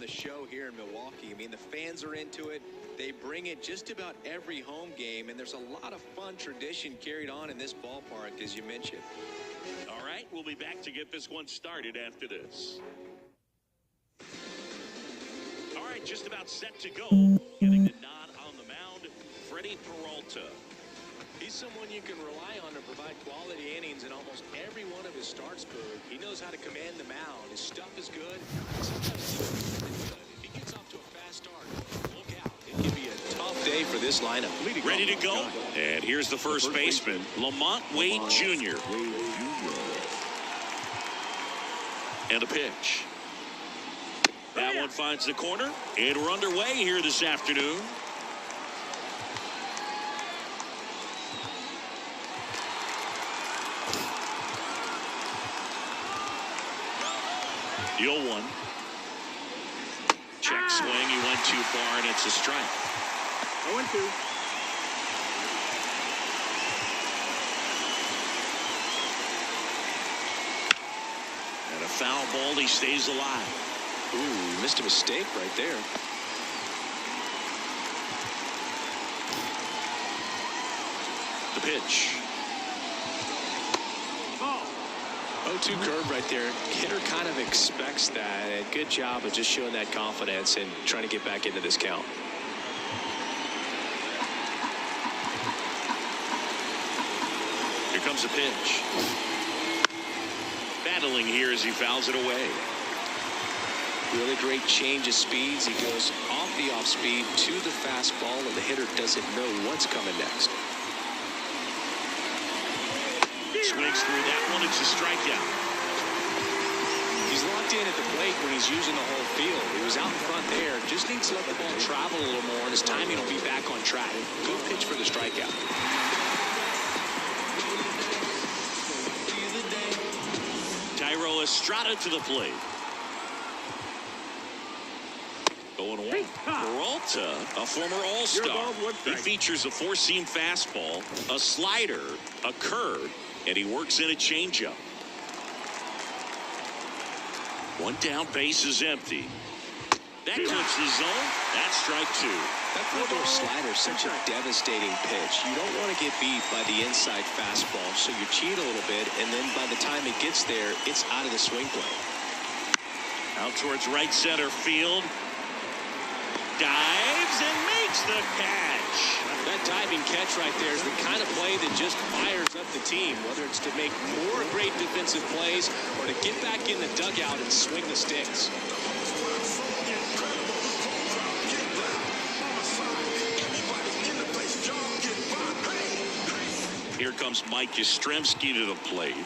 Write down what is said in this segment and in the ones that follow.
the show here in Milwaukee. I mean, the fans are into it. They bring it just about every home game, and there's a lot of fun tradition carried on in this ballpark, as you mentioned. All right, we'll be back to get this one started after this. All right, just about set to go. Getting the nod on the mound, Freddie Peralta. He's someone you can rely on to provide quality innings in almost every one of his starts, Boog. He knows how to command the mound. His stuff is good. If he gets off to a fast start, look out. It can be a tough day for this lineup. Ready to go. And here's the first baseman, Lamont Wade Jr. And a pitch. That one finds the corner, and we're underway here this afternoon. The 0-1. Check swing. He went too far, and it's a strike. 0-2. And a foul ball. He stays alive. Ooh, missed a mistake right there. The pitch. 0-2 curve right there. Hitter kind of expects that. And good job of just showing that confidence and trying to get back into this count. Here comes a pitch. Battling here as he fouls it away. Really great change of speeds. He goes off the off speed to the fastball, and the hitter doesn't know what's coming next. Swings through that one. It's a strikeout. He's locked in at the plate when he's using the whole field. He was out in front there. Just needs to let the ball travel a little more, and his timing will be back on track. Good pitch for the strikeout. Tyro Estrada to the plate. 0-1. Peralta, a former All-Star. He features a four-seam fastball, a slider, a curve, and he works in a changeup. One down, base is empty. That clips the zone. That's strike two. That four-door slider is such a devastating pitch. You don't want to get beat by the inside fastball, so you cheat a little bit, and then by the time it gets there, it's out of the swing plane. Out towards right center field. Dives and makes the catch. That diving catch right there is the kind of play that just fires up the team, whether it's to make more great defensive plays or to get back in the dugout and swing the sticks. Here comes Mike Yastrzemski to the plate.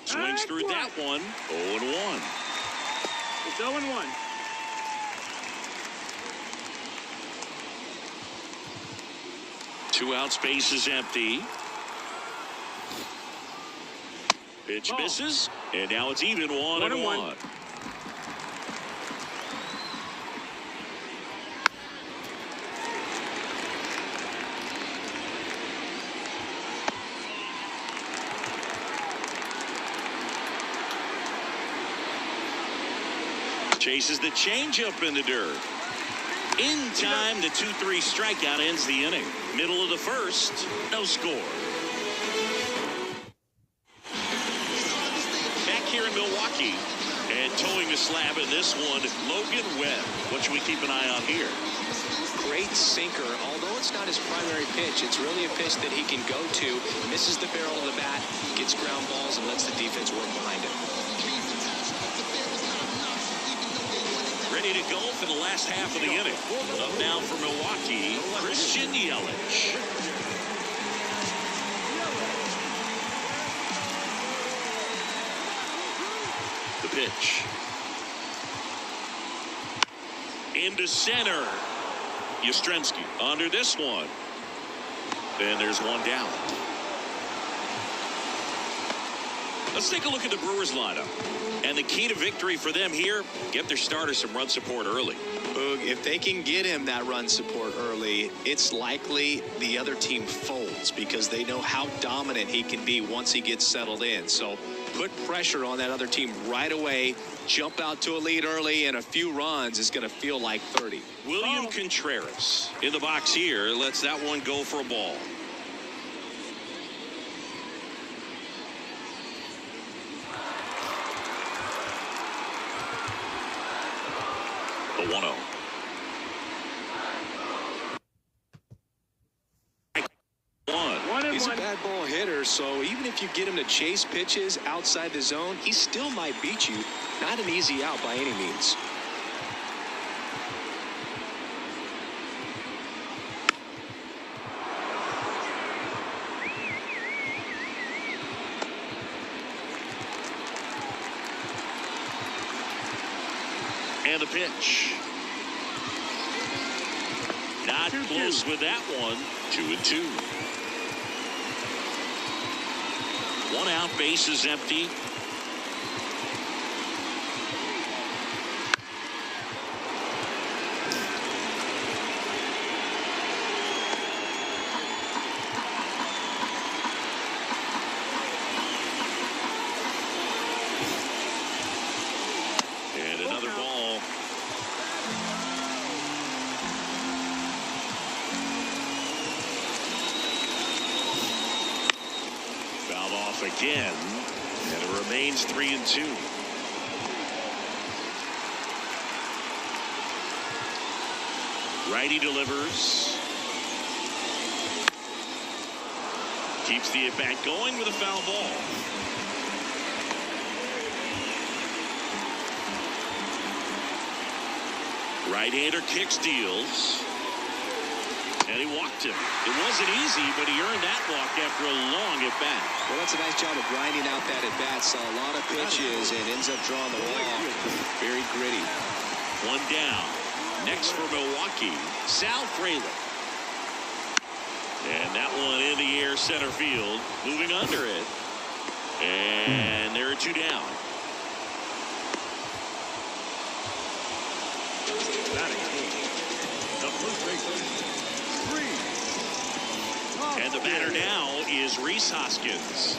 Swings through that one. 0-1. It's 0-1. Two outs, base is empty. Pitch misses, and now it's even 1-1. Chases the changeup in the dirt. In time, the 2-3 strikeout ends the inning. Middle of the first, no score. Back here in Milwaukee, and towing the slab in this one, Logan Webb. What should we keep an eye on here? Great sinker. Although it's not his primary pitch, it's really a pitch that he can go to. Misses the barrel of the bat, gets ground balls, and lets the defense work behind him. Ready to go for the last half of the inning. Up now for Milwaukee, Christian Yelich. The pitch. Into center. Yastrzemski under this one. And there's one down. Let's take a look at the Brewers lineup. And the key to victory for them here, get their starter some run support early. Boog, if they can get him that run support early, it's likely the other team folds because they know how dominant he can be once he gets settled in. So put pressure on that other team right away, jump out to a lead early, and a few runs is going to feel like 30. William Contreras in the box here lets that one go for a ball. The 1-0. He's a bad ball hitter, so even if you get him to chase pitches outside the zone, he still might beat you. Not an easy out by any means. And the pitch. Not close with that one. 2-2. 1 out, base is empty. And another ball. Fouled off again, and it remains 3-2. Righty delivers. Keeps the at-bat going with a foul ball. Right-hander kicks, deals. And he walked him. It wasn't easy, but he earned that walk after a long at-bat. Well, that's a nice job of grinding out that at-bat. Saw a lot of pitches and ends up drawing the walk. Very gritty. 1 down. Next for Milwaukee, Sal Frelick. And that one in the air center field. Moving under it. And there are 2 down. And the batter now is Rhys Hoskins.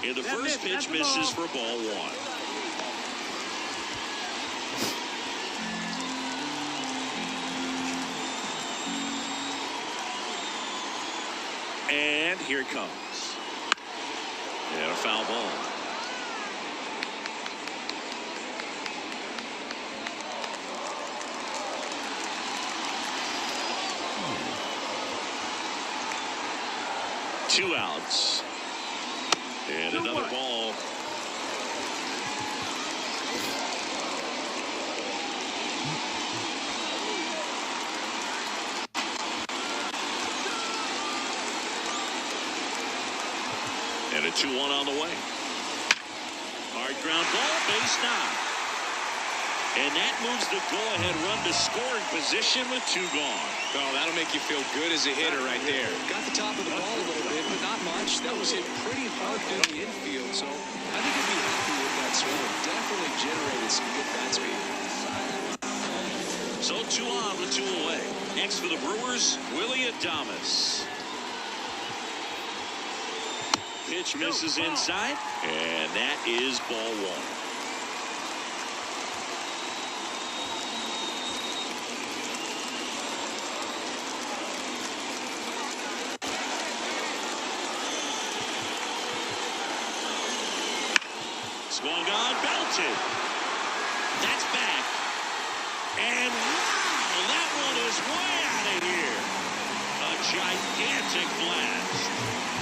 And the first pitch misses for ball 1. And here it comes. And a foul ball. Two outs. And another ball. And a 2-1 on the way. Hard ground ball, base knock. And that moves the go-ahead run to scoring position with 2 gone. Oh, that'll make you feel good as a hitter right there. Got the top of the ball a little bit, but not much. That was hit pretty hard through the infield, so I think he'd be happy with that swing. It definitely generated some good bat speed. So 2 on with 2 away. Next for the Brewers, Willie Adames. Pitch misses inside, and that is ball 1. Swung on, belted. That's back. And wow, that one is way out of here. A gigantic blast.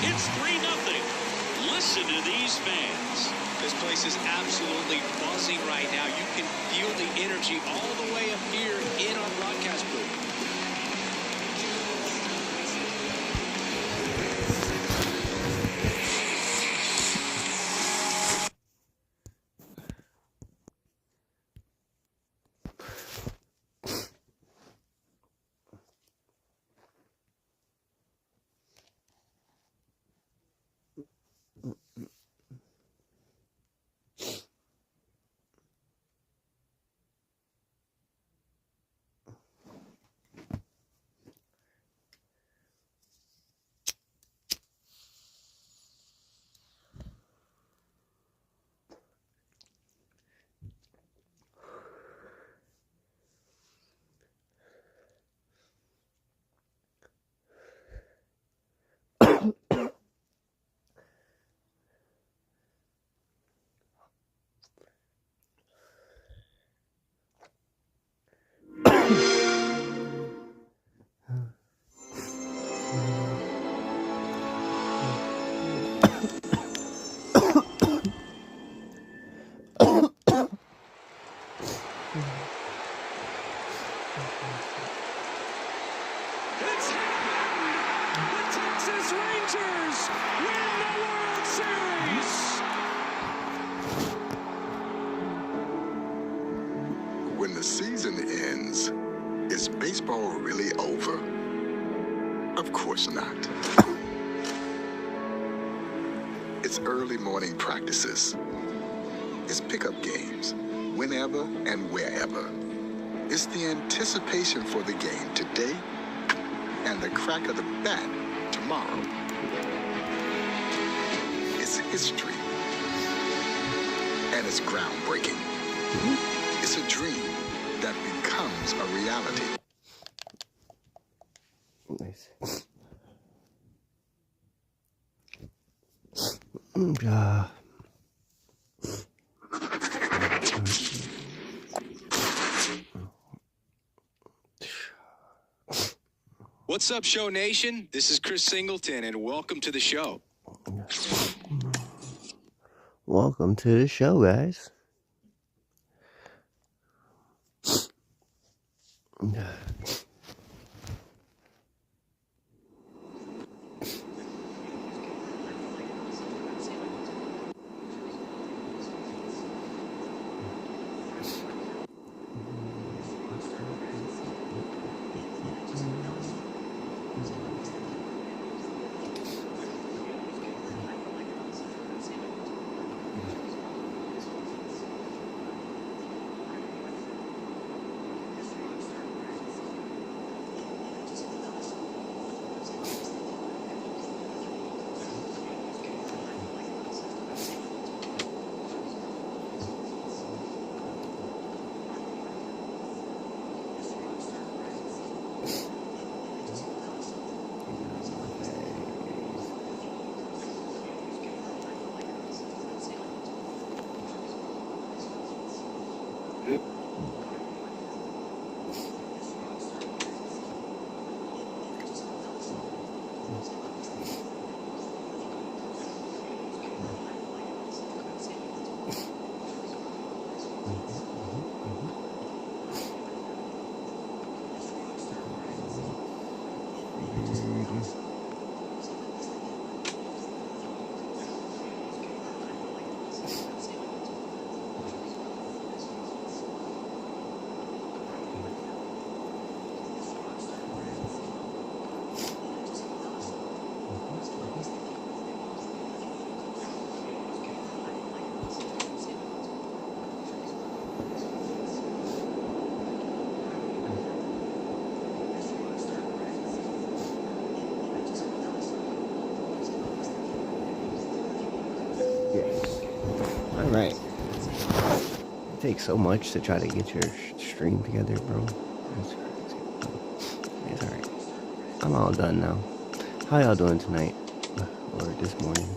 It's 3-0. Listen to these fans. This place is absolutely buzzing right now. You can feel the energy all the way up here in our broadcast booth. It's happened! The Texas Rangers win the World Series! When the season ends, is baseball really over? Of course not. It's early morning practices. It's pickup games, whenever and wherever. It's the anticipation for the game today and the crack of the bat tomorrow. It's history. And it's groundbreaking. It's a dream that becomes a reality. Nice. What's up, Show Nation? This is Chris Singleton, and welcome to the show. Welcome to the show, guys. Alright. It takes so much to try to get your stream together, bro. That's crazy. It's alright. I'm all done now. How y'all doing tonight? Or this morning?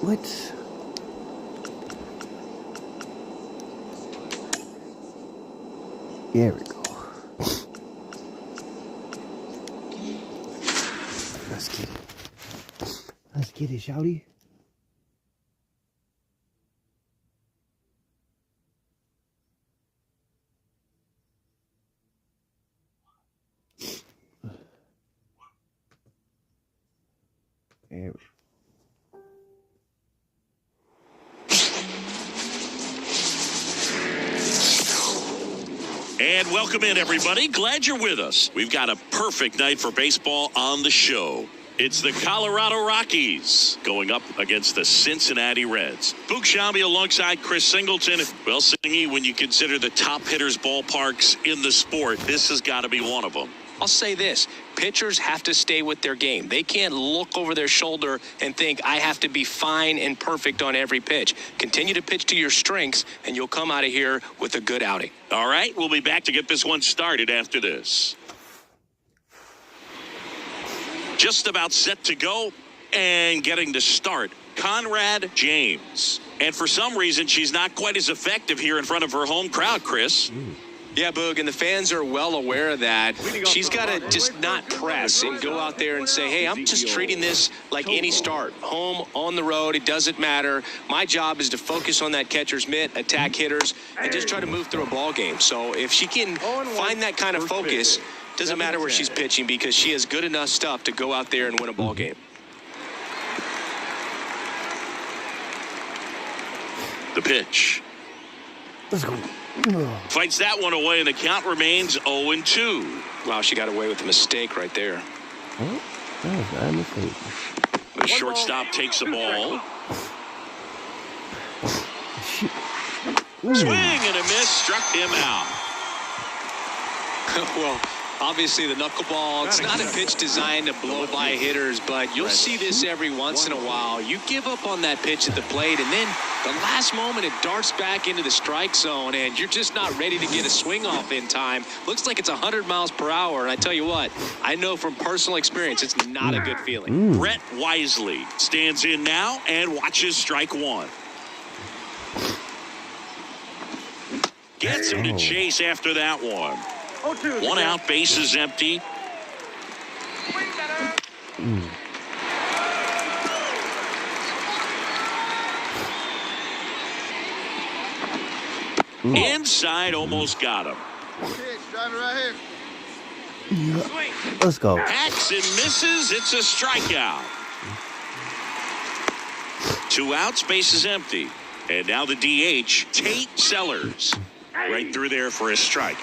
What? There we go. Let's get it. Let's get it, shouty. There we go. And welcome in, everybody. Glad you're with us. We've got a perfect night for baseball on the show. It's the Colorado Rockies going up against the Cincinnati Reds. Boog Sciambi alongside Chris Singleton. Well, Singy, when you consider the top hitters' ballparks in the sport, this has got to be one of them. I'll say this. Pitchers have to stay with their game. They can't look over their shoulder and think, I have to be fine and perfect on every pitch. Continue to pitch to your strengths, and you'll come out of here with a good outing. All right, we'll be back to get this one started after this. Just about set to go and getting to start, Conrad James. And for some reason, she's not quite as effective here in front of her home crowd, Chris. Yeah, Boog, and the fans are well aware of that. She's got to just not press and go out there and say, hey, I'm just treating this like any start. Home, on the road, it doesn't matter. My job is to focus on that catcher's mitt, attack hitters, and just try to move through a ball game. So if she can find that kind of focus, doesn't matter where she's pitching because she has good enough stuff to go out there and win a ball game. The pitch. Let's go. Fights that one away, and the count remains 0-2. Wow, she got away with a mistake right there. Oh, that was not a mistake. The shortstop takes the ball. Swing and a miss, struck him out. Well, obviously the knuckleball, it's not a pitch designed to blow by hitters, but you'll see this every once in a while. You give up on that pitch at the plate, and then the last moment it darts back into the strike zone, and you're just not ready to get a swing off in time. Looks like it's 100 miles per hour, and I tell you what, I know from personal experience it's not a good feeling. Brett Wisely stands in now and watches strike one. Gets him to chase after that one. One out, base is empty. Inside, almost got him. Let's go. Hacks and misses. It's a strikeout. 2 outs, base is empty. And now the DH, Tate Sellers. Right through there for a strike.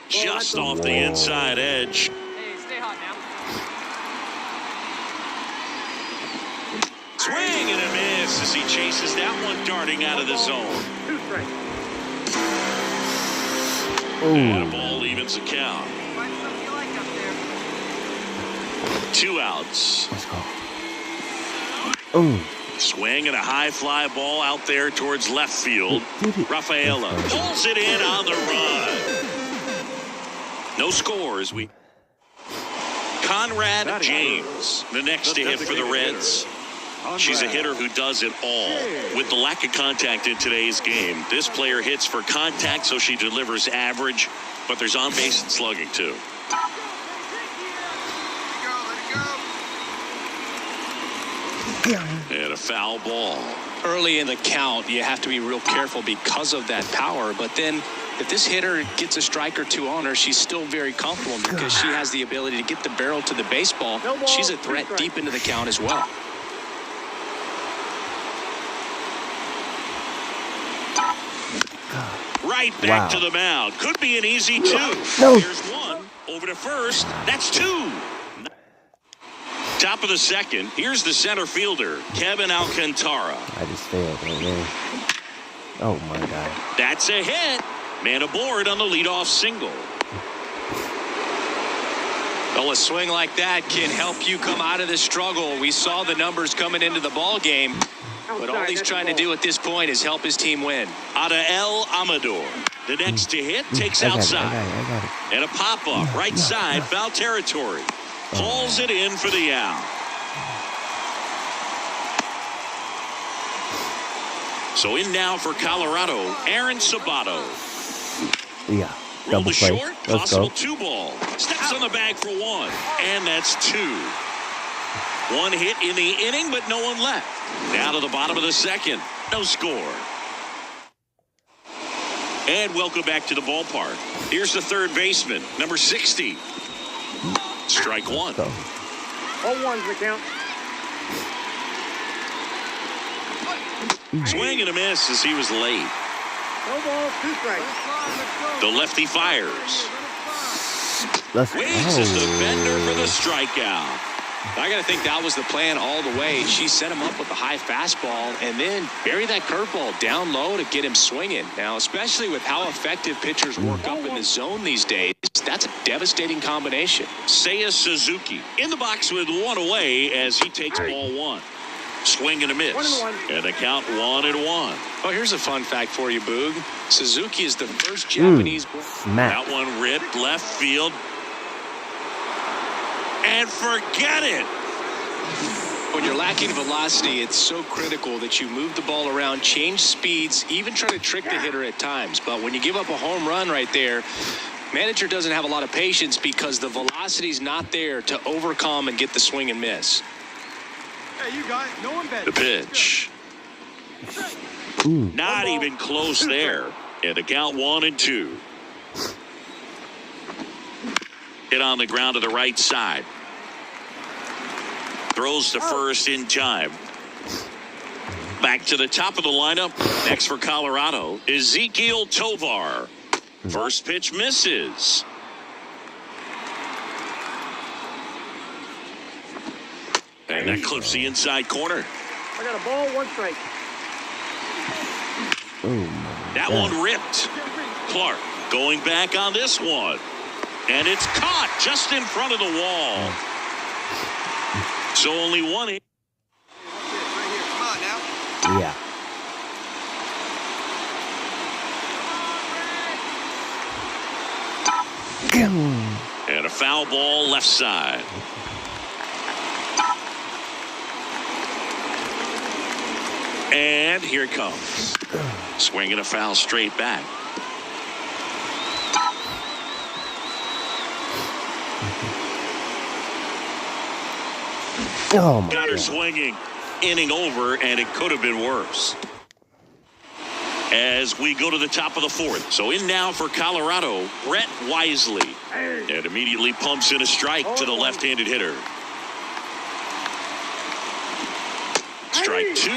Just off the inside edge. Hey, stay hot now. Swing and a miss as he chases that one darting out of the zone. 2 strikes. And a ball evens the count. Find something you like up there. 2 outs. Let's go. Swing and a high fly ball out there towards left field. Rafaela pulls it in on the run. No scores. Conrad James, the next to hit for the Reds. She's a hitter who does it all. With the lack of contact in today's game, this player hits for contact, so she delivers average, but there's on base and slugging too. And a foul ball. Early in the count, you have to be real careful because of that power, but then if this hitter gets a strike or two on her, she's still very comfortable because she has the ability to get the barrel to the baseball. She's a threat deep into the count as well. Right back to the mound. Could be an easy 2. No. Here's 1. Over to first. That's 2. Top of the second. Here's the center fielder, Kevin Alcantara. I just failed right there. Oh, my God. That's a hit. Man aboard on the leadoff single. Well, a swing like that can help you come out of the struggle. We saw the numbers coming into the ball game, but all he's trying to do at this point is help his team win. Adael Amador. The next to hit takes I got outside. it. And a pop-up right side, foul territory. Hauls it in for the out. So in now for Colorado, Aaron Sabato. Yeah. Roll Double to play. short, Let's possible go. 2 ball. Steps on the bag for 1, and that's 2. 1 hit in the inning, but no one left. Down to the bottom of the second. No score. And welcome back to the ballpark. Here's the third baseman, number 60. Strike 1. Go. 0-1's the count. Swing and a miss as he was late. No ball, 2 strikes. The lefty fires. Let's Waits as the bender for the strikeout. I got to think that was the plan all the way. She set him up with a high fastball and then bury that curveball down low to get him swinging. Now, especially with how effective pitchers work up in the zone these days, that's a devastating combination. Seiya Suzuki in the box with 1 away as he takes ball 1. Swing and a miss. 1-1. And the count 1-1. Oh, here's a fun fact for you, Boog. Suzuki is the first Japanese. Smack. That one ripped left field. And forget it. When you're lacking velocity, it's so critical that you move the ball around, change speeds, even try to trick the hitter at times. But when you give up a home run right there, manager doesn't have a lot of patience because the velocity's not there to overcome and get the swing and miss. Hey, you got it. No one bet. The pitch. Not even close there. And the count 1-2. Hit on the ground to the right side. Throws to first in time. Back to the top of the lineup. Next for Colorado, Ezekiel Tovar. First pitch misses. And that clips the inside corner. I got a ball, 1 strike. That one ripped. Clark going back on this one. And it's caught just in front of the wall. So only 1 hit. Right here. Come on now. Yeah. And a foul ball left side. And here it comes. Swinging a foul straight back. Oh my Got her God. swinging. Inning over, and it could have been worse. As we go to the top of the 4th. So in now for Colorado, Brett Wisely. And immediately pumps in a strike to the left-handed hitter. Strike 2.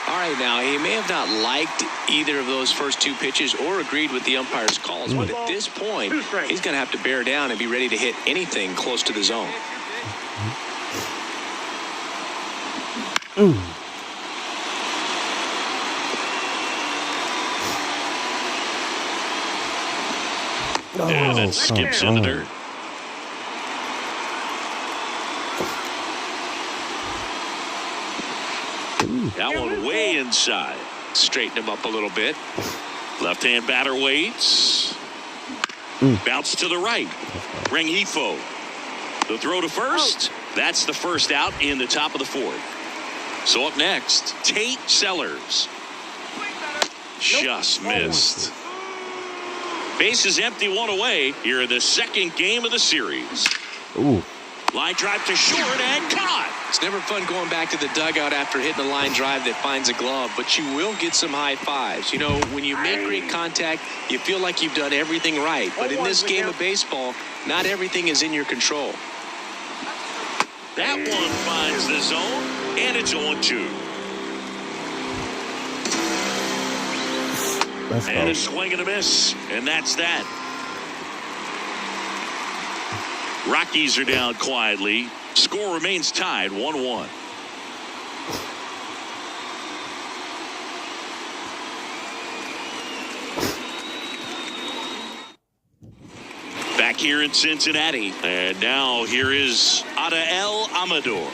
All right, now, he may have not liked either of those first 2 pitches or agreed with the umpire's calls, but at this point, he's going to have to bear down and be ready to hit anything close to the zone. And it skips in the dirt. That one way inside. Straighten him up a little bit. Left-hand batter waits. Bounce to the right. Rengifo. The throw to first. That's the first out in the top of the 4th. So up next, Tate Sellers. Just missed. Base is empty, 1 away. Here in the 2nd game of the series. Ooh. Line drive to short and caught. It's never fun going back to the dugout after hitting a line drive that finds a glove, but you will get some high fives. You know, when you make great contact, you feel like you've done everything right. But in this game of baseball, not everything is in your control. That one finds the zone, and it's 0-2. Let's go. And a swing and a miss, and that's that. Rockies are down quietly. Score remains tied 1-1. Back here in Cincinnati. And now here is Adael Amador.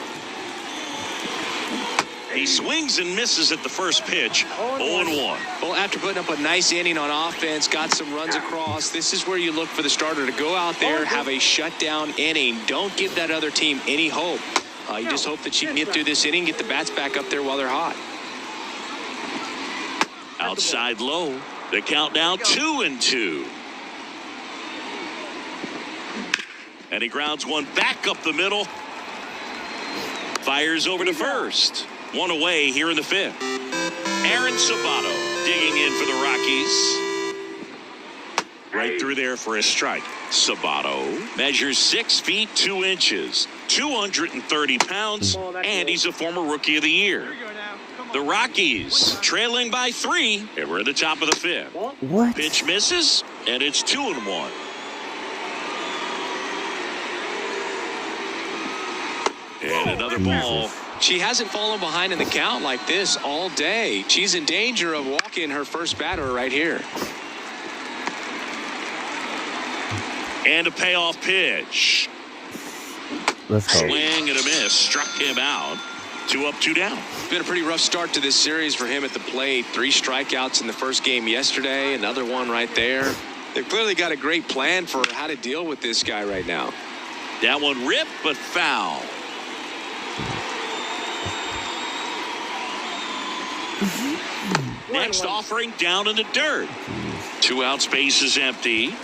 He swings and misses at the first pitch. 0-1. Well, after putting up a nice inning on offense, got some runs across, this is where you look for the starter to go out there, have a shutdown inning. Don't give that other team any hope. You just hope that she can get through this inning, get the bats back up there while they're hot. Outside low. The count now 2-2. And he grounds one back up the middle. Fires over to first. 1 away here in the 5th. Aaron Sabato digging in for the Rockies. Right through there for a strike. Sabato measures 6 feet 2 inches, 230 pounds, and he's a former Rookie of the Year. The Rockies trailing by 3, and we're at the top of the 5th. What? Pitch misses, and it's 2-1. And another ball. She hasn't fallen behind in the count like this all day. She's in danger of walking her first batter right here. And a payoff pitch. Let's go. Swing and a miss. Struck him out. 2 up, 2 down. Been a pretty rough start to this series for him at the plate. 3 strikeouts in the first game yesterday. Another one right there. They've clearly got a great plan for how to deal with this guy right now. That one ripped, but foul. Next offering down in the dirt. 2 outs, base is empty.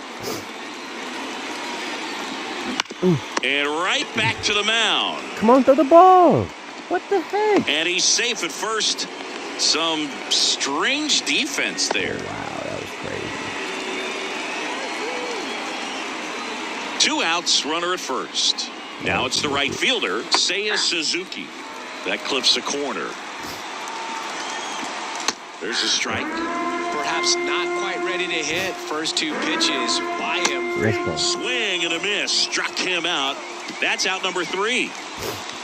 And right back to the mound. Come on, throw the ball. What the heck? And he's safe at first. Some strange defense there. Wow, that was crazy. 2 outs, runner at first. Now it's the right fielder, Seiya Suzuki. That clips the corner. There's a strike. Perhaps not quite ready to hit. First 2 pitches by him. Swing and a miss. Struck him out. That's out number 3.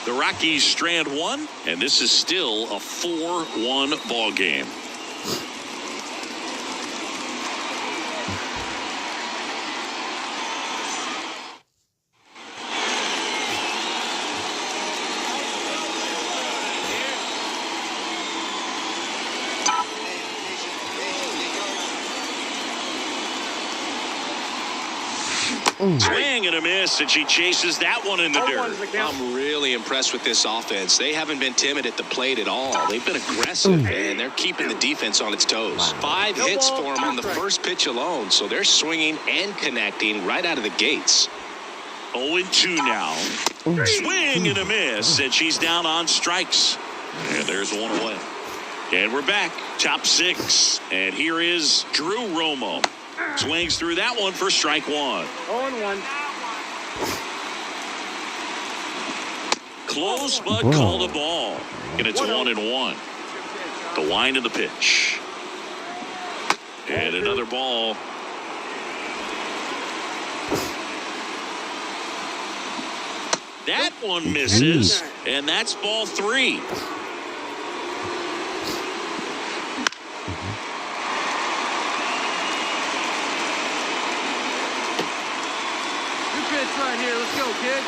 The Rockies strand 1, and this is still a 4-1 ball game. Swing and a miss, and she chases that one in the dirt. I'm really impressed with this offense. They haven't been timid at the plate at all. They've been aggressive, and they're keeping the defense on its toes. 5 hits for them on the first pitch alone, so they're swinging and connecting right out of the gates. 0-2 now. Swing and a miss, and she's down on strikes. And there's one away. And we're back, top 6. And here is Drew Romo. Swings through that one for strike 1. 0-1. Close, but called a ball. And it's 1-1. The wind of the pitch. And another ball. That one misses, and that's ball 3. Good pitch right here. Let's go, kid.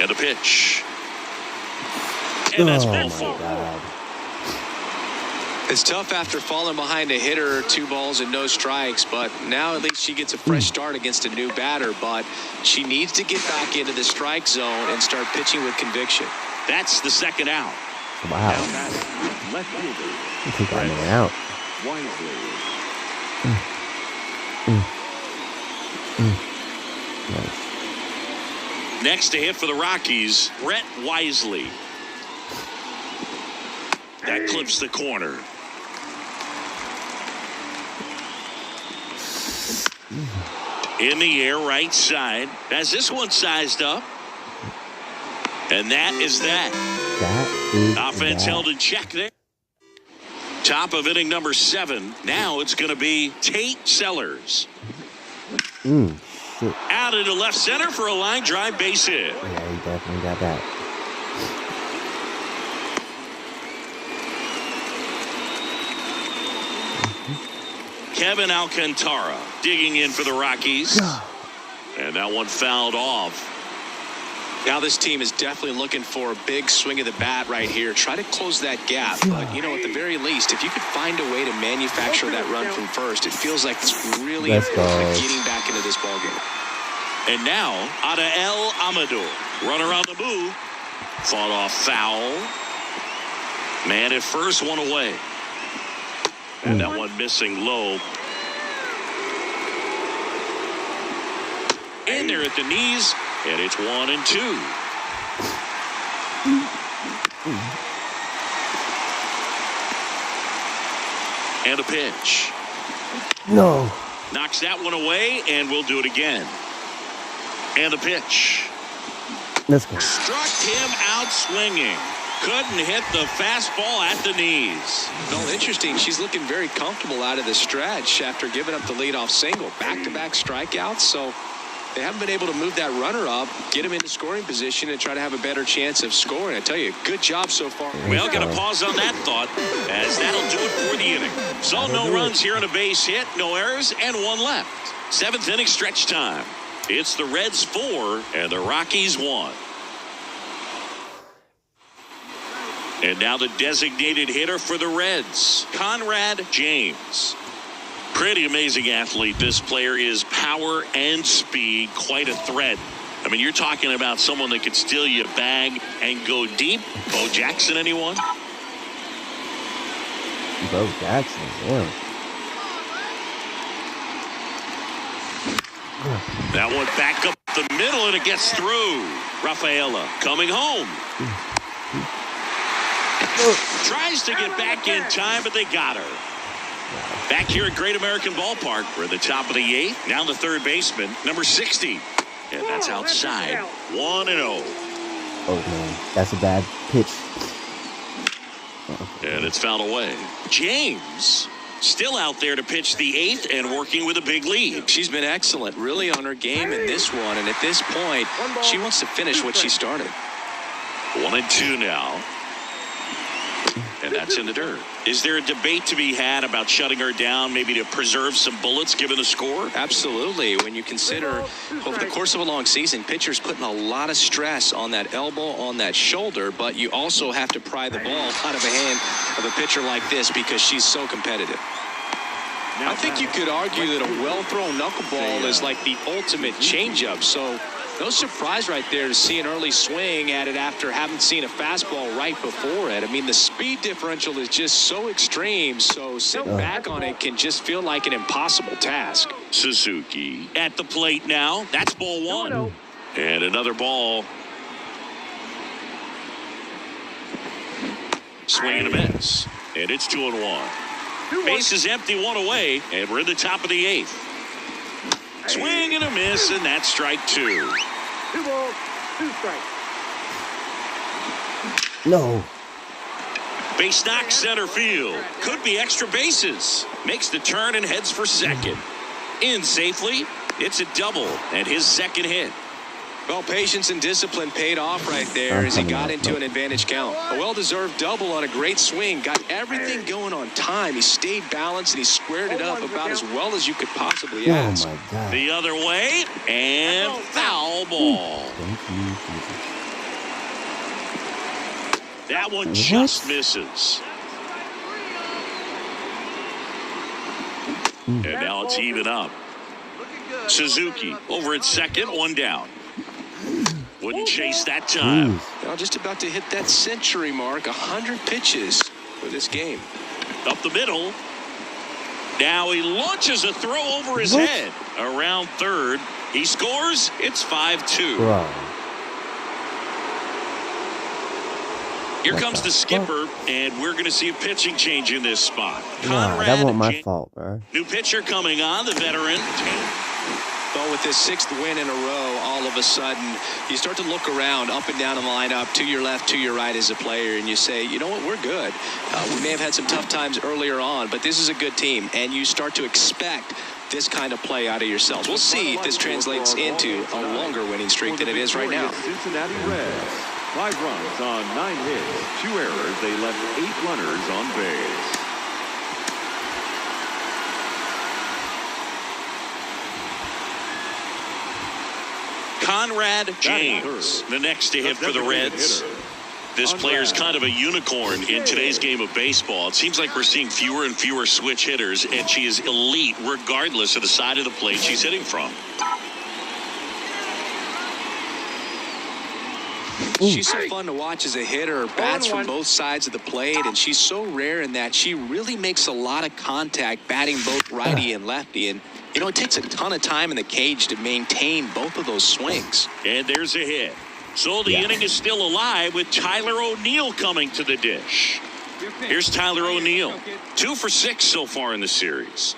And a pitch. And that's ball 4. It's tough after falling behind a hitter, 2 balls and no strikes, but now at least she gets a fresh start against a new batter, but she needs to get back into the strike zone and start pitching with conviction. That's the second out. Wow. Left fielder. You take that man out. Nice. Next to hit for the Rockies, Brett Wisely. That clips the corner. In the air, right side. Has this one sized up? And that is that. That is Offense that. held in check there. Top of inning number 7. Now it's going to be Tate Sellers. Shit. Out into left center for a line drive base hit. Yeah, he definitely got that. Kevin Alcantara digging in for the Rockies. And that one fouled off. Now this team is definitely looking for a big swing of the bat right here. Try to close that gap. But, you know, at the very least, if you could find a way to manufacture that run from first, it feels like it's really important getting back into this ballgame. And now, Adael Amador. Runner on the move. Fought off foul. Man at first, one away. And that one missing low. In there at the knees. And it's 1-2. And a pitch. No. Knocks that one away, and we'll do it again. And a pitch. Let's go. Struck him out swinging. Couldn't hit the fastball at the knees. Well, interesting. She's looking very comfortable out of the stretch after giving up the leadoff single. Back-to-back strikeouts, so they haven't been able to move that runner up, get him into scoring position, and try to have a better chance of scoring. I tell you, good job so far. Well, going to pause on that thought, as that'll do it for the inning. So no runs here on a base hit, no errors, and one left. 7th inning stretch time. It's the Reds 4 and the Rockies 1. And now the designated hitter for the Reds, Conrad James. Pretty amazing athlete. This player is power and speed, quite a threat. I mean, you're talking about someone that could steal you a bag and go deep. Bo Jackson, anyone? Bo Jackson, yeah. That one back up the middle, and it gets through. Rafaela coming home. Tries to get back in time, but they got her. Back here at Great American Ballpark, we're at the top of the 8th. Now the third baseman, number 60. And that's outside. 1-0. Oh, man. That's a bad pitch. And it's fouled away. James still out there to pitch the 8th and working with a big lead. She's been excellent, really on her game in this one. And at this point, she wants to finish what she started. 1-2 now. And that's in the dirt. Is there a debate to be had about shutting her down, maybe to preserve some bullets given the score? Absolutely. When you consider over the course of a long season, pitchers putting a lot of stress on that elbow, on that shoulder, but you also have to pry the ball out of the hand of a pitcher like this because she's so competitive. I think you could argue that a well-thrown knuckleball is like the ultimate changeup, so no surprise right there to see an early swing at it after having seen a fastball right before it. I mean, the speed differential is just so extreme, so sitting back on it can just feel like an impossible task. Suzuki at the plate now. That's ball 1. And another ball. Swing and a miss. And it's 2-1. Base is empty, 1 away, and we're in the top of the 8th. Swing and a miss, and that's strike 2. 2 balls, 2 strikes. No. Base knock center field. Could be extra bases. Makes the turn and heads for second. In safely. It's a double and his second hit. Well, patience and discipline paid off right there as he got into an advantage count. A well-deserved double on a great swing. Got everything going on time. He stayed balanced and he squared it up about as well as you could possibly ask. Oh, my God. The other way, and foul ball. That one just misses. And now it's even up. Suzuki over at second, 1 down. Wouldn't chase that time. Now just about to hit that century mark, 100 pitches for this game. Up the middle. Now he launches a throw over his head. Around third. He scores. It's 5-2. Bro. Here comes the skipper, and we're going to see a pitching change in this spot. Nah, that wasn't my fault, bro. New pitcher coming on, the veteran. Well, with this 6th win in a row, all of a sudden, you start to look around, up and down the lineup, to your left, to your right as a player, and you say, you know what, we're good. We may have had some tough times earlier on, but this is a good team, and you start to expect this kind of play out of yourselves. We'll see if this translates into a longer winning streak than it is right now. Cincinnati Reds, 5 runs on 9 hits, 2 errors. They left 8 runners on base. Conrad James, the next to hit for the Reds. This player's kind of a unicorn in today's game of baseball. It seems like we're seeing fewer and fewer switch hitters, and she is elite regardless of the side of the plate she's hitting from. She's so fun to watch as a hitter, bats from both sides of the plate, and she's so rare in that she really makes a lot of contact batting both righty and lefty. And, you know, it takes a ton of time in the cage to maintain both of those swings. And there's a hit. So the inning is still alive with Tyler O'Neill coming to the dish. Here's Tyler O'Neill. 2 for 6 so far in the series.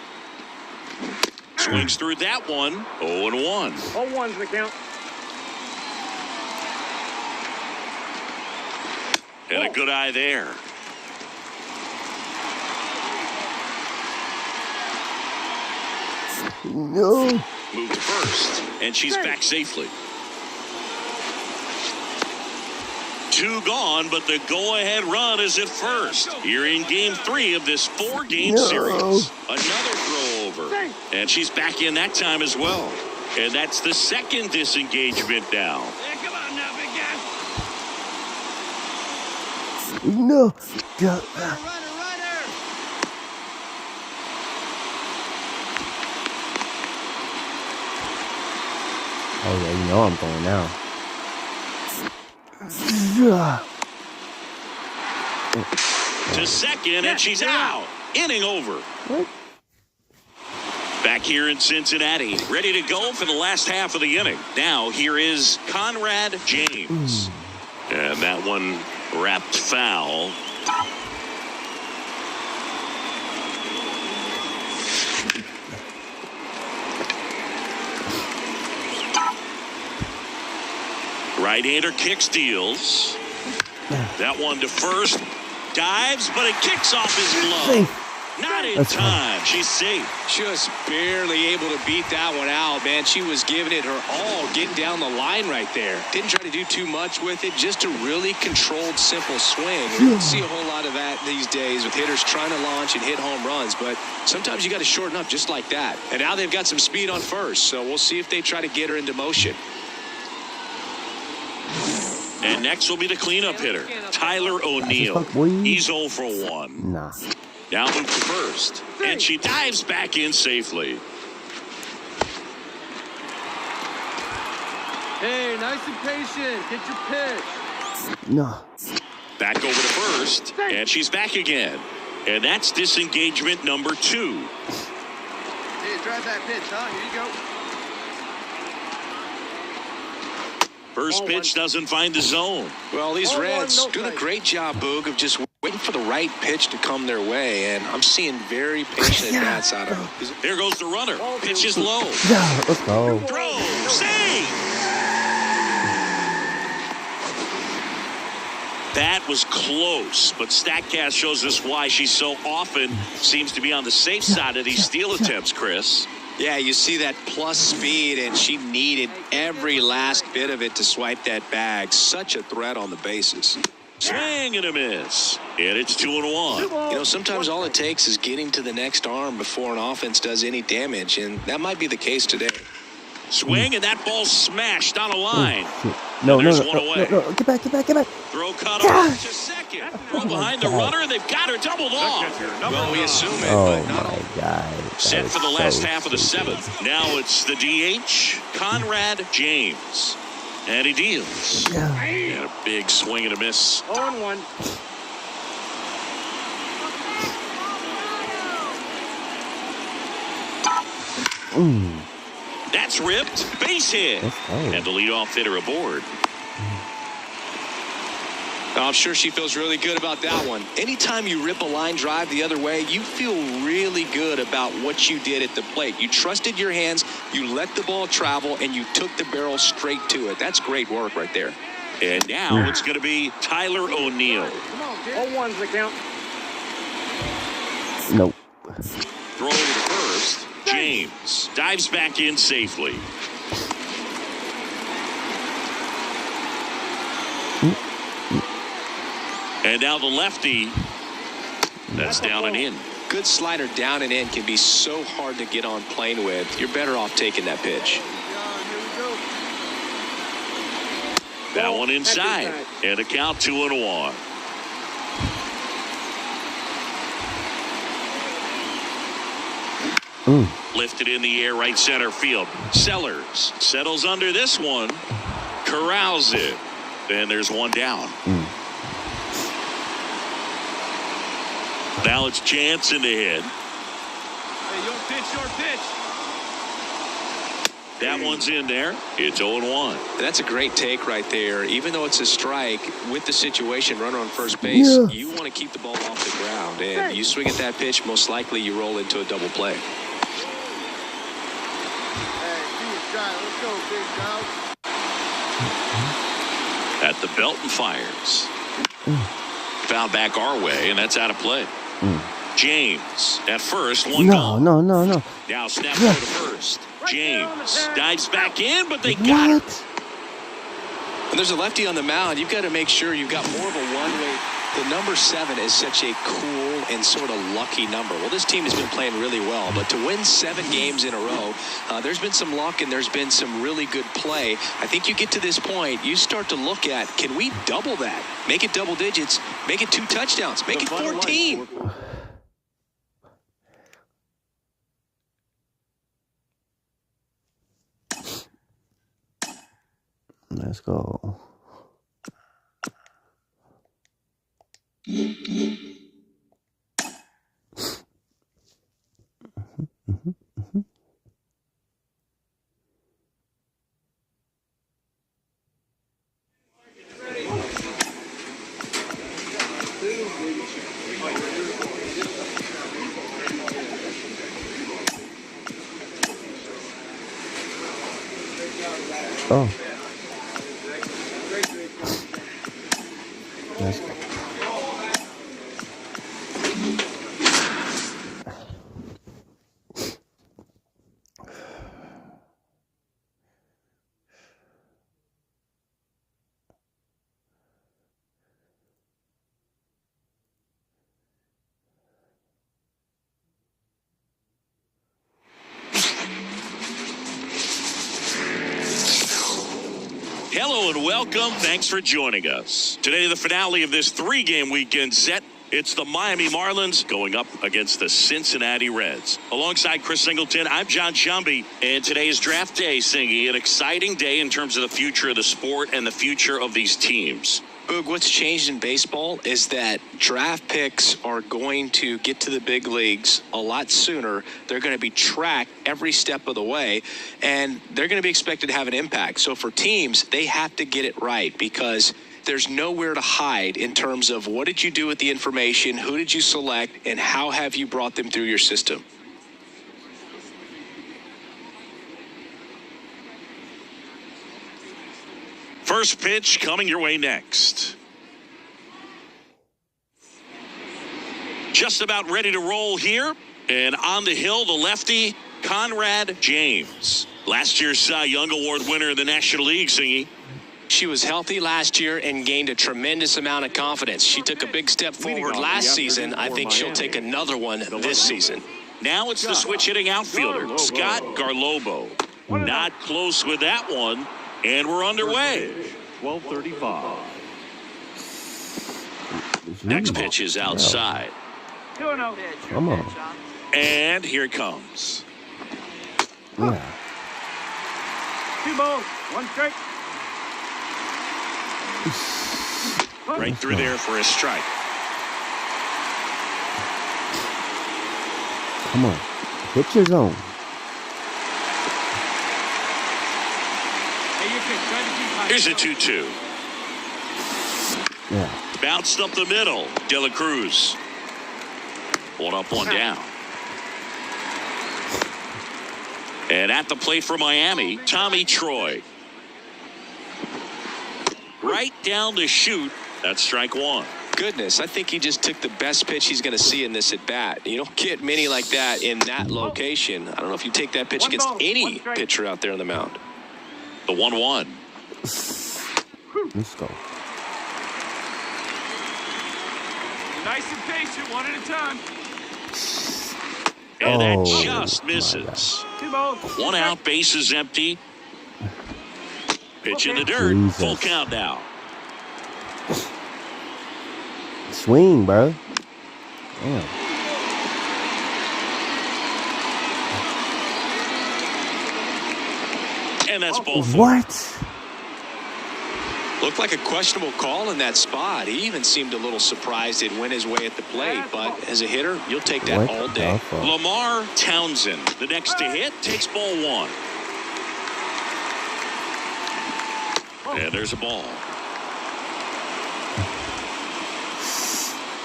Swings through that one. 0-1. 0-1's the count. And a good eye there. No. Moved to first, and she's back safely. 2 gone, but the go-ahead run is at first. Here in game 3 of this 4-game series. Another throw over, and she's back in that time as well. And that's the second disengagement now. Hey, come on now, big guy. No. Runner. Oh yeah, you know I'm going now. To second, and she's out. Inning over. What? Back here in Cincinnati, ready to go for the last half of the inning. Now, here is Conrad James. And that one wrapped foul. Right-hander kick steals. That one to first. Dives, but it kicks off his glove. Not in time. She's safe. Just barely able to beat that one out, man. She was giving it her all, getting down the line right there. Didn't try to do too much with it, just a really controlled, simple swing. We don't see a whole lot of that these days with hitters trying to launch and hit home runs, but sometimes you got to shorten up just like that. And now they've got some speed on first, so we'll see if they try to get her into motion. And next will be the cleanup hitter, Tyler O'Neill. He's 0 for 1. Nah. Now moved to first, and she dives back in safely. Hey, nice and patient. Get your pitch. No. Back over to first, and she's back again. And that's disengagement number 2. Hey, drive that pitch, huh? Here you go. First pitch doesn't find the zone. Well, these Reds doing a great job, Boog, of just waiting for the right pitch to come their way, and I'm seeing very patient at-bats out of them. Here goes the runner. Pitch is low. Yeah, let's go. Throw, save. That was close, but StatCast shows us why she so often seems to be on the safe side of these steal attempts, Chris. Yeah, you see that plus speed, and she needed every last bit of it to swipe that bag. Such a threat on the bases. Swing and a miss. And it's 2-1. You know, sometimes all it takes is getting to the next arm before an offense does any damage, and that might be the case today. Swing, and that ball's smashed down a line. No, There's one away. no. Get back. Throw cut off to second. Throw behind the runner, and they've got her doubled off. Well, we assume it, Oh but not my God. Set for the last half of the stupid. 7th. Now it's the DH, Conrad James. And he deals. And a big swing and a miss. 0-1. That's ripped. Base hit. And the leadoff hitter aboard. I'm sure she feels really good about that one. Anytime you rip a line drive the other way, you feel really good about what you did at the plate. You trusted your hands, you let the ball travel, and you took the barrel straight to it. That's great work right there. And now it's going to be Tyler O'Neill. 0-1's the count. Nope. Throw over to first. James dives back in safely. And now the lefty. That's down and in. Good slider down and in can be so hard to get on plane with. You're better off taking that pitch. That one inside. And a count 2-1. Lifted in the air, right center field. Sellers settles under this one. Corrals it. And there's one down. Now it's Jansen to hit. Hey, your pitch. That one's in there. It's 0-1. That's a great take right there. Even though it's a strike, with the situation, runner on first base, you want to keep the ball off the ground. And you swing at that pitch, most likely you roll into a double play. Hey, do a shot. Let's go, big dog. At the belt and fires. Foul back our way, and that's out of play. James at first, one No, gone. no, no, no. Now snap over to first. James dives back in, but they got it. What? When there's a lefty on the mound, you've got to make sure you've got more of a one-way. The number 7 is such a cool and sort of lucky number. Well, this team has been playing really well, but to win 7 games in a row, there's been some luck and there's been some really good play. I think you get to this point, you start to look at, can we double that? Make it double digits, make it 2 touchdowns, make it 14. Let's go. Oh. Let's go. Hello and welcome. Thanks for joining us. Today, the finale of this 3-game weekend set. It's the Miami Marlins going up against the Cincinnati Reds. Alongside Chris Singleton, I'm John Chumby, and today is draft day, Singy. An exciting day in terms of the future of the sport and the future of these teams. Boog, what's changed in baseball is that draft picks are going to get to the big leagues a lot sooner. They're going to be tracked every step of the way, and they're going to be expected to have an impact. So for teams, they have to get it right because there's nowhere to hide in terms of what did you do with the information, who did you select, and how have you brought them through your system. First pitch coming your way next. Just about ready to roll here. And on the hill, the lefty, Conrad James. Last year's Cy Young Award winner in the National League, Singy. She was healthy last year and gained a tremendous amount of confidence. She took a big step forward last season. I think she'll take another one this season. Now it's the switch hitting outfielder, Scott Garlobo. Not close with that one. And we're underway. 12:35. Next pitch is outside. Come on. And here it comes. Yeah. 2 balls, 1 strike. Right through there for a strike. Come on. Hit your zone. Here's a 2-2. Yeah. Bounced up the middle. De La Cruz. 1 up, 1 down. And at the plate for Miami, Tommy Troy. Right down the chute. That's strike 1. Goodness, I think he just took the best pitch he's going to see in this at bat. You don't get many like that in that location. I don't know if you take that pitch against any pitcher out there on the mound. The 1-1. Let's go. Nice and patient, 1 at a time. And that Oh, just my misses. 2 balls. 1 out, bases empty. Pitch in the dirt. Jesus. Full count now. Swing, bro. Damn. And that's ball 4. What? Looked like a questionable call in that spot. He even seemed a little surprised it went his way at the plate. But as a hitter, you'll take that What all the day. fuck? Lamar Townsend, the next to hit, takes ball 1. And there's a ball.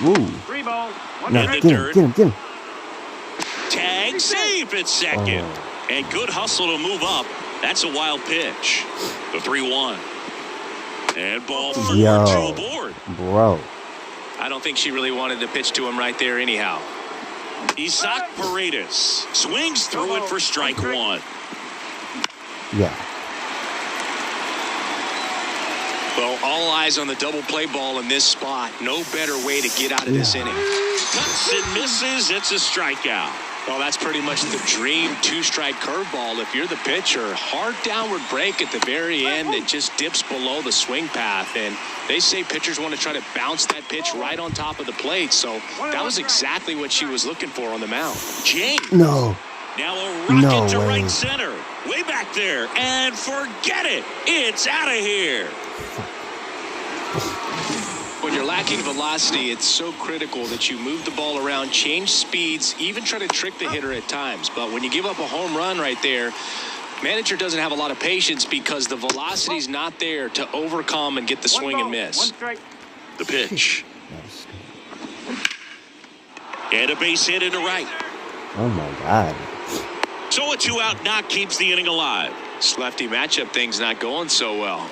Woo. 3 balls, 1 No, In the get him, dirt. get him, get him. Tag safe at second. Oh. And good hustle to move up. That's a wild pitch. The 3-1. And ball 4, Yo. 2 aboard. Bro. I don't think she really wanted to pitch to him right there anyhow. Isaac Paredes swings through it for strike 1. Yeah. Well, all eyes on the double play ball in this spot. No better way to get out of this inning. Cuts and misses. It's a strikeout. Well, that's pretty much the dream two-strike curveball if you're the pitcher. Hard downward break at the very end that just dips below the swing path. And they say pitchers want to try to bounce that pitch right on top of the plate. So that was exactly what she was looking for on the mound. James. No. Now a rocket No to way. right center. Way back there. And forget it. It's out of here. When you're lacking velocity, it's so critical that you move the ball around, change speeds, even try to trick the hitter at times. But when you give up a home run right there, manager doesn't have a lot of patience because the velocity's not there to overcome and get the swing and miss. The pitch. And a base hit into right. Oh my God. So a 2-out knock keeps the inning alive. This lefty matchup thing's not going so well.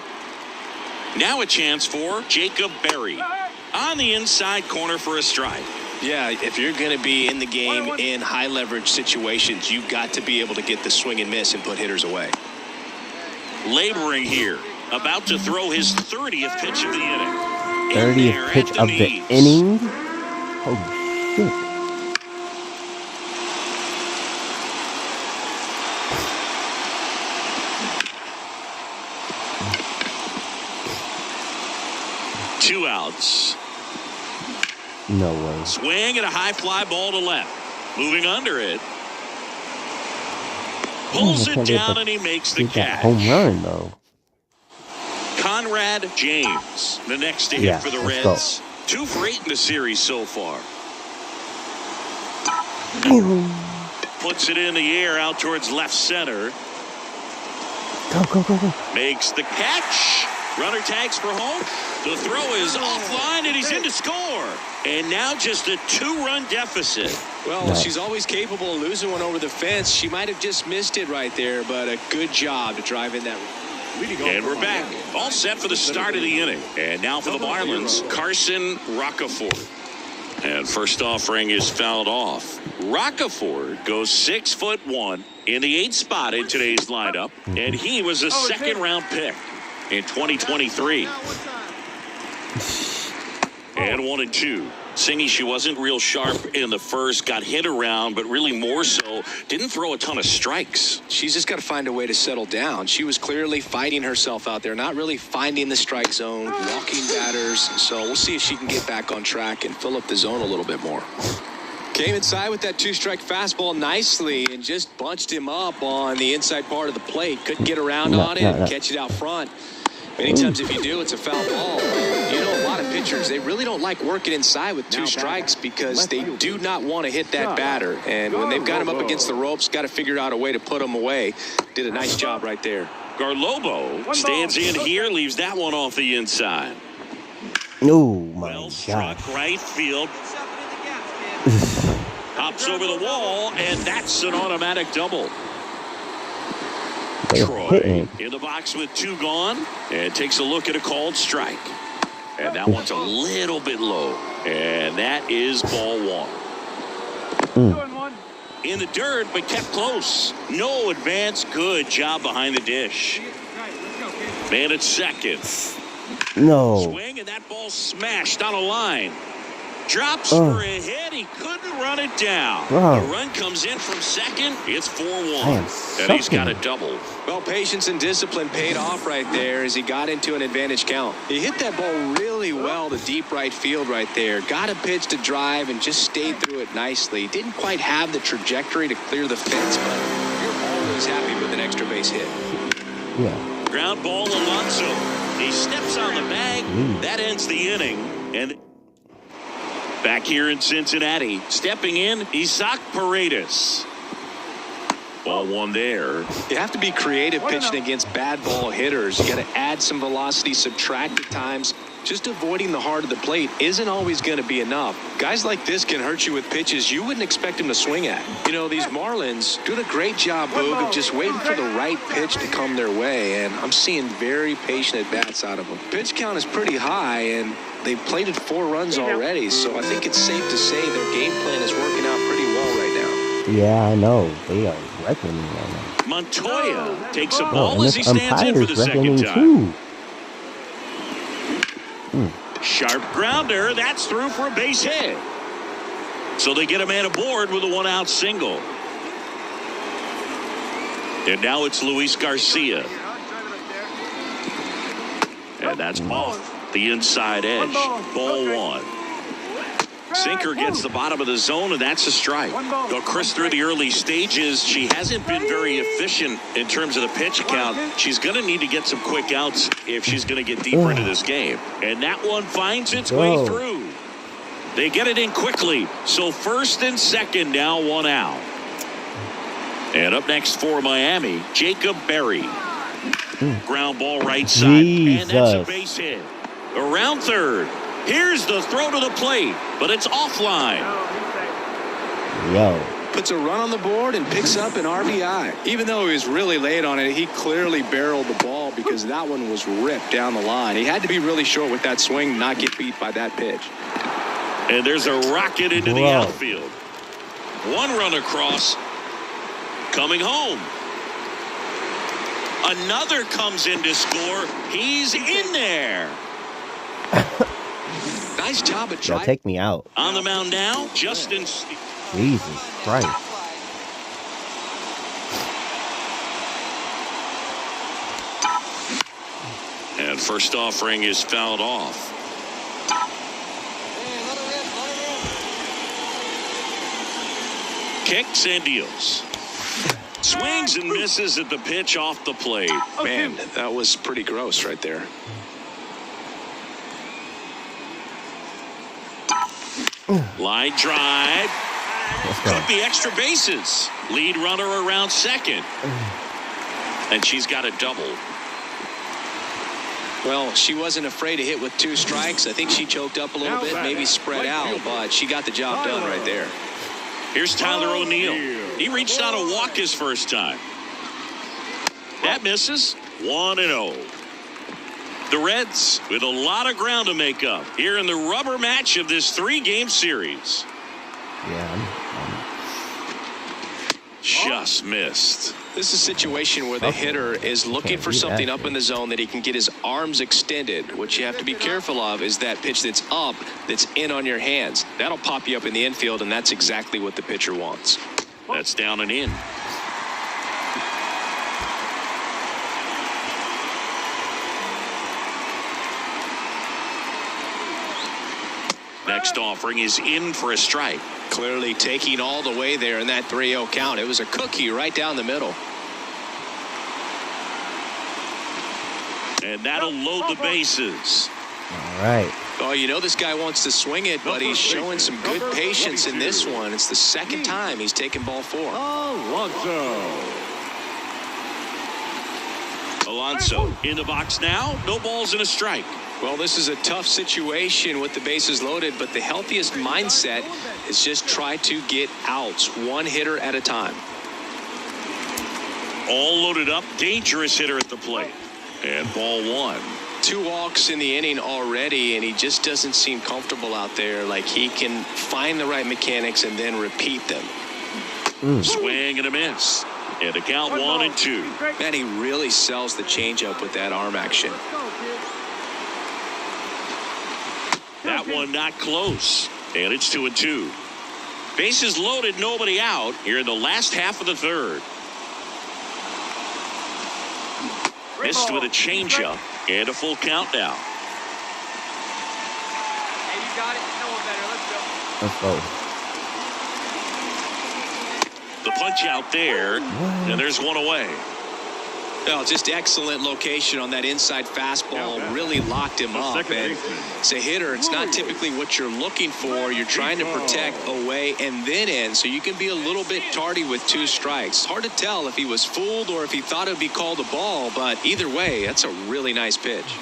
Now a chance for Jacob Berry on the inside corner for a strike. Yeah, if you're going to be in the game in high leverage situations, you've got to be able to get the swing and miss and put hitters away. Laboring here, about to throw his 30th pitch of the inning. 30th pitch of the inning? Holy shit. Two outs. No way. Swing and a high fly ball to left. Moving under it. Pulls it down and he makes the catch. Home run though. Conrad James, the next to hit for the Reds. 2 for 8 in the series so far. Puts it in the air out towards left center. Go. Makes the catch. Runner tags for home. The throw is offline and he's in to score. And now just a 2-run deficit. Well, she's always capable of losing one over the fence. She might have just missed it right there, but a good job to drive in that. And we're back. All set for the start of the inning. And now for the Marlins, Carson Roccaforte. And first offering is fouled off. Roccaforte goes 6'1" in the 8th spot in today's lineup. And he was a second-round pick in 2023. And 1-2. Singy, she wasn't real sharp in the first, got hit around, but really more so, didn't throw a ton of strikes. She's just got to find a way to settle down. She was clearly fighting herself out there, not really finding the strike zone, walking batters. So we'll see if she can get back on track and fill up the zone a little bit more. Came inside with that 2-strike fastball nicely and just bunched him up on the inside part of the plate. Couldn't get around on it and catch it out front. Many times if you do, it's a foul ball. You know, a lot of pitchers, they really don't like working inside with 2 strikes because they do not want to hit that batter. And when they've got him up against the ropes, got to figure out a way to put him away. Did a nice job right there. Garlobo stands in here, leaves that one off the inside. Oh my Well God. struck right field. Hops over the wall, and that's an automatic double. Troy in the box with 2 gone and takes a look at a called strike. And that one's a little bit low. And that is ball 1. In the dirt, but kept close. No advance. Good job behind the dish. Man at second. No. Swing, and that ball smashed on a line. Drops for a hit. He couldn't run it down. Bro. The run comes in from second. It's 4-1. I am And he's got a sucking. double. Well, patience and discipline paid off right there as he got into an advantage count. He hit that ball really well to deep right field right there. Got a pitch to drive and just stayed through it nicely. Didn't quite have the trajectory to clear the fence, but you're always happy with an extra base hit. Yeah. Ground ball, Alonso. He steps on the bag. That ends the inning. And back here in Cincinnati, stepping in, Isaac Paredes. Ball 1 there. You have to be creative pitching against bad ball hitters. You got to add some velocity, subtract at times, Just avoiding the heart of the plate isn't always going to be enough. Guys like this can hurt you with pitches you wouldn't expect him to swing at. You know, these Marlins doing a great job, Boog, of just waiting for the right pitch to come their way, and I'm seeing very patient at-bats out of them. Pitch count is pretty high, and they've plated 4 runs already, so I think it's safe to say their game plan is working out pretty well right now. Yeah, I know. They are wrecking me right now. Montoya takes a Oh, ball and as this he stands in for umpire's the wrecking second me time. too. Sharp grounder. That's through for a base hit. So they get a man aboard with a 1-out single. And now it's Luis Garcia. And that's off the inside edge. Ball 1. Sinker gets the bottom of the zone, and that's a strike. Well, Chris, through the early stages, she hasn't been very efficient in terms of the pitch count. She's going to need to get some quick outs if she's going to get deeper into this game. And that one finds its way through. They get it in quickly. So first and second now, 1 out. And up next for Miami, Jacob Berry. Ground ball right side. And that's a base hit. Around third. Here's the throw to the plate, but it's offline. Yo. Puts a run on the board and picks up an RBI. Even though he was really late on it, he clearly barreled the ball because that one was ripped down the line. He had to be really short with that swing, not get beat by that pitch. And there's a rocket into the outfield. 1 run across. Coming home. Another comes in to score. He's in there. Nice job at They'll trying. take me out. On the mound now, Justin. Jesus Christ. And first offering is fouled off. Kicks and deals. Swings and misses at the pitch off the plate. Man, that was pretty gross right there. Line drive. Let's go. Could be extra bases. Lead runner around second. And she's got a double. Well, she wasn't afraid to hit with 2 strikes. I think she choked up a little bit, maybe spread out, but she got the job done right there. Here's Tyler O'Neill. He reached out a walk his first time. That misses. 1-0. The Reds with a lot of ground to make up here in the rubber match of this 3-game series. Yeah, Just missed. This is a situation where the hitter is looking for something up in the zone that he can get his arms extended. What you have to be careful of is that pitch that's up, that's in on your hands. That'll pop you up in the infield, and that's exactly what the pitcher wants. That's down and in. Next offering is in for a strike. Clearly taking all the way there in that 3-0 count. It was a cookie right down the middle. And that'll load the bases. all right. Oh, you know this guy wants to swing it, but he's showing some good patience in this one. It's the second time he's taken ball 4. Alonso in the box now. No balls and a strike. Well, this is a tough situation with the bases loaded, but the healthiest mindset is just try to get outs, 1 hitter at a time. All loaded up. Dangerous hitter at the plate. And ball 1. 2 walks in the inning already, and he just doesn't seem comfortable out there. Like he can find the right mechanics and then repeat them. Swing and a miss. And a count 1-2. Man, he really sells the changeup with that arm action. That one not close. And it's 2-2. Bases loaded, nobody out here in the last half of the 3rd. Missed with a changeup and a full count now. Hey, you got it. You know one better. Let's go. Let's go. The punch out there, and there's one away. Well, just excellent location on that inside fastball. Really locked him up. And as a hitter, it's not typically what you're looking for. You're trying to protect away and then in, so you can be a little bit tardy with 2 strikes. Hard to tell if he was fooled or if he thought it would be called a ball, but either way, that's a really nice pitch.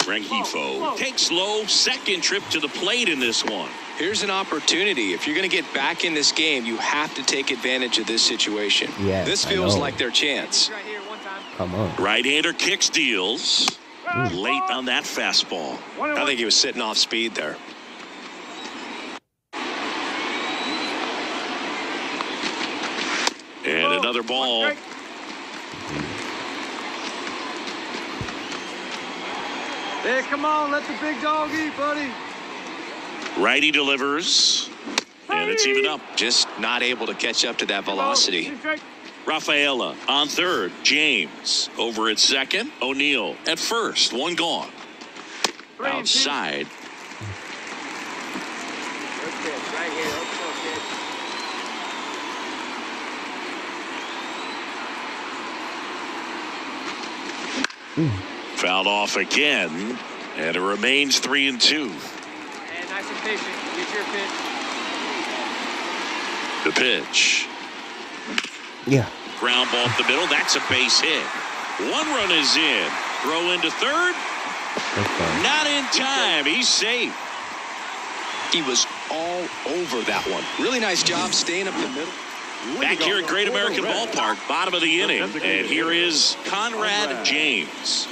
Rengifo takes low, second trip to the plate in this one. Here's an opportunity. If you're going to get back in this game, you have to take advantage of this situation. Yes, this I feels know. like their chance. Right here, one time. Come on. Right-hander kicks, deals. Late on that fastball. I think he was sitting off speed there. And another ball. Hey, come on, let the big dog eat, buddy. Righty delivers. And it's even up. Just not able to catch up to that velocity. Rafaela on third. James over at second. O'Neill at first. One gone. Outside. Good pitch, right here. Let's go, kid. Fouled off again. And it remains 3-2. And nice and patient. Get your pitch. The pitch. Yeah. Ground ball up the middle. That's a base hit. One run is in. Throw into third. Okay. Not in time. He's safe. He was all over that one. Really nice job staying up the middle. Back here at Great American Ballpark, bottom of the inning. And here is Conrad James.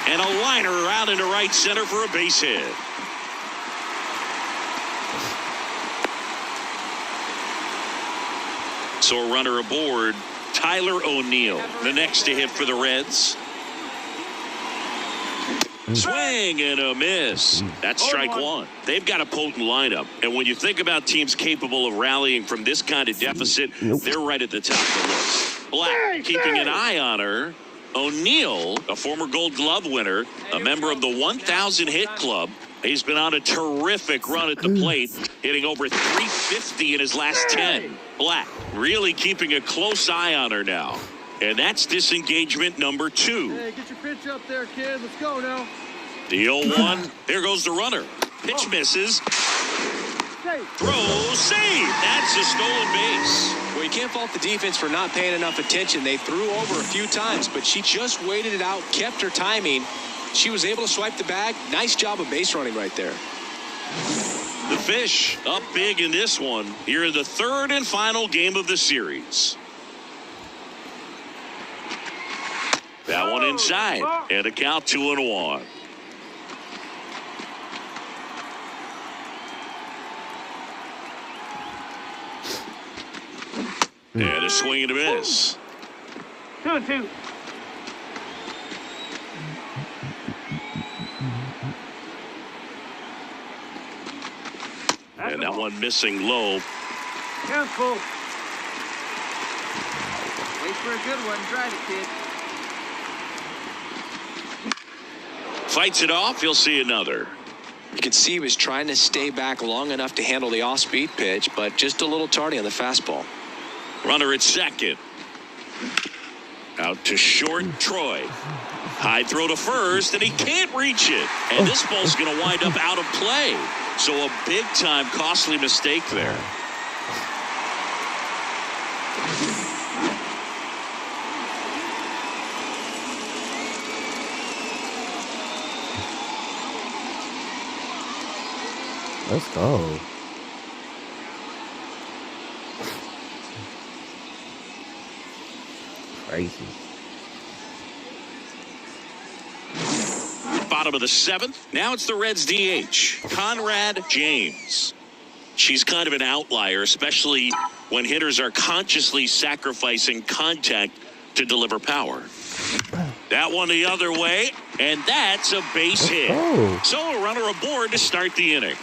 And a liner out into right center for a base hit. So a runner aboard, Tyler O'Neill, the next to hit for the Reds. Swing and a miss. That's strike one. They've got a potent lineup. And when you think about teams capable of rallying from this kind of deficit, they're right at the top of the list. Black keeping an eye on her. O'Neill, a former Gold Glove winner, a member of the 1,000 hit club. He's been on a terrific run at the plate, hitting over 350 in his last 10. Black really keeping a close eye on her now. And that's disengagement number 2. Hey, get your pitch up there, kid. Let's go now. The 0-1. There goes the runner. Pitch misses. Throw, save. That's a stolen base. Well, you can't fault the defense for not paying enough attention. They threw over a few times, but she just waited it out, kept her timing. She was able to swipe the bag. Nice job of base running right there. The Fish up big in this one. Here in the third and final game of the series. That one inside. And a count 2-1. And a swing and a miss. 2-2. And that one missing low. Careful. Wait for a good one. Drive it, kid. Fights it off. He'll see another. You can see he was trying to stay back long enough to handle the off-speed pitch, but just a little tardy on the fastball. Runner at second. Out to short, Troy. High throw to first, and he can't reach it. And this ball's going to wind up out of play. So a big-time costly mistake there. Let's go. Crazy. Bottom of the seventh. Now it's the Reds DH, Conrad James. She's kind of an outlier, especially when hitters are consciously sacrificing contact to deliver power. That one the other way, and that's a base hit. Oh. So a runner aboard to start the inning.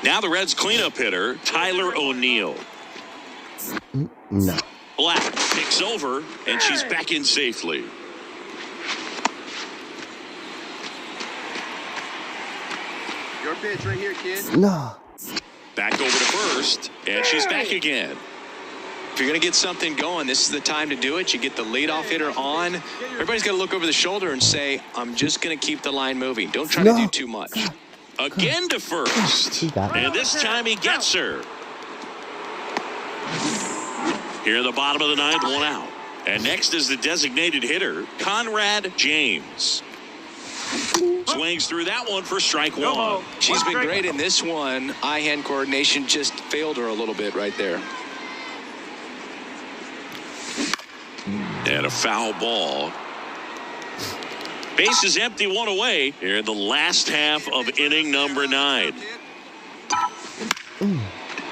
Now the Reds cleanup hitter, Tyler O'Neill. No. Black picks over, and she's back in safely. Your pitch right here, kid. No. Back over to first, and she's back again. If you're going to get something going, this is the time to do it. You get the leadoff hitter on. Everybody's got to look over the shoulder and say, I'm just going to keep the line moving. Don't try to do too much. Again to first. He got it. And this time he gets her. Here in the bottom of the ninth, one out. And next is the designated hitter, Conrad James. Swings through that one for strike one. She's been great in this one. Eye-hand coordination just failed her a little bit right there. And a foul ball. Base is empty, one away here in the last half of inning number 9.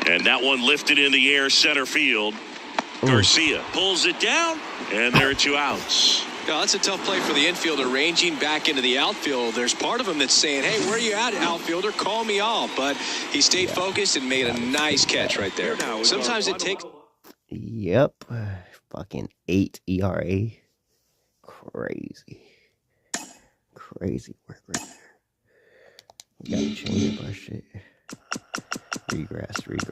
And that one lifted in the air center field. Garcia pulls it down, and there are 2 outs. Yeah, that's a tough play for the infielder, ranging back into the outfield. There's part of him that's saying, hey, where are you at, outfielder? Call me off. But he stayed focused and made a nice catch right there. Sometimes it takes... Yep. Fucking 8 ERA. Crazy. Crazy work right there. We gotta change up our shit. Regressed.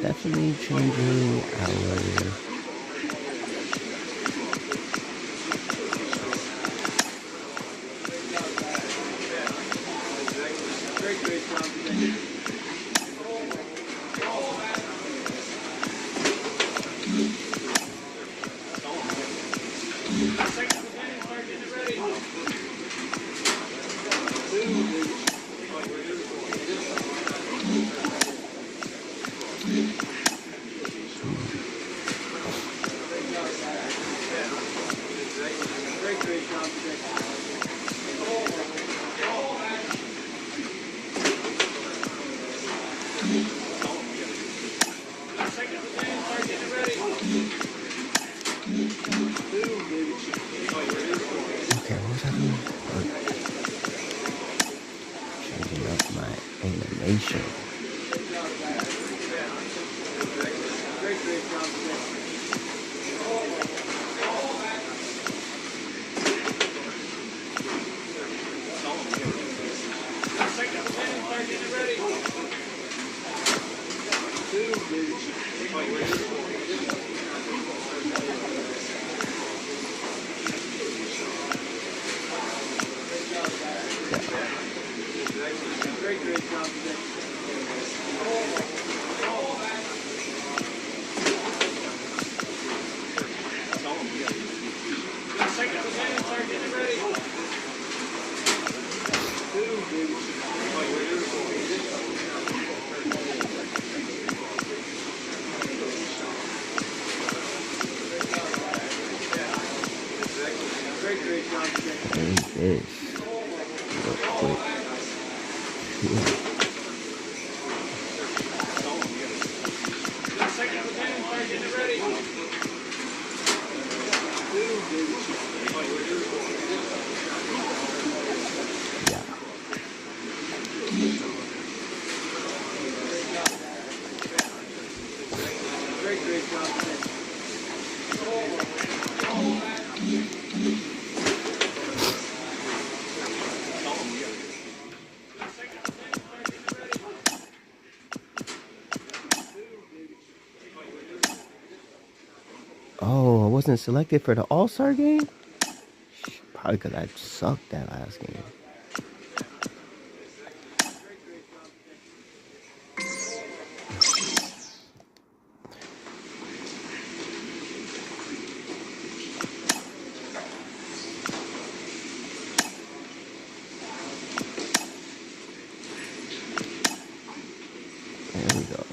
Definitely changing our changing up my animation. Oh, I wasn't selected for the All-Star game? Probably because I sucked that last game. There we go.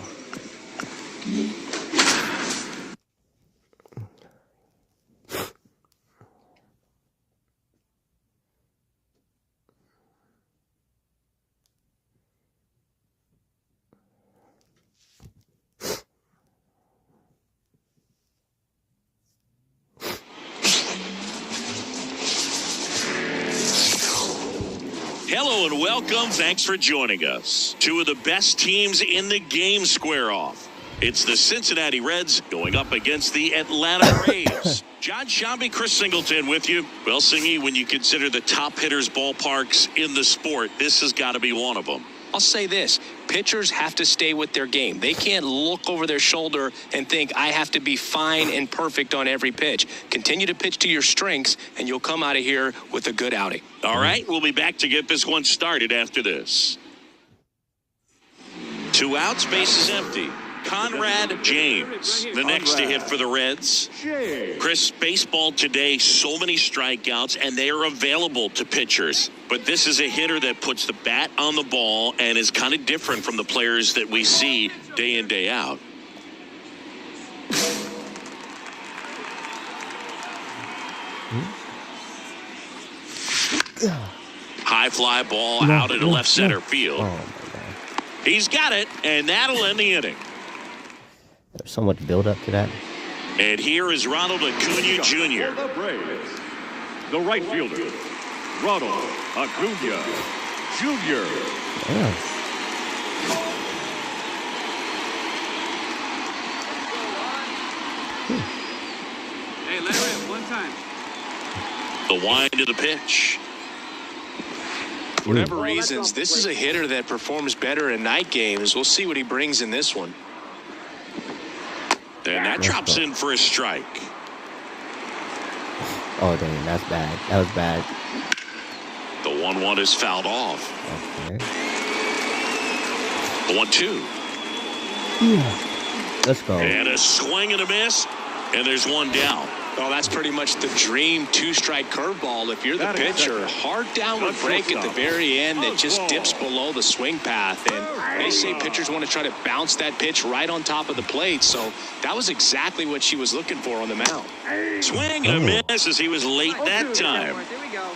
Hello and welcome. Thanks for joining us. 2 of the best teams in the game square off. It's the Cincinnati Reds going up against the Atlanta Braves. John Shambi, Chris Singleton with you. Well, Singy, when you consider the top hitters ballparks in the sport, this has got to be one of them. I'll say this. Pitchers have to stay with their game. They can't look over their shoulder and think, I have to be fine and perfect on every pitch. Continue to pitch to your strengths, and you'll come out of here with a good outing. All right, we'll be back to get this one started after this. 2 outs, bases empty. Conrad James, the next to hit for the Reds. Chris, baseball today, so many strikeouts, and they are available to pitchers. But this is a hitter that puts the bat on the ball and is kind of different from the players that we see day in, day out. High fly ball out into left center field. Oh, my God. He's got it, and that'll end the inning. There's so much build up to that. And here is Ronald Acuna Jr. For the Braves, the right fielder, Ronald Acuna Jr. Yeah. Hey, let her in one time. The wind of the pitch. For whatever reasons, this is a hitter that performs better in night games. We'll see what he brings in this one. And that drops in for a strike. Oh, dang, that's bad. That was bad. The 1-1 is fouled off. Okay. The 1-2. Yeah. Let's go. And a swing and a miss. And there's one down. Oh, that's pretty much the dream 2-strike curveball. If you're the pitcher, hard downward break at the very end that just dips below the swing path. And they say pitchers want to try to bounce that pitch right on top of the plate. So that was exactly what she was looking for on the mound. Swing and a miss as he was late that time. There we go.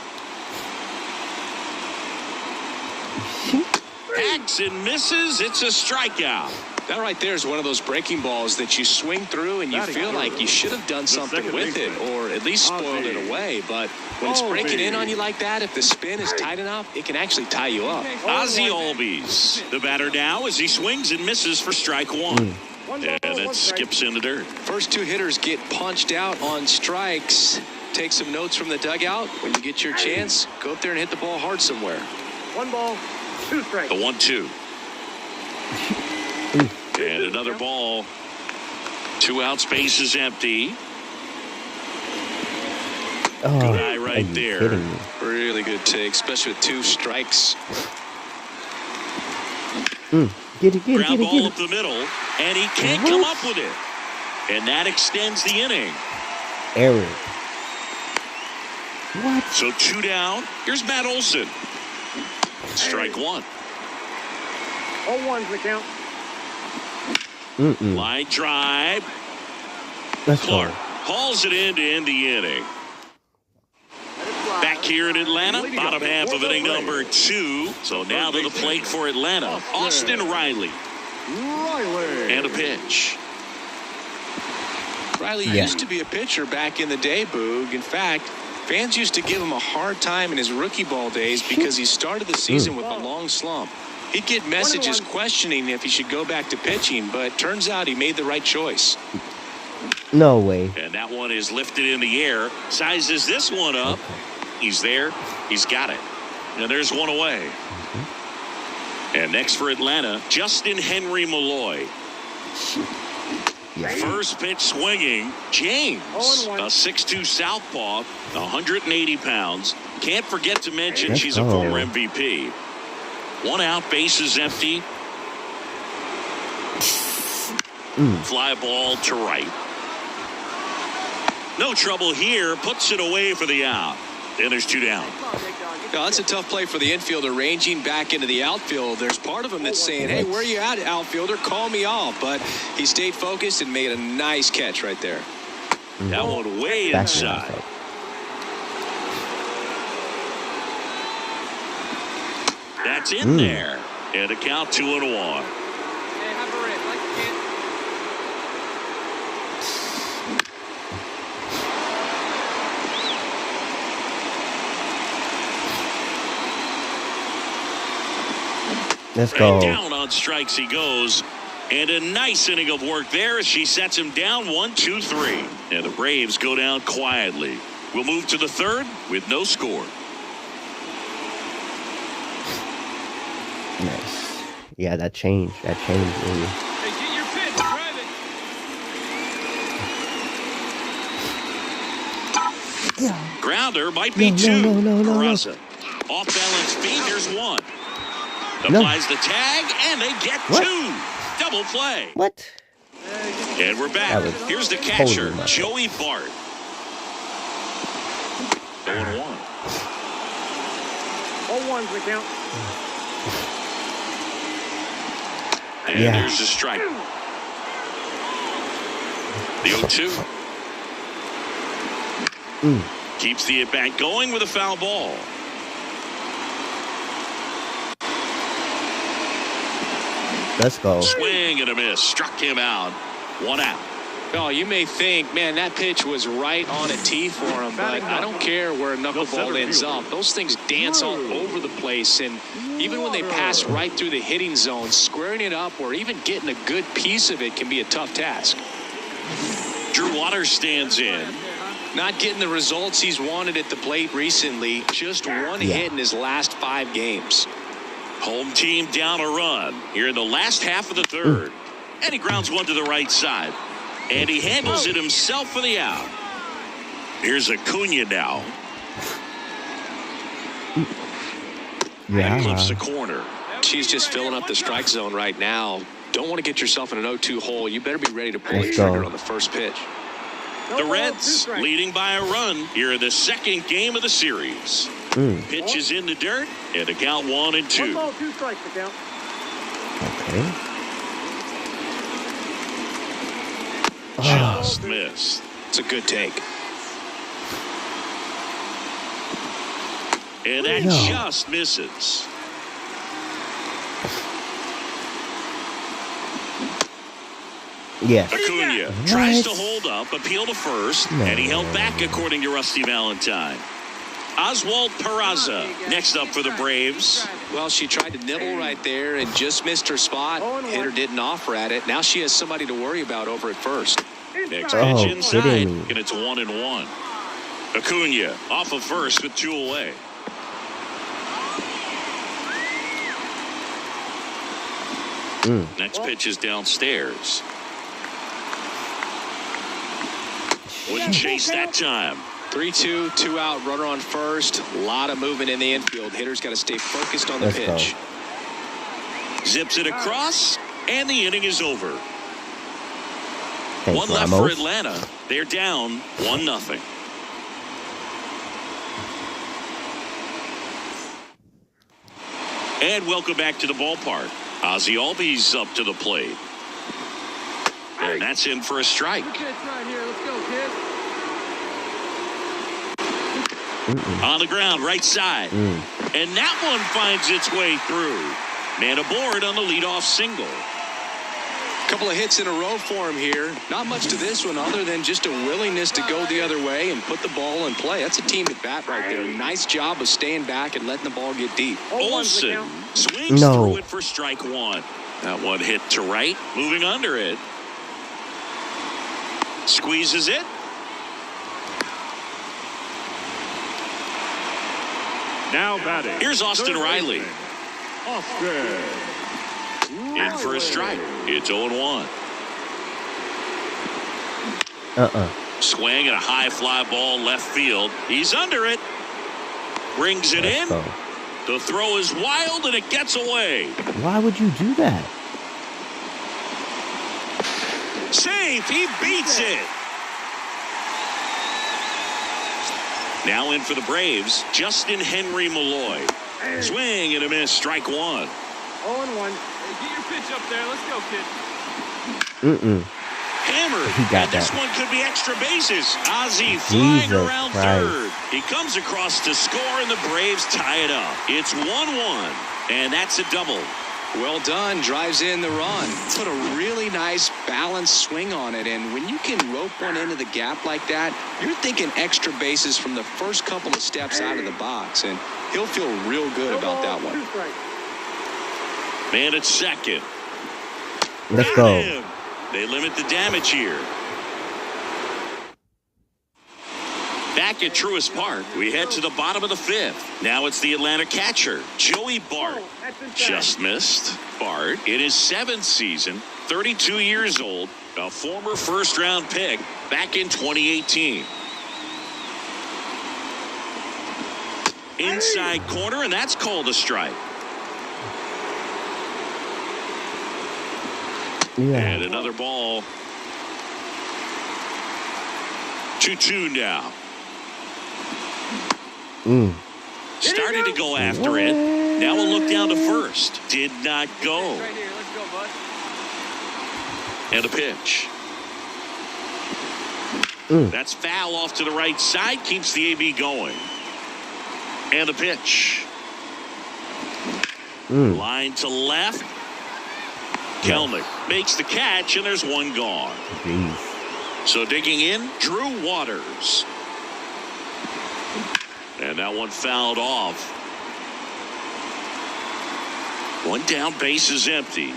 Hacks and misses. It's a strikeout. That right there is one of those breaking balls that you swing through and you feel like you should have done something with it or at least spoiled it away. But when it's breaking in on you like that, if the spin is tight enough, it can actually tie you up. Ozzie Albies, the batter now as he swings and misses for strike one. And it skips in the dirt. First 2 hitters get punched out on strikes. Take some notes from the dugout. When you get your chance, go up there and hit the ball hard somewhere. 1 ball, 2 strikes. The 1-2. And another ball. 2 outs, bases empty. Oh, Good eye are right you there. kidding me? Really good take, especially with 2 strikes. Get it, Ground ball get up the middle, and he can't come up with it. And that extends the inning. Error. What? So 2 down. Here's Matt Olson. Strike 1. 0-1's the count. Line drive. Let's Clark go. hauls it in to end the inning. Back here in Atlanta, bottom half of inning number 2. So now to the plate for Atlanta. Austin Riley. And a pitch. Riley used to be a pitcher back in the day, Boog. In fact, fans used to give him a hard time in his rookie ball days because he started the season with a long slump. He'd get messages questioning if he should go back to pitching, but turns out he made the right choice. No way. And that one is lifted in the air. Sizes this one up. He's there. He's got it. And there's one away. And next for Atlanta, Justin Henry Malloy. First pitch swinging. James, a 6'2 southpaw, 180 pounds. Can't forget to mention she's a former MVP. 1 out, bases empty. Fly ball to right. No trouble here. Puts it away for the out. And there's 2 down. Now, that's a tough play for the infielder, ranging back into the outfield. There's part of him that's saying, hey, where are you at, outfielder? Call me off. But he stayed focused and made a nice catch right there. That one way inside. That's in there. And a count 2-1. Hey, have her in. Like you can. Let's go. And down on strikes he goes. And a nice inning of work there as she sets him down 1-2-3. And the Braves go down quietly. We'll move to the 3rd with no score. Nice. Yeah, that changed. That changed. Really. Hey, get your pitch. Drive it. Yeah. Grounder might be No, two. no, no, no, no, no. Peraza. Off balance feet, there's one. No. Applies the tag, and they get What? two. Double play. What? And we're back. That was Here's the totally catcher, my fault. Joey Bart. 0-1. 0-1's the count. And Yeah. there's the strike. The 0-2. Keeps the at-bat going with a foul ball. Let's go. Swing and a miss. Struck him out. One out. Oh, you may think, man, that pitch was right on a tee for him, but I don't care where a knuckleball ends up. Those things dance all over the place, and even when they pass right through the hitting zone, squaring it up or even getting a good piece of it can be a tough task. Drew Waters stands in. Not getting the results he's wanted at the plate recently. Just one hit in his last 5 games. Home team down a run here in the last half of the third. And he grounds one to the right side. And he handles it himself for the out. Here's Acuna now. And clips the corner. She's just filling up the strike zone right now. Don't want to get yourself in an 0-2 hole. You better be ready to pull the Let's trigger go. on the first pitch. The Reds leading by a run here in the second game of the series. Pitch is in the dirt, and a count 1-2. 1 ball, 2 strikes the count. Okay. Just missed. It's a good take. And that No. just misses. Yes. Acuna tries to hold up, appeal to first, and he held back according to Rusty Valentine. Oswald Peraza next up for the Braves. Well, she tried to nibble right there and just missed her spot. Hitter didn't offer at it. Now she has somebody to worry about over at first. Next Oh, pitch inside, kidding. and it's 1-1. Acuna off of first with 2 away. Next pitch is downstairs. Wouldn't chase that time. 3-2, 2 out, runner on first. A lot of movement in the infield. Hitter's got to stay focused on the Let's go. pitch. Zips it across, and the inning is over. Thanks, One left for Ramos. Atlanta. They're down 1-0. And welcome back to the ballpark. Ozzie Albies up to the plate. And that's in for a strike. Good pitch right here. Let's go, kid. On the ground, right side. And that one finds its way through. Man aboard on the leadoff single. Couple of hits in a row for him here. Not much to this one other than just a willingness to go the other way and put the ball in play. That's a team at bat right there. Nice job of staying back and letting the ball get deep. 0-1's the Olsen count. swings No. through it for strike one. That one hit to right, moving under it. Squeezes it. Now batting. Here's Austin Riley. Austin. In for a strike. It's 0-1. Swing and a high fly ball left field. He's under it. Brings it in. Let's go. The throw is wild and it gets away. Why would you do that? Safe. He beats it. Now in for the Braves, Justin Henry Malloy. Swing and a miss. Strike one. 0-1. Hey, get your pitch up there. Let's go, kid. Hammered. He got And this that. one could be extra bases. Ozzie flying Jesus around Christ. third. He comes across to score, and the Braves tie it up. It's 1-1, and that's a double. Well done. Drives in the run. Put a really nice balanced swing on it. And when you can rope one into the gap like that, you're thinking extra bases from the first couple of steps out of the box. And he'll feel real good about that one. 2 strikes. Man at second. Let's Got go. him. They limit the damage here. Back at Truist Park, we head to the bottom of the 5th. Now it's the Atlanta catcher, Joey Bart. Just missed. Bart, in his 7th season, 32 years old, a former first-round pick back in 2018. Inside corner, and that's called a strike. Yeah. And another ball. 2-2 now. Started to go after it. Now we'll look down to first. Did not go. Right here. Let's go, bud. And a pitch. That's foul off to the right side. Keeps the AB going. And a pitch. Line to left. Kelnick makes the catch, and there's one gone. Jeez. So digging in, Drew Waters. And that one fouled off. One down, base is empty.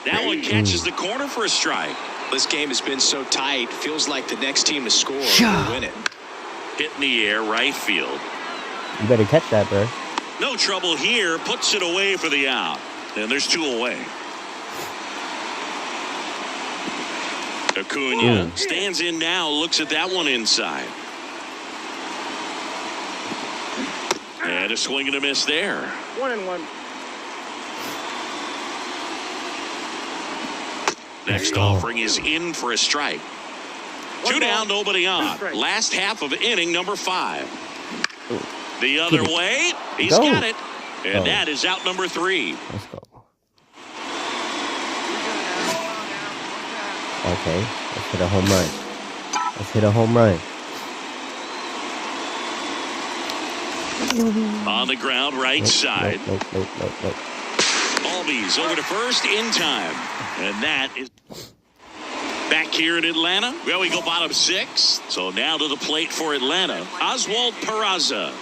That one catches the corner for a strike. This game has been so tight. Feels like the next team to score will win it. Hit in the air, right field. You better catch that, bro. No trouble here. Puts it away for the out. And there's 2 away. Acuna stands in now. Looks at that one inside. And a swing and a miss there. 1-1. Next offering is in for a strike. 2 down, nobody on. Last half of inning number 5. The other way. He's got it. And that is out number 3. Let's go. Okay. Let's hit a home run. Let's hit a home run. On the ground, right side. Nope. Albies over to first in time. And that is back here in Atlanta. Well, we go bottom 6. So now to the plate for Atlanta. Oswald Peraza.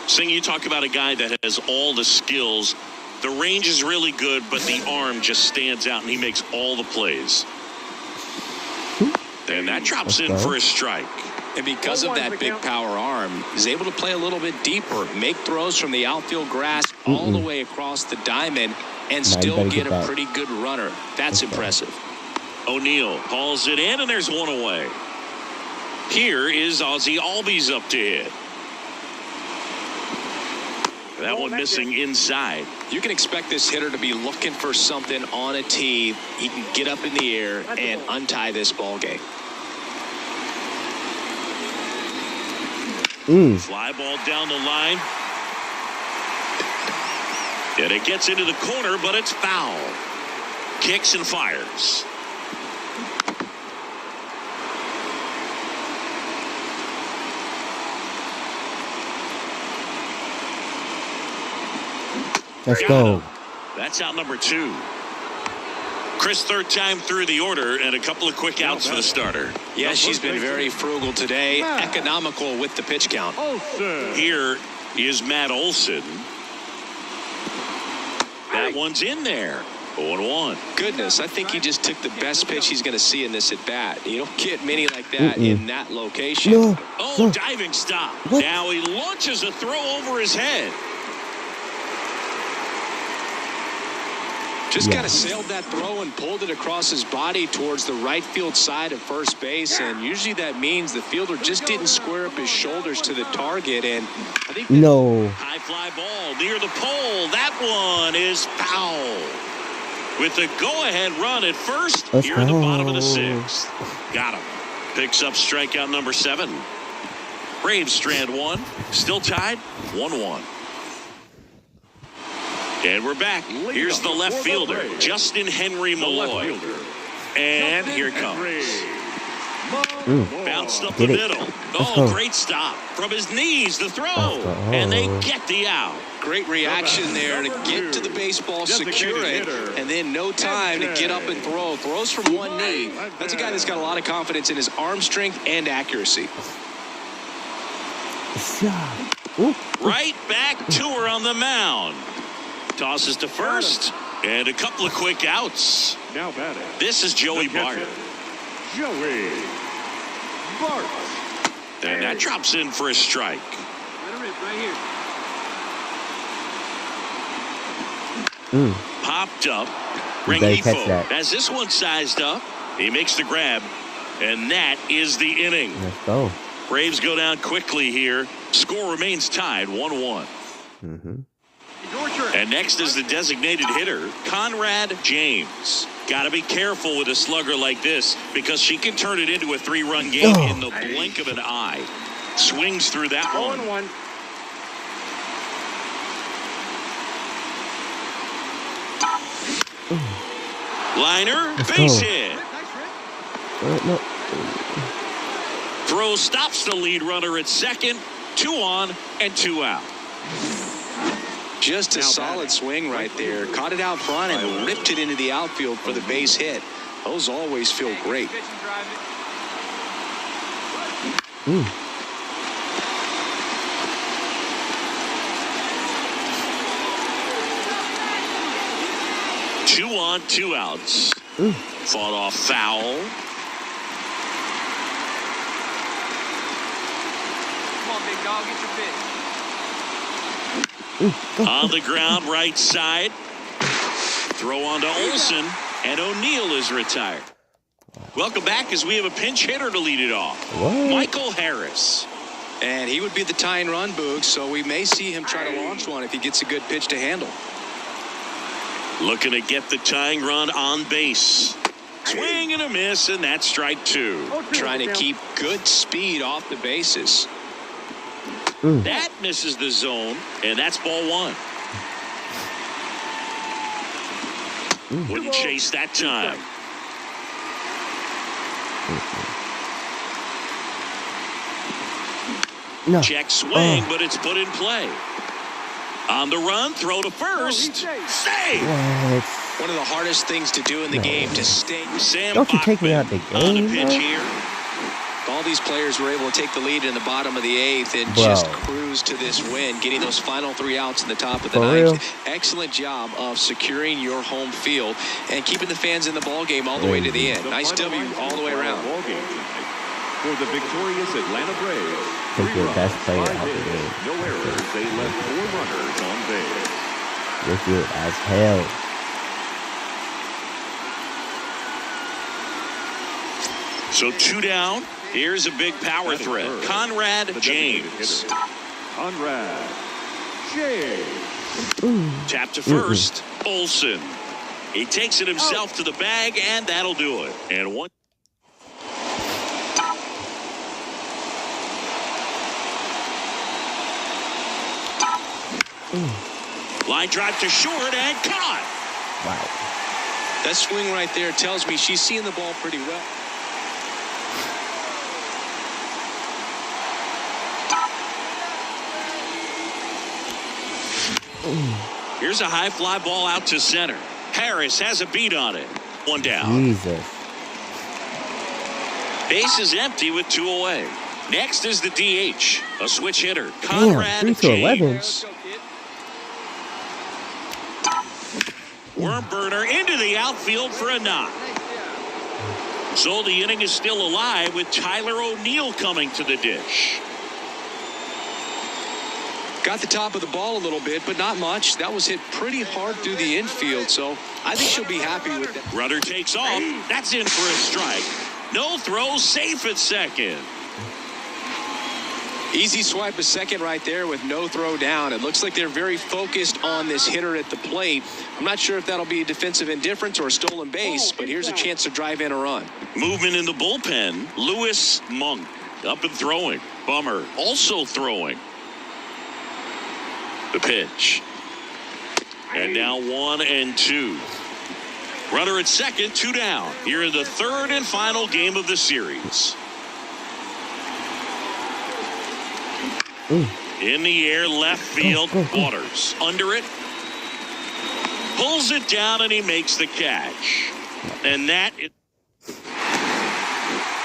Sing, you talk about a guy that has all the skills. The range is really good, but the arm just stands out, and he makes all the plays. And that drops in for a strike. And because of that big power arm, he's able to play a little bit deeper, make throws from the outfield grass all the way across the diamond, and still get a pretty good runner. That's impressive. O'Neill hauls it in, and there's one away. Here is Ozzie Albies up to hit. That one missing inside. You can expect this hitter to be looking for something on a tee. He can get up in the air and untie this ball game. Fly ball down the line. And it gets into the corner, but it's foul. Kicks and fires. Let's go. That's out number 2. Chris, 3rd time through the order, and a couple of quick outs for the starter. Yeah, she's been very frugal today, economical with the pitch count. Here is Matt Olson. That one's in there. 0-1. Goodness, I think he just took the best pitch he's going to see in this at bat. You don't get many like that in that location. Diving stop. Now he launches a throw over his head. Just kind of sailed that throw and pulled it across his body towards the right field side of first base. And usually that means the fielder just didn't square up his shoulders to the target. And I think high fly ball near the pole. That one is foul. With the go-ahead run at first, here in the bottom of the 6th. Got him. Picks up strikeout number 7. Braves strand 1. Still tied 1-1. And we're back. Here's the left fielder, Justin Henry Malloy. And here it comes. Bounced up the middle. Great stop. From his knees, the throw. And they get the out. Great reaction there to get to the baseball, secure it, and then no time to get up and throw. Throws from one knee. That's a guy that's got a lot of confidence in his arm strength and accuracy. Right back to her on the mound. Tosses to first, and a couple of quick outs. Now batting. This is Joey Bart. Joey Bart. And that drops in for a strike. Let her rip right here. Popped up. You better catch Rengifo that. has this one sized up. He makes the grab. And that is the inning. Let's go. Braves go down quickly here. Score remains tied 1-1. Your turn. And next is the designated hitter, Conrad James. Got to be careful with a slugger like this because she can turn it into a 3-run game in the blink of an eye. Swings through that one. 0-1. Liner, Let's base go. hit. No. Throw stops the lead runner at second. 2 on and 2 out. Just a solid swing right there. Caught it out front and ripped it into the outfield for the base hit. Those always feel great. Pitch and drive it. 2 on, 2 outs. Fought off foul. Come on, big dog, get your pitch. On the ground, right side. Throw on to Olsen, and O'Neill is retired. Welcome back as we have a pinch hitter to lead it off. What? Michael Harris. And he would be the tying run, Boog, so we may see him try to launch one if he gets a good pitch to handle. Looking to get the tying run on base. Swing and a miss, and that's strike 2. Trying to keep good speed off the bases. That misses the zone, and that's ball 1. Wouldn't chase that time. No. Check swing, but it's put in play. On the run, throw to first. Save. What? One of the hardest things to do in the game to stay. Sam Don't you take me Bachman out the on the game, pitch man? here. All these players were able to take the lead in the bottom of the 8th and just cruise to this win, getting those final 3 outs in the top of the For 9th. real? Excellent job of securing your home field and keeping the fans in the ball game all the way to the end. Nice W all the way around. Ball game tonight. For the victorious Atlanta Braves, Take 3 your runs, best player 5 out the hits, game. no errors. They left 4 runners on base. You're good as hell. So 2 down. Here's a big power threat. Conrad The designated James. hitter, Conrad James. Tap to first. Olsen. He takes it himself to the bag, and that'll do it. And one. Line drive to short and caught. Wow. That swing right there tells me she's seeing the ball pretty well. Here's a high fly ball out to center. Harris has a beat on it. 1 down. Jesus. Base is empty with 2 away. Next is the DH, a switch hitter, Damn, Conrad 3 to 11. James. Worm burner into the outfield for a knock. So the inning is still alive with Tyler O'Neill coming to the dish. Got the top of the ball a little bit, but not much. That was hit pretty hard through the infield, so I think she'll be happy with that. Rudder takes off. That's in for a strike. No throw, safe at second. Easy swipe a second right there with no throw down. It looks like they're very focused on this hitter at the plate. I'm not sure if that'll be a defensive indifference or a stolen base, but here's a chance to drive in a run. Movement in the bullpen. Lewis Monk up and throwing. Bummer also throwing. The pitch. And now 1 and 2. Runner at second, 2 down. Here in the 3rd and final game of the series. In the air, left field, Waters. Under it. Pulls it down, and he makes the catch. And that is...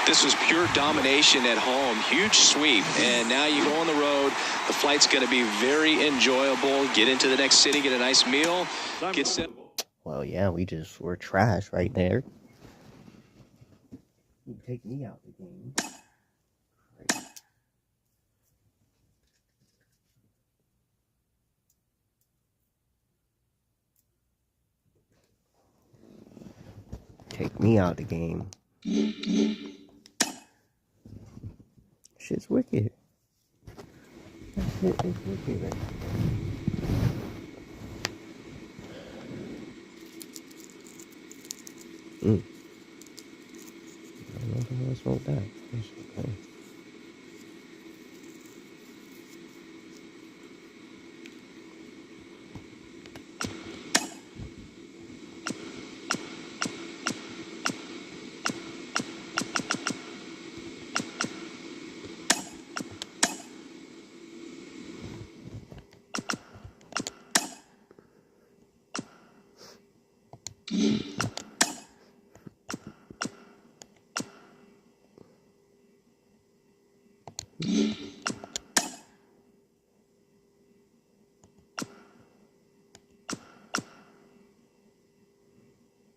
This was pure domination at home. Huge sweep. And now you go on the road. The flight's going to be very enjoyable. Get into the next city, get a nice meal, get set. Well, yeah, we're trash right there. You take me out the game. take me out of the game. Shit's wicked. That shit is wicked, man. I don't know if I'm gonna smoke that. Okay.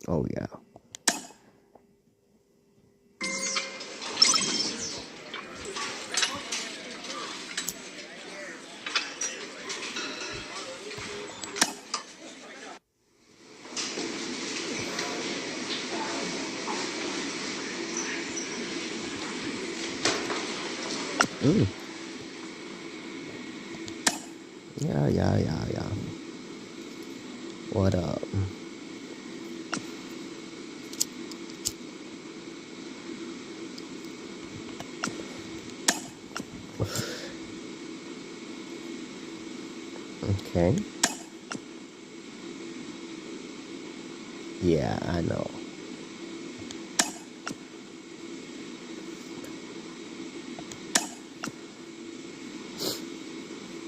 Oh yeah. Yeah. What up? Okay. Yeah, I know.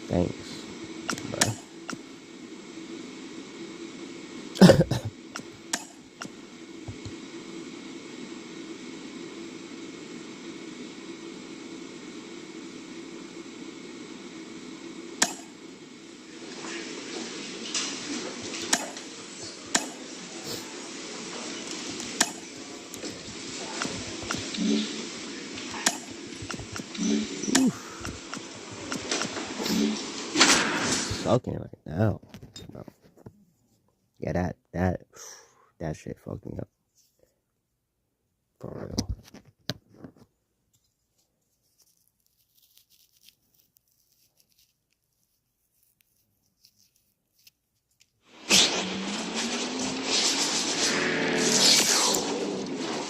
Thanks, bro. Sucking right now. No. Yeah, that shit fucked me up. For real.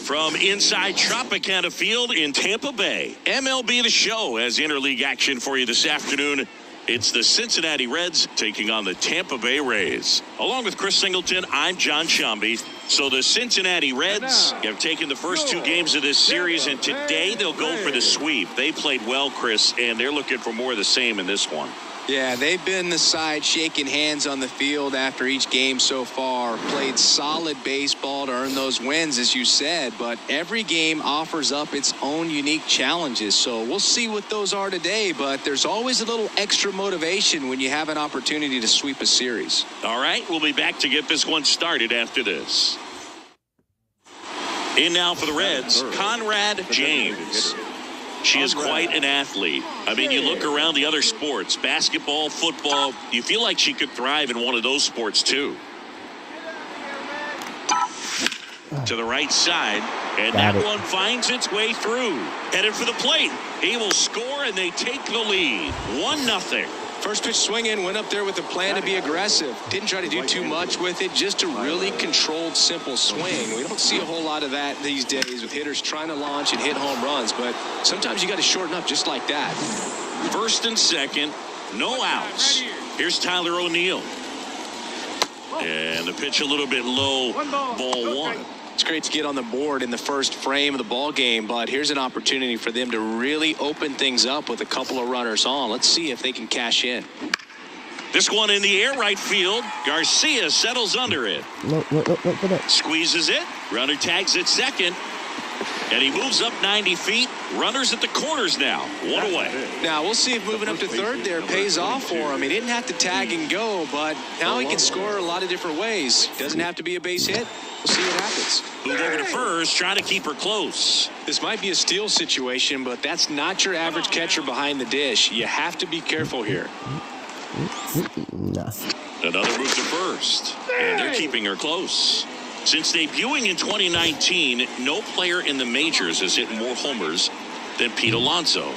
From inside Tropicana Field in Tampa Bay, MLB The Show has interleague action for you this afternoon. It's the Cincinnati Reds taking on the Tampa Bay Rays. Along with Chris Singleton, I'm John Shambi. So the Cincinnati Reds have taken the first two games of this series, and today they'll go for the sweep. They played well, Chris, and they're looking for more of the same in this one. Yeah, they've been the side shaking hands on the field after each game so far. Played solid baseball to earn those wins, as you said, but every game offers up its own unique challenges. So we'll see what those are today, but there's always a little extra motivation when you have an opportunity to sweep a series. All right, we'll be back to get this one started after this. In now for the Reds, Conrad James. She is quite an athlete. I mean, you look around the other sports, basketball, football, you feel like she could thrive in one of those sports too. To the right side, and that one finds its way through. Headed for the plate. He will score, and they take the lead. 1-0. First pitch swinging, went up there with a plan to be aggressive. Didn't try to do too much with it, just a really controlled, simple swing. We don't see a whole lot of that these days with hitters trying to launch and hit home runs, but sometimes you got to shorten up just like that. First and second, no outs. Here's Tyler O'Neill. And the pitch a little bit low, ball one. It's great to get on the board in the first frame of the ball game, but here's an opportunity for them to really open things up with a couple of runners on. Let's see if they can cash in. This one in the air right field. Garcia settles under it. No, Squeezes it. Runner tags at second. And he moves up 90 feet. Runners at the corners now. One away. Now, we'll see if moving up to third there pays off for him. He didn't have to tag and go, but now he can score a lot of different ways. Doesn't have to be a base hit. We'll see what happens. Move over to first, trying to keep her close. This might be a steal situation, but that's not your average catcher behind the dish. You have to be careful here. Nah. Another move to first. And they're keeping her close. Since debuting in 2019, no player in the majors has hit more homers than Pete Alonso.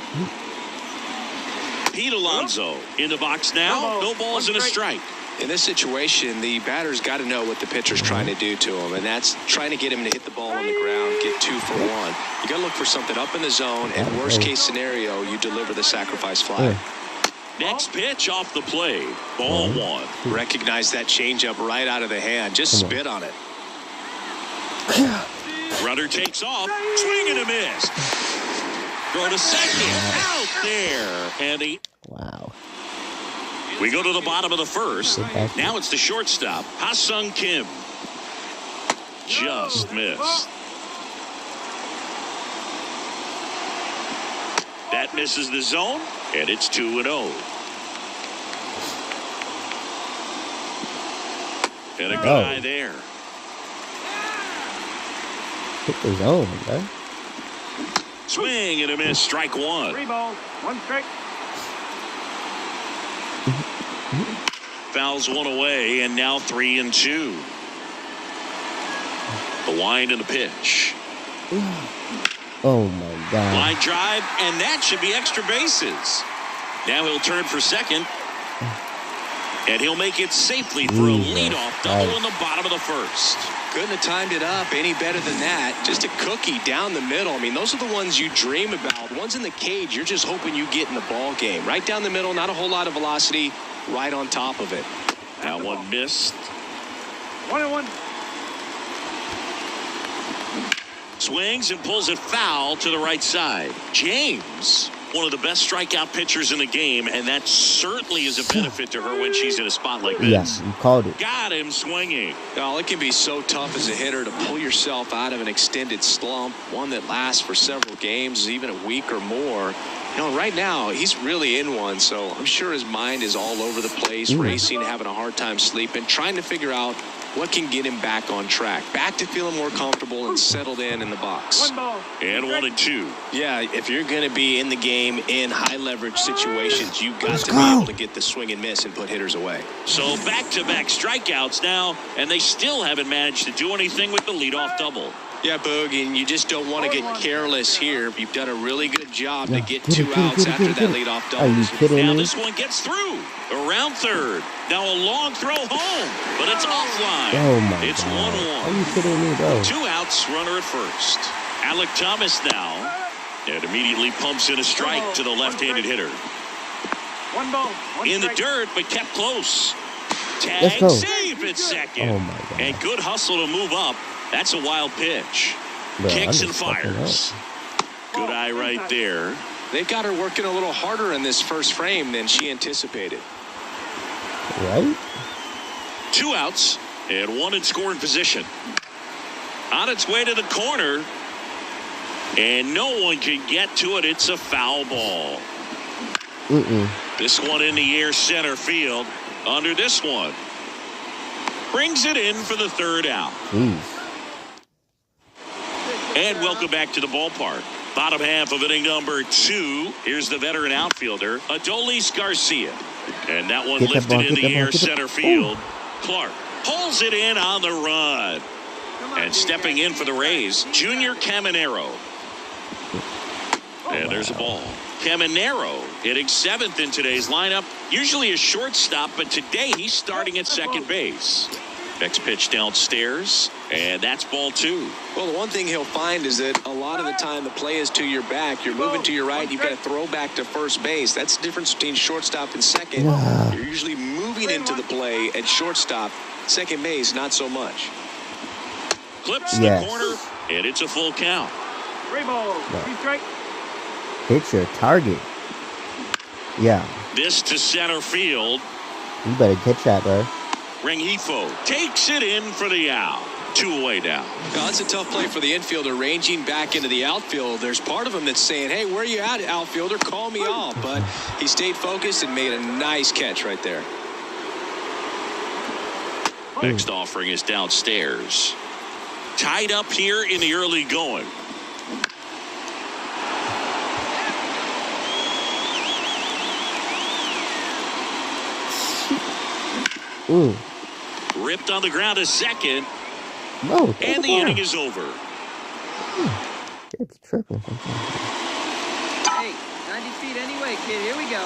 Pete Alonso in the box now. No balls and a strike. In this situation, the batter's got to know what the pitcher's trying to do to him, and that's trying to get him to hit the ball on the ground, get 2 for 1. You got to look for something up in the zone, and worst case scenario, you deliver the sacrifice fly. Next pitch off the plate. Ball 1. Recognize that changeup right out of the hand. Just spit on it. Runner takes off. Swing and a miss. Throw to second. Out there. And he... Wow. We go to the bottom of the first. Now it's the shortstop, Ha-Sung Kim. Just missed. That misses the zone, and it's 2-0. And a good eye there. Hit the zone, bro. Swing and a miss, strike 1. 3 balls, 1 strike. Fouls 1 away, and now 3-2. The wind and the pitch. Oh my God. Line drive, and that should be extra bases. Now he'll turn for second. And he'll make it safely for a leadoff double in the bottom of the first. Couldn't have timed it up any better than that. Just a cookie down the middle. I mean, those are the ones you dream about. Ones in the cage, you're just hoping you get in the ball game. Right down the middle, not a whole lot of velocity, right on top of it. That one missed. 1-1. Swings and pulls it foul to the right side. James, one of the best strikeout pitchers in the game, and that certainly is a benefit to her when she's in a spot like this. Yeah, you called it. Got him swinging. Oh, it can be so tough as a hitter to pull yourself out of an extended slump, one that lasts for several games, even a week or more. You know, right now, he's really in one, so I'm sure his mind is all over the place, racing, having a hard time sleeping, trying to figure out what can get him back on track, back to feeling more comfortable and settled in the box. 1 ball. And 1-2. Yeah, if you're going to be in the game in high-leverage situations, you've got to be able to get the swing and miss and put hitters away. So back-to-back strikeouts now, and they still haven't managed to do anything with the leadoff double. Yeah, Boog, and you just don't want to get careless here. You've done a really good job to get 2 outs after that leadoff double. Are you kidding Now me? this one gets through. Around third. Now a long throw home, but it's offline. Oh my It's God. 1-1. Are you kidding me, bro? 2 outs, runner at first. Alec Thomas now. And immediately pumps in a strike to the left-handed hitter. 1 ball, 1 In the strike. dirt, but kept close. Let's Tag go. safe at second. Oh my God. And good hustle to move up. That's a wild pitch. Bro, Kicks I'm and just fucking fires. Good eye right there. They've got her working a little harder in this first frame than she anticipated. Right? 2 outs and 1 in scoring position. On its way to the corner. And no one can get to it. It's a foul ball. This one in the air center field. Under this one. Brings it in for the 3rd out. Jeez. And welcome back to the ballpark. Bottom half of inning number 2. Here's the veteran outfielder, Adolis Garcia. And that one Get that lifted ball, in get that the ball, air get it. center field. Clark pulls it in on the run. And stepping in for the Rays, Junior Caminero. And there's a ball. Caminero hitting 7th in today's lineup. Usually a shortstop, but today he's starting at second base. Next pitch downstairs, and that's ball 2. Well, the one thing he'll find is that a lot of the time the play is to your back. You're moving to your right. You've got to throw back to first base. That's the difference between shortstop and second. You're usually moving into the play at shortstop. Second base, not so much. Clips Yes. the corner, and it's a full count. 3 balls, 2 strike. Hit your target. Yeah. This to center field. You better catch that, bro. Rengifo takes it in for the out. 2 away now. Now, that's a tough play for the infielder, ranging back into the outfield. There's part of him that's saying, hey, where you at, outfielder? Call me off. But he stayed focused and made a nice catch right there. Next offering is downstairs. Tied up here in the early going. Ooh. Ripped on the ground to second. No, And the inning is over. It's tripping. Hey, 90 feet anyway, kid. Here we go.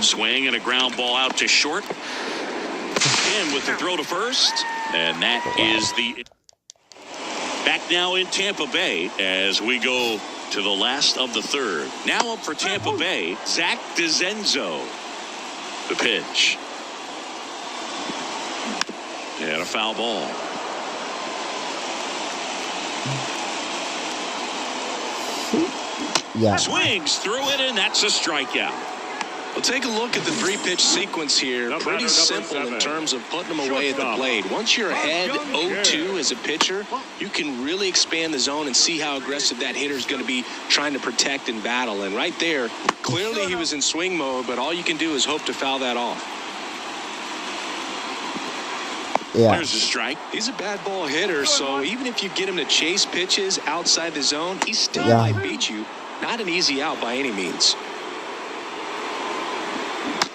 Swing and a ground ball out to short. And with the throw to first. And that is the... Back now in Tampa Bay as we go to the last of the third. Now up for Tampa Bay, Zach DeZenzo. The pitch. And a foul ball. Yeah. Swings through it, and that's a strikeout. Well, take a look at the three-pitch sequence here. Pretty simple in terms of putting them away at the plate. Once you're ahead 0-2 as a pitcher, you can really expand the zone and see how aggressive that hitter is going to be trying to protect and battle. And right there, clearly he was in swing mode, but all you can do is hope to foul that off. Yeah. There's a strike. He's a bad ball hitter, so even if you get him to chase pitches outside the zone, he still might beat you. Not an easy out by any means.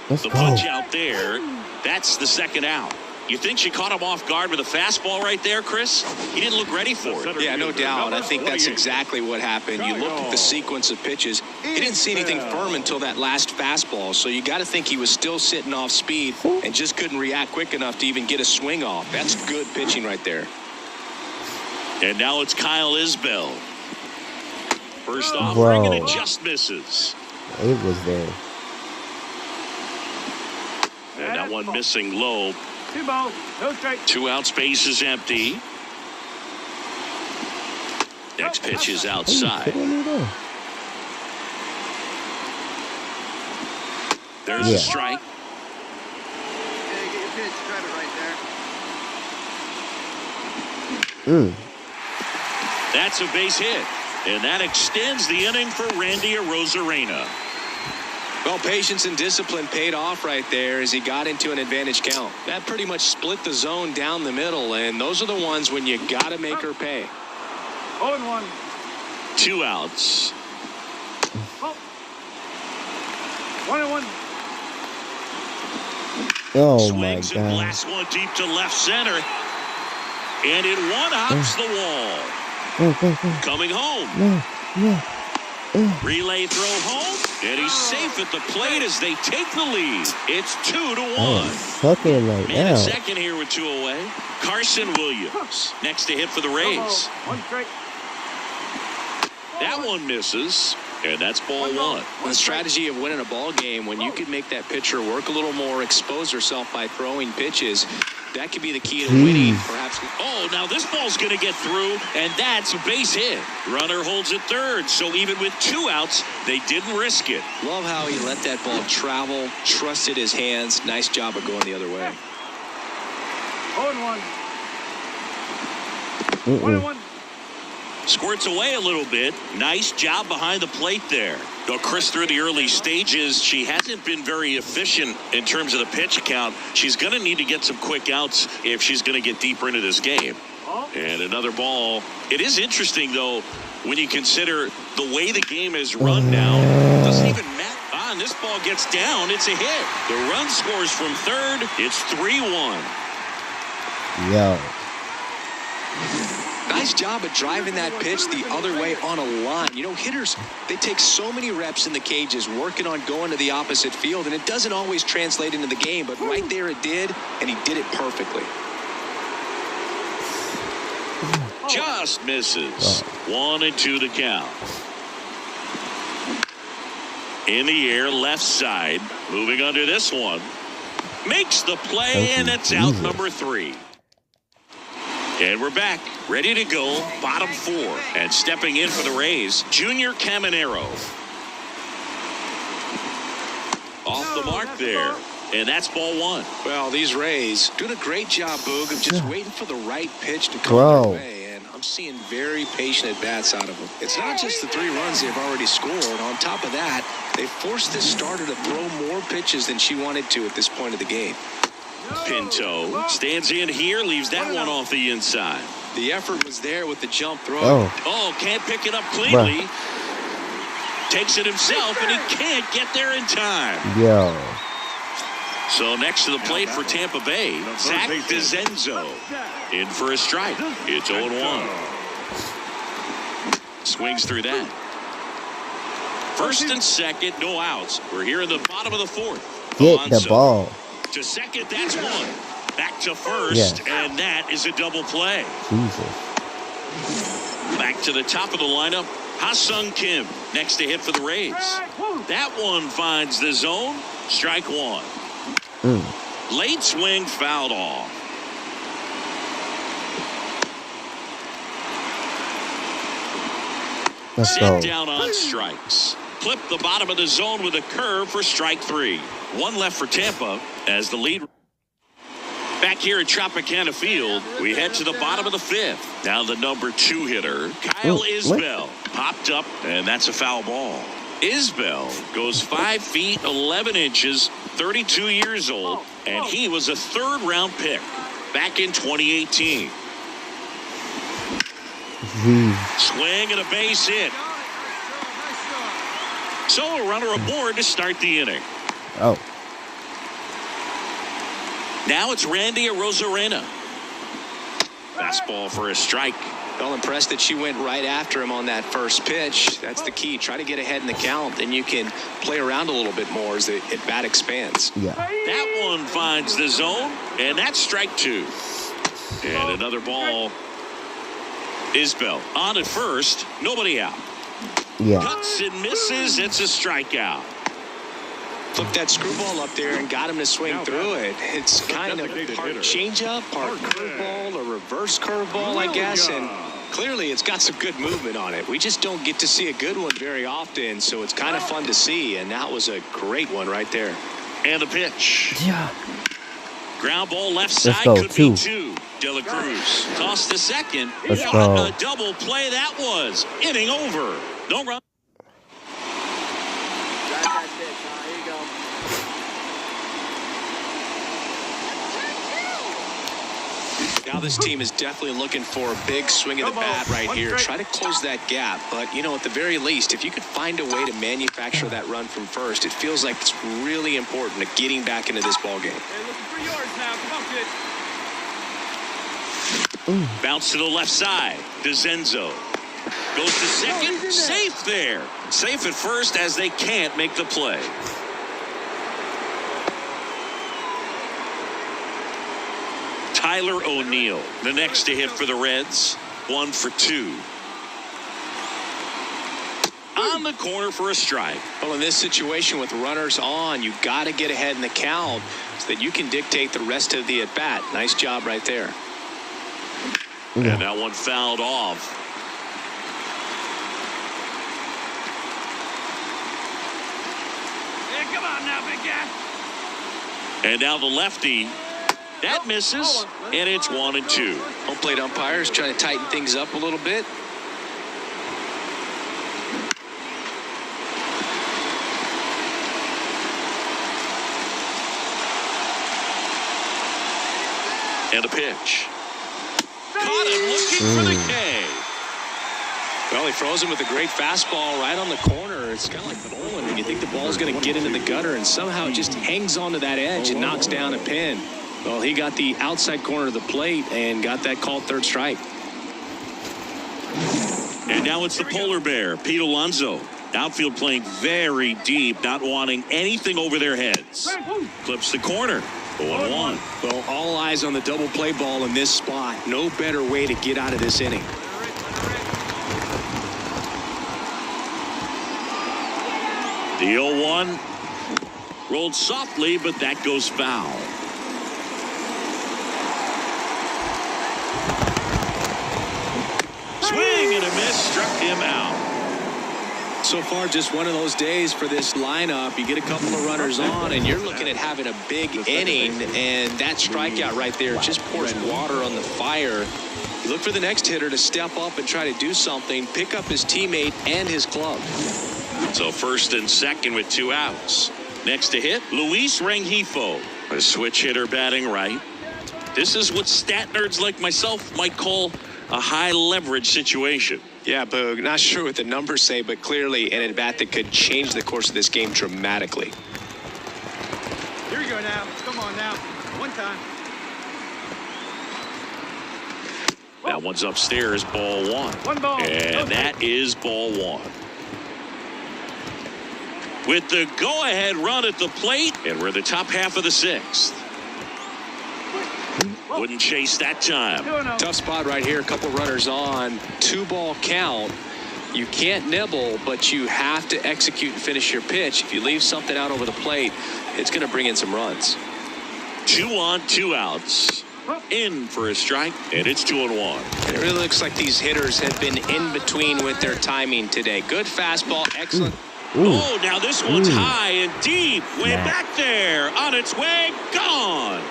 Let's The go. punch out there. That's the second out. You think she caught him off guard with a fastball right there, Chris? He didn't look ready for it. Yeah, no doubt. I think that's exactly what happened. You looked at the sequence of pitches. He didn't see anything firm until that last fastball, so you got to think he was still sitting off speed and just couldn't react quick enough to even get a swing off. That's good pitching right there. And now it's Kyle Isbell. First off, Bro. and it just misses. It was there. And that one missing low. 2 balls, no strike. 2 out, space is empty. Next pitch is Hey, outside. kidding me there? There's Yeah. a strike. Hey, get your pitch. Grab it right there. That's a base hit. And that extends the inning for Randy Arozarena. Well, patience and discipline paid off right there as he got into an advantage count. That pretty much split the zone down the middle, and those are the ones when you got to make her pay. 0-1. 2 outs. 1-1. Oh my Swings and God. blasts one deep to left center. And it one-ups the wall. Go, go, go. Coming home. No, no. Relay throw home. And he's safe at the plate as they take the lead. It's 2-1. I'm sucking right Man now. at second here with 2 away. Carson Williams next to hit for the Rays. 1 strike. That one misses. And that's ball 1. The strategy of winning a ball game, when you can make that pitcher work a little more, expose herself by throwing pitches, that could be the key to winning. Perhaps. Oh, now this ball's going to get through, and that's a base hit. Runner holds it third, so even with 2 outs, they didn't risk it. Love how he let that ball travel, trusted his hands. Nice job of going the other way. 0-1. 1-1. Squirts away a little bit. Nice job behind the plate there. Though Chris, through the early stages, she hasn't been very efficient in terms of the pitch count. She's going to need to get some quick outs if she's going to get deeper into this game. And another ball. It is interesting, though, when you consider the way the game is run now. It doesn't even matter. And this ball gets down. It's a hit. The run scores from third. It's 3-1. Yo. Nice job of driving that pitch the other way on a line. You know, hitters, they take so many reps in the cages working on going to the opposite field, and it doesn't always translate into the game, but right there it did, and he did it perfectly. Just misses. 1-2 the count. In the air, left side. Moving under this one. Makes the play, and it's out number 3. And we're back, ready to go, bottom 4. And stepping in for the Rays, Junior Caminero. Off the mark there. And that's ball 1. Well, these Rays doing a great job, Boog, of just waiting for the right pitch to come Bro. their way. And I'm seeing very patient at-bats out of them. It's not just the 3 runs they've already scored. On top of that, they forced this starter to throw more pitches than she wanted to at this point of the game. Pinto stands in here, leaves that one off the inside. The effort was there with the jump throw. Oh, can't pick it up cleanly. Takes it himself, and he can't get there in time. Yo. So next to the plate for Tampa Bay, Zach DeZenzo in for a strike. It's 0-1. Swings through that. First and second, no outs. We're here in the bottom of the fourth. Get the ball. To second, that's one. Back to first, and that is a double play. Jesus. Back to the top of the lineup, Ha-Sung Kim next to hit for the Rays. That one finds the zone. Strike one. Late swing fouled off. Let's Set go. down on strikes. Clip the bottom of the zone with a curve for strike three. One left for Tampa as the lead. Back here at Tropicana Field, we head to the bottom of the fifth. Now the number 2 hitter, Kyle Isbell, popped up, and that's a foul ball. Isbell goes 5 feet 11 inches, 32 years old, and he was a third-round pick back in 2018. Swing and a base hit. So a runner aboard to start the inning. Oh. Now it's Randy Arozarena. Fastball for a strike. Well, impressed that she went right after him on that first pitch. That's the key. Try to get ahead in the count, and you can play around a little bit more as the at-bat expands. Yeah. That one finds the zone, and that's strike 2. And another ball. Isbell on at first. Nobody out. Yeah. Cuts and misses. It's a strikeout. Flipped that screwball up there and got him to swing through it. It's kind of part changeup, part curveball, or reverse curveball, I guess. And clearly it's got some good movement on it. We just don't get to see a good one very often, so it's kind of fun to see. And that was a great one right there. And a pitch. Yeah. Ground ball left Let's side go. could be 2. De La Cruz toss to second. Let's What go. a double play that was. Inning over. No run. Now this team is definitely looking for a big swing of the bat right here. Try to close that gap. But, you know, at the very least, if you could find a way to manufacture that run from first, it feels like it's really important to getting back into this ball game. Hey, looking for yours now. Come on, kid. Bounce to the left side. DeZenzo goes to second. Safe there. Safe at first as they can't make the play. Tyler O'Neill, the next to hit for the Reds. 1 for 2. On the corner for a strike. Well, in this situation with runners on, you got to get ahead in the count so that you can dictate the rest of the at-bat. Nice job right there. Yeah. And that one fouled off. Hey, come on now, big guy. And now the lefty. That misses, and it's 1 and 2. Home plate umpires trying to tighten things up a little bit. And a pitch. Caught him looking for the K. Well, he froze him with a great fastball right on the corner. It's kind of like bowling when you think the ball's going to get into the gutter, and somehow it just hangs onto that edge and knocks down a pin. Well, he got the outside corner of the plate and got that called third strike. And now it's the polar bear, Pete Alonso. Outfield playing very deep, not wanting anything over their heads. Clips the corner. 0-1. Well, all eyes on the double play ball in this spot. No better way to get out of this inning. The 0-1 rolled softly, but that goes foul. Swing and a miss, struck him out. So far, just one of those days for this lineup. You get a couple of runners on, and you're looking at having a big inning, and that strikeout right there just pours water on the fire. You look for the next hitter to step up and try to do something, pick up his teammate and his glove. So first and second with 2 outs. Next to hit, Luis Rengifo, a switch hitter batting right. This is what stat nerds like myself might call a high leverage situation. Yeah, Boog, not sure what the numbers say, but clearly an at-bat that could change the course of this game dramatically. Here we go now. Let's go. Come on now. One time. That one's upstairs, ball one. One ball. And that is ball one. With the go-ahead run at the plate, and we're in the top half of the sixth. Wouldn't chase that time. Tough spot right here. A couple runners on. 2-ball count. You can't nibble, but you have to execute and finish your pitch. If you leave something out over the plate, it's going to bring in some runs. 2 on, 2 outs. In for a strike, and it's 2-1. And it really looks like these hitters have been in between with their timing today. Good fastball, excellent. Oh, now this one's high and deep, way back there, on its way, gone.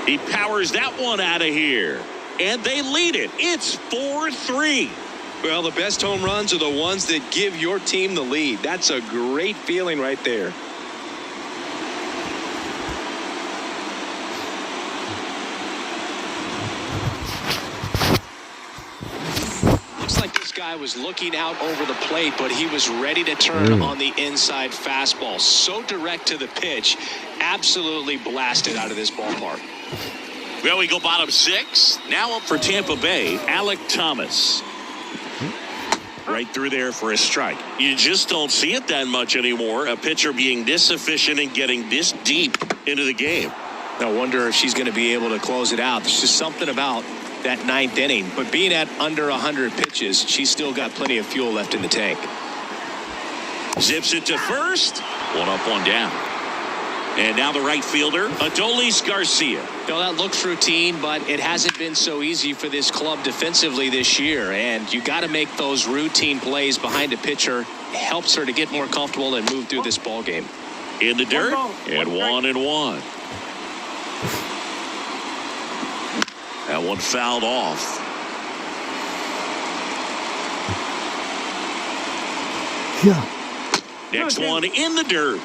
He powers that one out of here, and they lead it. It's 4-3. Well, the best home runs are the ones that give your team the lead. That's a great feeling right there. Guy was looking out over the plate, but he was ready to turn on the inside fastball. So direct to the pitch, absolutely blasted out of this ballpark. Well, we go bottom 6. Now up for Tampa Bay, Alec Thomas. Right through there for a strike. You just don't see it that much anymore. A pitcher being this efficient and getting this deep into the game. I wonder if she's going to be able to close it out. There's just something about that 9th inning, but being at under 100 pitches, she's still got plenty of fuel left in the tank. Zips it to first. 1 up, 1 down. And now the right fielder, Adolis Garcia. That looks routine, but it hasn't been so easy for this club defensively this year, and you got to make those routine plays behind a pitcher. It helps her to get more comfortable and move through this ball game. In the dirt, and 1-1. That one fouled off. Yeah. Next one in the dirt.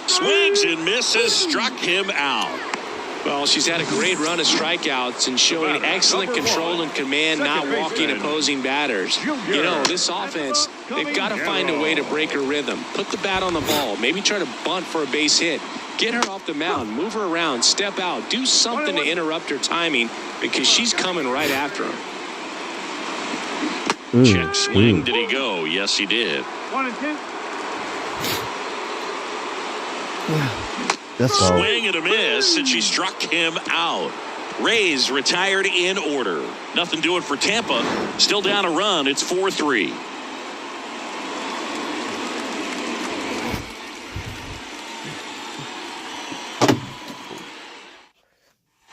Swings and misses, struck him out. Well, she's had a great run of strikeouts and showing excellent control and command, not walking opposing batters. You know, this offense, they've got to find a way to break her rhythm. Put the bat on the ball. Maybe try to bunt for a base hit. Get her off the mound. Move her around. Step out. Do something to interrupt her timing because she's coming right after him. Check swing. Did he go? Yes, he did. 1 and 2. That's all. Swing and a miss, and she struck him out. Rays retired in order. Nothing doing for Tampa. Still down a run. It's 4-3.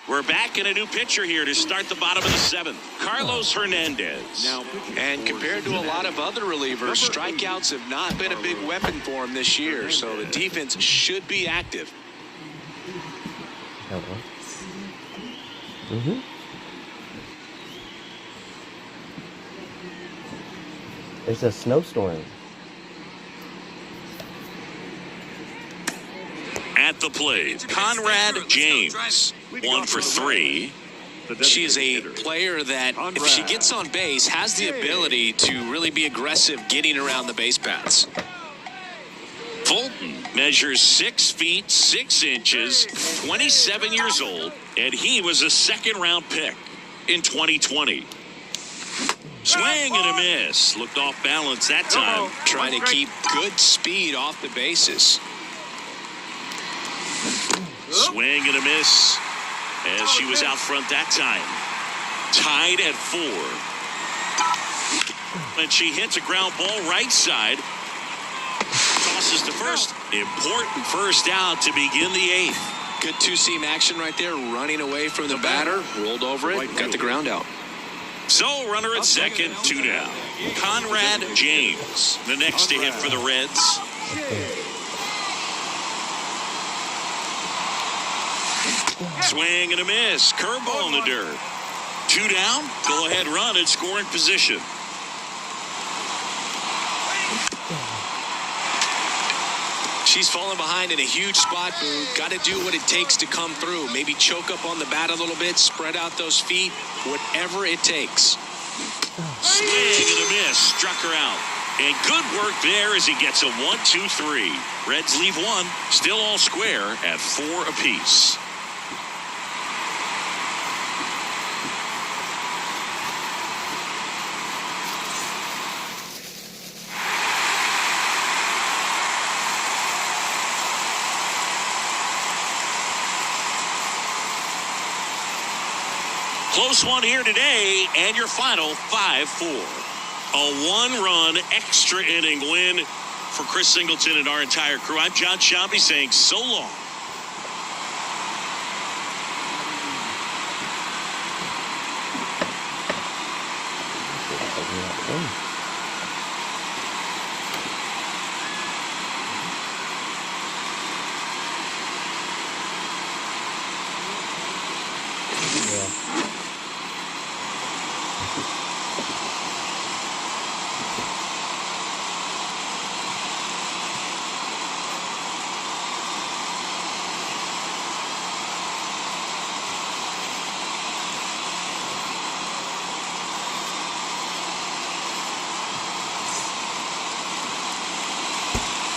We're back in a new pitcher here to start the bottom of the 7th. Carlos Hernandez. And compared to a lot of other relievers, strikeouts have not been a big weapon for him this year, so the defense should be active. There's a snowstorm. At the plate, Conrad James. 1 for 3. She is a player that, if she gets on base, has the ability to really be aggressive getting around the base paths. Fulton measures 6 feet 6 inches, 27 years old, and he was a 2nd-round pick in 2020. Swing and a miss. Looked off balance that time. Trying to keep good speed off the bases. Swing and a miss as she was out front that time. Tied at 4. And she hits a ground ball right side. Tosses to first. Important first out to begin the 8th. Good two-seam action right there. Running away from the batter. Rolled over it. Got the ground out. So runner at 2nd, 2 down. Conrad James, the next to hit for the Reds. Swing and a miss. Curveball in the dirt. 2 down. Go ahead run at scoring position. She's falling behind in a huge spot, Boo. Got to do what it takes to come through. Maybe choke up on the bat a little bit, spread out those feet, whatever it takes. Swing and a miss. Struck her out. And good work there as he gets a 1-2-3. Reds leave one. Still all square at 4 apiece. Close one here today, and your final 5-4. A one-run extra inning win for Chris Singleton and our entire crew. I'm John Shambi saying so long.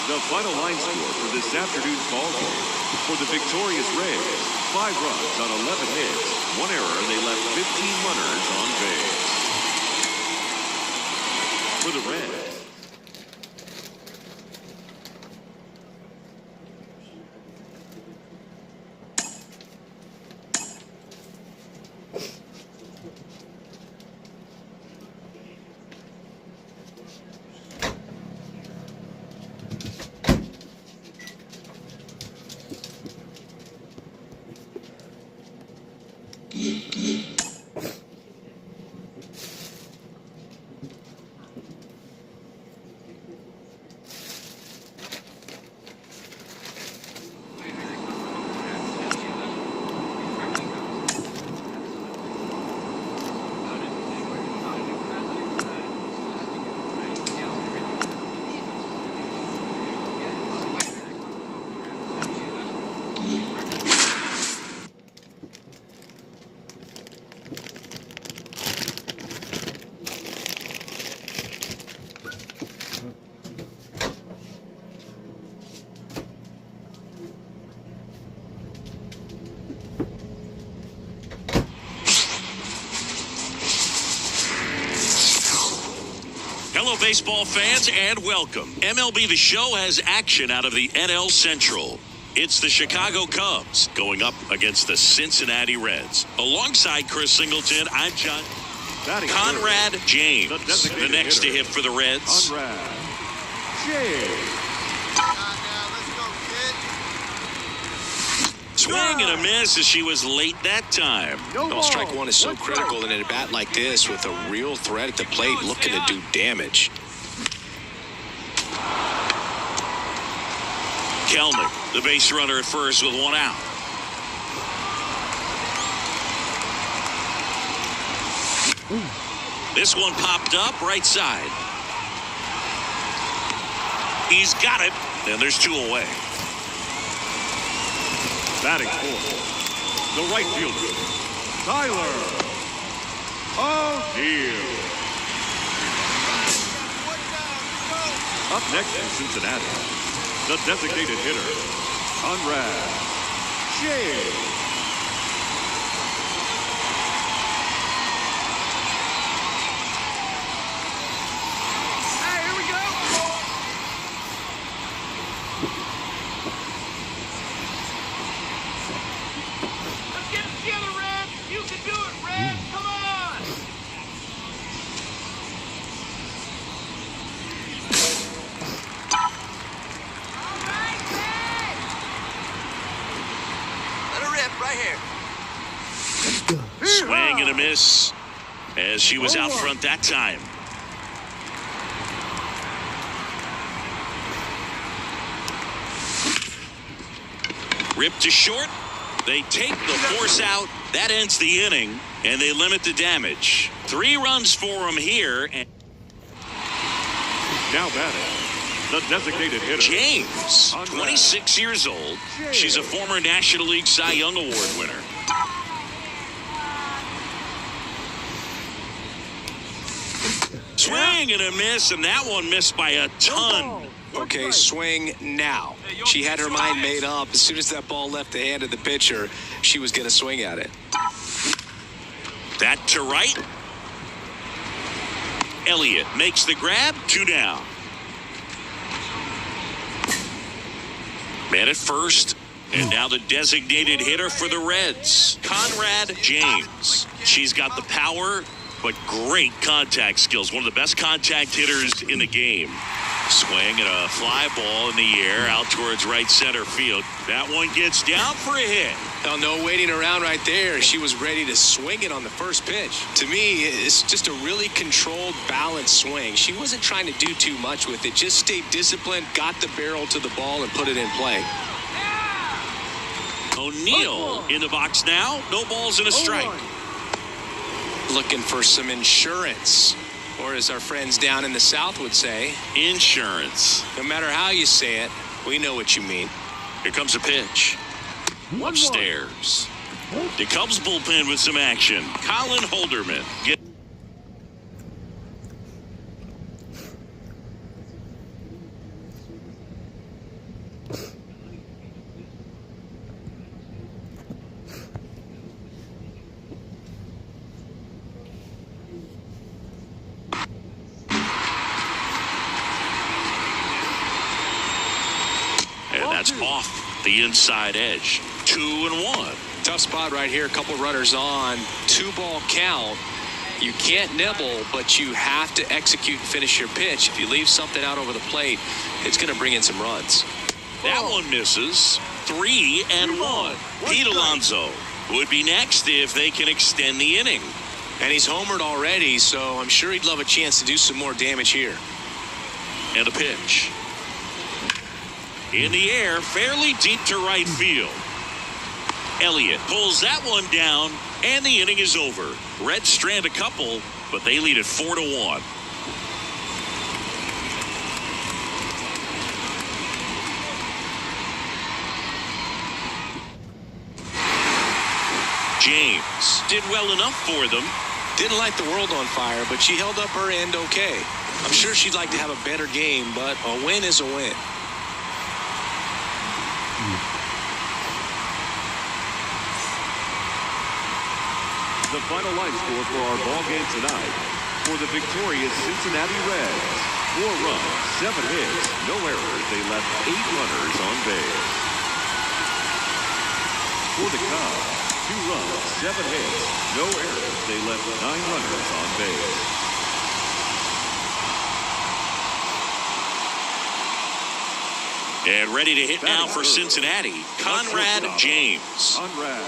The final line score for this afternoon's ball game. For the victorious Reds, 5 runs on 11 hits, 1 error, and they left 15 runners on base. For the Reds, hello, baseball fans, and welcome. MLB The Show has action out of the NL Central. It's the Chicago Cubs going up against the Cincinnati Reds. Alongside Chris Singleton, I'm John. Conrad James, the next to hit for the Reds. Conrad James. Swing and a miss as she was late that time. Well, strike one is so critical in a bat like this with a real threat at the plate looking to do damage. Kelnick, the base runner at first with 1 out. This one popped up right side. He's got it, and there's 2 away. Batting fourth, the right fielder, Tyler O'Neill. Up next in Cincinnati, the designated hitter, Conrad James. Swing and a miss as she was out front that time. Ripped to short. They take the force out. That ends the inning, and they limit the damage. 3 runs for them here. And now batting, the designated hitter, James, 26 years old. She's a former National League Cy Young Award winner. Swing and a miss, and that one missed by a ton. Okay, swing now. She had her mind made up. As soon as that ball left the hand of the pitcher, she was going to swing at it. That to right. Elliott makes the grab, 2 down. Man at first, and now the designated hitter for the Reds, Conrad James. She's got the power, but great contact skills. One of the best contact hitters in the game. Swing and a fly ball in the air out towards right center field. That one gets down for a hit. Now, no waiting around right there. She was ready to swing it on the first pitch. To me, it's just a really controlled, balanced swing. She wasn't trying to do too much with it. Just stayed disciplined, got the barrel to the ball, and put it in play. O'Neal in the box now. No balls and a strike. Looking for some insurance. Or as our friends down in the South would say, Insurance. no matter how you say it, we know what you mean. Here comes a pitch. Upstairs. The Cubs bullpen with some action. Colin Holderman. And that's off the inside edge. 2-1. Tough spot right here. A couple runners on. 2-ball count. You can't nibble, but you have to execute and finish your pitch. If you leave something out over the plate, it's going to bring in some runs. That one misses. 3-1. Pete Alonso would be next if they can extend the inning. And he's homered already, so I'm sure he'd love a chance to do some more damage here. And a pitch. In the air, fairly deep to right field. Elliott pulls that one down, and the inning is over. Reds strand a couple, but they lead it 4-1. James did well enough for them. Didn't light the world on fire, but she held up her end okay. I'm sure she'd like to have a better game, but a win is a win. The final line score for our ball game tonight. For the victorious Cincinnati Reds, 4 runs, 7 hits, no errors. They left 8 runners on base. For the Cubs, 2 runs, 7 hits, no errors. They left 9 runners on base. And ready to hit now for Cincinnati, Conrad James. Conrad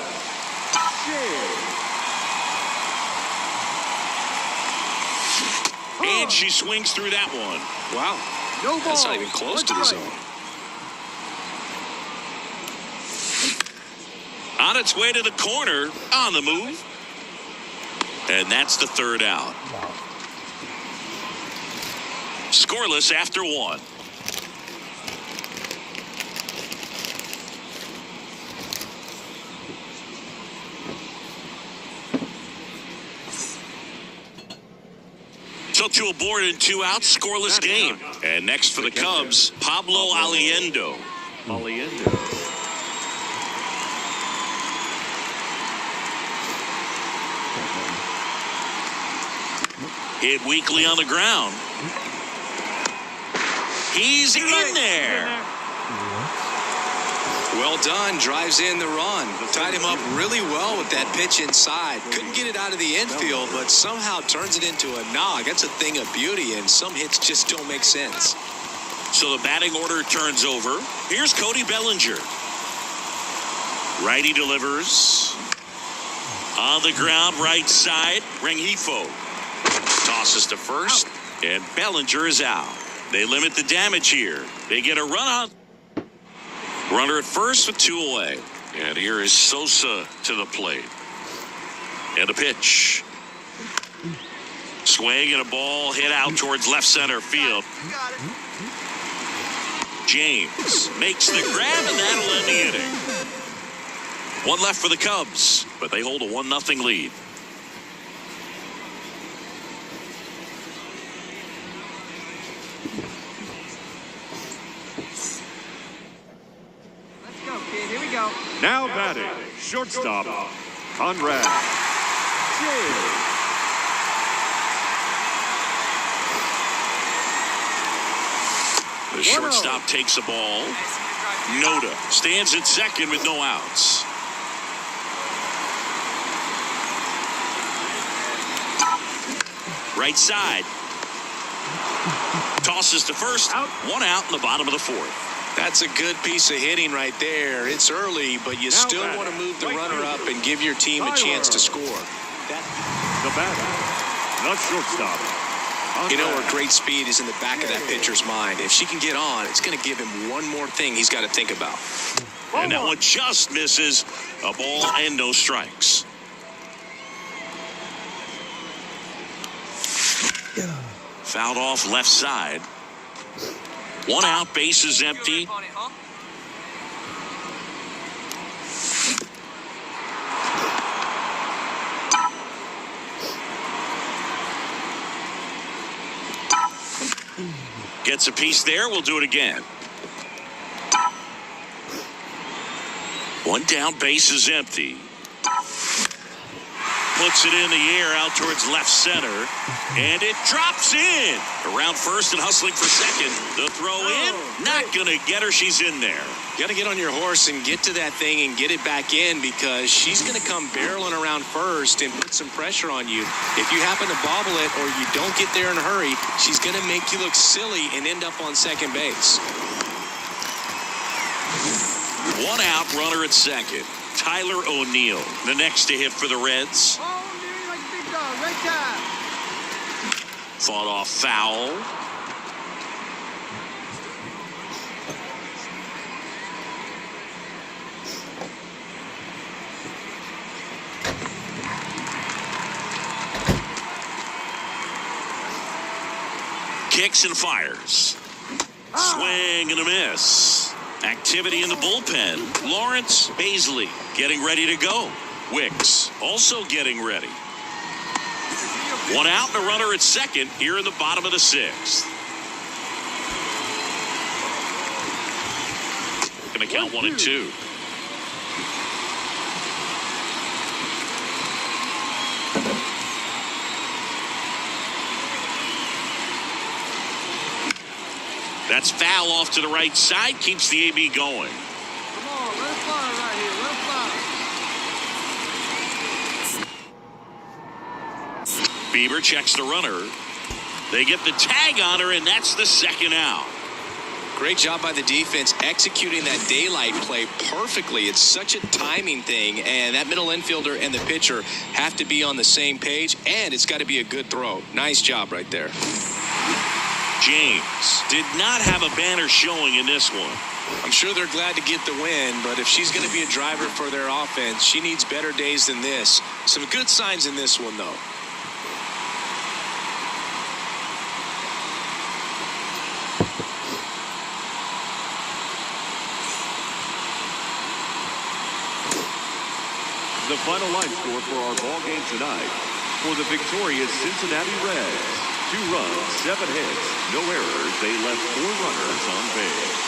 James. And she swings through that one. Wow. No ball. That's not even close to the zone. On its way to the corner, on the move. And that's the 3rd out. Scoreless after 1. So 2 aboard and 2 out, scoreless game. And next for the Cubs, Pablo Aliendo. Hit weakly on the ground. He's in there. Well done. Drives in the run. Tied him up really well with that pitch inside. Couldn't get it out of the infield, but somehow turns it into a nog. That's a thing of beauty, and some hits just don't make sense. So the batting order turns over. Here's Cody Bellinger. Righty delivers. On the ground, right side, Rengifo. Tosses to first, and Bellinger is out. They limit the damage here. They get a run on. Runner at first with 2 away. And here is Sosa to the plate. And a pitch. Swing and a ball hit out towards left center field. James makes the grab, and that'll end the inning. 1 left for the Cubs, but they hold a 1-0 lead. go. Now batting, shortstop, Conrad James. The shortstop takes the ball. Noda stands at second with no outs. Right side. Tosses to first. One out in the bottom of the fourth. That's a good piece of hitting right there. It's early, but you still want to move the runner up and give your team a chance to score. The batter, the shortstop. You know, her great speed is in the back of that pitcher's mind. If she can get on, it's going to give him one more thing he's got to think about. And that one just misses. A ball and no strikes. Fouled off left side. One out, base is empty. Gets a piece there. We'll do it again. One down, base is empty. Puts it in the air out towards left center. And it drops in. Around first and hustling for second. The throw in. Not going to get her. She's in there. You got to get on your horse and get to that thing and get it back in, because she's going to come barreling around first and put some pressure on you. If you happen to bobble it or you don't get there in a hurry, she's going to make you look silly and end up on second base. One out, runner at second. Tyler O'Neill, the next to hit for the Reds. Oh, dude, like a big dog. Right time. Fought off foul. Kicks and fires. Swing and a miss. Activity in the bullpen. Lawrence Baisley getting ready to go. Wicks also getting ready. One out and a runner at second here in the bottom of the sixth. Going to count 1 and 2. That's foul off to the right side. Keeps the AB going. Come on, let it fly right here. Let it fly. Bieber checks the runner. They get the tag on her, and that's the second out. Great job by the defense executing that daylight play perfectly. It's such a timing thing, and that middle infielder and the pitcher have to be on the same page, and it's got to be a good throw. Nice job right there. James did not have a banner showing in this one. I'm sure they're glad to get the win, but if she's going to be a driver for their offense, she needs better days than this. Some good signs in this one, though. The final line score for our ball game tonight. For the victorious Cincinnati Reds, 2 runs, 7 hits, no errors. They left 4 runners on base.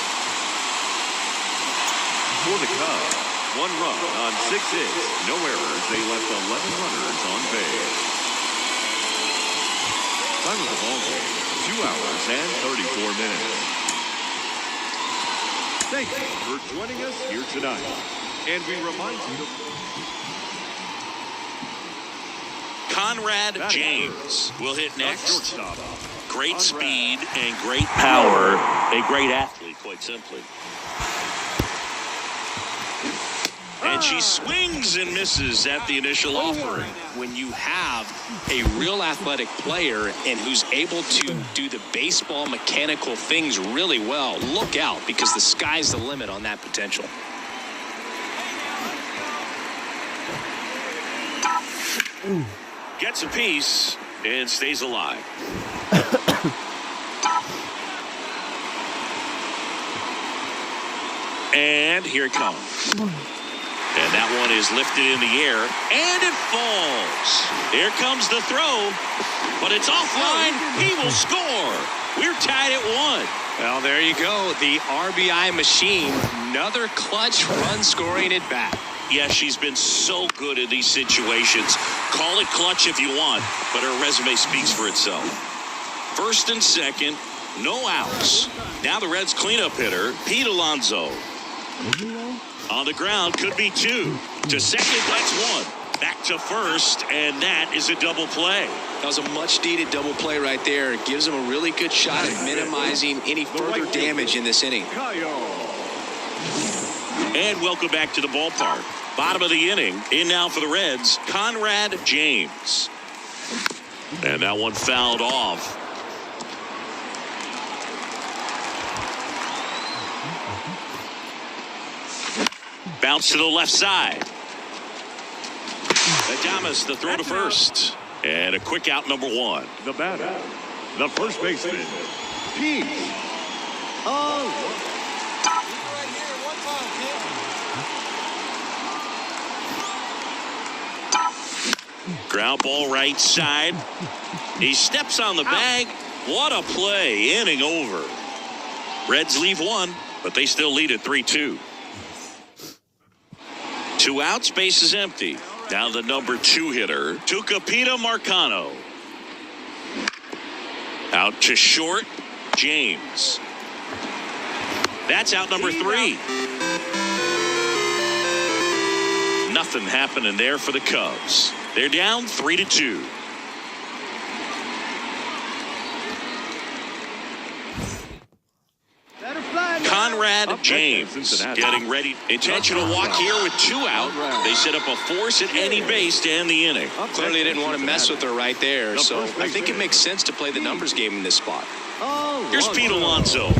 For the Cubs, 1 run on 6 hits, no errors. They left 11 runners on base. Time of the ball game, 2 hours and 34 minutes. Thank you for joining us here tonight. And we remind you to... Conrad James will hit next. Great speed and great power. A great athlete, quite simply. And she swings and misses at the initial offering. When you have a real athletic player and who's able to do the baseball mechanical things really well, look out, because the sky's the limit on that potential. Gets a piece and stays alive. And here it comes. And that one is lifted in the air, and it falls. Here comes the throw, but it's offline. He will score. We're tied at 1. Well, there you go. The RBI machine. Another clutch run scoring at bat. Yeah, she's been so good in these situations. Call it clutch if you want, but her resume speaks for itself. First and second, no outs. Now the Reds cleanup hitter, Pete Alonso. On the ground, could be 2. To second, that's 1. Back to first, and that is a double play. That was a much-needed double play right there. It gives them a really good shot at minimizing any further damage in this inning. And welcome back to the ballpark. Bottom of the inning, in now for the Reds, Conrad James. And that one fouled off. Bounce to the left side. Adames, the throw to first. And a quick out, number 1. The batter, the first baseman, Pete. Ground ball right side. He steps on the bag. What a play. Inning over. Reds leave 1, but they still lead at 3-2. 2 outs, base is empty. Now the number 2 hitter, Tucupita Marcano. Out to short, James. That's out number 3. Nothing happening there for the Cubs. They're down 3-2. Conrad James getting ready. Intentional walk here with 2 out. They set up a force at any base to end the inning. Clearly didn't want to mess with her right there, so I think it makes sense to play the numbers game in this spot. Here's Pete Alonso.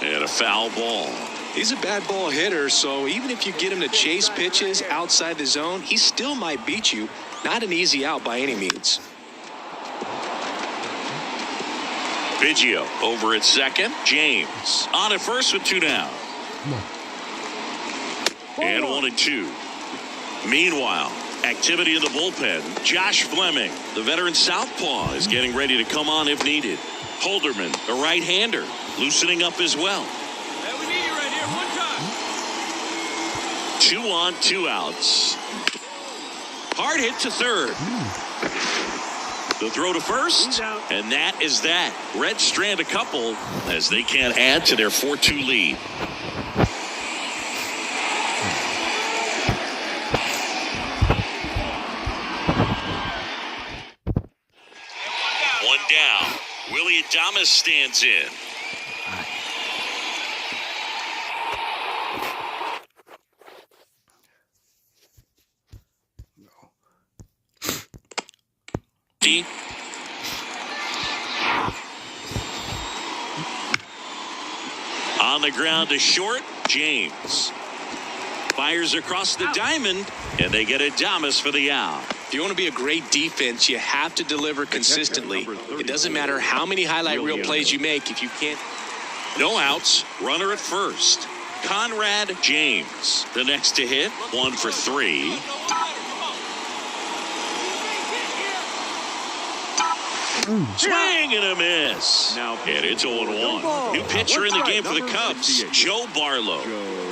And a foul ball. He's a bad ball hitter, so even if you get him to chase pitches outside the zone, he still might beat you. Not an easy out by any means. Biggio over at second. James on at first with 2 down. And 1-2. Meanwhile, activity in the bullpen. Josh Fleming, the veteran southpaw, is getting ready to come on if needed. Holderman, the right-hander, loosening up as well. Hey, we need you right here. 1 time. 2 on, 2 outs. Hard hit to third. The throw to first, and that is that. Reds strand a couple as they can't add to their 4-2 lead. One down. Willie Adames stands in. On the ground to short, James. Fires across the diamond, and they get Adames for the out. If you want to be a great defense, you have to deliver consistently. It doesn't matter how many highlight reel plays you make if you can't. No outs, runner at first. Conrad James, the next to hit, 1 for 3. Swing and a miss. And it's 0-1. New pitcher in the game for the Cubs, Joe Barlow.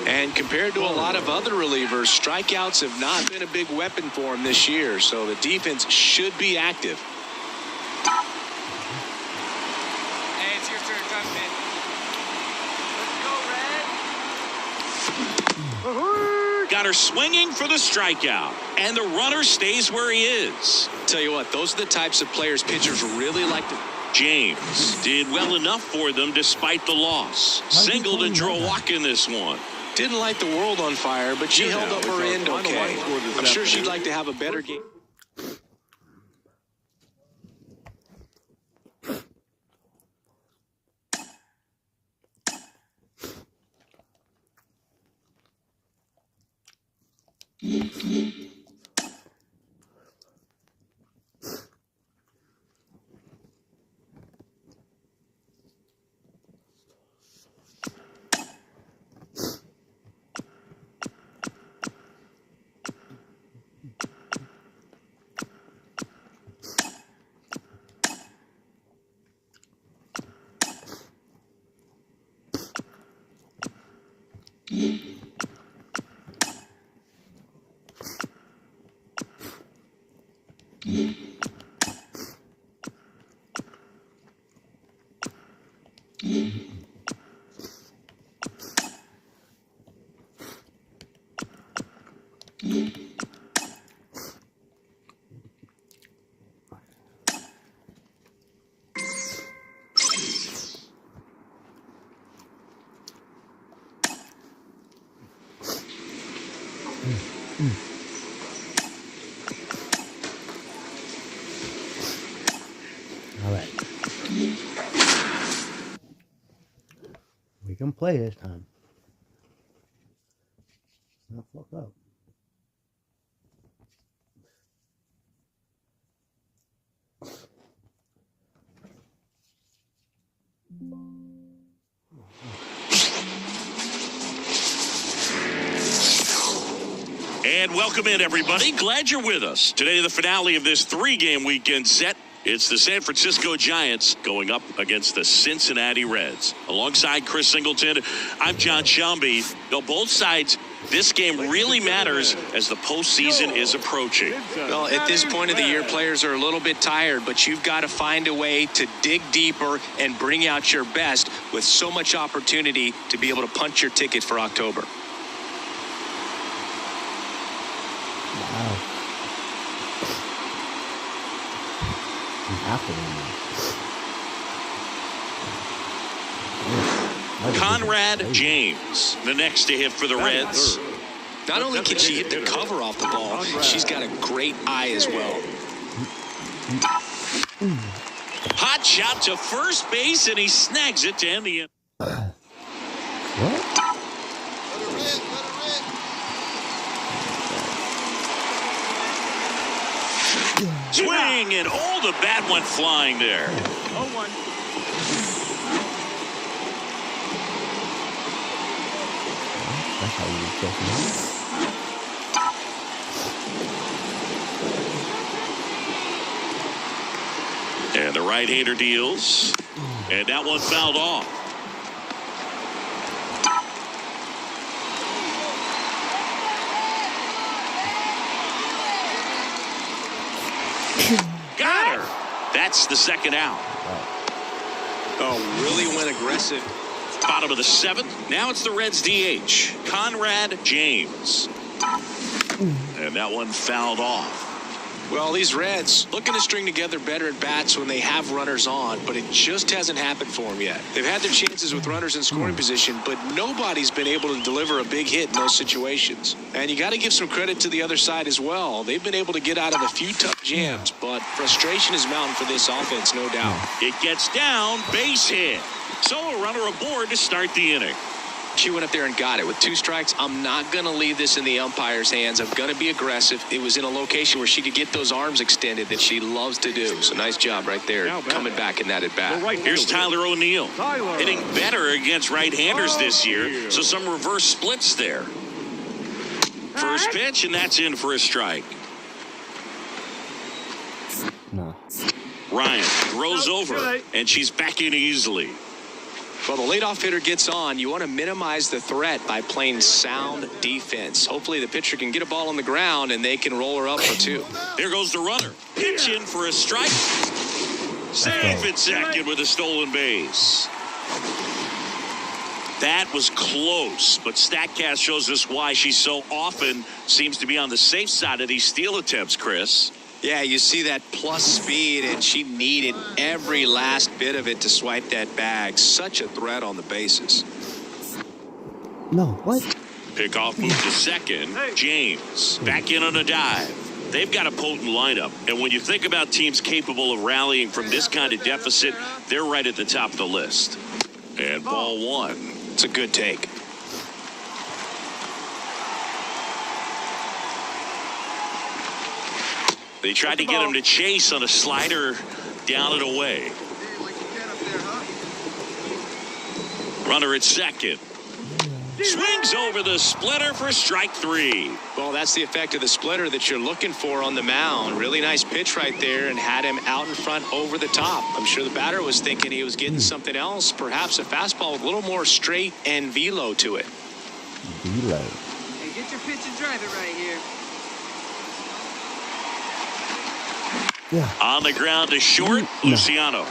And compared to a lot of other relievers, strikeouts have not been a big weapon for him this year, so the defense should be active. Hey, it's your turn, man. Let's go, Red. Got her swinging for the strikeout, and the runner stays where he is. Tell you what, those are the types of players pitchers really like to. James did well enough for them despite the loss. Singled and drew a walk in this one. Didn't light the world on fire, but she held up her end okay. I'm sure she'd like to have a better game. We can play this time. Not fuck up. And welcome in, everybody. Glad you're with us. Today, the finale of this 3-game weekend set. It's the San Francisco Giants going up against the Cincinnati Reds. Alongside Chris Singleton, I'm John Shambi. Both sides, this game really matters as the postseason is approaching. Well, at this point of the year, players are a little bit tired, but you've got to find a way to dig deeper and bring out your best with so much opportunity to be able to punch your ticket for October. Wow. Conrad James, the next to hit for the Reds. Not only can she hit the cover off the ball, she's got a great eye as well. Hot shot to first base, and he snags it to end the end. What? Swing, and the bat went flying there. 0-1. That's how you get And the right-hander deals. And that one fouled off. Got her. That's the second out. Oh, really went aggressive. Bottom of the 7th. Now it's the Reds DH, Conrad James. And that one fouled off. Well, these Reds looking to string together better at bats when they have runners on, but it just hasn't happened for them yet. They've had their chances with runners in scoring position, but nobody's been able to deliver a big hit in those situations. And you got to give some credit to the other side as well. They've been able to get out of a few tough jams, but frustration is mounting for this offense, no doubt. It gets down, base hit. So a runner aboard to start the inning. She went up there and got it with 2 strikes. I'm not going to leave this in the umpire's hands. I'm going to be aggressive. It was in a location where she could get those arms extended that she loves to do. So nice job right there coming back in that at bat. Here's Tyler O'Neill hitting better against right-handers this year. So some reverse splits there. First pitch, and that's in for a strike. No. Ryan throws over, and she's back in easily. Well, the leadoff hitter gets on. You want to minimize the threat by playing sound defense. Hopefully the pitcher can get a ball on the ground and they can roll her up for 2. There goes the runner. Pitch in for a strike. Safe at second with a stolen base. That was close, but StatCast shows us why she so often seems to be on the safe side of these steal attempts, Chris. Yeah, you see that plus speed, and she needed every last bit of it to swipe that bag. Such a threat on the bases. No, what? Pickoff move to second. James back in on a dive. They've got a potent lineup, and when you think about teams capable of rallying from this kind of deficit, they're right at the top of the list. And ball 1. It's a good take. They tried to get him to chase on a slider down and away. Runner at second. Swings over the splitter for strike 3. Well, that's the effect of the splitter that you're looking for on the mound. Really nice pitch right there and had him out in front over the top. I'm sure the batter was thinking he was getting something else, perhaps a fastball with a little more straight and velo to it. Velo. Hey, get your pitch and drive it right here. Yeah. On the ground to short, Luciano.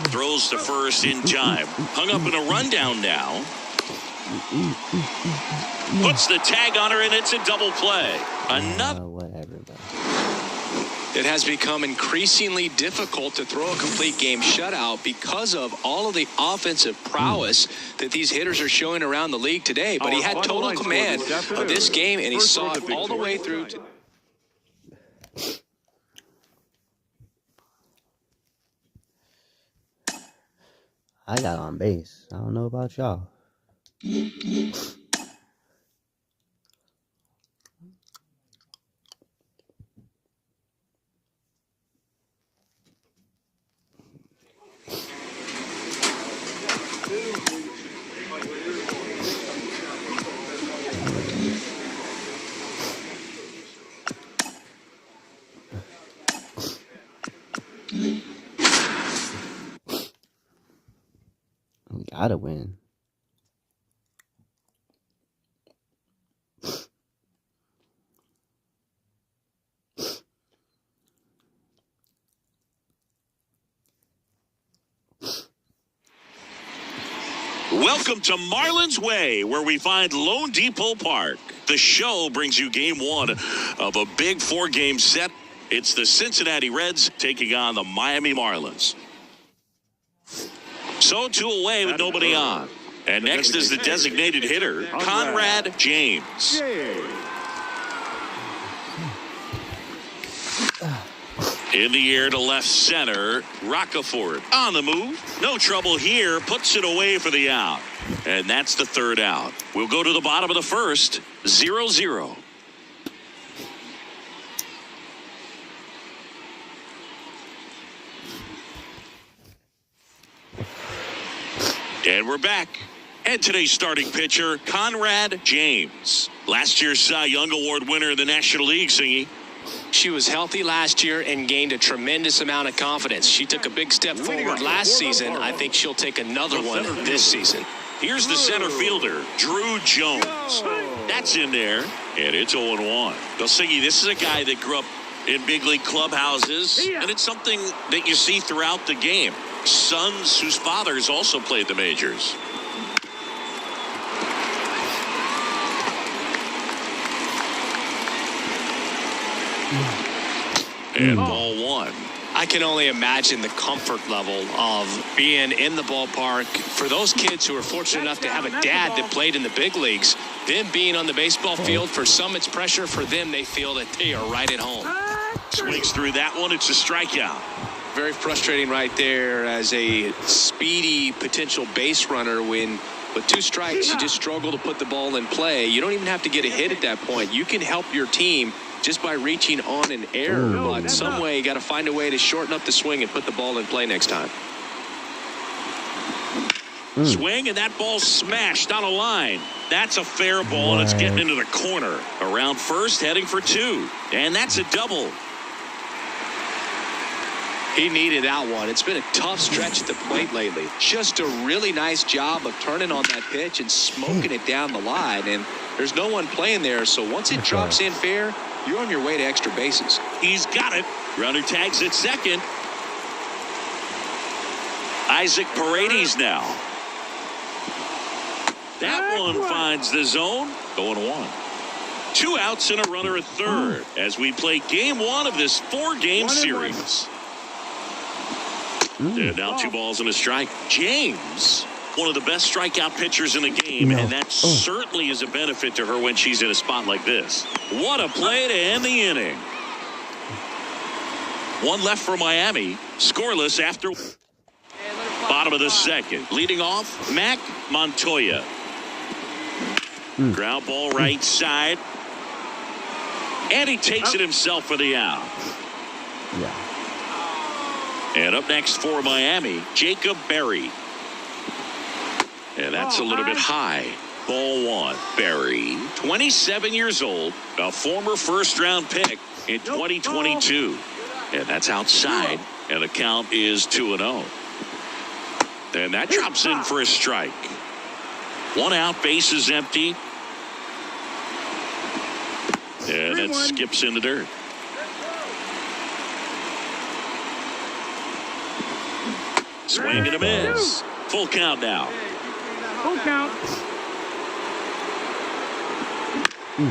Throws to first in time. Hung up in a rundown now. Puts the tag on her, and it's a double play. Another. Whatever, bro. It has become increasingly difficult to throw a complete game shutout because of all of the offensive prowess that these hitters are showing around the league today. But he had total command of this game, and he saw it all the way through. I got on base. I don't know about y'all. We gotta win. Welcome to Marlins Way, where we find Lone Depot Park. The show brings you game one of a big 4-game set. It's the Cincinnati Reds taking on the Miami Marlins. So 2 away with nobody on. And next is the designated hitter, Conrad James. In the air to left center, Roccaforte on the move. No trouble here, puts it away for the out. And that's the 3rd out. We'll go to the bottom of the first, 0-0. And we're back. And today's starting pitcher, Conrad James. Last year's Cy Young Award winner in the National League, Singy. She was healthy last year and gained a tremendous amount of confidence. She took a big step forward last season. I think she'll take another one this season. Here's the center fielder, Drew Jones. That's in there, and it's 0-1. Well, Siggy, this is a guy that grew up in big league clubhouses, and it's something that you see throughout the game. Sons whose fathers also played the majors. And ball 1. I can only imagine the comfort level of being in the ballpark. For those kids who are fortunate enough to have a dad that played in the big leagues, them being on the baseball field, for some it's pressure. For them, they feel that they are right at home. Swings through that one. It's a strikeout. Very frustrating right there as a speedy potential base runner when with 2 strikes, you just struggle to put the ball in play. You don't even have to get a hit at that point. You can help your team just by reaching on an error, but some way you got to find a way to shorten up the swing and put the ball in play next time. Swing, and that ball smashed on a line. That's a fair ball, and it's getting into the corner. Around first, heading for 2. And that's a double. He needed that one. It's been a tough stretch at the plate lately. Just a really nice job of turning on that pitch and smoking it down the line. And there's no one playing there, so once it drops in fair, you're on your way to extra bases. He's got it. Runner tags at second. Isaac Paredes now. That one finds the zone. Going 1. 2 outs and a runner at third as we play game 1 of this 4-game series. And now 2 balls and a strike. James, one of the best strikeout pitchers in the game, and that certainly is a benefit to her when she's in a spot like this. What a play to end the inning. 1 left for Miami, scoreless after bottom of the second. Leading off, Mac Montoya. Ground ball right side. And he takes it himself for the out. Yeah. And up next for Miami, Jacob Berry. And that's a little bit high. Ball 1. Berry, 27 years old, a former 1st-round pick in 2022. And that's outside. And the count is 2-0. And that drops in for a strike. 1 out, base is empty. And that skips in the dirt. Swing and a miss. Full count now. Full count.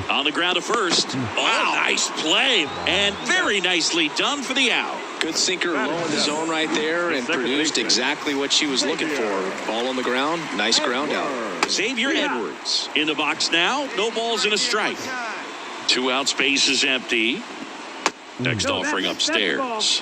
On the ground to first. Oh, nice play. And very nicely done for the out. Good sinker low in the zone right there and produced exactly what she was looking for. Ball on the ground. Nice ground out. Xavier Edwards in the box now. No balls and a strike. 2 outs, base is empty. Next offering upstairs.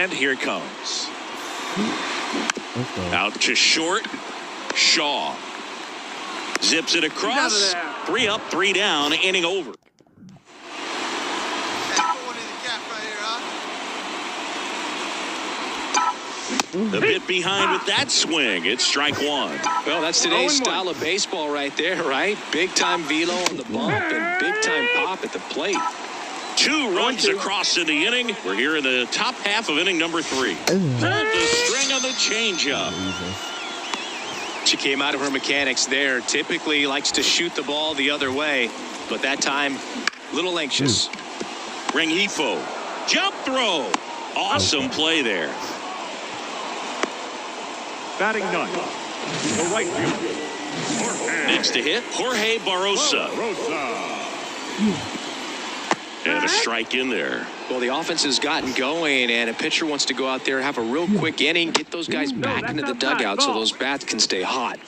And here it comes. Okay. Out to short. Shaw zips it across. 3 up, 3 down, inning over. A bit behind with that swing. It's strike 1. Well, that's today's style of baseball right there, right? Big-time velo on the bump and big-time pop at the plate. 2 runs across in the inning. We're here in the top half of inning number 3. Pulled the string on the changeup. She came out of her mechanics there. Typically likes to shoot the ball the other way, but that time, a little anxious. Rengifo. Jump throw. Awesome play there. Batting ninth, the right fielder. Next to hit, Jorge Barrosa. And a strike in there. Well, the offense has gotten going, and a pitcher wants to go out there, have a real quick inning, get those guys back into the dugout so those bats can stay hot.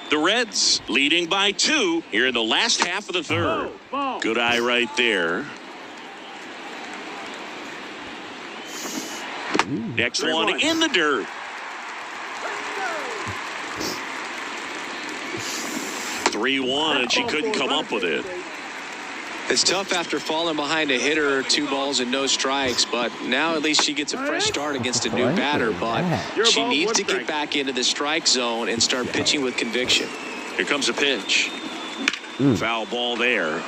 The Reds leading by 2 here in the last half of the 3rd. Good eye right there. Next one in the dirt. 3-1, and she couldn't come up with it. It's tough after falling behind a hitter, 2 balls and no strikes, but now at least she gets a fresh start against a new batter, but she needs to get back into the strike zone and start pitching with conviction. Here comes a pitch. Foul ball there.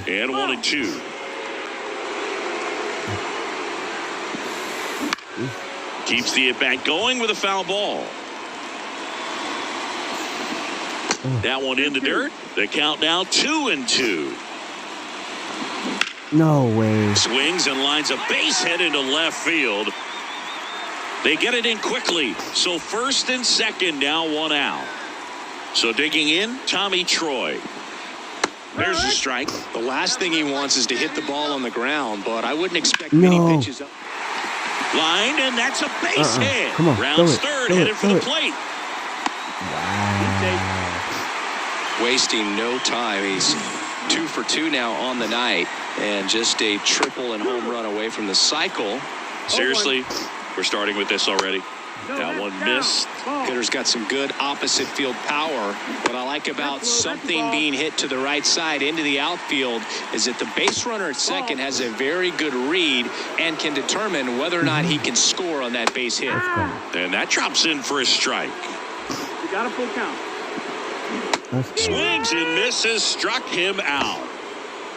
And 1-2. Keeps the at-bat going with a foul ball. That one in the dirt. The count now 2-2. No way. Swings and lines a base hit into left field. They get it in quickly. So first and second now, 1 out. So digging in, Tommy Troy. There's a strike. The last thing he wants is to hit the ball on the ground, but I wouldn't expect many pitches up. Line, and that's a base hit. Come on, Rounds third, headed for the plate. Wasting no time. He's 2 for 2 now on the night, and just a triple and home run away from the cycle. Seriously, we're starting with this already. That one missed. Hitter's got some good opposite field power. What I like about something being hit to the right side into the outfield is that the base runner at second has a very good read and can determine whether or not he can score on that base hit. And that drops in for a strike. You got a full count. Swings and misses, struck him out.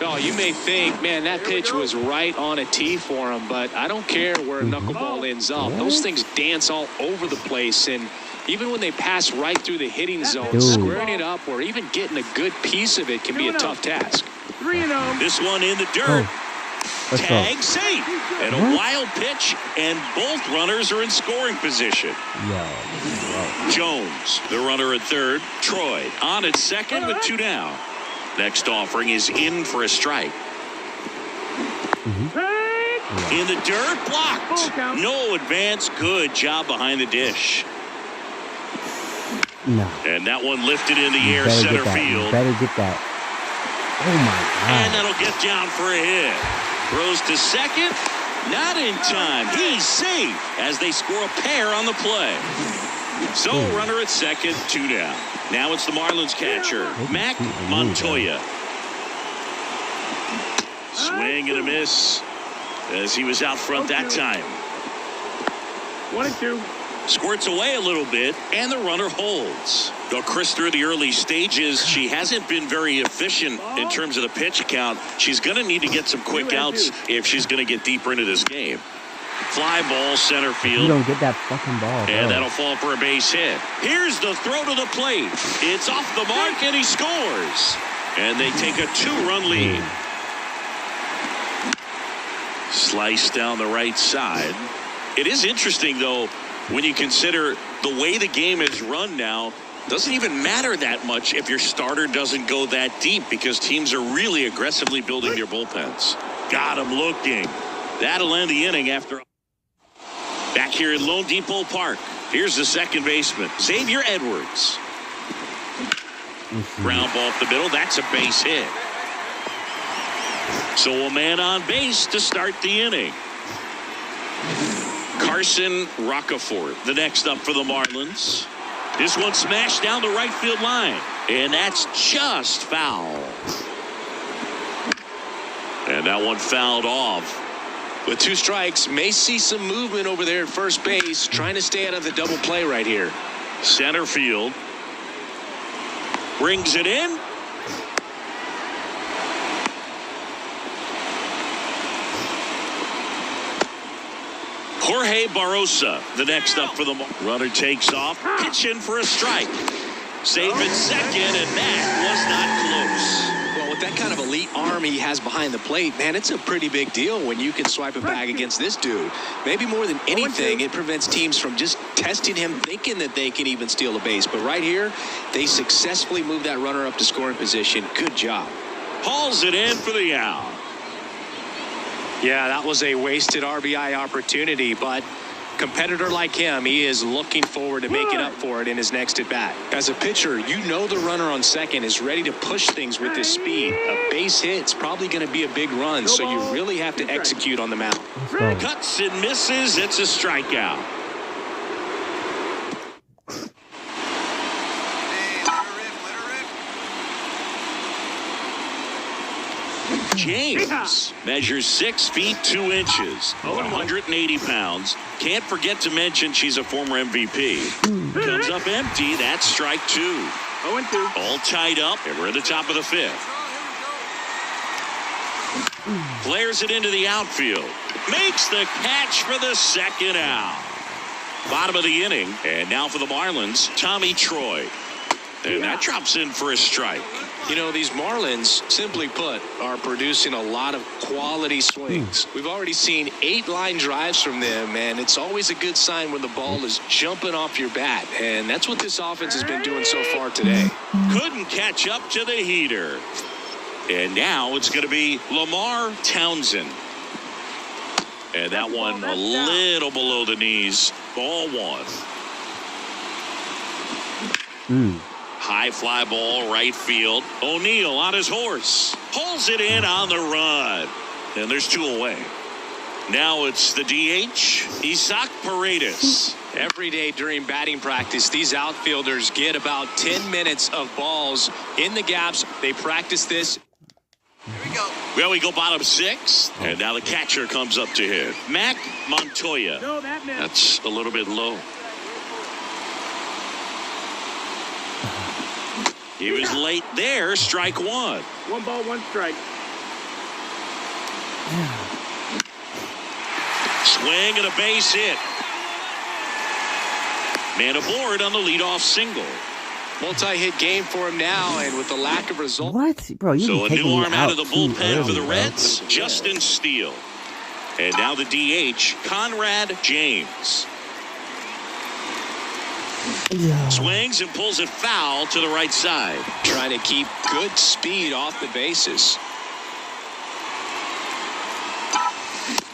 Oh, you may think, man, that pitch was right on a tee for him, but I don't care where a knuckleball ends up. Those things dance all over the place, and even when they pass right through the hitting zone, squaring it up or even getting a good piece of it can be a tough task. 3-0. This one in the dirt. Tag safe. And a wild pitch, and both runners are in scoring position. Jones, the runner at third. Troy on at second with 2 down. Next offering is in for a strike. In the dirt, blocked. No advance. Good job behind the dish. No. And that one lifted in the air, center field. Better get that. Oh my God. And that'll get down for a hit. Throws to second. Not in time. He's safe as they score a pair on the play. So runner at second, 2 down. Now it's the Marlins catcher, Mac Montoya. Swing and a miss as he was out front that time. 1-2. Squirts away a little bit, and the runner holds. Though Chris, through the early stages, she hasn't been very efficient in terms of the pitch count. She's going to need to get some quick outs if she's going to get deeper into this game. Fly ball, center field. You don't get that fucking ball. And that'll fall for a base hit. Here's the throw to the plate. It's off the mark, and he scores. And they take a 2-run lead. Slice down the right side. It is interesting, though, when you consider the way the game is run now. Doesn't even matter that much if your starter doesn't go that deep, because teams are really aggressively building their bullpens. Got him looking. That'll end the inning after. Back here in Lone Depot Park. Here's the second baseman, Xavier Edwards. Ground ball up the middle. That's a base hit. So a man on base to start the inning. Carson Roccaforte, the next up for the Marlins. This one smashed down the right field line, and that's just foul. And that one fouled off. With 2 strikes, may see some movement over there at first base, trying to stay out of the double play right here. Center field. Brings it in. Jorge Barrosa, the next up for the runner, takes off, pitching for a strike. Save at second, and that was not close. Well, with that kind of elite arm he has behind the plate, man, it's a pretty big deal when you can swipe it back against this dude. Maybe more than anything, it prevents teams from just testing him, thinking that they can even steal a base. But right here, they successfully moved that runner up to scoring position. Good job. Hauls it in for the out. Yeah, that was a wasted RBI opportunity, but competitor like him, he is looking forward to making up for it in his next at bat. As a pitcher, you know the runner on second is ready to push things with his speed. A base hit's probably going to be a big run, so you really have to execute on the mound. Cuts and misses. It's a strikeout. James measures 6 feet 2 inches, 180 pounds. Can't forget to mention she's a former MVP. Comes up empty. That's strike 2. 0-2. All tied up, and we're at the top of the 5th. Flares it into the outfield. Makes the catch for the second out. Bottom of the inning, and now for the Marlins, Tommy Troy. And that drops in for a strike. You know, these Marlins, simply put, are producing a lot of quality swings. We've already seen 8 line drives from them, and it's always a good sign when the ball is jumping off your bat. And that's what this offense has been doing so far today. Couldn't catch up to the heater. And now it's going to be Lamar Townsend. And that one a little below the knees. Ball 1. High fly ball, right field. O'Neal on his horse. Pulls it in on the run. And there's 2 away. Now it's the DH, Isaac Paredes. Every day during batting practice, these outfielders get about 10 minutes of balls in the gaps. They practice this. Here we go. Well, we go bottom 6. And now the catcher comes up to hit. Mac Montoya. No, that man. That's a little bit low. He was late there. Strike 1. 1 ball, 1 strike. Swing and a base hit. Man aboard on the leadoff single. Multi-hit game for him now, and with the lack of result. What? Bro, you So a taking new me arm out of the too bullpen for early, the bro. Reds, Justin Steele. And now the DH, Conrad James. Swings and pulls it foul to the right side. Trying to keep good speed off the bases.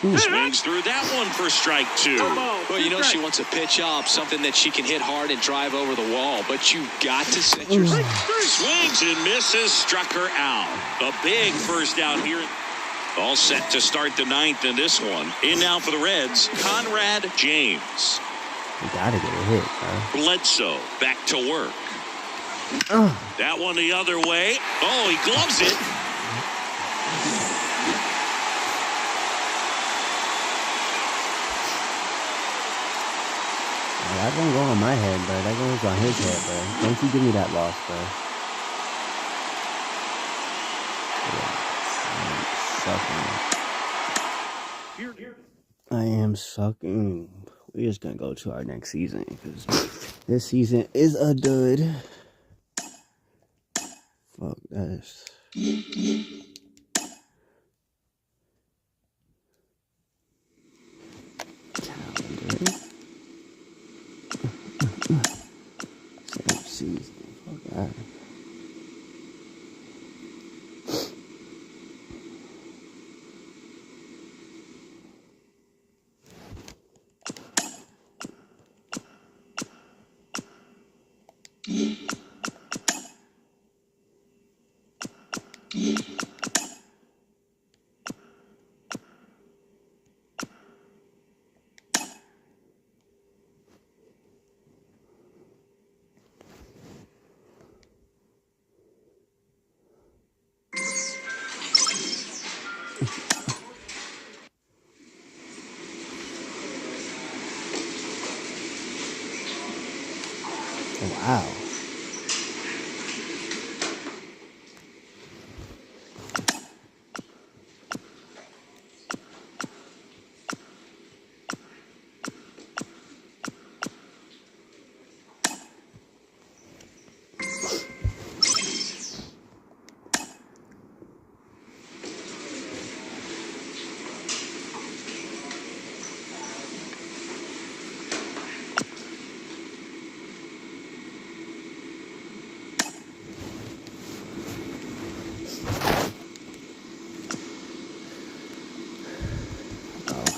Swings through that one for strike 2. Well, you know she wants a pitch up, something that she can hit hard and drive over the wall, but you've got to set your... Swings and misses, struck her out. A big first out here. All set to start the 9th in this one. In now for the Reds, Conrad James. You gotta get a hit, bro. Bledsoe back to work. That one the other way. Oh, he gloves it. That don't go on my head, bro. That goes on his head, bro. Don't you give me that loss, bro. Yeah, I am sucking. We're just gonna go to our next season because this season is a dud. Fuck this. Calendar. Same season. Fuck that. Wow.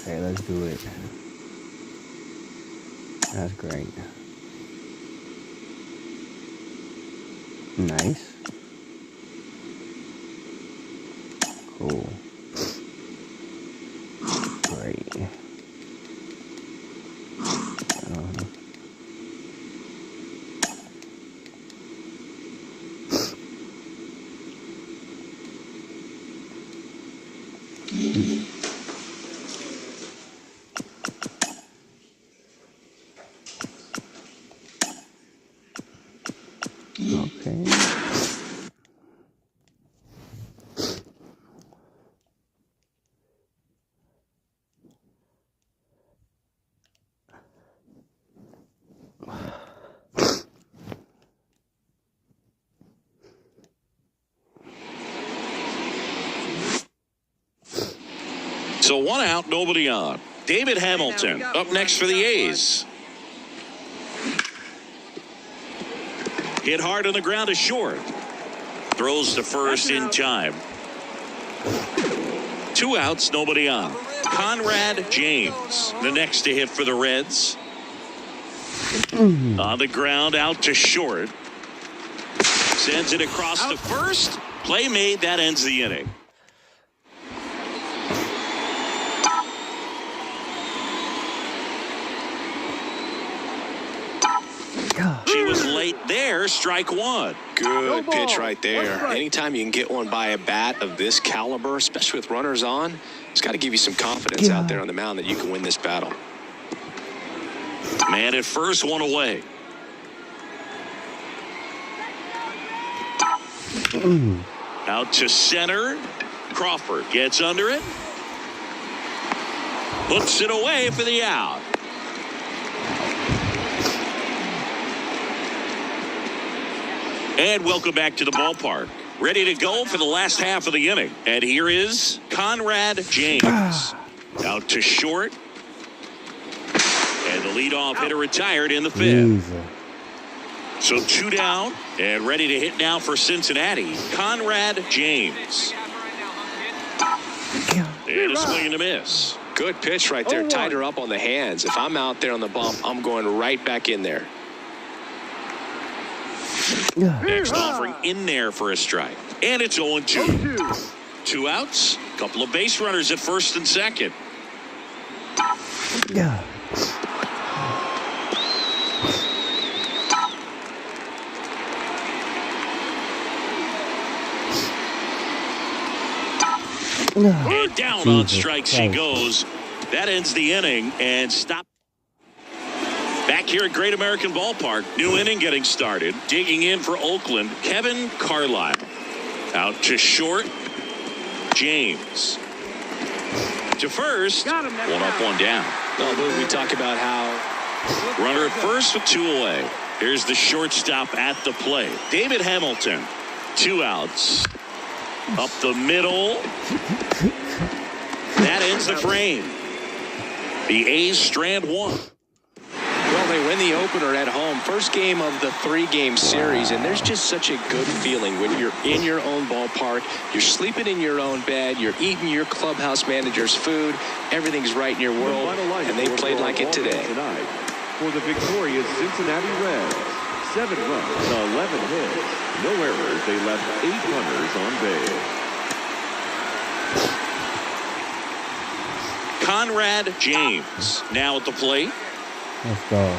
Okay, let's do it. That's great. Nice. Cool. Great. Okay. So 1 out, nobody on. David Hamilton up next for the A's. Hit hard on the ground to short. Throws to first in time. 2 outs, nobody on. Conrad James, the next to hit for the Reds. On the ground, out to short. Sends it across to first. Play made, that ends the inning. She was late there, strike one. Good pitch right there. Anytime you can get one by a bat of this caliber, especially with runners on, it's got to give you some confidence out there on the mound that you can win this battle. Man at first, one away. Out to center. Crawford gets under it. Puts it away for the out. And welcome back to the ballpark. Ready to go for the last half of the inning. And here is Conrad James. Out to short. And the leadoff hitter retired in the fifth. So 2 down and ready to hit now for Cincinnati. Conrad James. And a swing and a miss. Good pitch right there. Tied her up on the hands. If I'm out there on the bump, I'm going right back in there. Next offering in there for a strike. And it's 0-2. 2 outs. Couple of base runners at first and second. And down on strikes she goes. That ends the inning and stop. Back here at Great American Ballpark, new inning getting started. Digging in for Oakland, Kevin Carlisle. Out to short, James. To first, 1 up, 1 down. Well, we talk about how runner at first with 2 away. Here's the shortstop at the plate. David Hamilton, 2 outs. Up the middle. That ends the frame. The A's strand 1. Well, they win the opener at home. First game of the 3-game series, and there's just such a good feeling when you're in your own ballpark, you're sleeping in your own bed, you're eating your clubhouse manager's food, everything's right in your world, and they played like it today. Tonight, for the victorious Cincinnati Reds, 7 runs, 11 hits, no errors. They left 8 runners on base. Conrad James now at the plate. Let's go.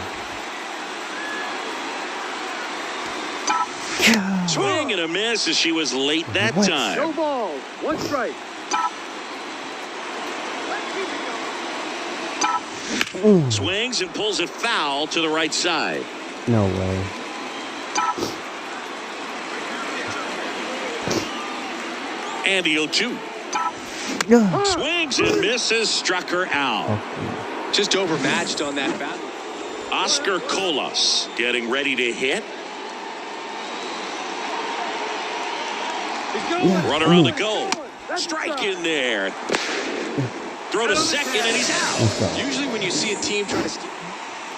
Swing and a miss as she was late that time. No ball. 1 strike. Swings and pulls it foul to the right side. No way. And the 0-2. Yeah. Swings and misses, struck her out. Just overmatched on that bat. Oscar Colas getting ready to hit. Runner on the go. Strike in there. Throw to second, and he's out. Usually when you see a team try to...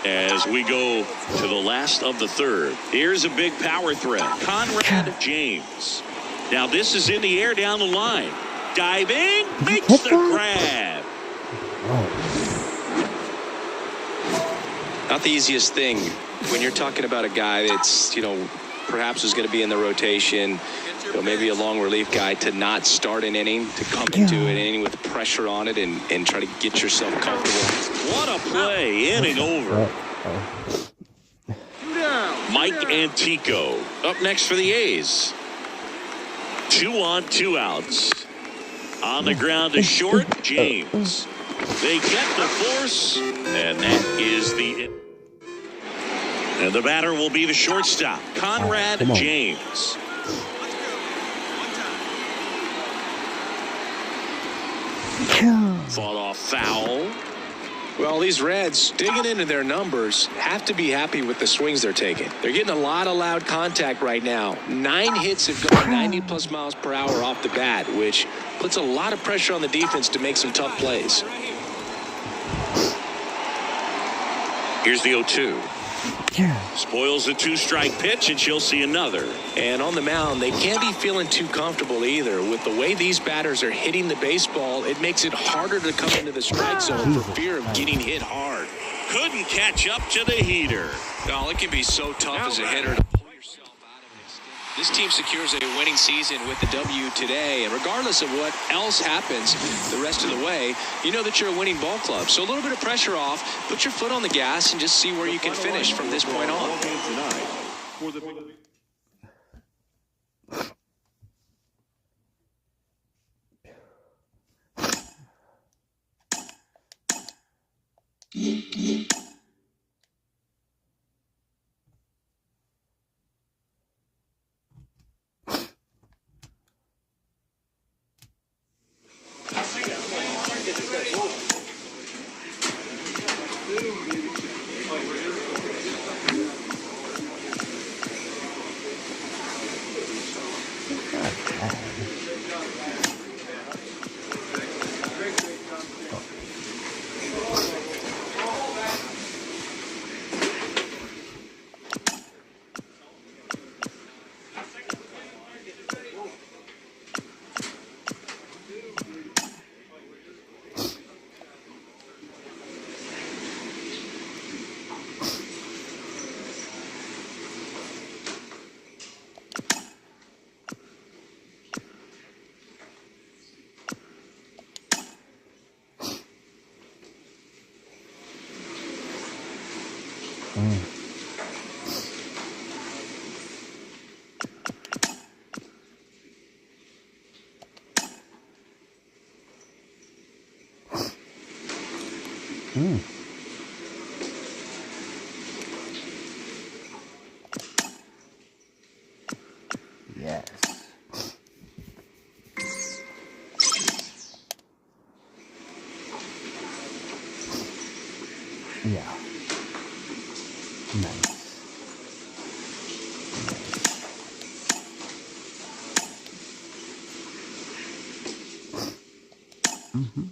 As we go to the last of the third, here's a big power threat. Conrad James. Now this is in the air down the line. Diving, makes the grab. Not the easiest thing when you're talking about a guy that's, perhaps is going to be in the rotation, maybe a long relief guy, to not start an inning, to come into an inning with pressure on it and try to get yourself comfortable. What a play, inning over. Mike Antico up next for the A's. 2 on, 2 outs. On the ground to short, James. They get the force, and that is the... And the batter will be the shortstop, Conrad James. Fought off foul. Well, these Reds, digging into their numbers, have to be happy with the swings they're taking. They're getting a lot of loud contact right now. 9 hits have gone 90+ miles per hour off the bat, which puts a lot of pressure on the defense to make some tough plays. Here's the 0-2. Spoils the 2-strike pitch, and she'll see another. And on the mound, they can't be feeling too comfortable either. With the way these batters are hitting the baseball, it makes it harder to come into the strike zone for fear of getting hit hard. Couldn't catch up to the heater. Oh, it can be so tough as a hitter to pull yourself out of an extent. This team secures a winning season with the W today, and regardless of what else happens the rest of the way, you know that you're a winning ball club. So a little bit of pressure off, put your foot on the gas, and just see where you can finish from this point on. Yes. Yeah. Nice. Mm-hmm.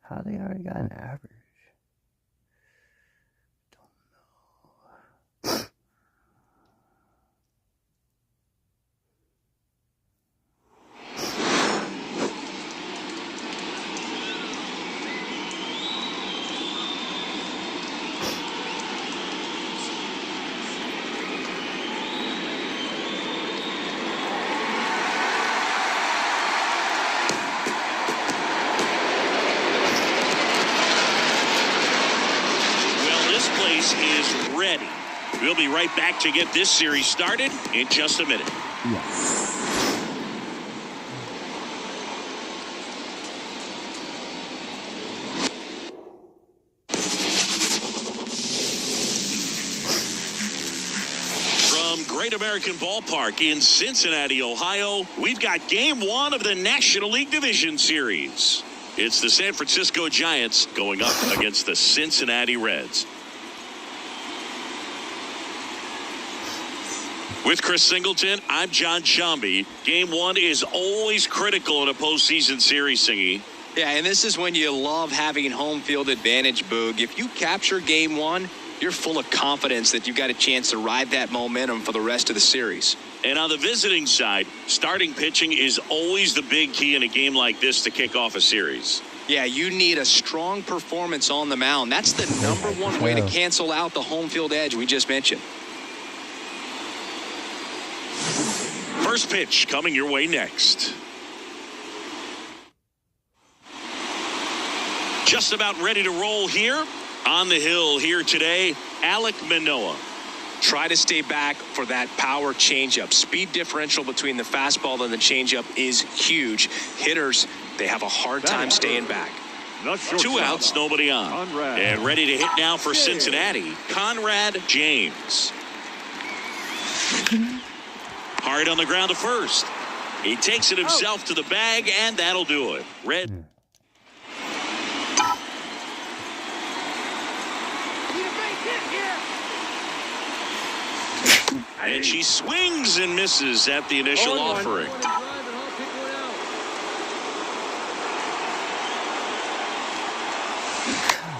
How they already got an average? is ready. We'll be right back to get this series started in just a minute. From Great American Ballpark in Cincinnati, Ohio, we've got Game 1 of the National League Division Series. It's the San Francisco Giants going up against the Cincinnati Reds. With Chris Singleton, I'm John Shambi. Game 1 is always critical in a postseason series, Singy. Yeah, and this is when you love having home field advantage, Boog. If you capture Game 1, you're full of confidence that you've got a chance to ride that momentum for the rest of the series. And on the visiting side, starting pitching is always the big key in a game like this to kick off a series. Yeah, you need a strong performance on the mound. That's the number one way to cancel out the home field edge we just mentioned. First pitch coming your way next. Just about ready to roll here. On the hill here today, Alek Manoah. Try to stay back for that power changeup. Speed differential between the fastball and the changeup is huge. Hitters, they have a hard time staying back. 2 outs, nobody on. Conrad. And ready to hit now for Cincinnati, Conrad James. Hard on the ground to first. He takes it himself to the bag, and that'll do it. Red. And she swings and misses at the initial offering.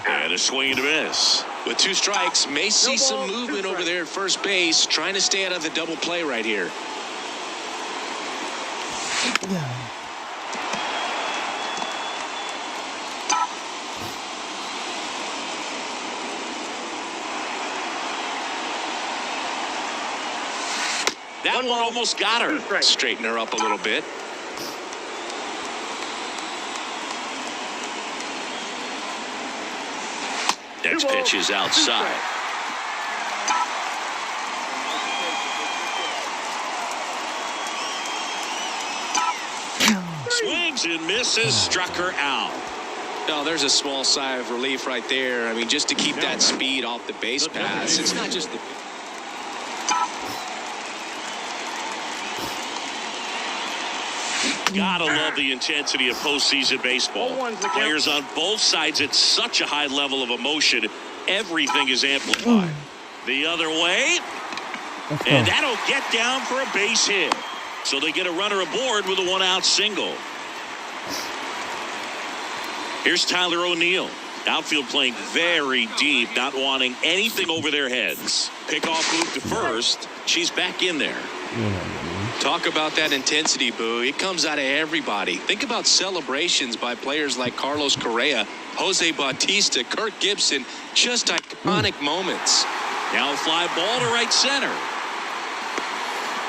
And a swing and a miss. With 2 strikes, may see some movement over there at first base, trying to stay out of the double play right here. That one almost got her. Straighten her up a little bit. Next pitch is outside. Swings and misses, struck her out. No, there's a small sigh of relief right there. I mean, just to keep that speed off the base pass. It's not just the... Gotta love the intensity of postseason baseball. Players on both sides at such a high level of emotion. Everything is amplified. The other way. And that'll get down for a base hit. So they get a runner aboard with a 1-out single. Here's Tyler O'Neill. Outfield playing very deep, not wanting anything over their heads. Pickoff move to first. She's back in there. Talk about that intensity, Boo. It comes out of everybody. Think about celebrations by players like Carlos Correa, Jose Bautista, Kirk Gibson. Just iconic moments. Now a fly ball to right center.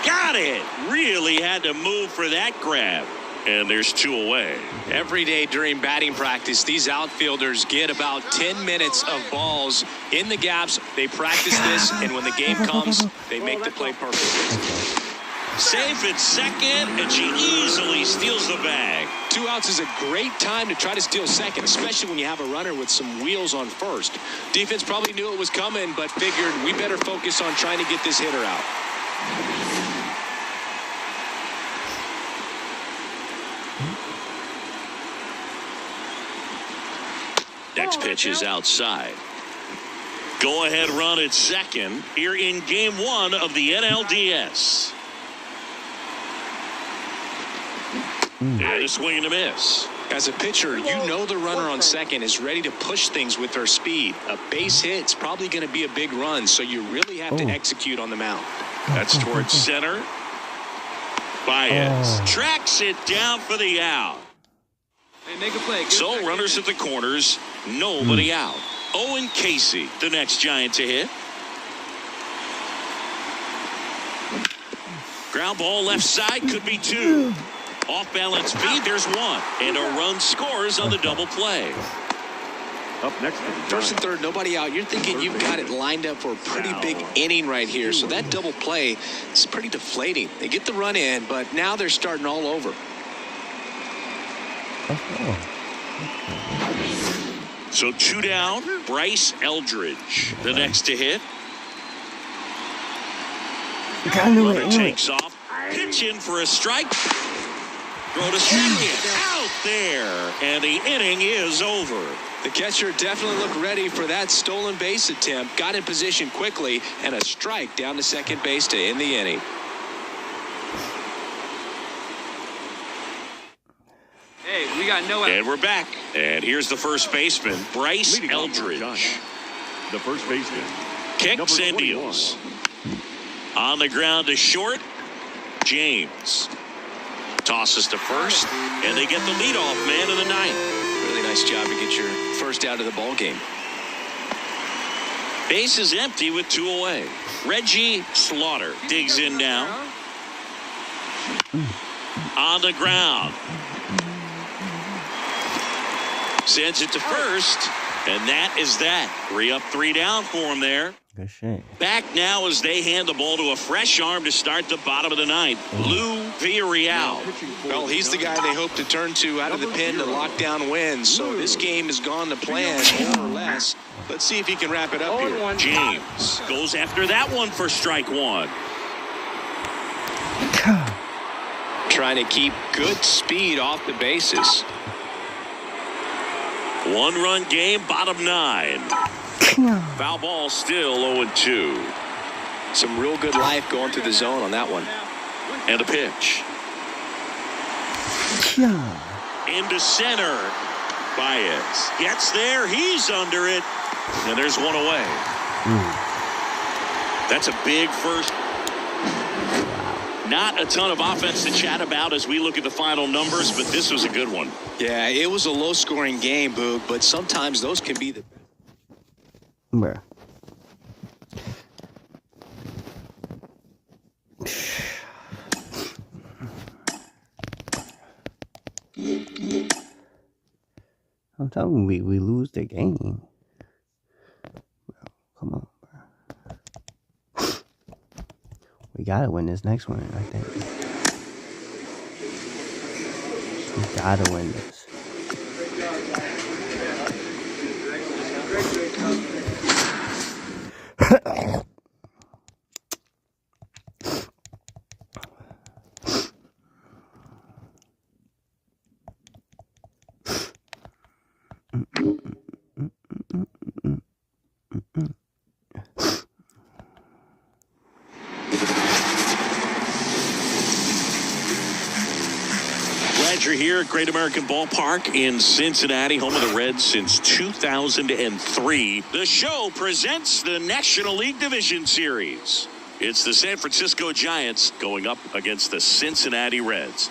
Got it. Really had to move for that grab. And there's 2 away. Every day during batting practice, these outfielders get about 10 minutes of balls in the gaps. They practice this, and when the game comes, they make the play perfectly. Safe at second, and she easily steals the bag. 2 outs is a great time to try to steal second, especially when you have a runner with some wheels on first. Defense probably knew it was coming, but figured we better focus on trying to get this hitter out. Next pitch is outside. Go ahead run at second here in game 1 of the NLDS. And a swing and a miss. As a pitcher, you know the runner on second is ready to push things with her speed. A base hit's probably going to be a big run, so you really have to execute on the mound. That's towards center. Baez tracks it down for the out. Hey, make a play. So runners at the corners, nobody out. Owen Casey, the next Giant to hit. Ground ball left side, could be 2. Off balance speed, there's 1. And a run scores on the double play. Up next, First and third, nobody out. You're thinking you've got it lined up for a pretty big inning right here. So that double play is pretty deflating. They get the run in, but now they're starting all over. So 2 down. Bryce Eldridge, the next to hit. Runner takes off. Pitch in for a strike. Throw to second. Out there. And the inning is over. The catcher definitely looked ready for that stolen base attempt. Got in position quickly, and a strike down to second base to end the inning. Hey, we got no... And we're back. And here's the first baseman, Bryce Eldridge. The first baseman. Kicks and deals. On the ground to short. James tosses to first, and they get the leadoff man of the ninth. Really nice job to get your first out of the ball game. Base is empty with 2 away. Reggie Slaughter digs in now. On the ground. Sends it to first, and that is that. 3 up, 3 down for him there. Good shit. Back now as they hand the ball to a fresh arm to start the bottom of the ninth. Lou Villarreal. Well, he's the guy they hope to turn to out of the pen to lock down wins. So this game has gone to plan, more or less. Let's see if he can wrap it up here. James goes after that one for strike 1. Trying to keep good speed off the bases. 1-run game, bottom 9. Foul ball still 0-2. Some real good life going through the zone on that one. And a pitch. Into center. Baez gets there. He's under it. And there's 1 away. That's a big first. Not a ton of offense to chat about as we look at the final numbers, but this was a good one. Yeah, it was a low-scoring game, Boog, but sometimes those can be the... Bruh. I'm telling you, we lose the game. Bro, come on, bro. We gotta win this next one, I think. We gotta win this. Glad you're here at Great American Ballpark in Cincinnati, home of the Reds since 2003. The show presents the National League Division Series. It's the San Francisco Giants going up against the Cincinnati Reds.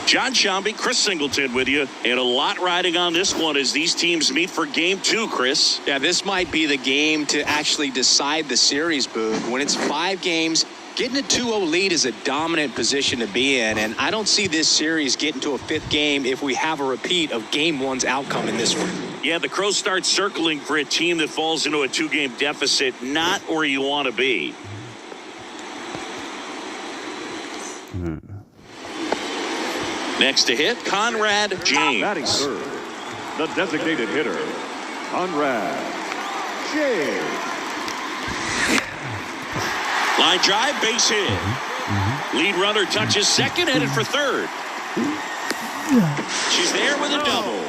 John Shambi, Chris Singleton with you, and a lot riding on this one as these teams meet for Game 2, Chris. Yeah, this might be the game to actually decide the series, Boog. When it's 5 games, getting a 2-0 lead is a dominant position to be in, and I don't see this series getting to a 5th game if we have a repeat of Game 1's outcome in this one. Yeah, the Crows start circling for a team that falls into a 2-game deficit, not where you want to be. Next to hit, Conrad James. Batting third, the designated hitter, Conrad James. Line drive, base hit. Lead runner touches second, headed for third. She's there with a double.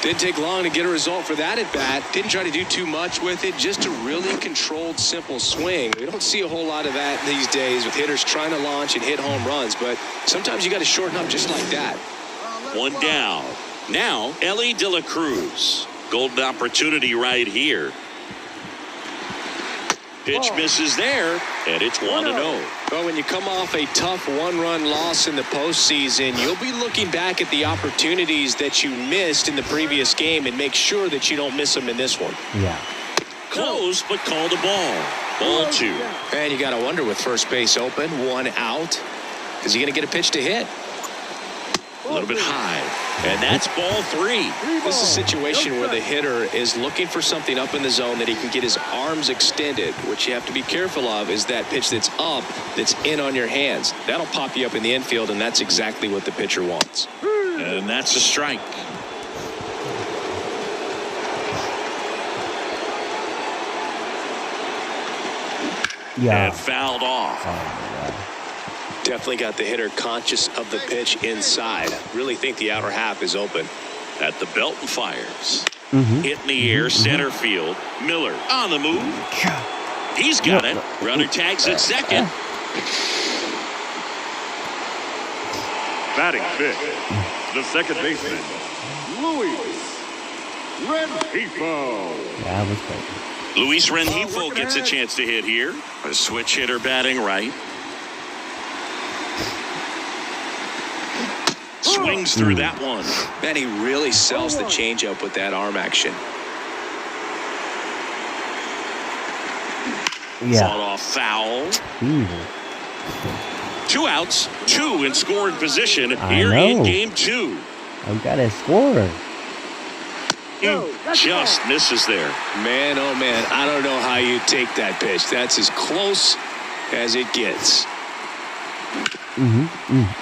Didn't take long to get a result for that at bat. Didn't try to do too much with it. Just a really controlled, simple swing. We don't see a whole lot of that these days with hitters trying to launch and hit home runs. But sometimes you got to shorten up just like that. 1 down. Now, Ellie De La Cruz. Golden opportunity right here. Pitch misses there, and it's 1-0. Well, when you come off a tough 1-run loss in the postseason, you'll be looking back at the opportunities that you missed in the previous game and make sure that you don't miss them in this one. Yeah. Close, but called a ball. Ball 2. And you got to wonder with first base open, 1 out. Is he going to get a pitch to hit? A little bit high. And that's ball 3. This is a situation where the hitter is looking for something up in the zone that he can get his arms extended. What you have to be careful of is that pitch that's up, that's in on your hands. That'll pop you up in the infield, and that's exactly what the pitcher wants. And that's a strike. Yeah. And fouled off. Definitely got the hitter conscious of the pitch inside. Really think the outer half is open. At the belt and fires. Hit in the air, center field. Miller on the move. He's got it. Runner tags at second. Batting fifth, the second baseman, Luis Rengifo. Yeah, that was great. Luis Rengifo gets a chance to hit here. A switch hitter batting right. Swings through that one. Man, he really sells the changeup with that arm action. Fought off foul. 2 outs, 2 in scoring position here in game 2. I've got to score. Just misses there. Man, oh man, I don't know how you take that pitch. That's as close as it gets.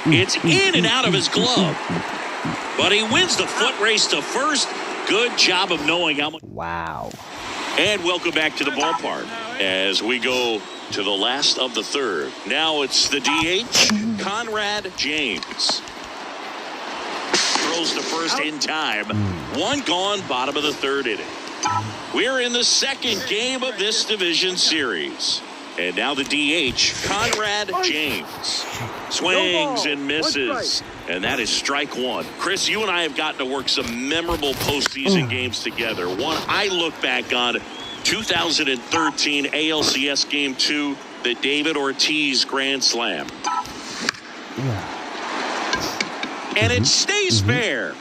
It's in and out of his glove. But he wins the foot race to first. Good job of knowing how much. Wow. And welcome back to the ballpark as we go to the last of the third. Now it's the DH, Conrad James. Throws to first in time. 1 gone, bottom of the third inning. We're in the second game of this division series. And now the DH, Conrad James. Swings and misses. And that is strike 1. Chris, you and I have gotten to work some memorable postseason games together. One I look back on, 2013 ALCS Game 2, the David Ortiz Grand Slam. And it stays fair.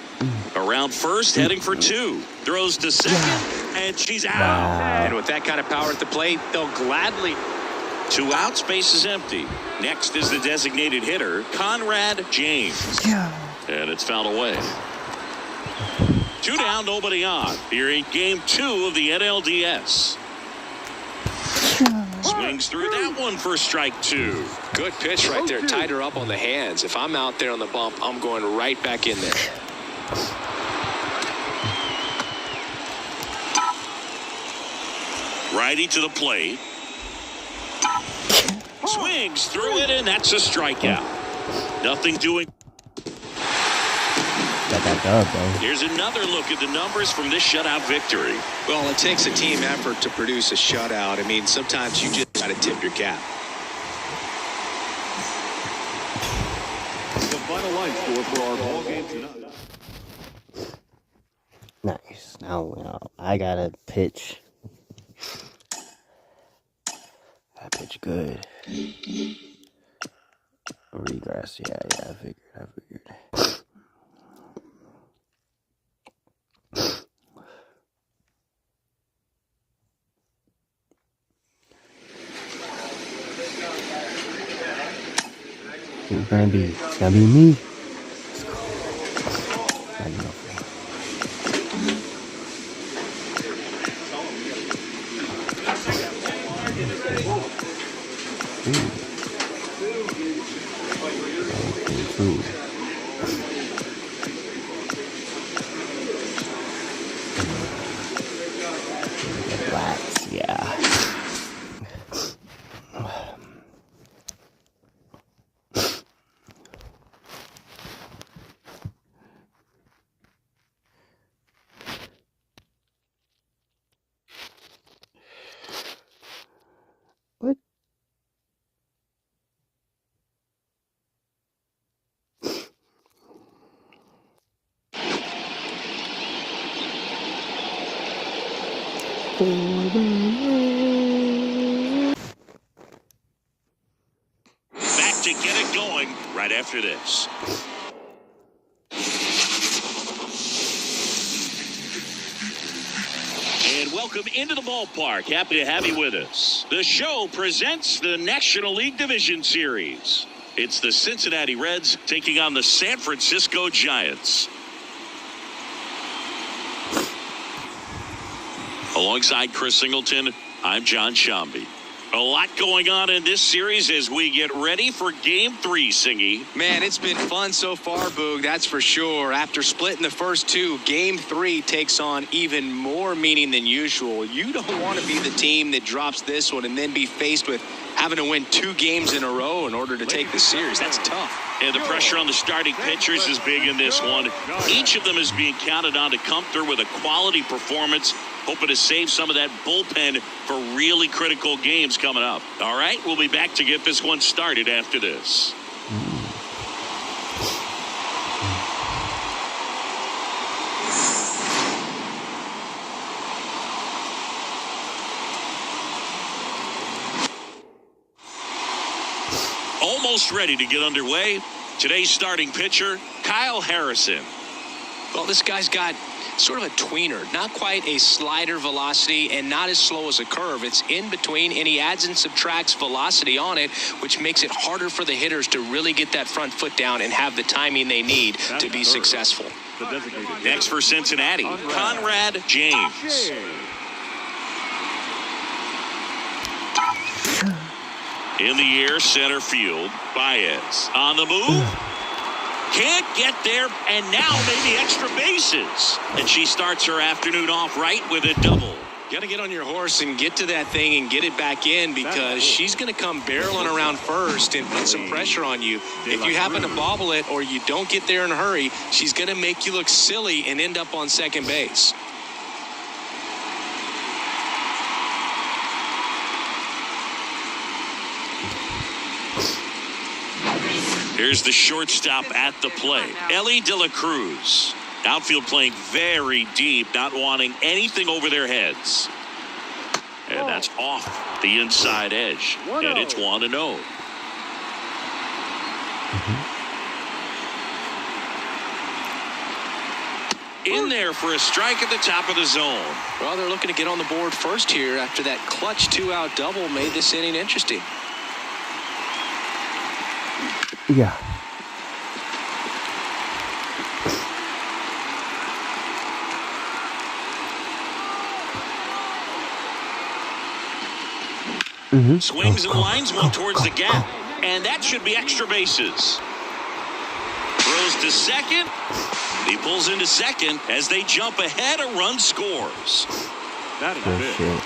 Around first, heading for 2. Throws to second, and she's out. And with that kind of power at the plate, they'll gladly. 2 out, space is empty. Next is the designated hitter, Conrad James. And it's fouled away. 2 down, nobody on. Here in game 2 of the NLDS. Swings through that one for strike 2. Good pitch right there. Tied her up on the hands. If I'm out there on the bump, I'm going right back in there. Righty to the plate. Swings through it, and that's a strikeout. Nothing doing. Got that dub, though. Here's another look at the numbers from this shutout victory. Well, it takes a team effort to produce a shutout. I mean, sometimes you just got to tip your cap. The final line score for our ball game tonight. Nice. Now I got to pitch. I pitch good. Regress, yeah, I figured. It's gonna be me. What? Back to get it going right after this. And welcome into the ballpark. Happy to have you with us. The show presents the National League Division Series. It's the Cincinnati Reds taking on the San Francisco Giants. Alongside Chris Singleton, I'm John Shambi. A lot going on in this series as we get ready for Game 3, Singy. Man, it's been fun so far, Boog, that's for sure. After splitting the first two, Game 3 takes on even more meaning than usual. You don't want to be the team that drops this one and then be faced with having to win 2 games in a row in order to take the series. That's tough. And the pressure on the starting pitchers is big in this one. Each of them is being counted on to come through with a quality performance, hoping to save some of that bullpen for really critical games coming up. All right, we'll be back to get this one started after this. Almost ready to get underway. Today's starting pitcher, Kyle Harrison. Well, this guy's got sort of a tweener, not quite a slider velocity and not as slow as a curve. It's in between, and he adds and subtracts velocity on it, which makes it harder for the hitters to really get that front foot down and have the timing they need to be successful. Next for Cincinnati, Conrad James. In the air, center field, Baez. On the move. Can't get there, and now maybe extra bases. And she starts her afternoon off right with a double. Got to get on your horse and get to that thing and get it back in, because she's going to come barreling around first and put some pressure on you. If you happen to bobble it or you don't get there in a hurry, she's going to make you look silly and end up on second base. Here's the shortstop at the plate, Ellie De La Cruz. Outfield playing very deep, not wanting anything over their heads. And that's off the inside edge. And it's 1-0. In there for a strike at the top of the zone. Well, they're looking to get on the board first here after that clutch 2-out double made this inning interesting. Yeah. Swings and lines one towards the gap, and that should be extra bases. Throws to second. He pulls into second as they jump ahead. A run scores. That is it.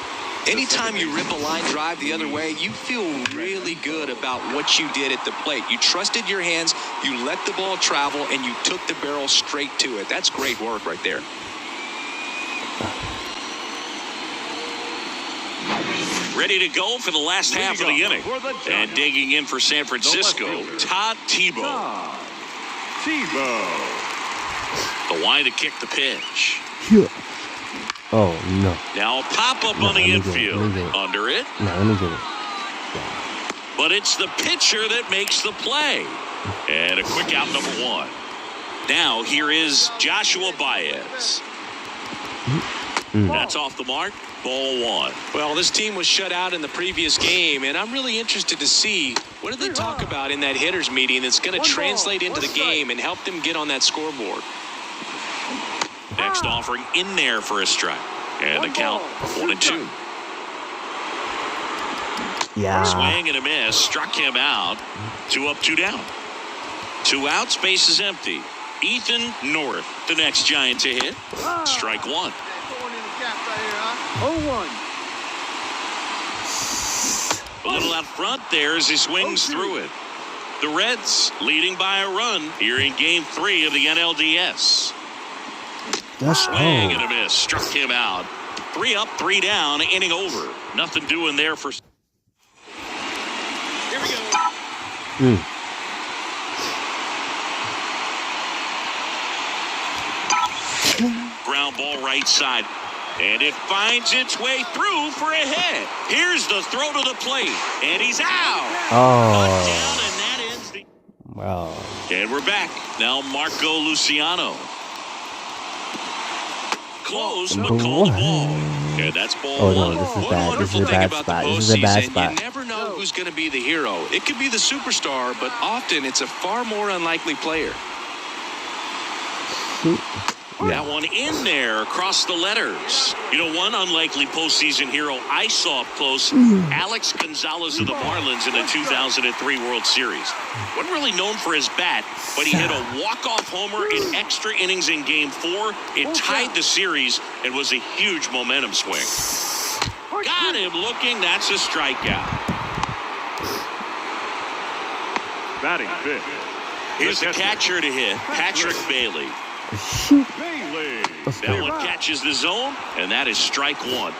Anytime you rip a line drive the other way, you feel really good about what you did at the plate. You trusted your hands, you let the ball travel, and you took the barrel straight to it. That's great work right there. Ready to go for the last half of the inning. And digging in for San Francisco, Todd Tebow. The line to kick the pitch. Yeah. Oh, no. Now a pop-up on the infield. Under it. No, let me get it. Yeah. But it's the pitcher that makes the play. And a quick out, number 1. Now here is Joshua Baez. That's off the mark. Ball 1. Well, this team was shut out in the previous game, and I'm really interested to see what did they talk about in that hitters meeting that's going to translate into the game and help them get on that scoreboard. Next offering in there for a strike. And the count 1-2. Yeah. Swing and a miss. Struck him out. 2 up, 2 down. 2 out. Space is empty. Ethan North, the next Giant to hit. Strike 1. 0-1. A little out front there as he swings through it. The Reds leading by a run here in Game 3 of the NLDS. Swing and a miss. Struck him out. 3 up, 3 down. Inning over. Nothing doing there for. Here we go. Ground ball right side. And it finds its way through for a hit. Here's the throw to the plate. And he's out. Cut down, and that ends the. Wow. And we're back. Now Marco Luciano. Close, but called the ball. And that's ball 1. Oh, no, this is bad. This is a bad spot. This is a bad spot. You never know who's going to be the hero. It could be the superstar, but often it's a far more unlikely player. That one in there across the letters. You know, one unlikely postseason hero I saw up close, Alex Gonzalez of the Marlins in the 2003 World Series. Wasn't really known for his bat, but he hit a walk-off homer in extra innings in Game 4. It tied the series and was a huge momentum swing. Got him looking. That's a strikeout. Batting fifth. Here's the catcher to hit, Patrick Bailey. Bailey. That one catches the zone, and that is strike one.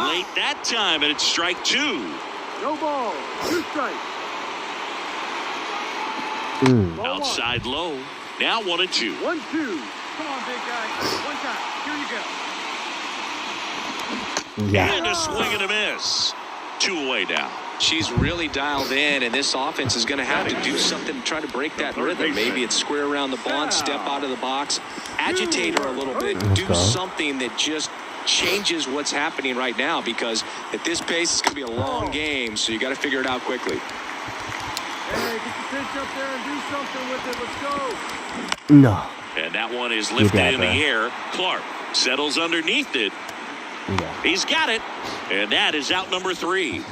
Late that time, and it's strike two. No ball. 2 strikes. Outside low. Now 1-2. 1-2. Come on, big guy. One time. Here you go. Yeah. And a swing and a miss. 2 away now. She's really dialed in, and this offense is going to have to do something to try to break that rhythm. Maybe it's square around the ball, step out of the box, agitate her a little bit, do something that just changes what's happening right now, because at this pace, it's going to be a long game, so you got to figure it out quickly. Hey, get the pitch up there and do something with it. Let's go. No. And that one is lifted in the air. Clark settles underneath it. Yeah. He's got it. And that is out number 3.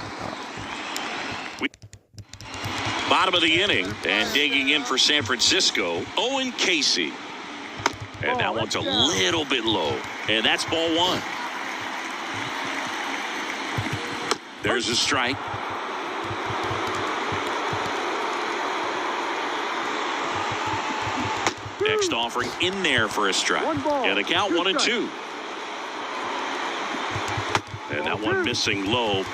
Bottom of the inning, and digging in for San Francisco, Owen Casey. And that one's a little bit low. And that's ball 1. There's a strike. Next offering in there for a strike. And a count 1-2. And that one missing low.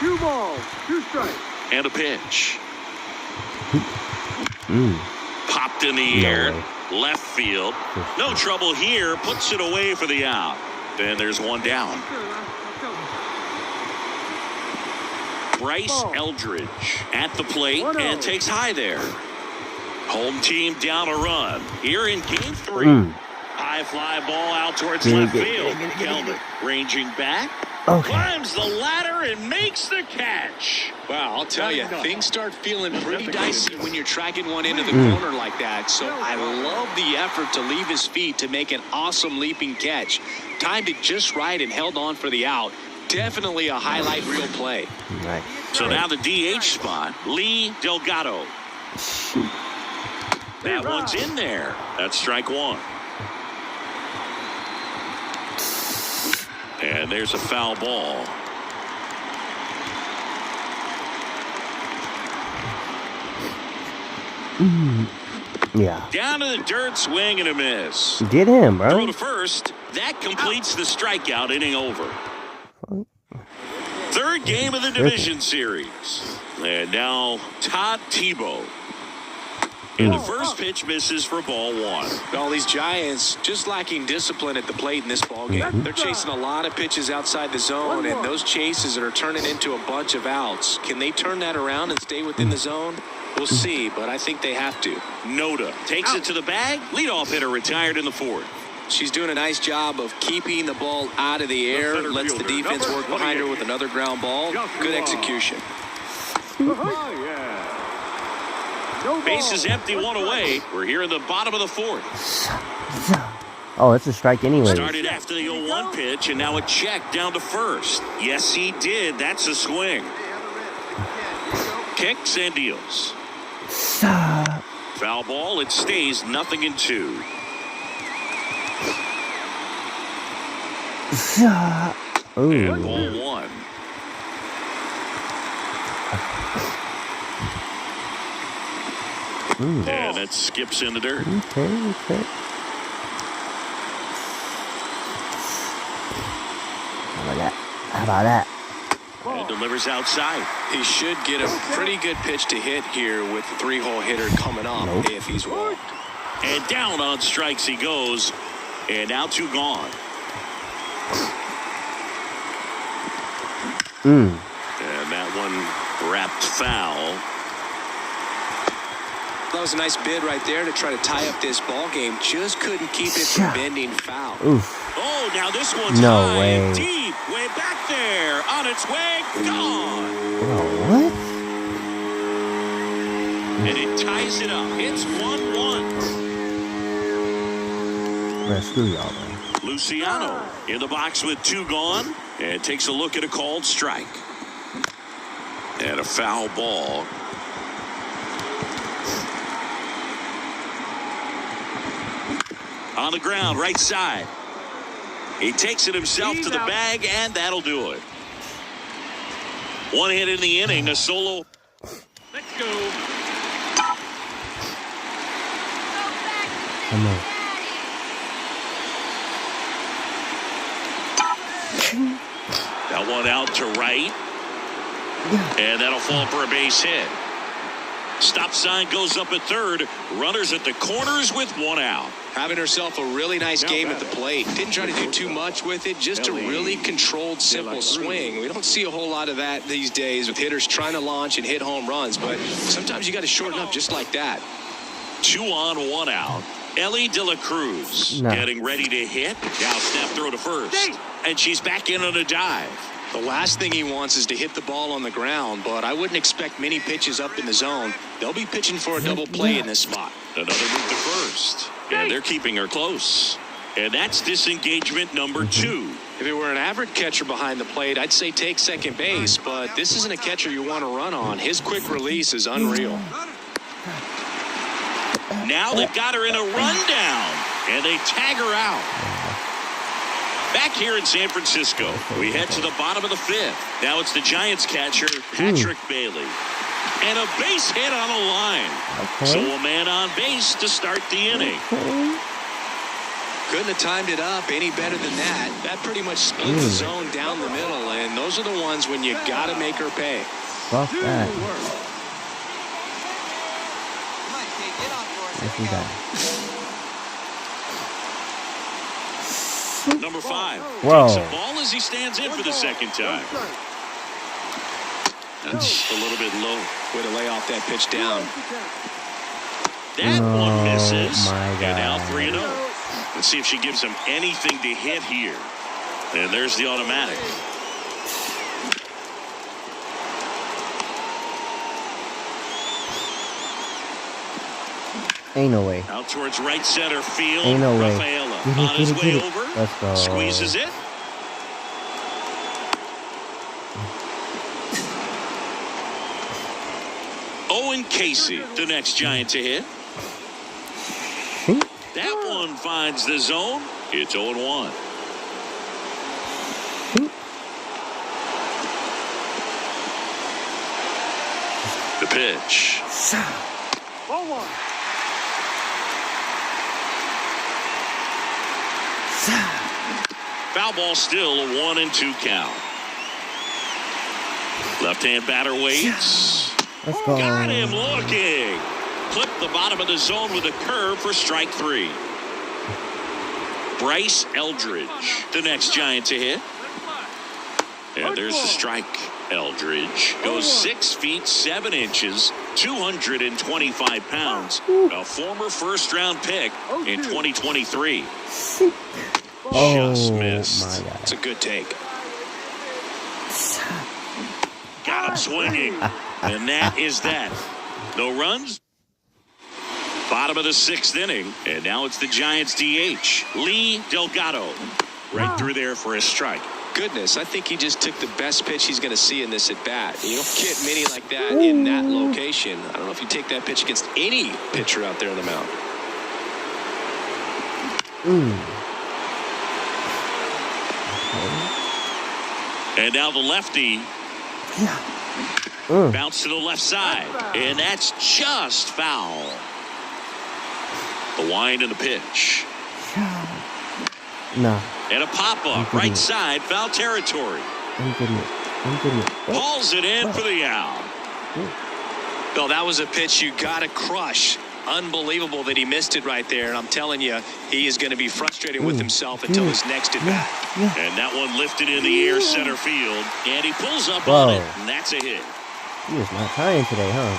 2 balls. 2 strikes. And a pitch. Popped in the air. Left field. No trouble here. Puts it away for the out. Then there's one down. Bryce Eldridge at the plate and takes high there. Home team down a run. Here in Game 3. High fly ball out towards left field. Kelman ranging back. Climbs the ladder and makes the catch. Wow, I'll tell you, things start feeling pretty dicey when you're tracking one into the corner like that. So I love the effort to leave his feet to make an awesome leaping catch. Timed it just right and held on for the out. Definitely a highlight reel play. Right. So now the DH spot, Lee Delgado. That one's in there. That's strike 1. And there's a foul ball. Yeah. Down to the dirt, swing and a miss. Get him, bro. Throw to first. That completes the strikeout, inning over. Third game of the division series. And now Todd Tebow. And the first pitch misses for ball 1. All these Giants just lacking discipline at the plate in this ball game. They're chasing a lot of pitches outside the zone, and those chases are turning into a bunch of outs. Can they turn that around and stay within the zone? We'll see, but I think they have to. Noda takes it to the bag. Leadoff hitter retired in the 4th. She's doing a nice job of keeping the ball out of the air. Lets the defense work behind her with another ground ball. Good execution. Base is empty, 1 away. We're here in the bottom of the 4th. Oh, it's a strike anyway. Started after the 0-1 pitch, and now a check down to first. Yes, he did. That's a swing. Kicks and deals. Foul ball. It stays 0-2. And ball 1. And it skips in the dirt. Okay. How about that? And delivers outside. He should get a pretty good pitch to hit here with the 3-hole hitter coming up if he's walked. And down on strikes he goes. And now 2 gone. And that one wrapped foul. That was a nice bid right there to try to tie up this ball game. Just couldn't keep it from bending foul. Oof. Oh, now this one's No high way. and deep. Way back there. On its way. Gone. Bro, what? And it ties it up. It's 1-1. Bro, screw y'all, man. Luciano in the box with 2 gone. And takes a look at a called strike. And a foul ball. On the ground, right side. He takes it himself to the bag, and that'll do it. 1 hit in the inning, a solo. Let's go. Come on. That one out to right. And that'll fall for a base hit. Stop sign goes up at third. Runners at the corners with 1 out. Having herself a really nice game at the plate. Didn't try to do too much with it. Just a really controlled, simple swing. We don't see a whole lot of that these days with hitters trying to launch and hit home runs. But sometimes you got to shorten up just like that. 2 on, 1 out. Ellie De La Cruz getting ready to hit. Now snap throw to first. And she's back in on a dive. The last thing he wants is to hit the ball on the ground, but I wouldn't expect many pitches up in the zone. They'll be pitching for a double play in this spot. Another move to first. And they're keeping her close. And that's disengagement number 2. If it were an average catcher behind the plate, I'd say take second base, but this isn't a catcher you want to run on. His quick release is unreal. Now they've got her in a rundown, and they tag her out. Back here in San Francisco, we head to the bottom of the 5th. Now it's the Giants catcher, Patrick Bailey. And a base hit on a line. So a man on base to start the inning. Couldn't have timed it up any better than that. That pretty much split the zone down the middle, and those are the ones when you got to make her pay. Fuck that. Let's do that. Number 5 Whoa. takes a ball as he stands in for the second time. That's a little bit low. Way to lay off that pitch down. That one misses. My God. And now 3-0. Let's see if she gives him anything to hit here. And there's the automatic. Ain't no way. Out towards right center field. Ain't no way. Rafaela Get on his way it. over. Let's go. Squeezes it. Owen Casey, the next Giant to hit. That one finds the zone. It's 0-1. The pitch. Foul ball, still a 1-2 count. Left-hand batter waits. Let's go. Got him looking. Clipped the bottom of the zone with a curve for strike 3. Bryce Eldridge, the next Giant to hit. And there's the strike. Eldridge goes 6 feet 7 inches, 225 pounds. A former first-round pick in 2023. Just missed. My God. It's a good take. Got him swinging. And that is that. No runs. Bottom of the 6th inning. And now it's the Giants DH, Lee Delgado. Right through there for a strike. Goodness, I think he just took the best pitch he's going to see in this at-bat. You don't get many like that in that location. I don't know if you take that pitch against any pitcher out there on the mound. And now the lefty. Bounce to the left side. And that's just foul. The wind and the pitch. Nah. And a pop-up, right side, foul territory. I'm getting it. Hauls it in for the out. Bill, that was a pitch you got to crush. Unbelievable that he missed it right there. And I'm telling you, he is going to be frustrated with himself until his next at-bat. And that one lifted in the air center field. And he pulls up on it, and that's a hit. He is not trying today, huh?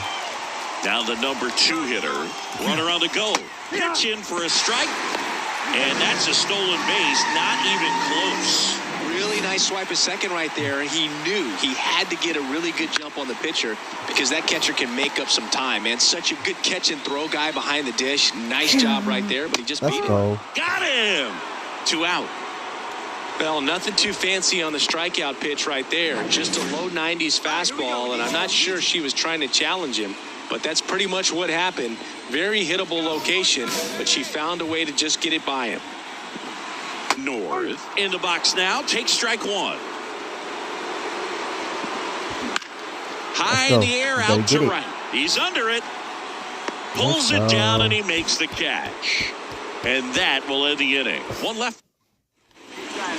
Now the number 2 hitter. Runner on the go. Pitch in for a strike. And that's a stolen base. Not even close. Really nice swipe at second right there. He knew he had to get a really good jump on the pitcher because that catcher can make up some time, man. Such a good catch and throw guy behind the dish. Nice job right there, but he just beat him. Got him. 2 out. Well, nothing too fancy on the strikeout pitch right there. Just a low 90s fastball, and I'm not sure she was trying to challenge him, but that's pretty much what happened. Very hittable location, but she found a way to just get it by him. North in the box now. Take strike 1. High in the air, out to right. He's under it. Pulls it down, and he makes the catch. And that will end the inning. 1 left.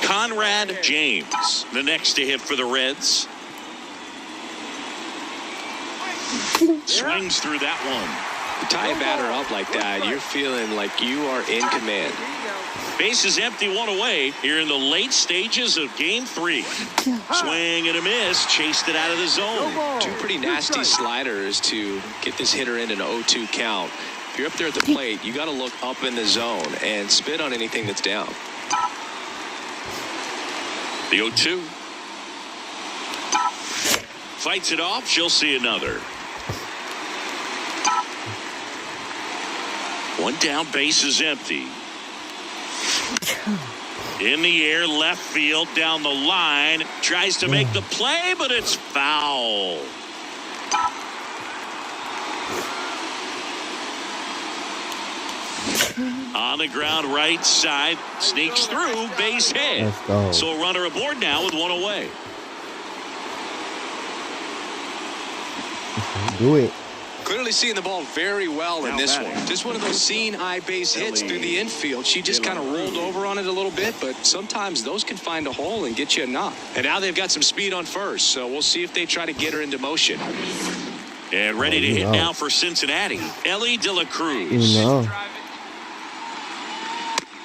Conrad James, the next to hit for the Reds. Swings through that one. You tie a batter up like that, you're feeling like you are in command. Base is empty, 1 away here in the late stages of game 3. Swing and a miss, chased it out of the zone. 2 pretty nasty sliders to get this hitter in an 0-2 count. If you're up there at the plate, you got to look up in the zone and spit on anything that's down. The 0-2. Fights it off. She'll see another. 1 down, base is empty. In the air, left field, down the line. Tries to make the play, but it's foul. On the ground, right side. Sneaks through, base hit. So a runner aboard now with 1 away. Do it. Clearly seeing the ball very well in this one. Just one of those seeing eye base hits through the infield. She just kind of rolled over on it a little bit, but sometimes those can find a hole and get you a knock. And now they've got some speed on first, so we'll see if they try to get her into motion. And ready to hit now for Cincinnati, Ellie De La Cruz.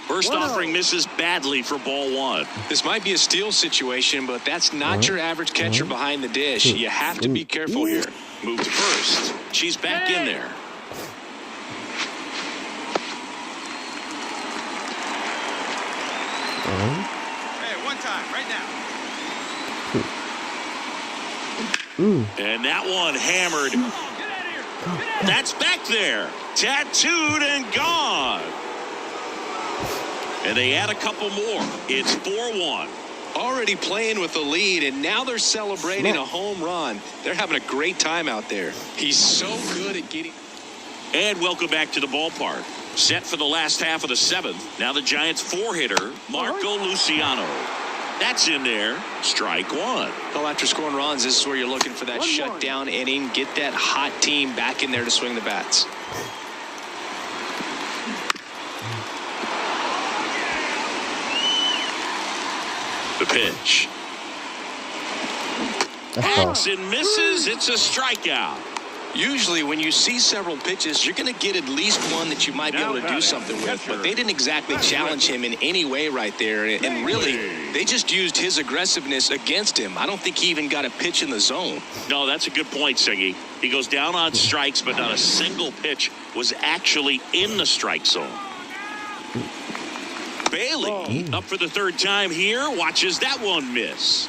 First offering misses badly for ball 1. This might be a steal situation, but that's not your average catcher behind the dish. You have to be careful here. Move to first. She's back in there. Hey, 1 time, right now. And that one hammered. That's back there. Tattooed and gone. And they add a couple more. It's 4-1. Already playing with the lead, and now they're celebrating a home run. They're having a great time out there. He's so good at getting. And welcome back to the ballpark. Set for the last half of the 7th. Now the Giants 4-hitter, Marco Luciano. That's in there. Strike 1. Well, after scoring runs, this is where you're looking for that shutdown inning. Get that hot team back in there to swing the bats. The pitch. Hacks and misses. It's a strikeout. Usually when you see several pitches, you're going to get at least one that you might be able to do something with. But they didn't exactly challenge him in any way right there. And really, they just used his aggressiveness against him. I don't think he even got a pitch in the zone. No, that's a good point, Siggy. He goes down on strikes, but not a single pitch was actually in the strike zone. Bailey up for the 3rd time here. Watches that one miss.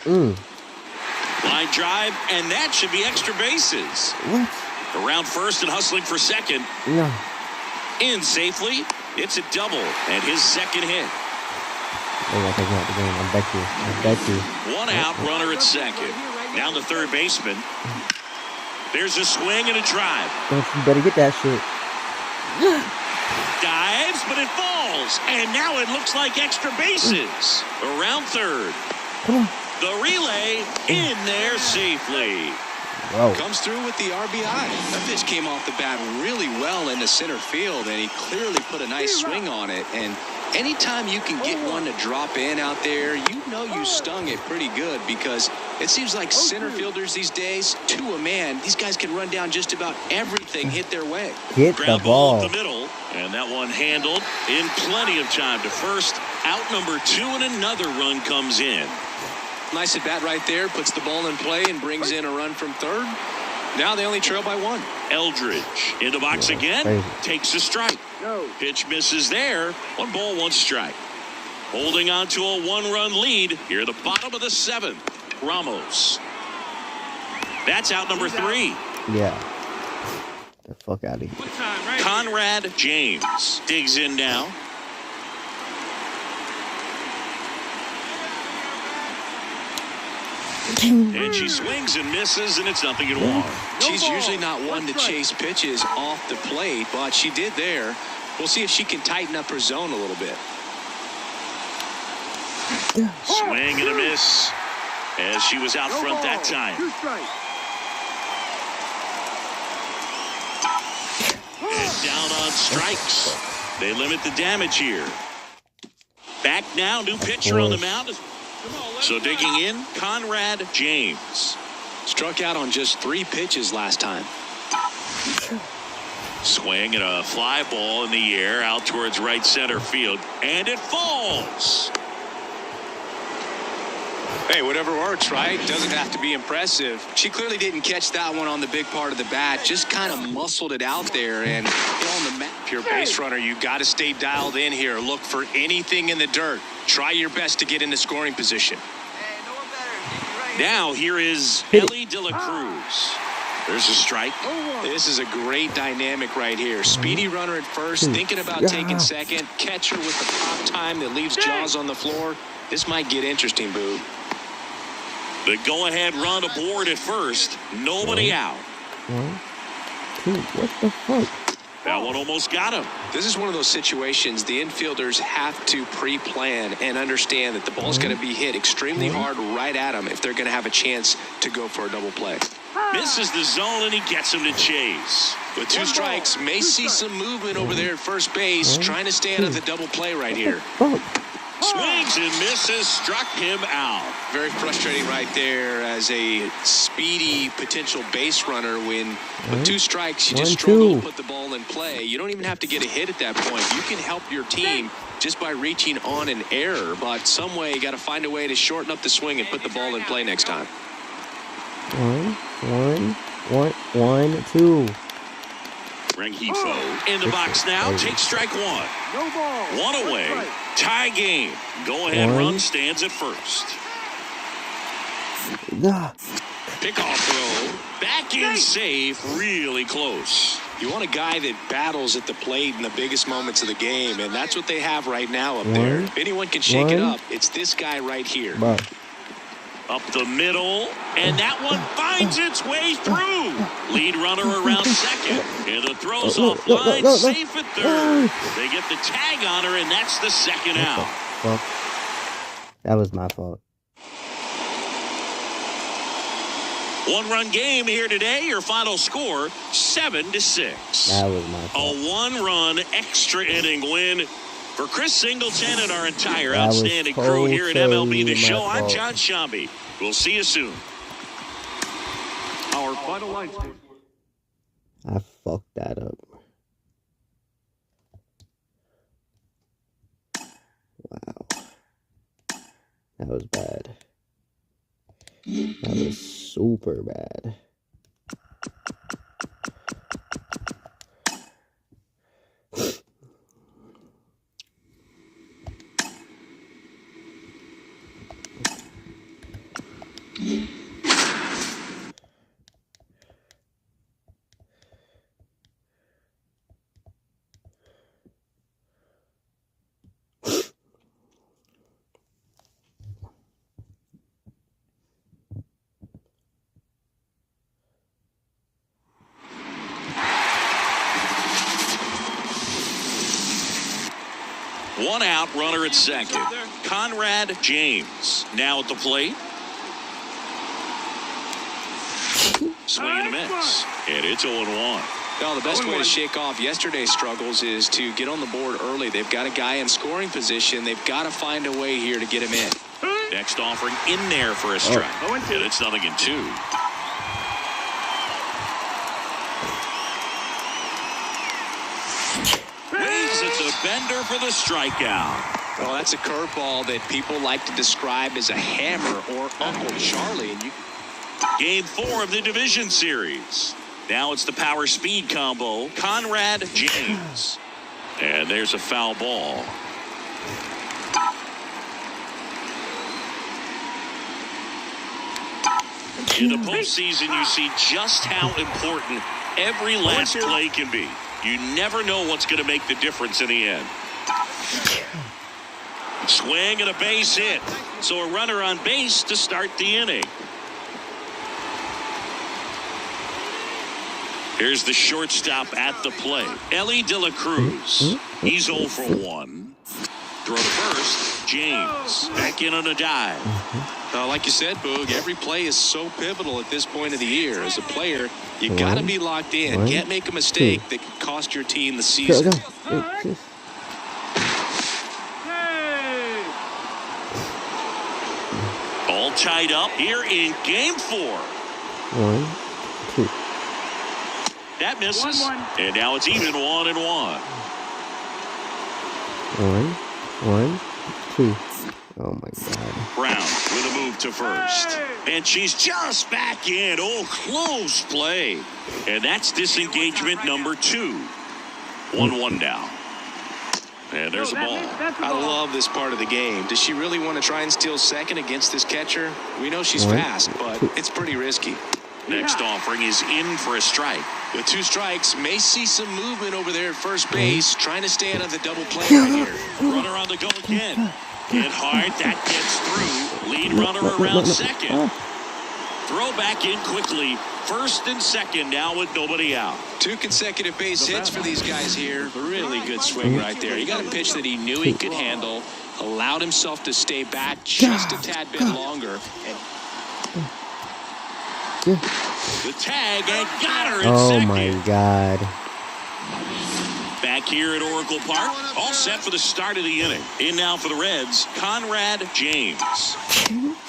Line drive, and that should be extra bases. Around first and hustling for second. In safely. It's a double, and his 2nd hit. I bet you. 1 out, runner at 2nd. Now the 3rd baseman. There's a swing and a drive. You better get that shit. Dives, but it falls. And now it looks like extra bases. Around 3rd. The relay in there safely. Comes through with the RBI. That pitch came off the bat really well into center field, and he clearly put a nice swing on it. And anytime you can get one to drop in out there, you know you stung it pretty good, because it seems like center fielders these days, to a man, these guys can run down just about everything hit their way. Hit the ball. Up the middle, and that one handled in plenty of time to first. Out number 2, and another run comes in. Nice at bat right there, puts the ball in play and brings in a run from 3rd. Now they only trail by 1. Eldridge in the box again. Crazy. Takes a strike. Pitch misses there. 1 ball, 1 strike. Holding on to a 1-run lead here at the bottom of the 7th. Ramos. That's out number 3. Yeah. The fuck out of here. Conrad James digs in now. And she swings and misses, and it's 0-1. She's usually not one to chase pitches off the plate, but she did there. We'll see if she can tighten up her zone a little bit. Swing and a miss as she was out front that time. And down on strikes. They limit the damage here. Back now, new pitcher on the mound. So digging in, Conrad James. Struck out on just 3 pitches last time. Swing and a fly ball in the air out towards right center field. And it falls. Hey, whatever works, right? Doesn't have to be impressive. She clearly didn't catch that one on the big part of the bat. Just kind of muscled it out there. And on the map, if you're a base runner, you got to stay dialed in here. Look for anything in the dirt. Try your best to get into scoring position. Now here is Ellie De La Cruz. There's a strike. This is a great dynamic right here. Speedy runner at first, thinking about taking second. Catcher with the pop time that leaves Jaws on the floor. This might get interesting, Boo. The go-ahead run aboard at first. Nobody out. 1, 2. What the fuck? That one almost got him. This is one of those situations the infielders have to pre-plan and understand that the ball's going to be hit extremely hard right at them if they're going to have a chance to go for a double play. Misses the zone, and he gets him to chase. With 2 strikes, may see some movement over there at first base, trying to stay out of the double play right here. Swings and misses, struck him out. Very frustrating right there as a speedy potential base runner when with 2 strikes you just struggle to put the ball in play. You don't even have to get a hit at that point. You can help your team just by reaching on an error, but some way you got to find a way to shorten up the swing and put the ball in play next time. 1, 2. Rengifo in the box now. Takes strike 1. 1 away. Tie game. Go-ahead run stands at first. Pickoff throw. Back in safe. Really close. You want a guy that battles at the plate in the biggest moments of the game, and that's what they have right now up there. If anyone can shake it up, it's this guy right here. Up the middle, and that one finds its way through. Lead runner around second, and the throw's offline, safe at third. They get the tag on her, and that's the second out. That was my fault. 1-run game here today. Your final score, 7-6. That was my fault. A 1-run extra inning win for Chris Singleton and our entire outstanding crew here at MLB The Show. I'm John Shambi. We'll see you soon. Our final line score. I fucked that up. Wow. That was bad. That was super bad. One out, runner at second. Conrad James now at the plate. Swing and a miss. And it's 0-1. Well, the best way to shake off yesterday's struggles is to get on the board early. They've got a guy in scoring position. They've got to find a way here to get him in. Next offering in there for a strike. And it's 0-2. It's a bender for the strikeout. Well, that's a curveball that people like to describe as a hammer or Uncle Charlie. And Game 4 of the division series. Now it's the power speed combo, Conrad James. And there's a foul ball. In the postseason, you see just how important every last play can be. You never know what's going to make the difference in the end. Swing and a base hit. So a runner on base to start the inning. Here's the shortstop at the plate, Ellie De La Cruz. He's 0 for 1. Throw to first, James. Back in on a dive. Like you said, Boog, every play is so pivotal at this point of the year. As a player, you got to be locked in. Can't make a mistake that could cost your team the season. All tied up here in Game 4. 1, 2. That misses. And now it's even 1-1. 1, 2. Oh my God. Brown with a move to first. And she's just back in. Oh, close play. And that's disengagement number 2. 1-1 now. And there's a ball. I love this part of the game. Does she really want to try and steal second against this catcher? We know she's fast, but it's pretty risky. Next offering is in for a strike. With 2 strikes, may see some movement over there at first base, trying to stay out of the double play right here. Runner on the go again. Hit hard, that gets through. Lead runner around second. Throw back in quickly. First and second now with nobody out. 2 consecutive base hits for these guys here. Really good swing right there. He got a pitch that he knew he could handle, allowed himself to stay back just a tad bit longer. The tag and got her in Oh second. my God. Back here at Oracle Park, all set for the start of the inning. In now for the Reds, Conrad James.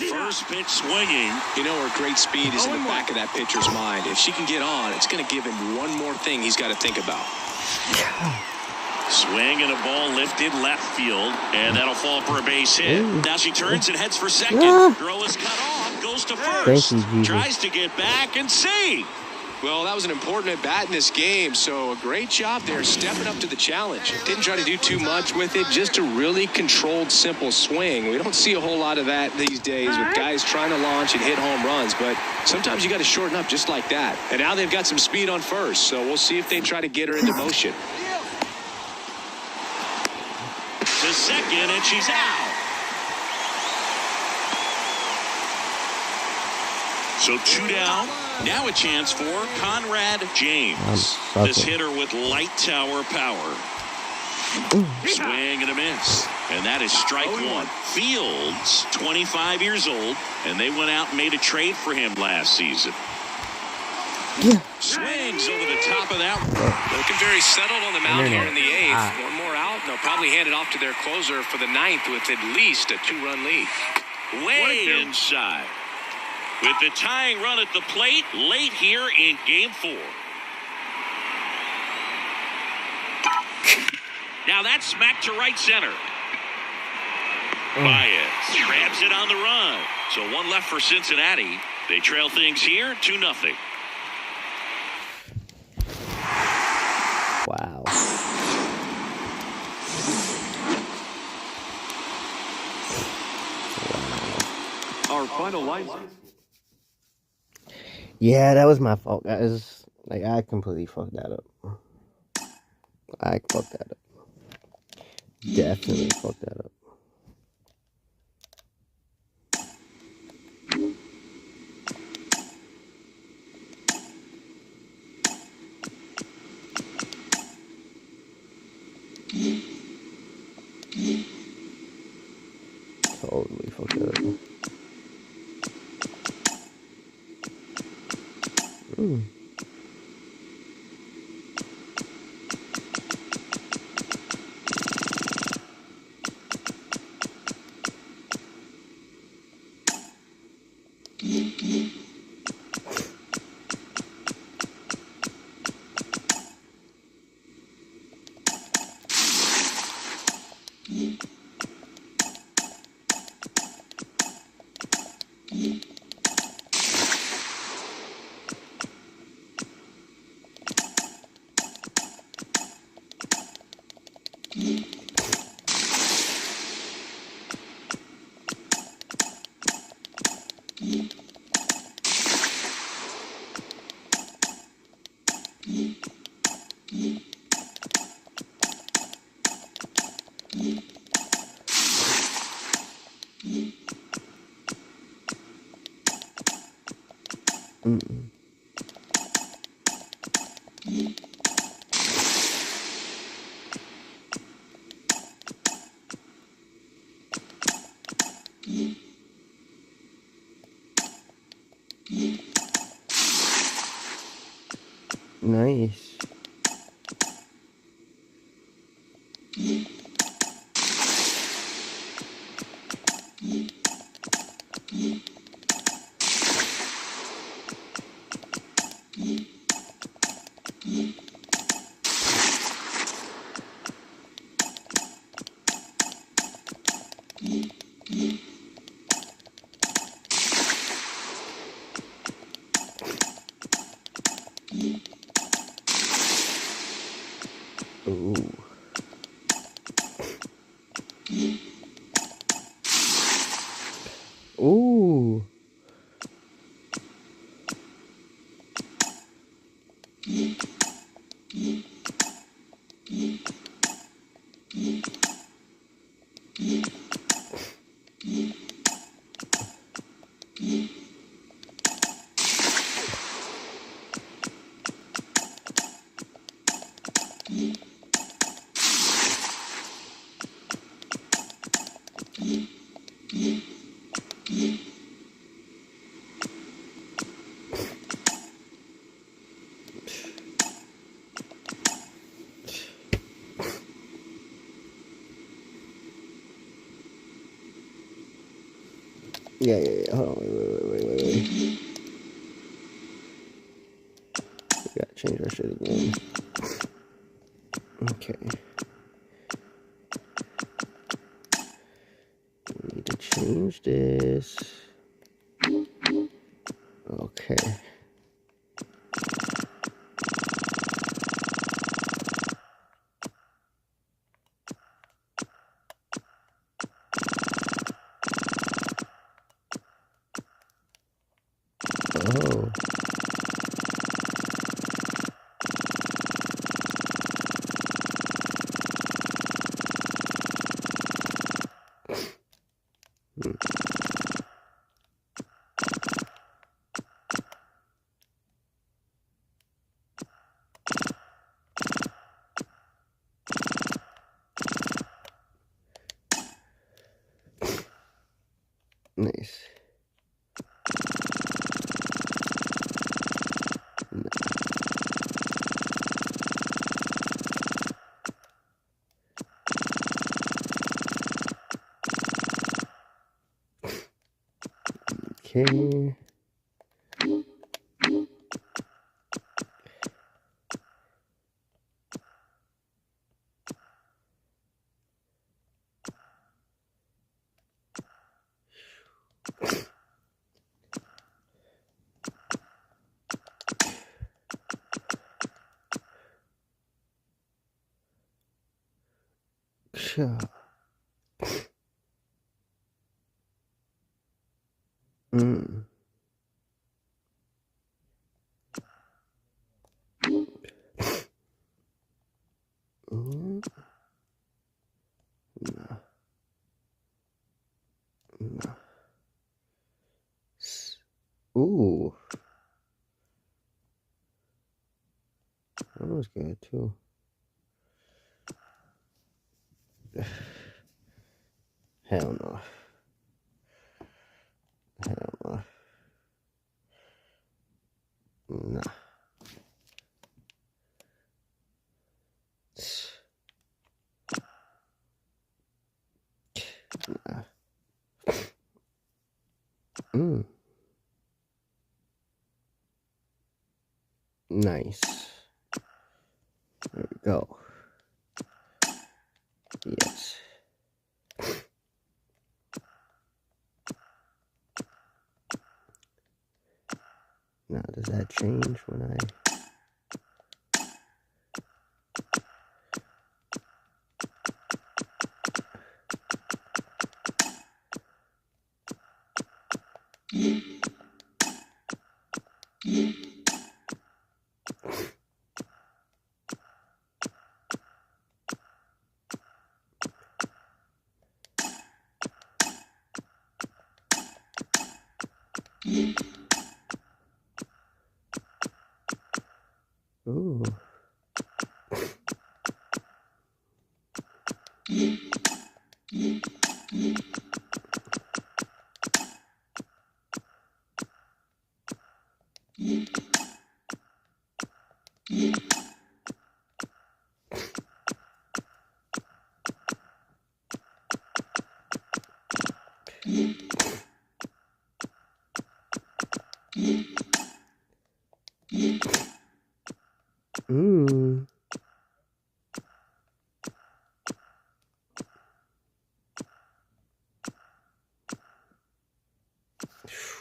First pitch swinging. You know her great speed is in the back of that pitcher's mind. If she can get on, it's going to give him one more thing he's got to think about. Swing and a ball lifted left field, and that'll fall for a base hit. Now she turns and heads for second. Throw is cut off, goes to first. Tries to get back and see. Well, that was an important at-bat in this game, so a great job there stepping up to the challenge. Didn't try to do too much with it, just a really controlled, simple swing. We don't see a whole lot of that these days with guys trying to launch and hit home runs, but sometimes you got to shorten up just like that. And now they've got some speed on first, so we'll see if they try to get her into motion. To second, and she's out. So 2 down. Now a chance for Conrad James. This hitter with light tower power. Swing and a miss. And that is strike 1. Fields, 25 years old, and they went out and made a trade for him last season. Swings over the top of that. Looking very settled on the mound here in the 8th. One more out, and they'll probably hand it off to their closer for the 9th with at least a 2-run lead. Way inside. With the tying run at the plate late here in Game 4. Now that's smacked to right center. Baez grabs it on the run. So 1 left for Cincinnati. They trail things here 2-0. Wow. Our final line. Yeah, that was my fault, guys. Like, I completely fucked that up. I fucked that up. Definitely fucked that up. Totally fucked that up. Nice. Ooh. Ooh. Yeah. Hold on. Wait. We gotta change our shit again. Okay. We need to change this. Okay. Oh. Nice. Okay. Sure. Mm. Mm. No. No. Ooh. That was good too. Hell no. Hell no. Nah. Nah. Mm. Nice. There we go. Yes. Now, does that change when I... Ooh. Mm.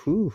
Whew.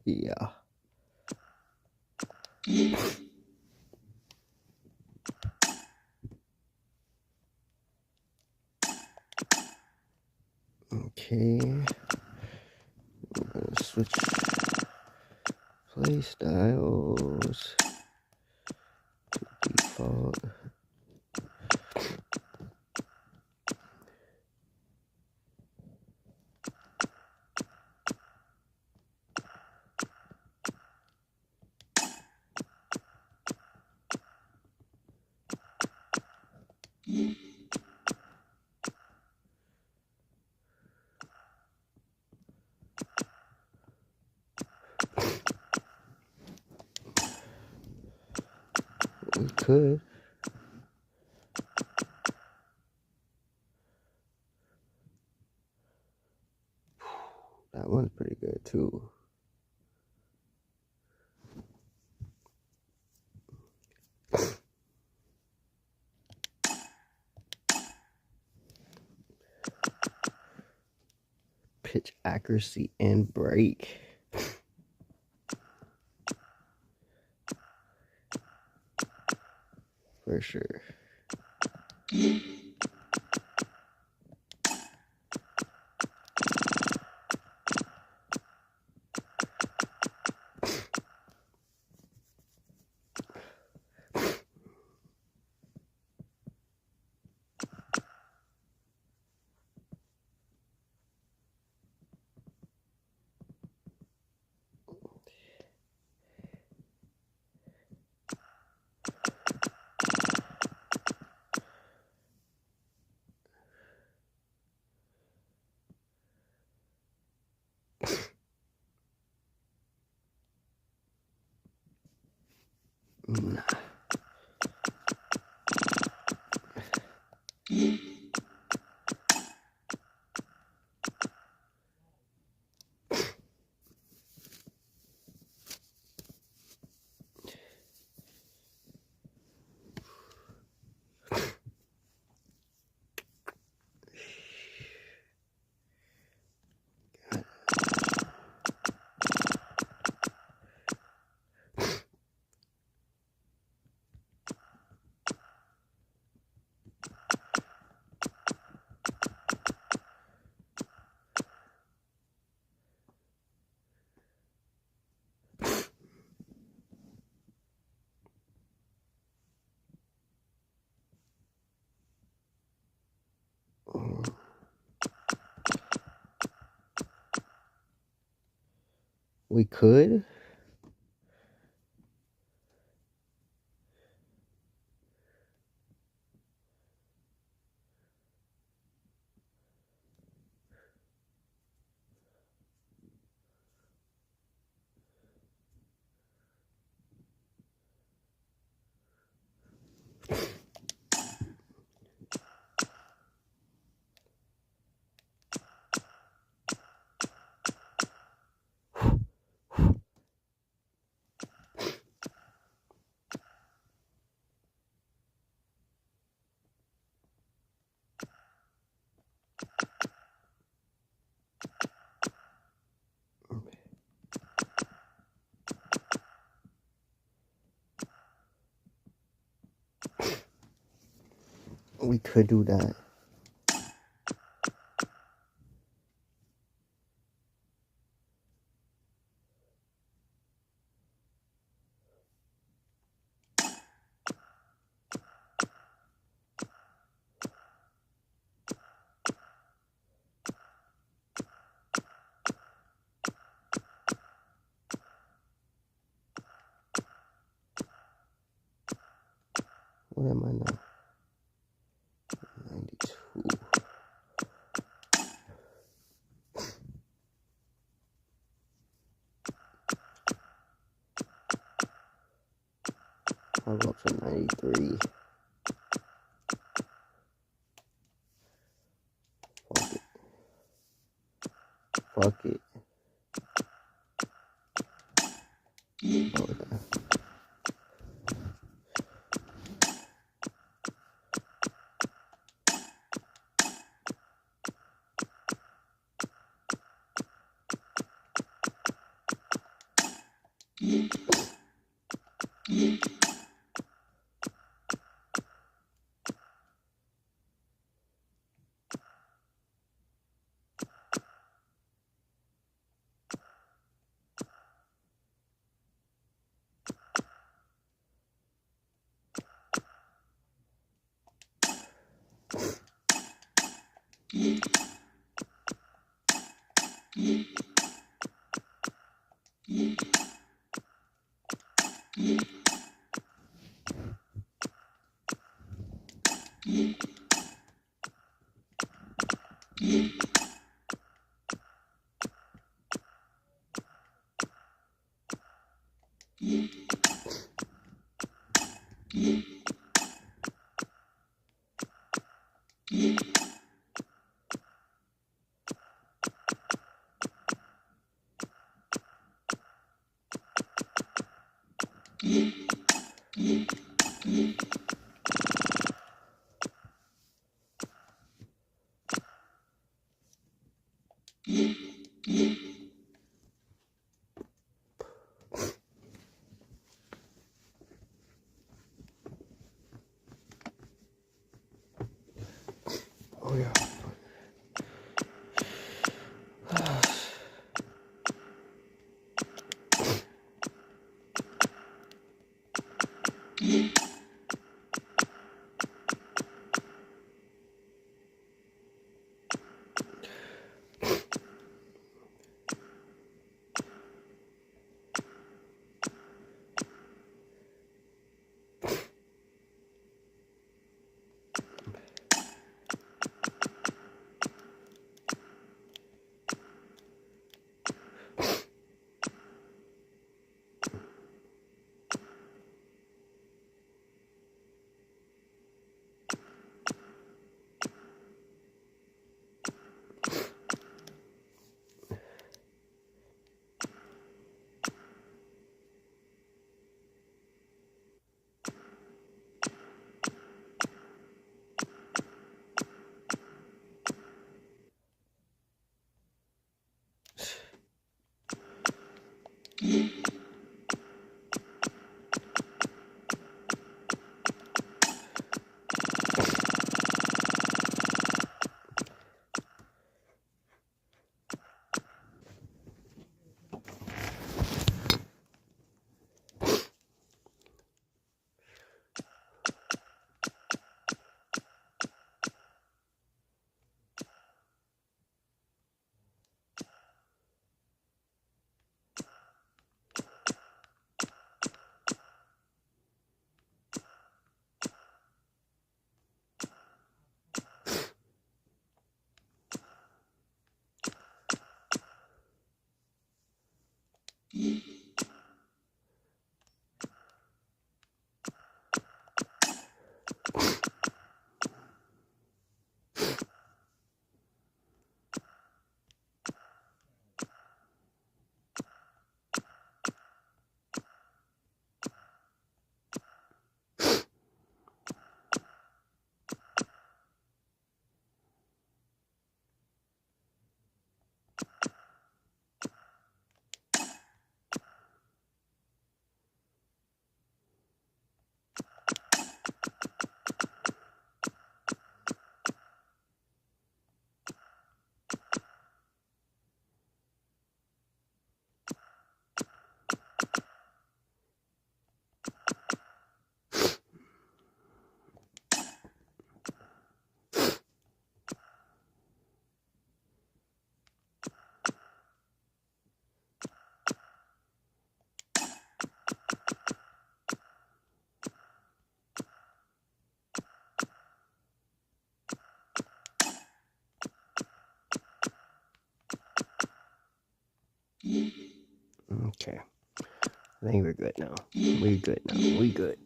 Yeah. Okay. I'm gonna switch play styles to default. We could. That one's pretty good too. Pitch accuracy and break. For sure. Nah. We could. We could do that. What am I now? 92. I'll go up to 93. Fuck it. Oh, yeah. Oh, yeah. Okay. I think we're good now. We good now. We good.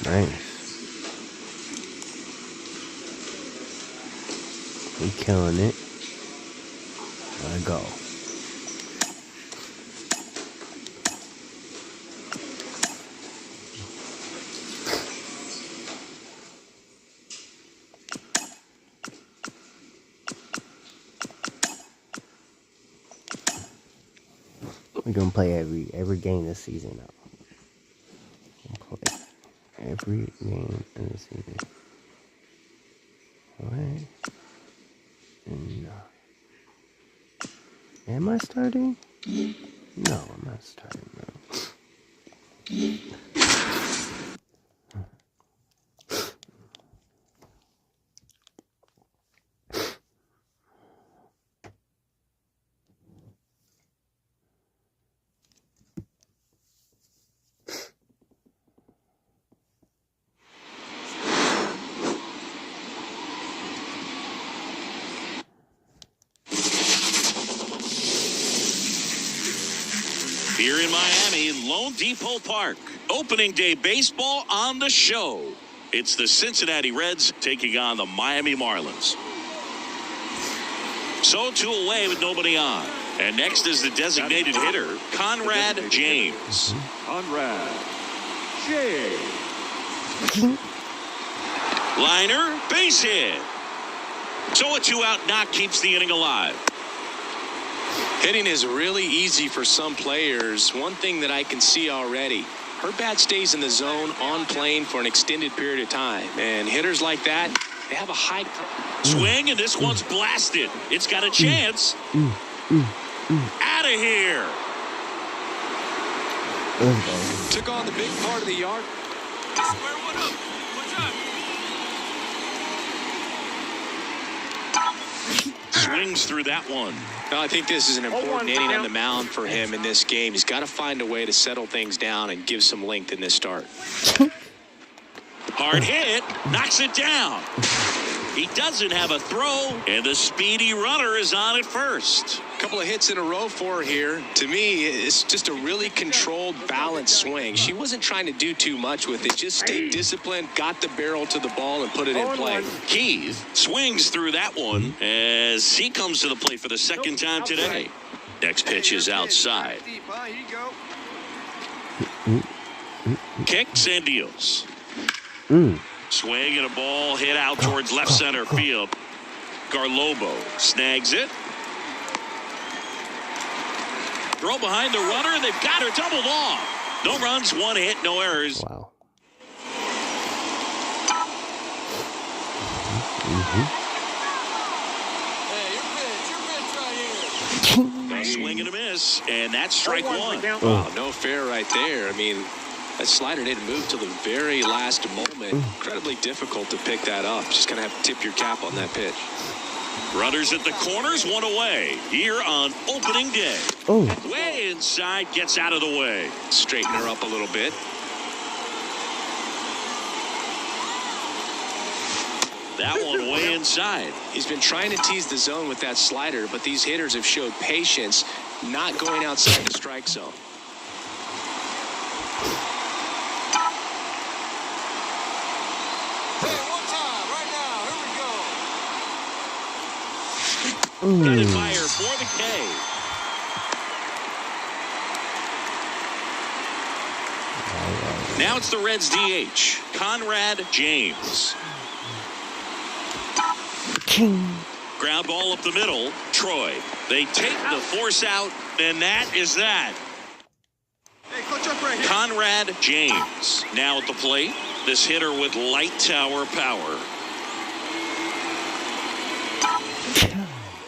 Nice. We killing it. Let go. We're gonna play every game this season now. We'll play every game in the season. Alright. And am I starting? No, I'm not starting, bro. Here in Miami, Lone Depot Park. Opening day baseball on the show. It's the Cincinnati Reds taking on the Miami Marlins. So 2 away with nobody on. And next is the designated hitter, Conrad James. Conrad James. Liner, base hit. So a 2-out knock keeps the inning alive. Hitting is really easy for some players. One thing that I can see already, her bat stays in the zone on plane for an extended period of time. And hitters like that, they have a high swing, and this one's blasted. It's got a chance. Out of here. Took on the big part of the yard. Square one up. What's up? Swings through that one. No, I think this is an important inning on the mound for him in this game. He's got to find a way to settle things down and give some length in this start. Hard hit, knocks it down. He doesn't have a throw, and the speedy runner is on at first. A couple of hits in a row for her here. To me, it's just a really controlled, balanced swing. She wasn't trying to do too much with it. Just stayed disciplined, got the barrel to the ball, and put it in play. Keith swings through that one as he comes to the plate for the second time today. Next pitch is outside. Kicks and deals. Swing and a ball hit out towards left center field. Garlobo snags it. Throw behind the runner, and they've got her doubled off. No runs, 1 hit, no errors. Wow. Hey, your pitch right here. A swing and a miss, and that's strike one. Wow, no fair right there. I mean, that slider didn't move till the very last moment. Incredibly difficult to pick that up. Just going to have to tip your cap on that pitch. Runners at the corners, 1 away. Here on opening day. Oh. Way inside, gets out of the way. Straighten her up a little bit. That one way inside. He's been trying to tease the zone with that slider, but these hitters have showed patience, not going outside the strike zone. Hey, one time, right now. Here we go. Got it fire for the K. Now it's the Reds DH, Conrad James. Ground ball up the middle, Troy. They take the force out, and that is that. Hey, clutch up right here. Conrad James now at the plate. This hitter with light tower power.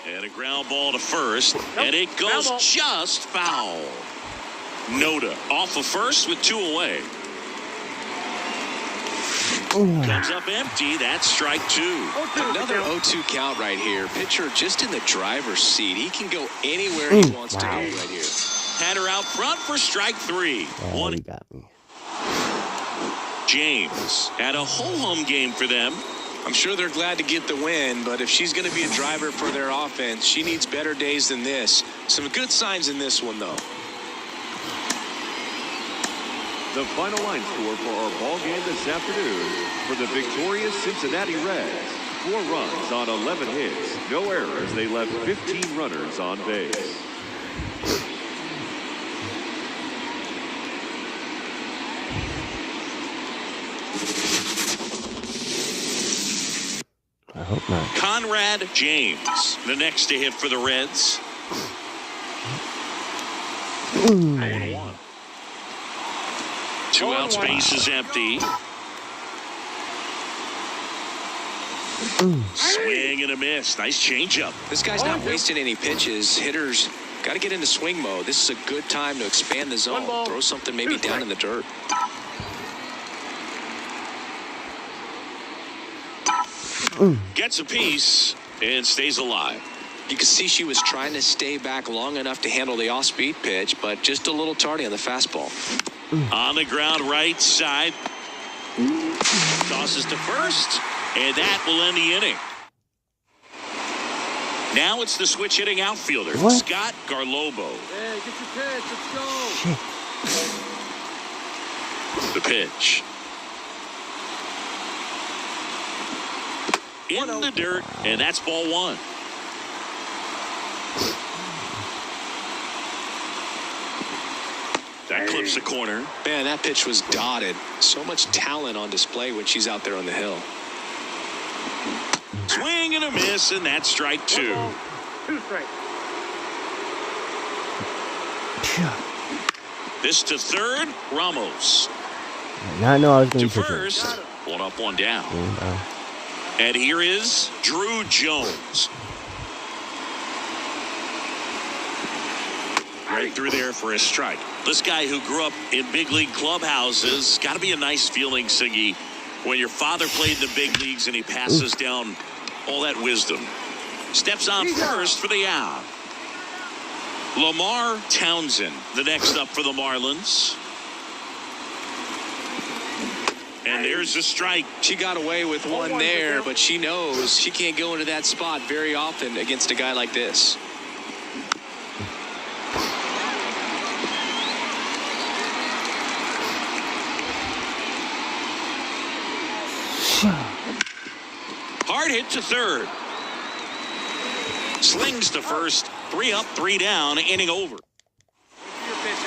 And a ground ball to first, and it goes just foul. Noda off of first with 2 away. Comes up empty. That's strike 2. Another 0-2 count right here. Pitcher just in the driver's seat. He can go anywhere he wants to go right here. Had her out front for strike 3. Oh, he got me. James had a ho-hum game for them. I'm sure they're glad to get the win, but if she's going to be a driver for their offense, she needs better days than this. Some good signs in this one, though. The final line score for our ball game this afternoon for the victorious Cincinnati Reds. 4 runs on 11 hits, no errors. They left 15 runners on base. I hope not. Conrad James, the next to hit for the Reds. 1-1. 2 outs, base is empty. Swing and a miss. Nice changeup. This guy's not wasting any pitches. Hitters got to get into swing mode. This is a good time to expand the zone. Throw something maybe down in the dirt. Gets a piece and stays alive. You can see she was trying to stay back long enough to handle the off-speed pitch, but just a little tardy on the fastball. On the ground, right side. Tosses to first, and that will end the inning. Now it's the switch hitting outfielder, Scott Garlobo. Hey, get your pitch. Let's go. The pitch. In the dirt, and that's ball 1. That clips the corner. Man, that pitch was dotted. So much talent on display when she's out there on the hill. Swing and a miss, and that's strike 2. 2 strikes. This to third, Ramos. Now I know I was going To to first, 1 up, 1 down. Wow. And here is Drew Jones. Right through there for a strike. This guy who grew up in big league clubhouses, got to be a nice feeling, Siggy, when your father played in the big leagues and he passes down all that wisdom. Steps on first for the out. Lamar Townsend, the next up for the Marlins. And there's a strike. She got away with one there, but she knows she can't go into that spot very often against a guy like this. Hard hit to third. Slings to first. 3 up, 3 down, inning over.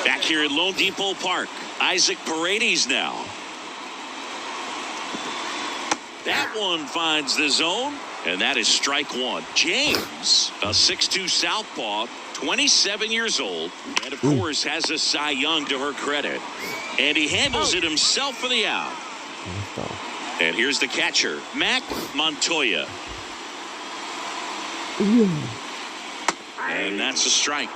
Back here at Lone Depot Park, Isaac Paredes now. That one finds the zone, And that is strike one. James, a 6'2 southpaw, 27 years old, and of course has a Cy Young to her credit. And he handles it himself for the out. And here's the catcher, Mac Montoya. And that's a strike.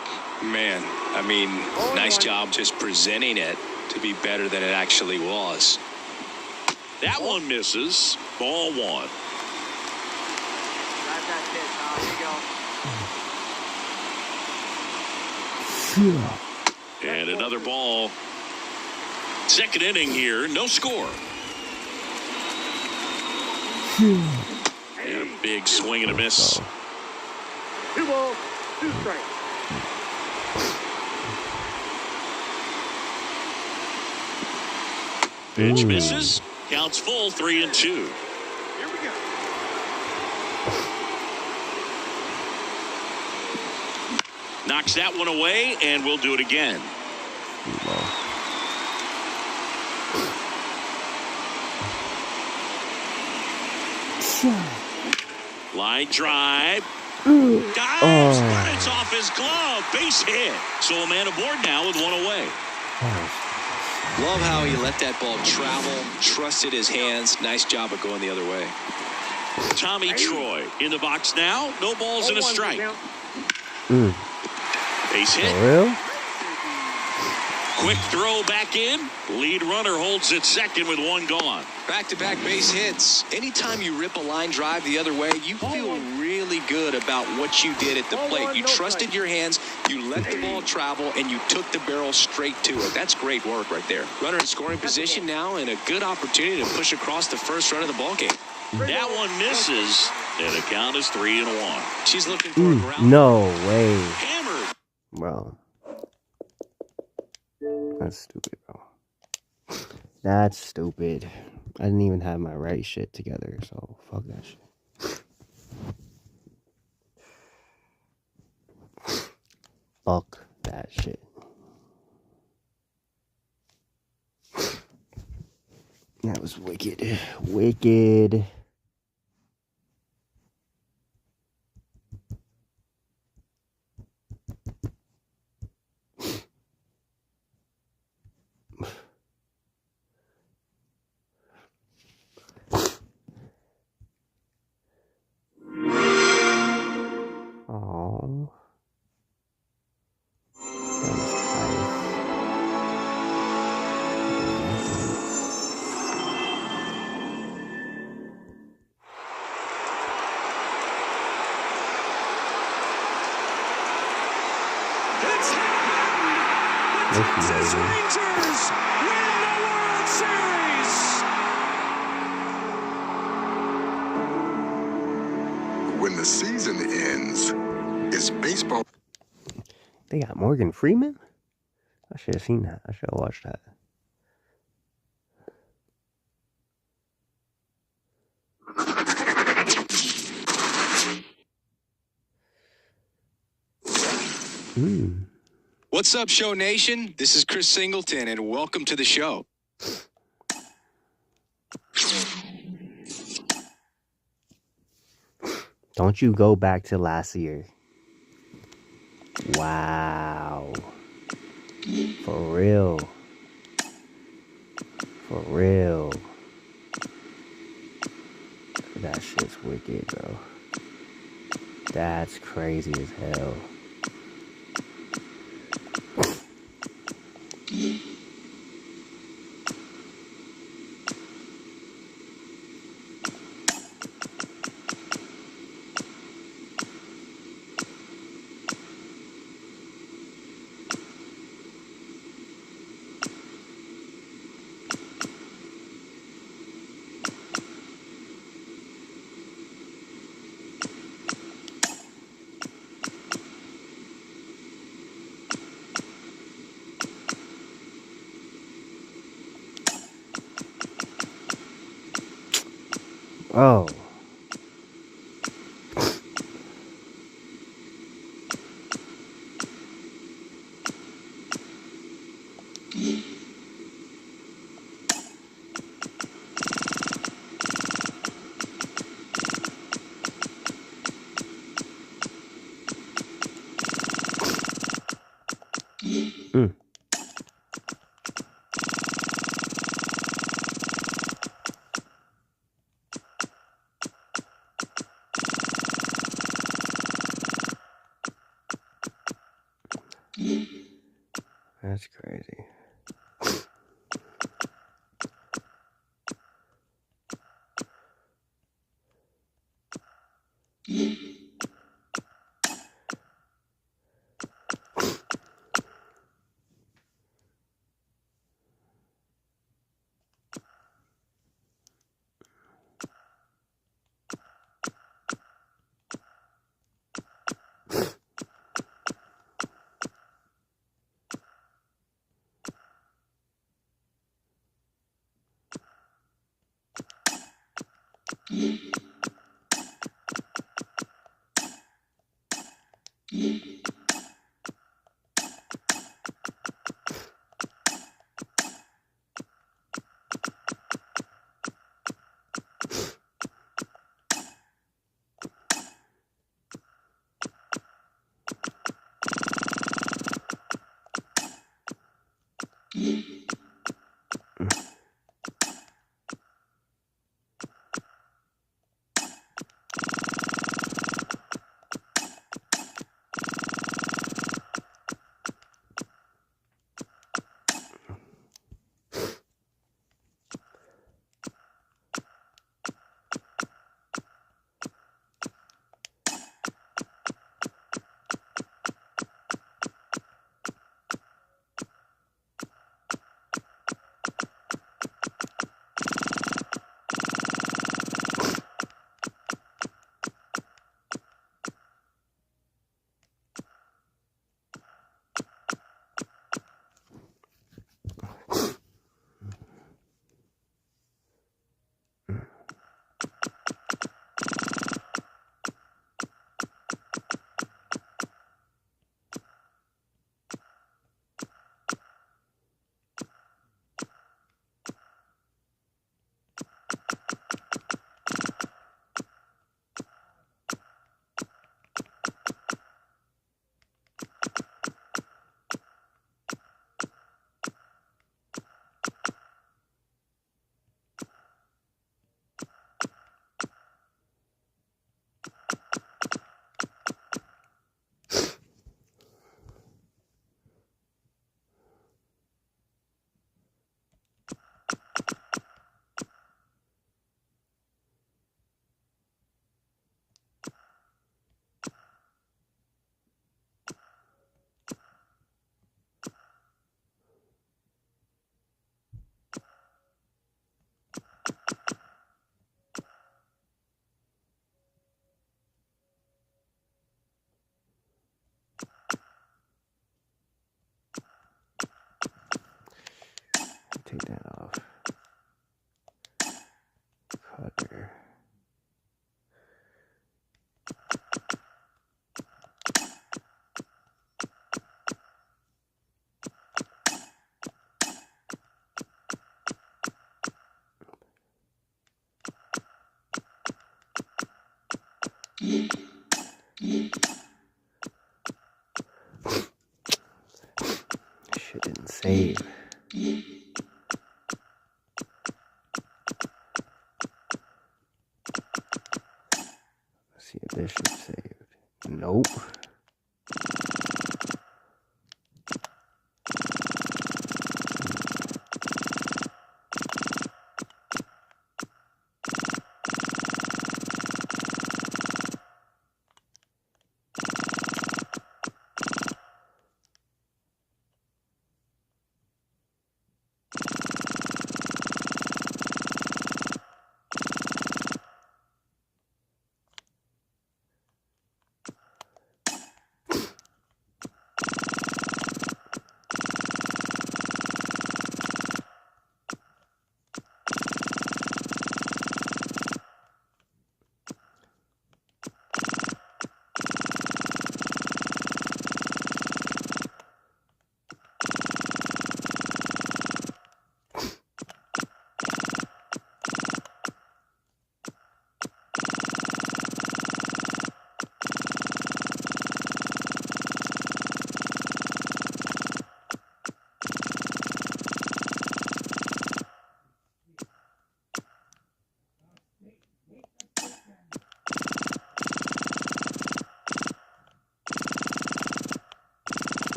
Man, I mean, nice job just presenting it to be better than it actually was. That one misses. Ball one. Drive that pitch, Here you go. And another ball. Second inning here, no score. And a big swing and a miss. 2 balls, 2 strikes. Pitch misses. Counts full, 3-2. Here we go. Knocks that one away, and we'll do it again. Line drive. Dives, but it's off his glove. Base hit. So a man aboard now with one away. Love how he let that ball travel, trusted his hands. Nice job of going the other way. Tommy Troy in the box now. No balls and a strike. Base hit. For real? Quick throw back in. Lead runner holds at second with one gone. Back-to-back base hits. Anytime you rip a line drive the other way, you feel really good about what you did at the plate. You trusted your hands, you let the ball travel, and you took the barrel straight to it. That's great work right there. Runner in scoring position now, and a good opportunity to push across the first run of the ballgame. That one misses, and the count is 3-1. She's looking for a ground. No way. Hammered. Bro. That's stupid, bro. That's stupid. I didn't even have my right shit together, so fuck that shit. Fuck that shit. That was wicked. Wicked. Oh. It's happened! The Texas Rangers win the World Series! When the season ends, it's baseball. They got Morgan Freeman? I should have seen that. I should have watched that. What's up, Show Nation? This is Chris Singleton, and welcome to the show. Don't you go back to last year. Wow. For real. For real. That shit's wicked, bro. That's crazy as hell. Oh. That's crazy. Take that off. Cutter. Shit didn't save. See if this shit saved. Nope.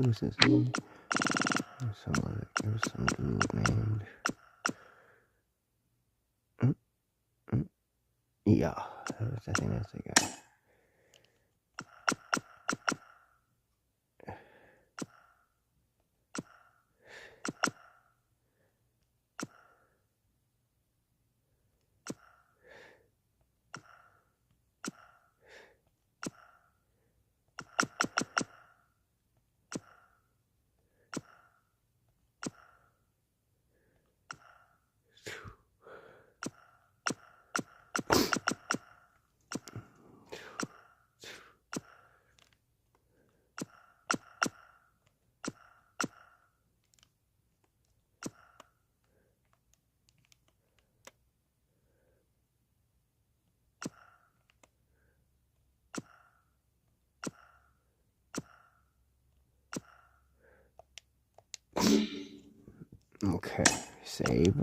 was his name? There was some dude named. Yeah, I think that's the guy. Okay, save.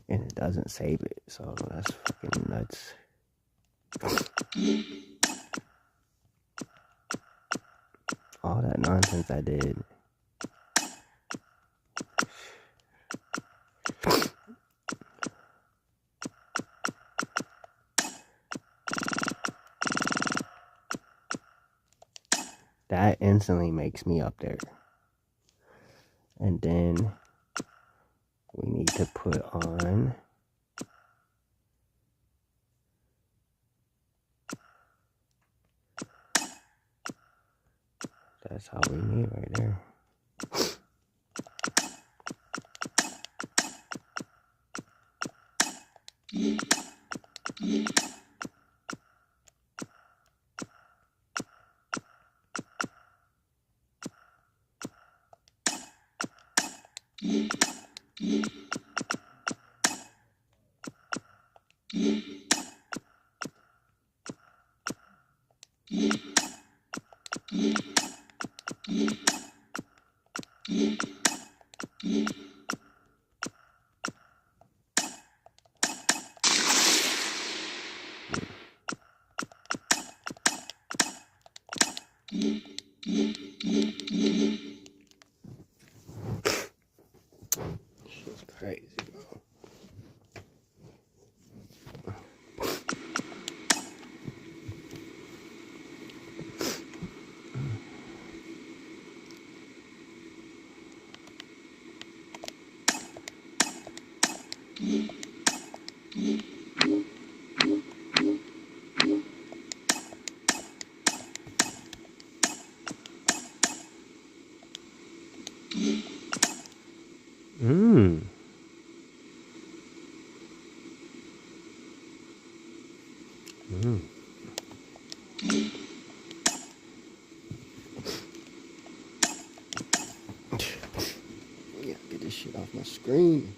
And it doesn't save it, so that's fucking nuts. All that nonsense I did. That instantly makes me up there. And then we need to put on that's how we need right there. Shit's crazy, bro. Yeah, get this shit off my screen.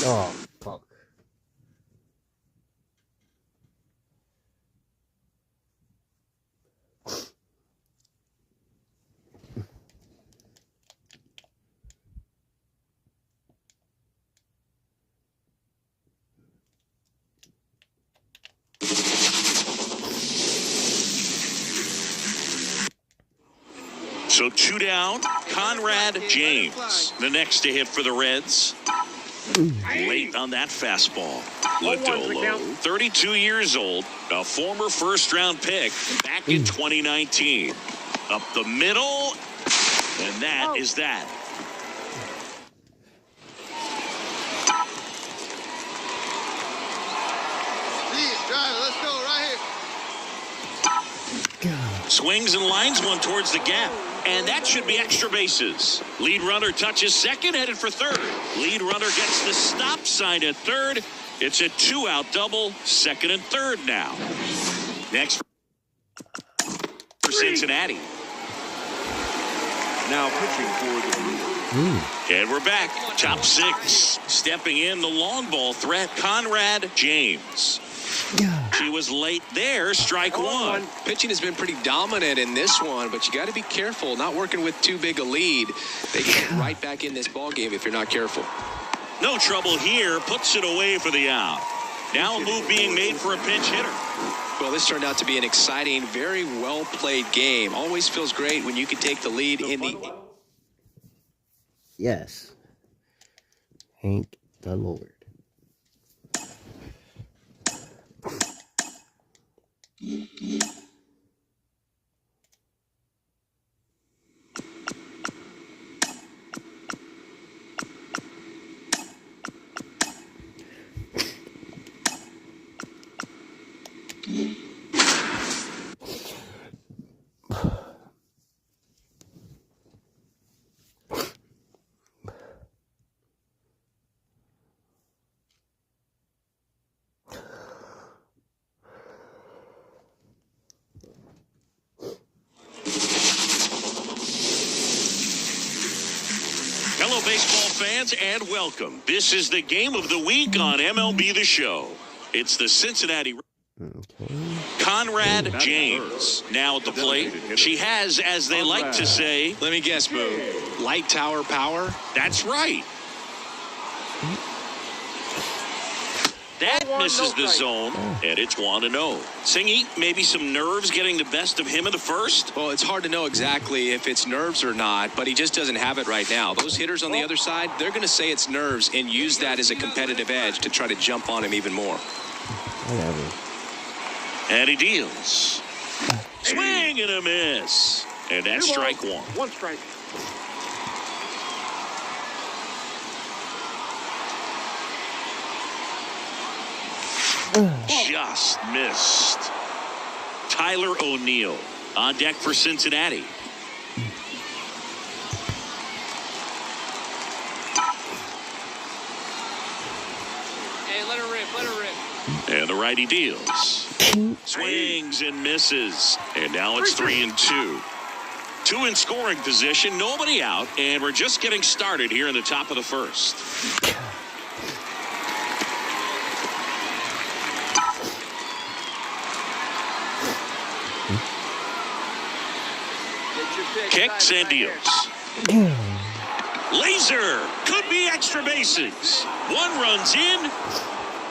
Oh, fuck. So 2 down. Conrad James, the next to hit for the Reds. Late on that fastball. Lodolo, 32 years old, a former first-round pick back in 2019. Up the middle, and that is that. Let's go right here. Swings and lines one towards the gap. And that should be extra bases. Lead runner touches second, headed for third. Lead runner gets the stop sign at third. It's a 2-out double, second and third now. Next for Cincinnati. Now pitching for the Brewers. And we're back. Top 6. Stepping in the long ball threat, Conrad James. She was late there, strike one. Pitching has been pretty dominant in this one, but you got to be careful. Not working with too big a lead. They get right back in this ball game if you're not careful. No trouble here. Puts it away for the out. Now a move being made for a pinch hitter. Well, this turned out to be an exciting, very well-played game. Always feels great when you can take the lead in the... Yes. Thank the Lord. Hello, baseball fans, and welcome. This is the game of the week on MLB The Show. It's the Cincinnati... Conrad James now at the plate. She has, as they like to say... Let me guess, Boo. Light tower power? That's right. That misses the zone, and it's 1-0. Singy, maybe some nerves getting the best of him in the first? Well, it's hard to know exactly if it's nerves or not, but he just doesn't have it right now. Those hitters on the other side, they're going to say it's nerves and use that as a competitive edge to try to jump on him even more. And he deals. Swing and a miss. And that's strike one. One strike. Just missed. Tyler O'Neill on deck for Cincinnati. Hey, let her rip, let her rip. And the righty deals. Swings and misses. And now it's 3-2. 2 in scoring position, nobody out, and we're just getting started here in the top of the first. Kicks and deals. Laser could be extra bases. One runs in.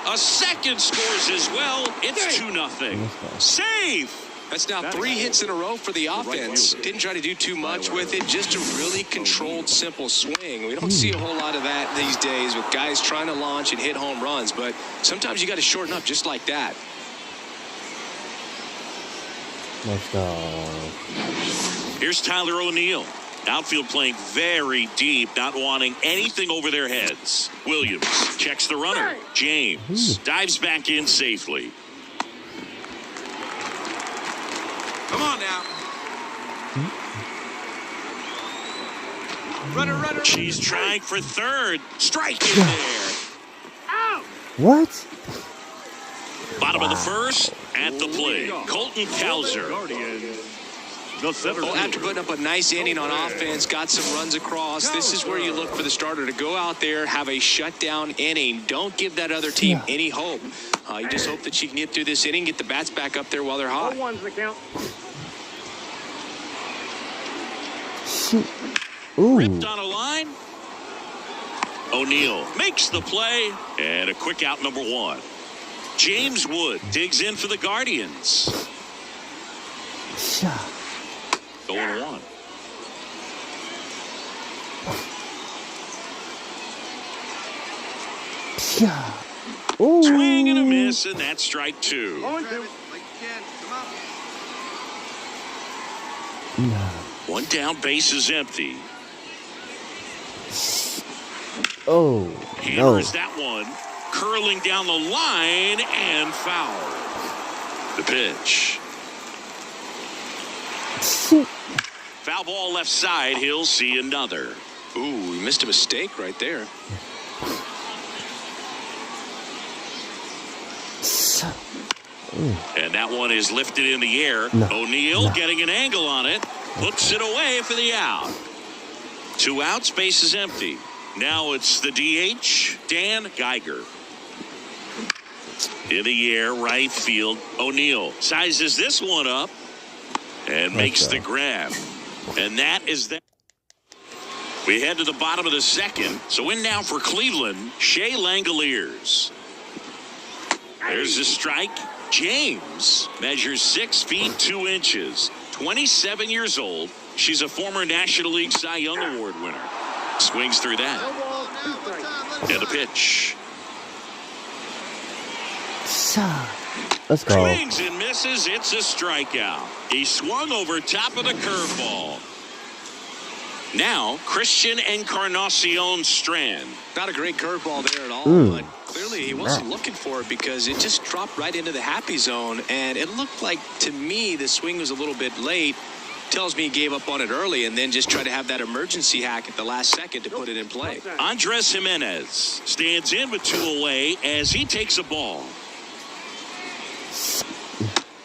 A second scores as well. It's 2-0. Save. That's now 3 hits in a row for the offense. Didn't try to do too much with it. Just a really controlled, simple swing. We don't see a whole lot of that these days with guys trying to launch and hit home runs. But sometimes you got to shorten up just like that. Let's go. Here's Tyler O'Neill. Outfield playing very deep, not wanting anything over their heads. Williams checks the runner. James dives back in safely. Come on now. Runner. She's trying for third. Strike in there. What? Bottom of the first, at the plate, Colton Cowser. Well, after putting up a nice inning on offense, got some runs across, this is where you look for the starter to go out there, have a shutdown inning. Don't give that other team any hope. You just hope that she can get through this inning, get the bats back up there while they're hot. 0-1's the count. Ripped on a line. O'Neill makes the play, and a quick out number 1. James Wood digs in for the Guardians. 0-1. Ooh. Swing and a miss, and that's strike 2. Going to. No. One down, base is empty. Oh, Hammers that one, curling down the line and foul. The pitch. Foul ball left side. He'll see another. Ooh, he missed a mistake right there. And that one is lifted in the air. No. O'Neill getting an angle on it. Puts it away for the out. 2 outs, base is empty. Now it's the DH, Dan Geiger. In the air, right field. O'Neill sizes this one up and makes the grab. And that is that. We head to the bottom of the second. So in now for Cleveland, Shea Langoliers. There's a strike. James measures 6 feet 2 inches, 27 years old. She's a former National League Cy Young Award winner. Swings through that. And the pitch. Let's go. Swings and misses. It's a strikeout. He swung over top of the curveball. Now, Christian Encarnacion Strand. Not a great curveball there at all, but clearly he wasn't looking for it because it just dropped right into the happy zone. And it looked like, to me, the swing was a little bit late. Tells me he gave up on it early and then just tried to have that emergency hack at the last second to put it in play. Andres Jimenez stands in with 2 away as he takes a ball.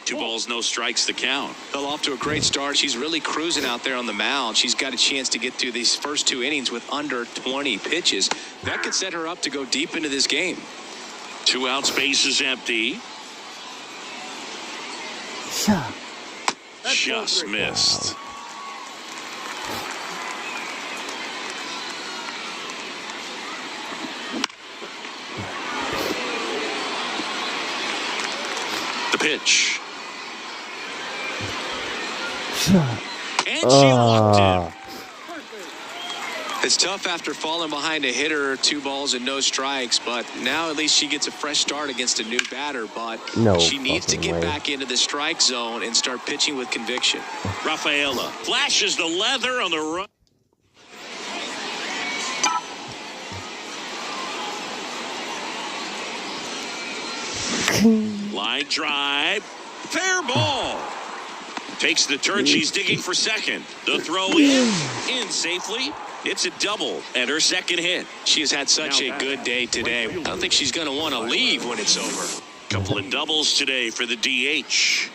2 balls, no strikes, the count. Fell off to a great start. She's really cruising out there on the mound. She's got a chance to get through these first 2 innings with under 20 pitches. That could set her up to go deep into this game. 2 outs, base is empty. Just missed. The pitch. And she walked in. It's tough after falling behind a hitter, 2 balls and no strikes, but now at least she gets a fresh start against a new batter, but she needs to get back into the strike zone and start pitching with conviction. Rafaela flashes the leather on the run. Line drive. Fair ball. Takes the turn. She's digging for second. The throw in safely. It's a double and her second hit. She has had such a good day today. I don't think she's going to want to leave when it's over. Couple of doubles today for the DH.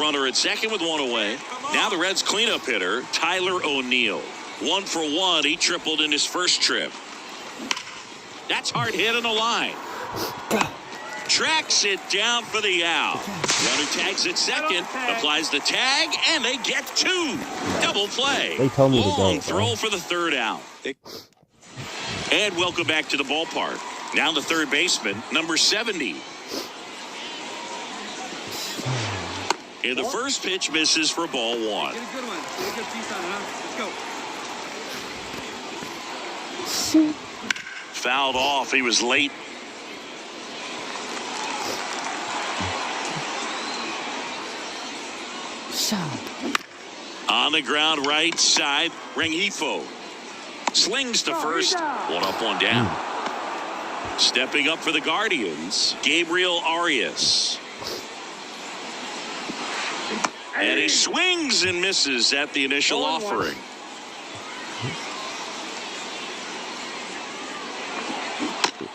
Runner at second with 1 away. Now the Reds cleanup hitter, Tyler O'Neill. 1 for 1. He tripled in his first trip. That's hard hit on the line. Tracks it down for the out. Runner tags at second, applies the tag, and they get 2. Double play. They told me to go. Long throw for the 3rd out. And welcome back to the ballpark. Now the third baseman, number 70. And the first pitch misses for ball 1. Get a good one. Get a good piece on it, huh? Let's go. Fouled off. He was late. On the ground, right side, Rengifo slings to first. 1 up, 1 down. Stepping up for the Guardians, Gabriel Arias. And he swings and misses at the initial offering.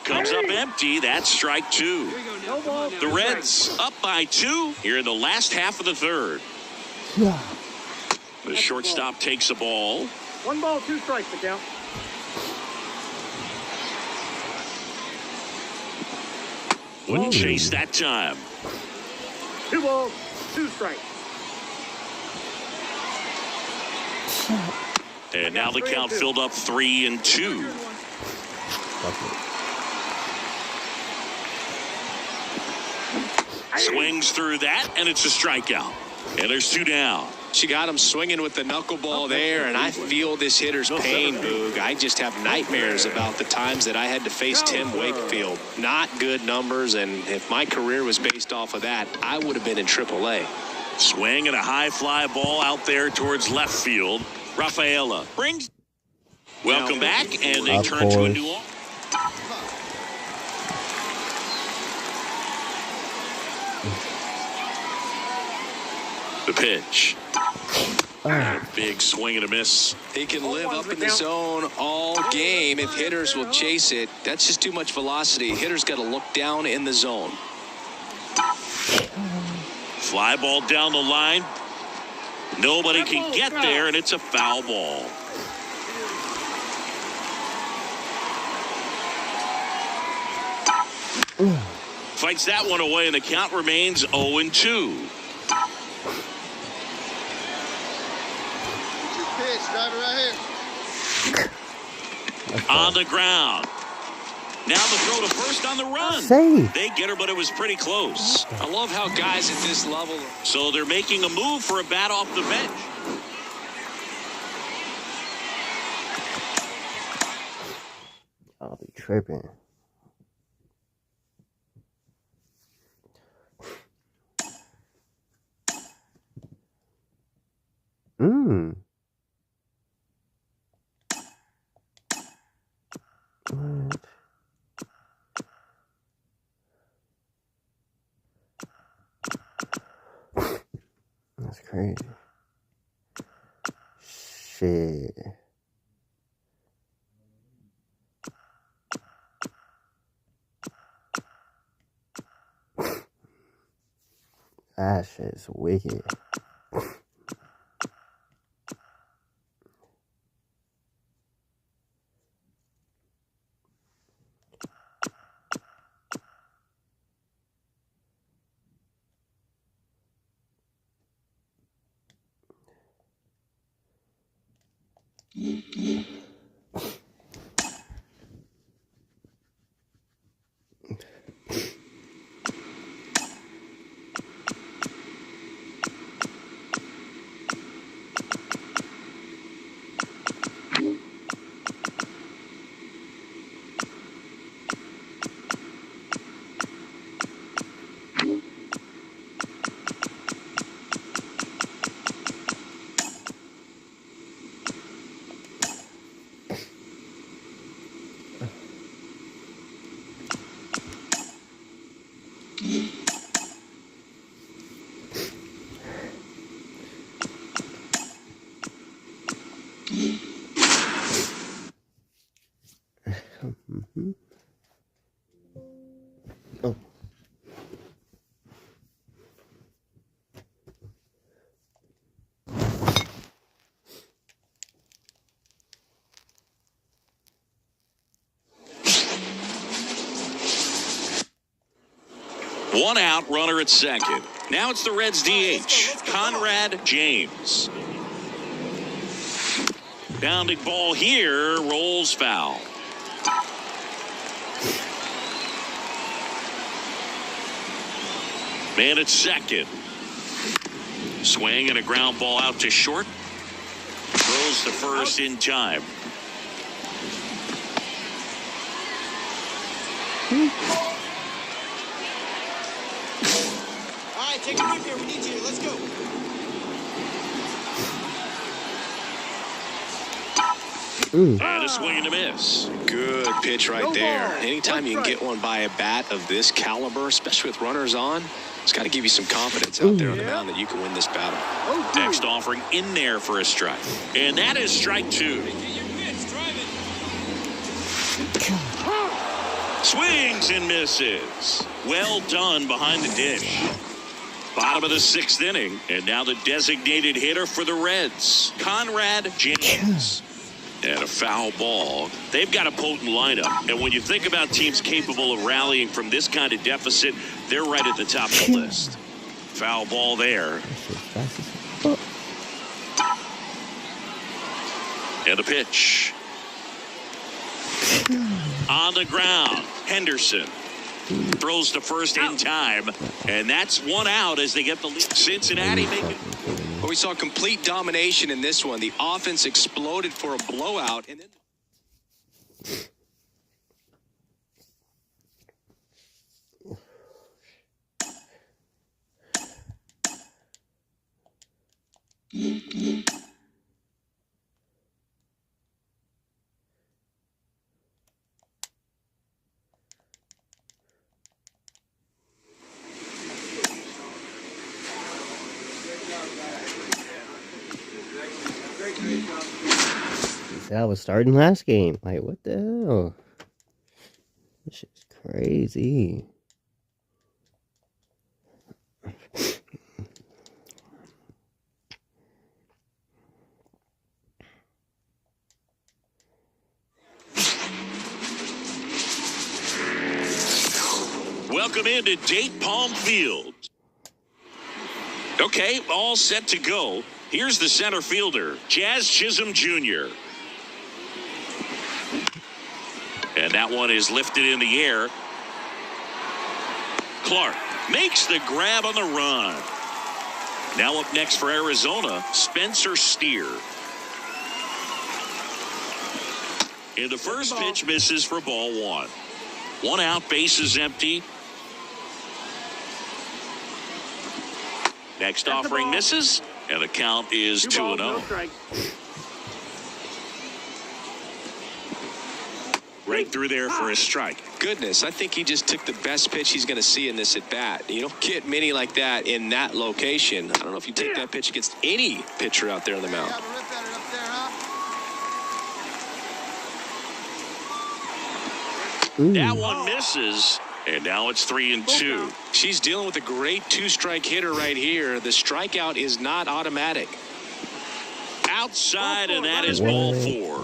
Comes up empty. That's strike 2. The Reds up by 2 here in the last half of the 3rd. The shortstop takes a ball. 1 ball, 2 strikes to count. Wouldn't chase that time. 2 balls, 2 strikes. And now the count filled up 3-2. Swings through that, and it's a strikeout. And there's 2 down. She got him swinging with the knuckleball there, and I feel this hitter's pain, Boog. I just have nightmares about the times that I had to face Tim Wakefield. Not good numbers, and if my career was based off of that, I would have been in AAA. Swing and a high fly ball out there towards left field. Rafaela brings. Welcome back, and they turn to a new. The pitch. A big swing and a miss. He can live up in the zone all game if hitters will chase it. That's just too much velocity. Hitters got to look down in the zone. Fly ball down the line. Nobody can get there, and it's a foul ball. Fights that one away, and the count remains 0-2. On the ground. Now the throw to first on the run. Save. They get her, but it was pretty close. I love how guys at this level. So they're making a move for a bat off the bench. I'll be tripping. What? That's crazy. Shit. That shit's wicked. Oh. One out, runner at second. Now it's the Reds DH, Conrad James. Bounding ball here, rolls foul. Man at second. Swing and a ground ball out to short. Throws to first in time. All right, take a rip here. We need you. Let's go. And a swing and a miss. Good pitch right there. Anytime you can get one by a bat of this caliber, especially with runners on, it's got to give you some confidence out there on the mound that you can win this battle. Next offering in there for a strike. And that is strike two. Swings and misses. Well done behind the dish. Bottom of the sixth inning. And now the designated hitter for the Reds, Conrad James. And a foul ball. They've got a potent lineup. And when you think about teams capable of rallying from this kind of deficit, they're right at the top of the list. Foul ball there. And a pitch. On the ground, Henderson throws to first in time. And that's one out as they get the lead. Cincinnati making. Well, we saw complete domination in this one. The offense exploded for a blowout. And then I was starting last game. Like, what the hell? This shit's crazy. Welcome into Date Palm Field. Okay, all set to go. Here's the center fielder, Jazz Chisholm Jr. And that one is lifted in the air. Clark makes the grab on the run. Now up next for Arizona, Spencer Steer. And the first pitch misses for ball one. One out, bases empty. Next offering misses, and the count is 2-0. Right through there for a strike. goodness, I think he just took the best pitch he's going to see in this at bat. You don't get many like that in that location. I don't know if you take that pitch against any pitcher out there on the mound. That one misses, and now it's 3-2. She's dealing with a great two-strike hitter right here. The strikeout is not automatic. Outside, and that is ball four.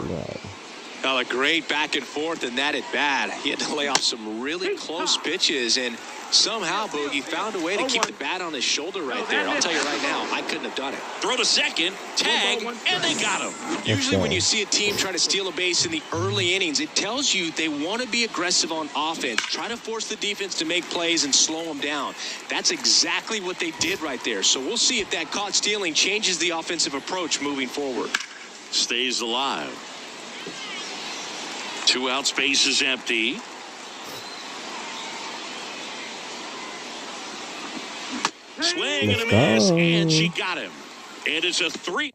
A great back and forth in that at bat. He had to lay off some really close pitches, and somehow Boogie found a way to keep the bat on his shoulder right there. I'll tell you right now, I couldn't have done it. Throw to second, tag, and they got him. Usually when you see a team try to steal a base in the early innings, it tells you they want to be aggressive on offense, try to force the defense to make plays and slow them down. That's exactly what they did right there. So we'll see if that caught stealing changes the offensive approach moving forward. Stays alive. 2 outs, base is empty. Swing and a miss, and she got him. And it's a 3.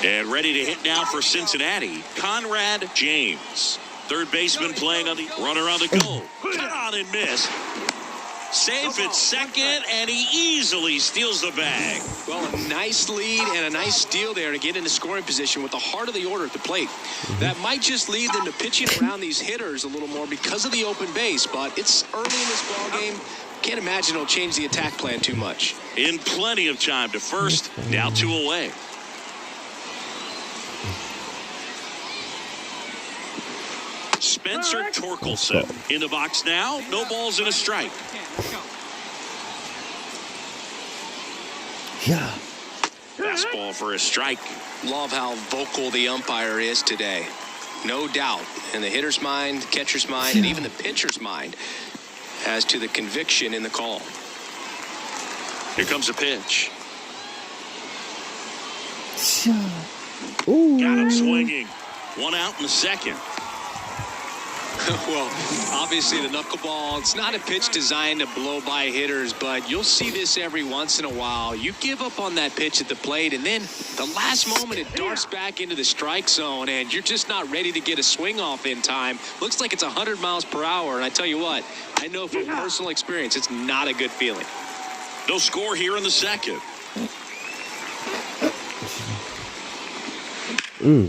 And ready to hit now for Cincinnati, Conrad James. Third baseman playing on the runner on the goal. Cut on and miss. Safe at second, and he easily steals the bag. Well, a nice lead and a nice steal there to get into scoring position with the heart of the order at the plate. That might just lead them to pitching around these hitters a little more because of the open base, but it's early in this ball game. Can't imagine it'll change the attack plan too much. In plenty of time to first, now 2 away. Spencer Torkelson in the box now. No balls and a strike. Yeah. Fastball for a strike. Love how vocal the umpire is today. No doubt in the hitter's mind, catcher's mind, and even the pitcher's mind as to the conviction in the call. Here comes a pitch. Ooh. Got him swinging. 1 out in the second. Well, obviously the knuckleball, it's not a pitch designed to blow by hitters, but you'll see this every once in a while. You give up on that pitch at the plate, and then the last moment it darts back into the strike zone, and you're just not ready to get a swing off in time. Looks like it's 100 miles per hour, and I tell you what, I know from personal experience, it's not a good feeling. No score here in the second.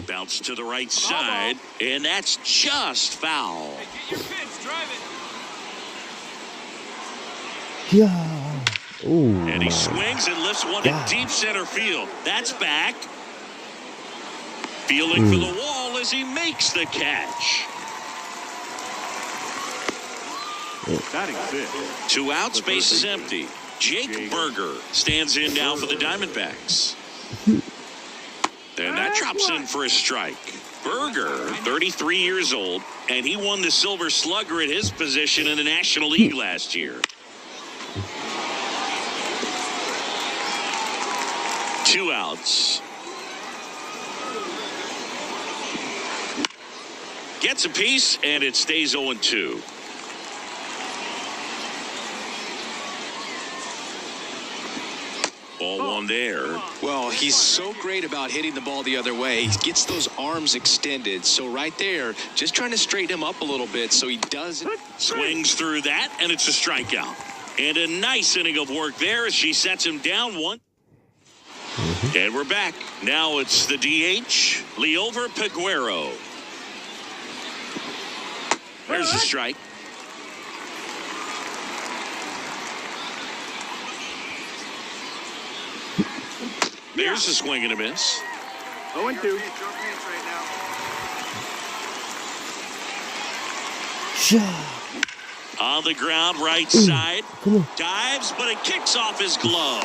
Bounce to the right side, and that's just foul. Yeah. Ooh. And he swings and lifts one in deep center field. That's back. Feeling for the wall as he makes the catch. Batting fifth. 2 outs, base is empty. Jake Berger stands in now for the Diamondbacks. And that drops in for a strike. Berger, 33 years old, and he won the Silver Slugger at his position in the National League last year. 2 outs. Gets a piece, and it stays 0-2. Ball one there. Well, he's so great about hitting the ball the other way. He gets those arms extended. So right there, just trying to straighten him up a little bit so he doesn't. Swings through that, and it's a strikeout. And a nice inning of work there as she sets him down 1. And we're back. Now it's the DH, Leover Peguero. There's a strike. There's a swing and a miss. 0-2. On the ground, right side. Dives, but it kicks off his glove.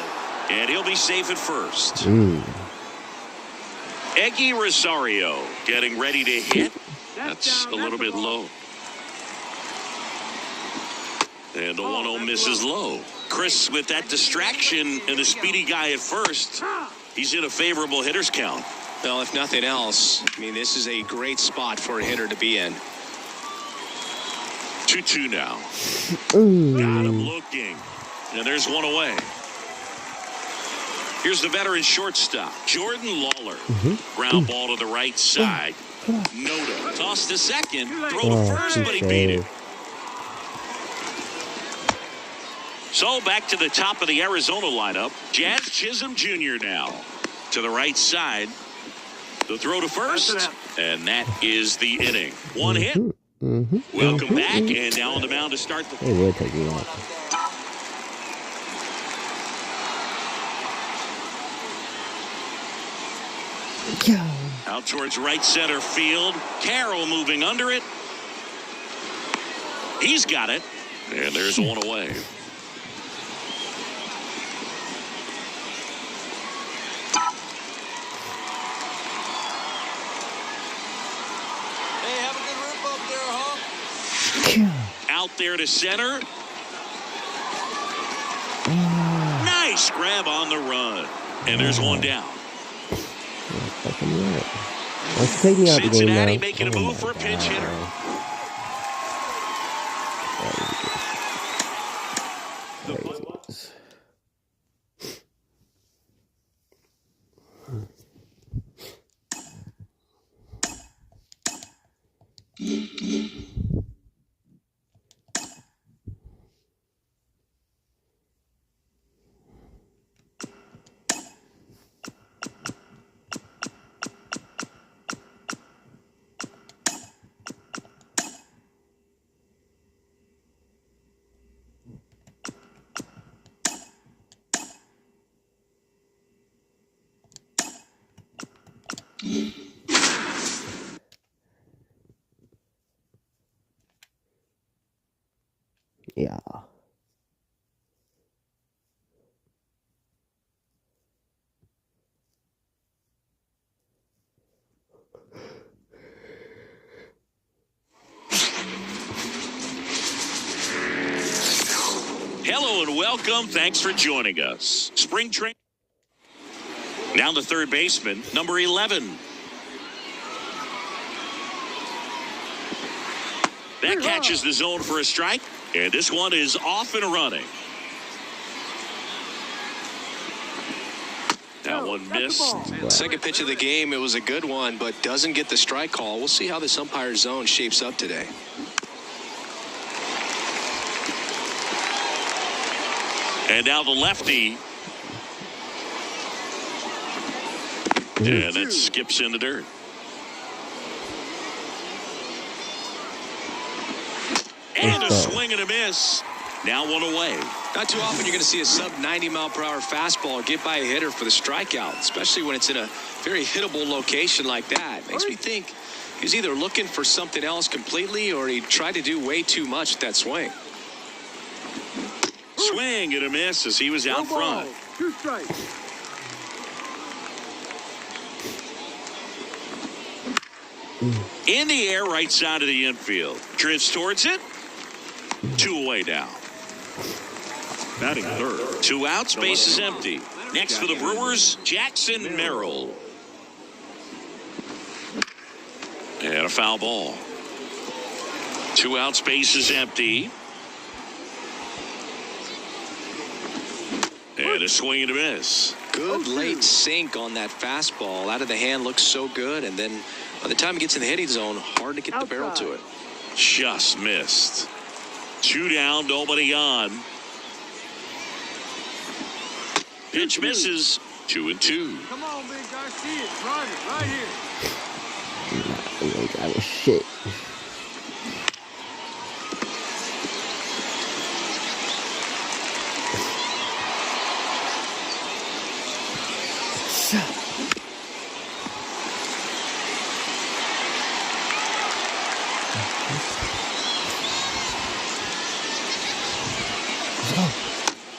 And he'll be safe at first. Eggy Rosario getting ready to hit. That's a little bit low. And the 1-0 misses low. Chris, with that distraction and the speedy guy at first, he's in a favorable hitter's count. Well, if nothing else, I mean, this is a great spot for a hitter to be in. 2-2 now. Got him looking. And there's one away. Here's the veteran shortstop, Jordan Lawler. Ground ball to the right side. Noda toss to second. Throw to first, but he beat it. So back to the top of the Arizona lineup. Jazz Chisholm Jr. now to the right side. The throw to first, and that is the inning. One hit. Welcome back, and now on the mound to start the. They will take you out. Out towards right center field. Carroll moving under it. He's got it, and there's one away. Out there to center. Nice grab on the run. And there's one down. Cincinnati making a move for a pinch hitter. Yeah. Hello and welcome. Thanks for joining us. Spring training. Now the third baseman, number 11. That catches the zone for a strike, and this one is off and running. That one missed. Second pitch of the game, it was a good one, but doesn't get the strike call. We'll see how this umpire's zone shapes up today. And now the lefty. And it skips in the dirt. And a swing and a miss. Now one away. Not too often you're going to see a sub-90-mile-per-hour fastball get by a hitter for the strikeout, especially when it's in a very hittable location like that. Makes me think he was either looking for something else completely or he tried to do way too much with that swing. Swing and a miss as he was out front. 2 strikes. In the air, right side of the infield. Drifts towards it. 2 away now. Batting third. 2 outs, base is empty. Next for the Brewers, Jackson Merrill. And a foul ball. 2 outs, base is empty. And a swing and a miss. Good late sink on that fastball. Out of the hand, looks so good. And then by the time it gets in the hitting zone, hard to get the barrel to it. Just missed. 2 down, nobody on. Pitch misses. 2-2. Come on, big guy. See it. Drive it. Right here. I'm gonna drive a shit.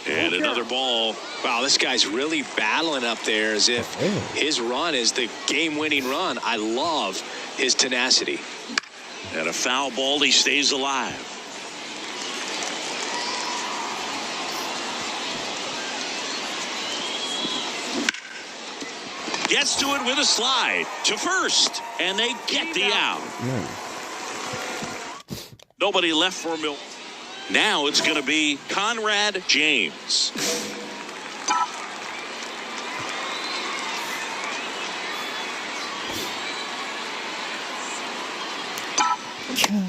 And another ball. Wow, this guy's really battling up there as if his run is the game-winning run. I love his tenacity. And a foul ball, he stays alive. Gets to it with a slide to first, and they get the out. Nobody left for Mill. Now it's going to be Conrad James.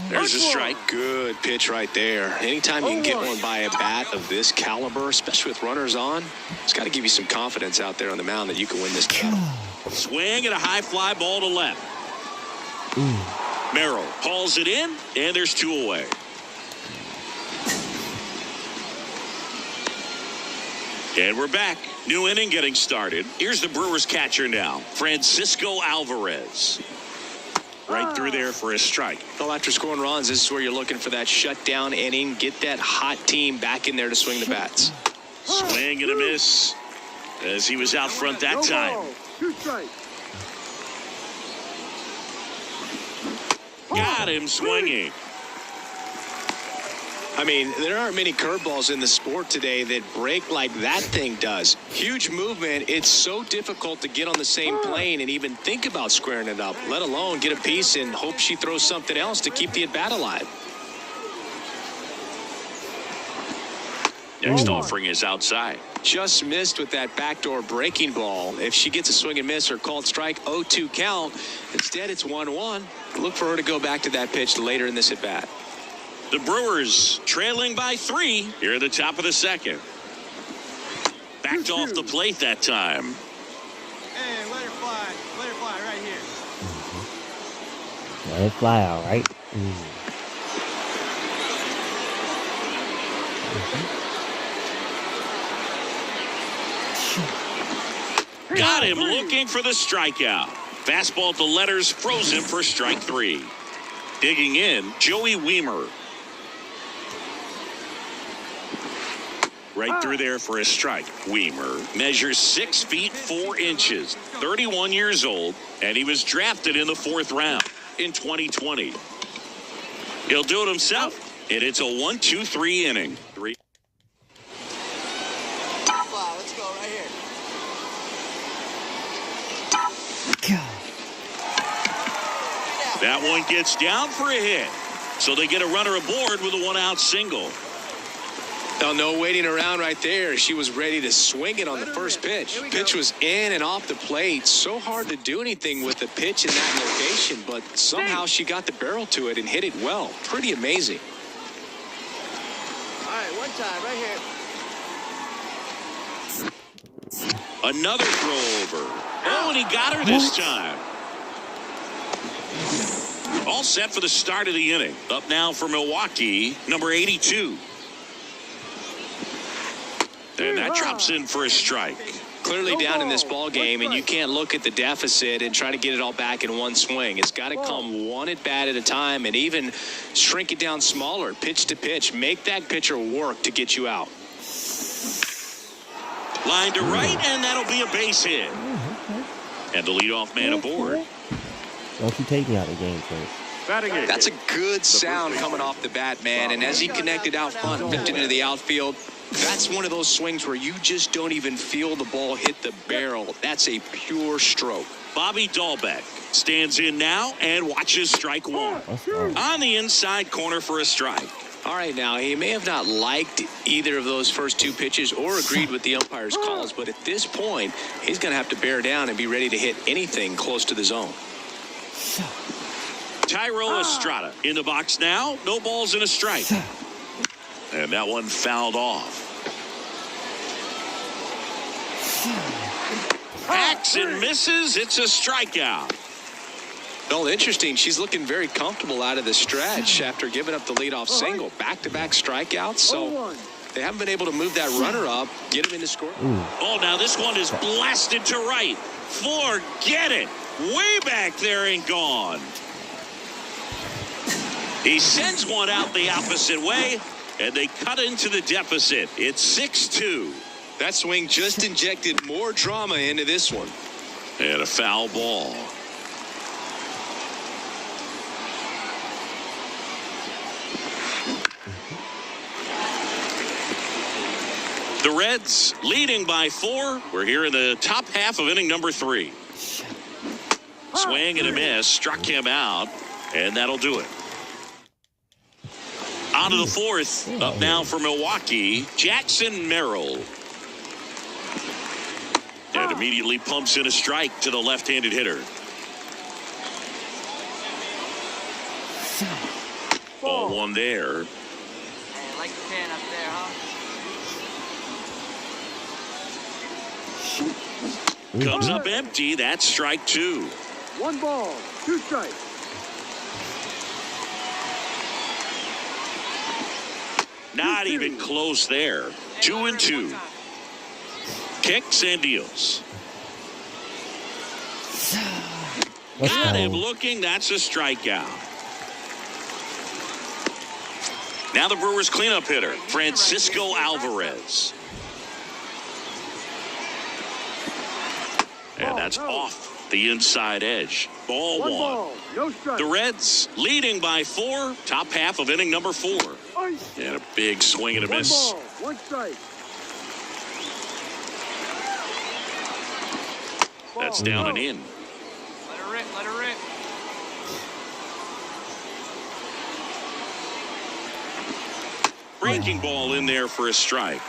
There's a strike. Good pitch right there. Anytime you can get one by a bat of this caliber, especially with runners on, it's got to give you some confidence out there on the mound that you can win this battle. Swing and a high fly ball to left. Merrill hauls it in, and there's 2 away. And we're back. New inning getting started. Here's the Brewers catcher now, Francisco Alvarez. Right through there for a strike. Well, after scoring runs, this is where you're looking for that shutdown inning. Get that hot team back in there to swing the bats. Swing and a miss as he was out front that time. 2 strikes. Got him swinging. I mean, there aren't many curveballs in the sport today that break like that thing does. Huge movement. It's so difficult to get on the same plane and even think about squaring it up, let alone get a piece and hope she throws something else to keep the at-bat alive. Next offering is outside. Just missed with that backdoor breaking ball. If she gets a swing and miss or called strike, 0-2 count. Instead, it's 1-1. Look for her to go back to that pitch later in this at-bat. The Brewers trailing by 3 here at the top of the second. Backed off the plate that time. Hey, let her fly. Let her fly right here. Let it fly, all right. Got him looking for the strikeout. Fastball to letters, frozen for strike 3. Digging in, Joey Weimer. Right through there for a strike. Weimer measures 6 feet 4 inches, 31 years old, and he was drafted in the 4th round in 2020. He'll do it himself, and it's a 1-2-3 inning. 3. Fly, let's go right here. That one gets down for a hit, so they get a runner aboard with a 1-out single. Now, no waiting around right there. She was ready to swing it on the first pitch. Pitch was in and off the plate. So hard to do anything with the pitch in that location, but somehow she got the barrel to it and hit it well. Pretty amazing. All right, one time right here. Another throw over. Oh, and he got her this time. All set for the start of the inning. Up now for Milwaukee, number 82. And that drops in for a strike. Clearly down in this ball game, and you can't look at the deficit and try to get it all back in one swing. It's got to come one at bat at a time, and even shrink it down smaller, pitch to pitch. Make that pitcher work to get you out. Line to right, and that'll be a base hit. And the leadoff man aboard. Don't you take me out of the game first. That's a good sound coming off the bat, man. And as he connected out front, lifted into the outfield, That's one of those swings where you just don't even feel the ball hit the barrel. That's a pure stroke. Bobby Dahlbeck stands in now and watches strike one. On the inside corner for a strike. All right, now, he may have not liked either of those first two pitches or agreed with the umpire's calls, but at this point, he's going to have to bear down and be ready to hit anything close to the zone. Tyrell Estrada in the box now. No balls and a strike. And that one fouled off. Hacks and misses. It's a strikeout. Well, interesting. She's looking very comfortable out of the stretch after giving up the leadoff single. Back-to-back strikeouts. So they haven't been able to move that runner up, get him in the score. Oh, now this one is blasted to right. Forget it. Way back there and gone. He sends one out the opposite way, and they cut into the deficit. It's 6-2. That swing just injected more drama into this one. And a foul ball. The Reds leading by 4. We're here in the top half of inning number 3. Swing and a miss. Struck him out. And that'll do it. On to the 4th. Up now for Milwaukee, Jackson Merrill. And immediately pumps in a strike to the left-handed hitter. Ball one there. Hey, I like the pan up there, huh? Comes up empty. That's strike 2. 1 ball, 2 strikes. Not even close there. 2-2. Kicks and deals. Got him looking. That's a strikeout. Now the Brewers cleanup hitter, Francisco Alvarez. And that's off the inside edge. Ball 1. Ball, no strike. The Reds leading by 4. Top half of inning number 4. And a big swing and a miss. 1 ball, 1 strike. That's down and in. Let her rip, let her rip. Breaking ball in there for a strike.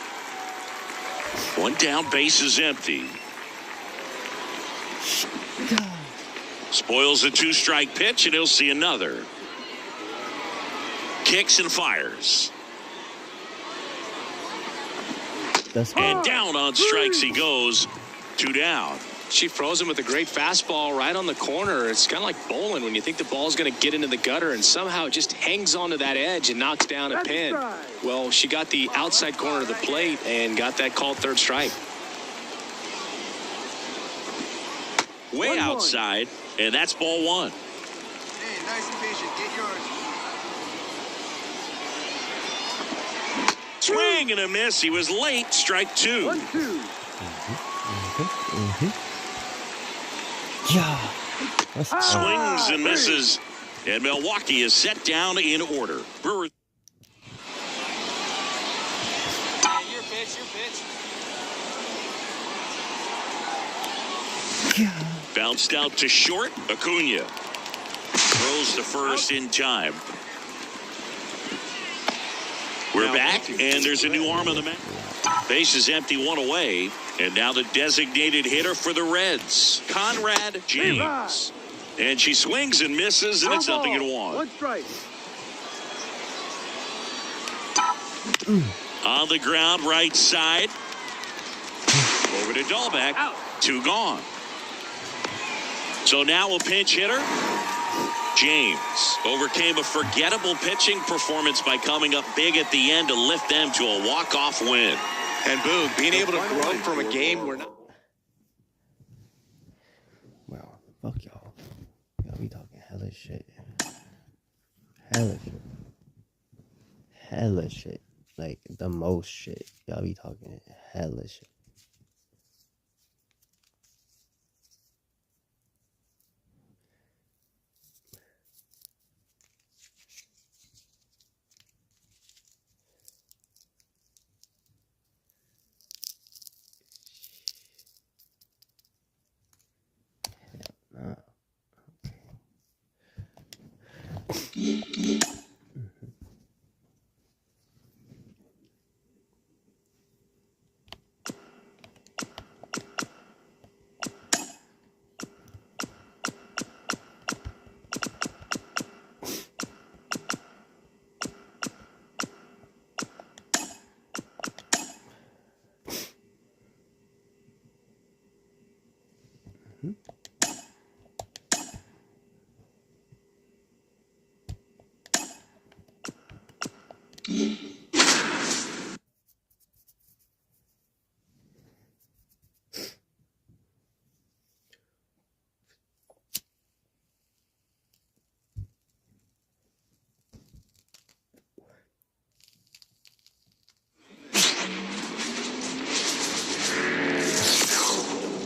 1 down, base is empty. Spoils a 2-strike pitch, and he'll see another. Kicks and fires. And down on strikes he goes. 2 down. She froze him with a great fastball right on the corner. It's kind of like bowling when you think the ball's going to get into the gutter, and somehow it just hangs onto that edge and knocks down a pin. Well, she got the outside corner of the plate and got that called 3rd strike. Way outside, and that's ball 1. Hey, nice and patient. Get yours. Swing and a miss. He was late. Strike 2. 1-2. Yeah. Swings and misses. And Milwaukee is set down in order. Brewers. Hey, your pitch, your pitch. Bounced out to short. Acuna throws to first in time. We're back, and there's a new arm on the mound. Base is empty, 1 away. And now the designated hitter for the Reds, Conrad James. And she swings and misses, and it's nothing in 1. 1 strike. On the ground, right side. Over to Dahlbeck. 2 gone. So now a pinch hitter. James overcame a forgettable pitching performance by coming up big at the end to lift them to a walk-off win. And Boog, being able to grow from a game where not. Well, fuck y'all. Y'all be talking hella shit. Hella shit. Hella shit. Like, the most shit. Y'all be talking hella shit.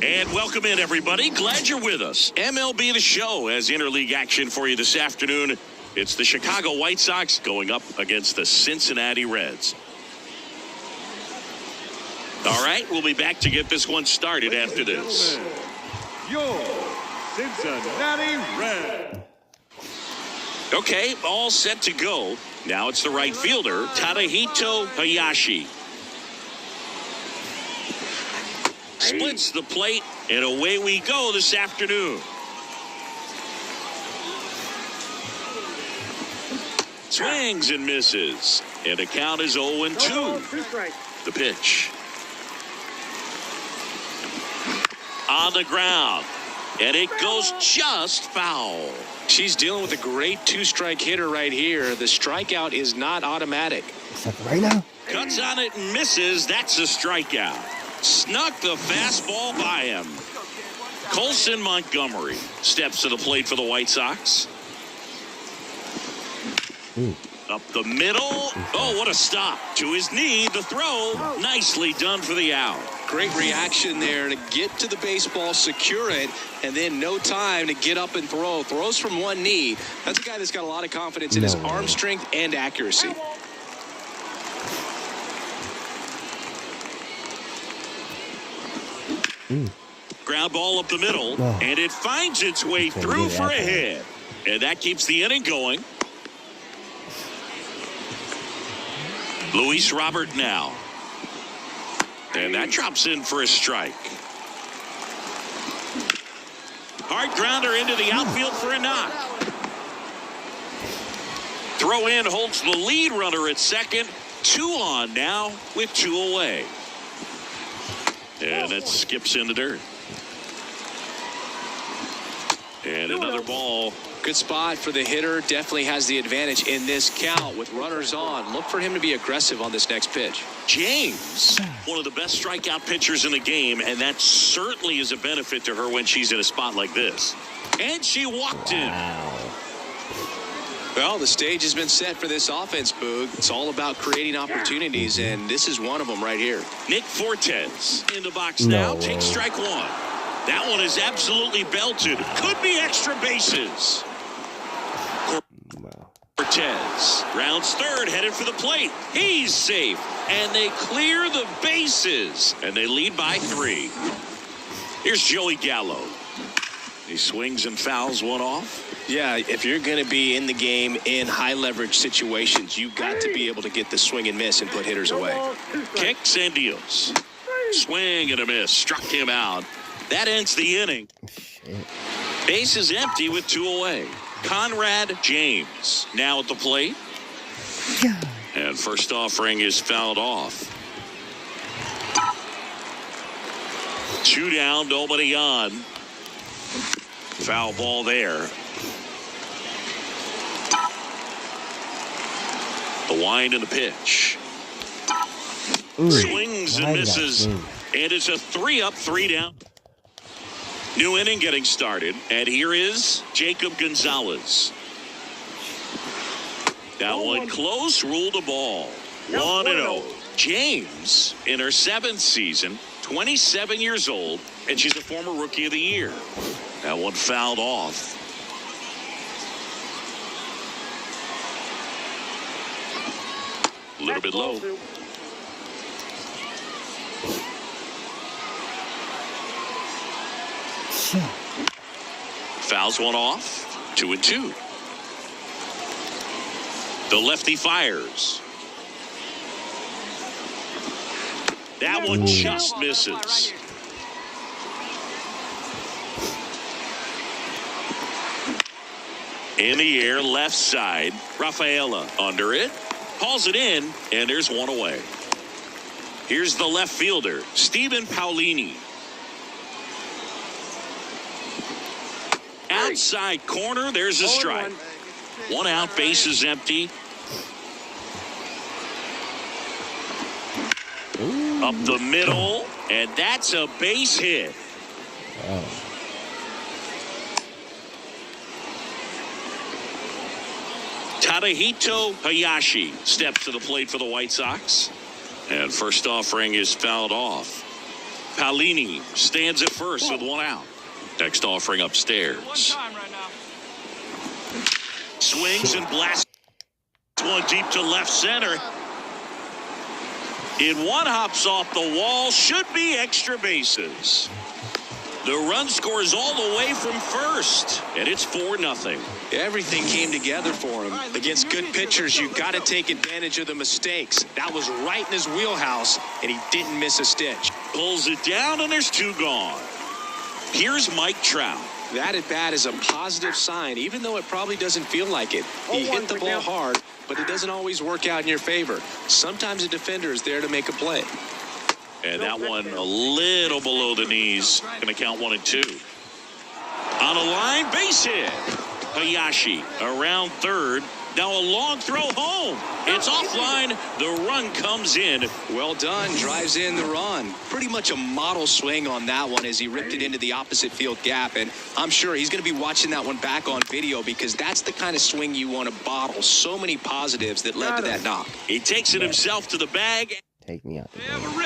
And welcome in, everybody. Glad you're with us. MLB The Show has interleague action for you this afternoon. It's the Chicago White Sox going up against the Cincinnati Reds. All right, we'll be back to get this one started after this. Your Cincinnati Reds. Okay, all set to go. Now it's the right fielder, Tadahito Hayashi. Splits the plate, and away we go this afternoon. Swings and misses, and the count is 0-2. The pitch. On the ground, and it goes just foul. She's dealing with a great two-strike hitter right here. The strikeout is not automatic. Except right now. Cuts on it and misses. That's a strikeout. Snuck the fastball by him. Colson Montgomery steps to the plate for the White Sox. Up the middle. Oh, what a stop. To his knee, the throw. Nicely done for the out. Great reaction there to get to the baseball, secure it, and then no time to get up and throw. Throws from one knee. That's a guy that's got a lot of confidence in his arm strength and accuracy. Ground ball up the middle, and it finds its way through for a hit. And that keeps the inning going. Luis Robert now. And that drops in for a strike. Hard grounder into the outfield for a knock. Throw in holds the lead runner at second. 2 on now with 2 away. And it skips in the dirt. And another ball. Good spot for the hitter. Definitely has the advantage in this count with runners on. Look for him to be aggressive on this next pitch. James, one of the best strikeout pitchers in the game, and that certainly is a benefit to her when she's in a spot like this. And she walked in. Well, the stage has been set for this offense, Boog. It's all about creating opportunities, and this is one of them right here. Nick Fortes in the box now. Takes strike 1. That one is absolutely belted. Could be extra bases. Cortez rounds third, headed for the plate. He's safe, and they clear the bases, and they lead by 3. Here's Joey Gallo. He swings and fouls one off. Yeah, if you're going to be in the game in high leverage situations, you've got to be able to get the swing and miss and put hitters away. Kicks and deals. Swing and a miss. Struck him out. That ends the inning. Base is empty with 2 away. Conrad James now at the plate. And first offering is fouled off. 2 down, nobody on. Foul ball there. The wind and the pitch. Swings and misses. And it's a 3-up, 3 down. New inning getting started. And here is Jacob Gonzalez. That one close, ruled a ball. 1-0. James, in her 7th season, 27 years old, and she's a former Rookie of the Year. That one fouled off. A little bit low. Fouls one off. 2-2. The lefty fires. That one just misses. In the air, left side. Rafaela under it. Hauls it in, and there's one away. Here's the left fielder, Stephen Paulini. Outside corner, there's a strike. One out, base is empty. Up the middle, and that's a base hit. Wow. Tadahito Hayashi steps to the plate for the White Sox. And first offering is fouled off. Paulini stands at first with one out. Next offering upstairs. Swings and blasts one deep to left center. In one hops off the wall. Should be extra bases. The run scores all the way from first. And it's 4-0. Everything came together for him. Against good pitchers, you've got to take advantage of the mistakes. That was right in his wheelhouse, and he didn't miss a stitch. Pulls it down, and there's two gone. Here's Mike Trout. That at bat is a positive sign, even though it probably doesn't feel like it. He hit the ball hard, but it doesn't always work out in your favor. Sometimes a defender is there to make a play. And that one a little below the knees. Going to count 1 and 2. On a line, base hit. Hayashi around third. Now a long throw home. It's offline. The run comes in. Well done. Drives in the run. Pretty much a model swing on that one as he ripped it into the opposite field gap. And I'm sure he's going to be watching that one back on video because that's the kind of swing you want to bottle. So many positives that led to that knock. He takes it himself to the bag. Take me out.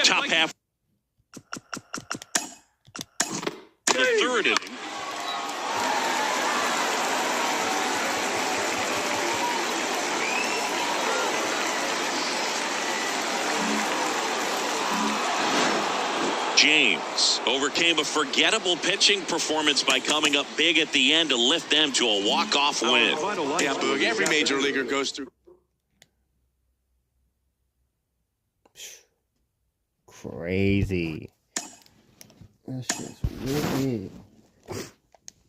Top half. The third inning. James overcame a forgettable pitching performance by coming up big at the end to lift them to a walk-off win. Yeah, Boog, every major leaguer goes through. Crazy. That shit's really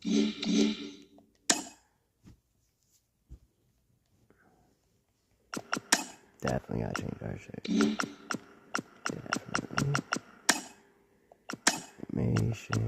big. Definitely gotta change our shit. Definitely. Information.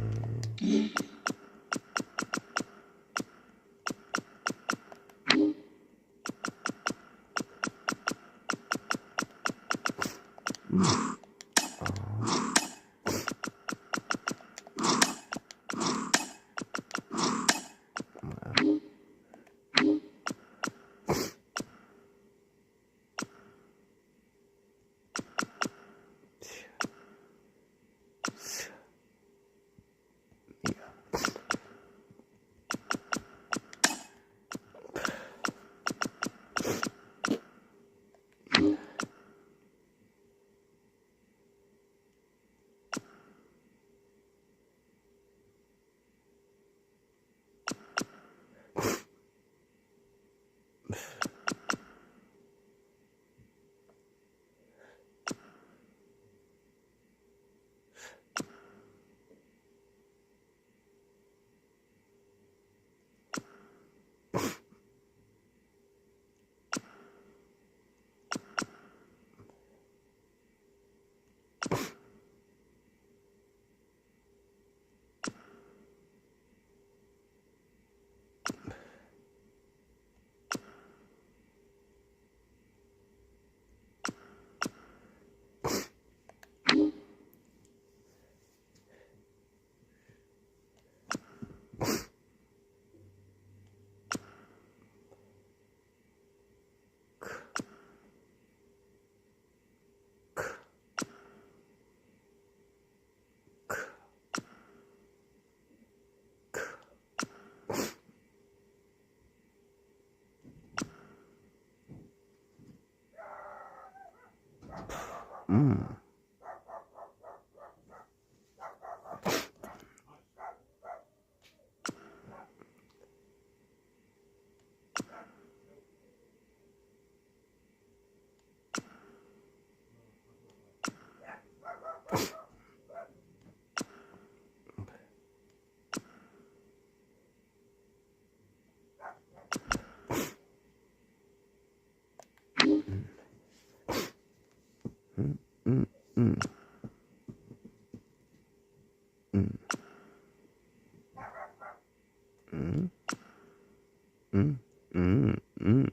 Mm, mm, mm. Mm. Mm. Mm. Mm. Mm.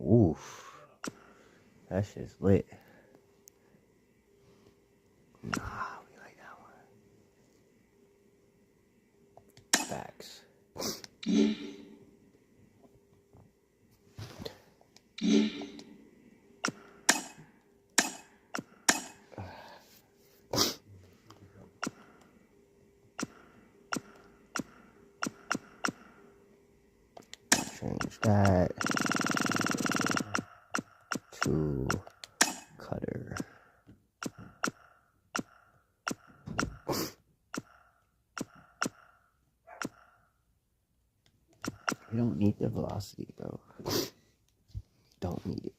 Oof. That shit's lit. Nah, we like that one. Facts. Change that to cutter. We don't need the velocity, bro. Don't need it.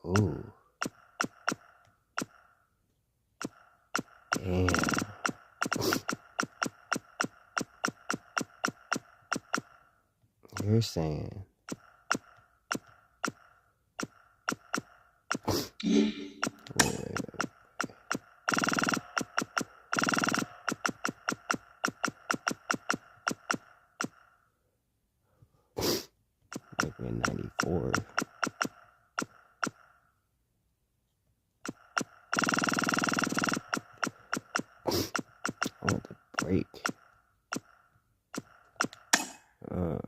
Oh. Damn. You're saying. Wait. Like we're in 94. I want the break. Okay.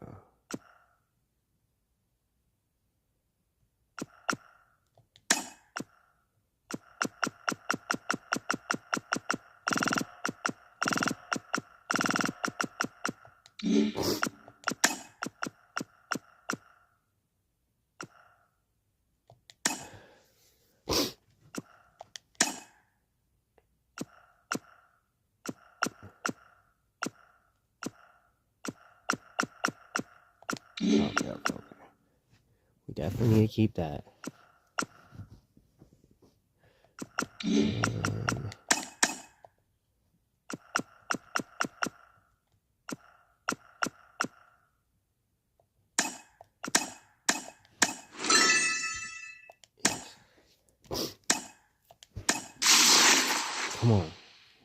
We definitely need to keep that. Come on.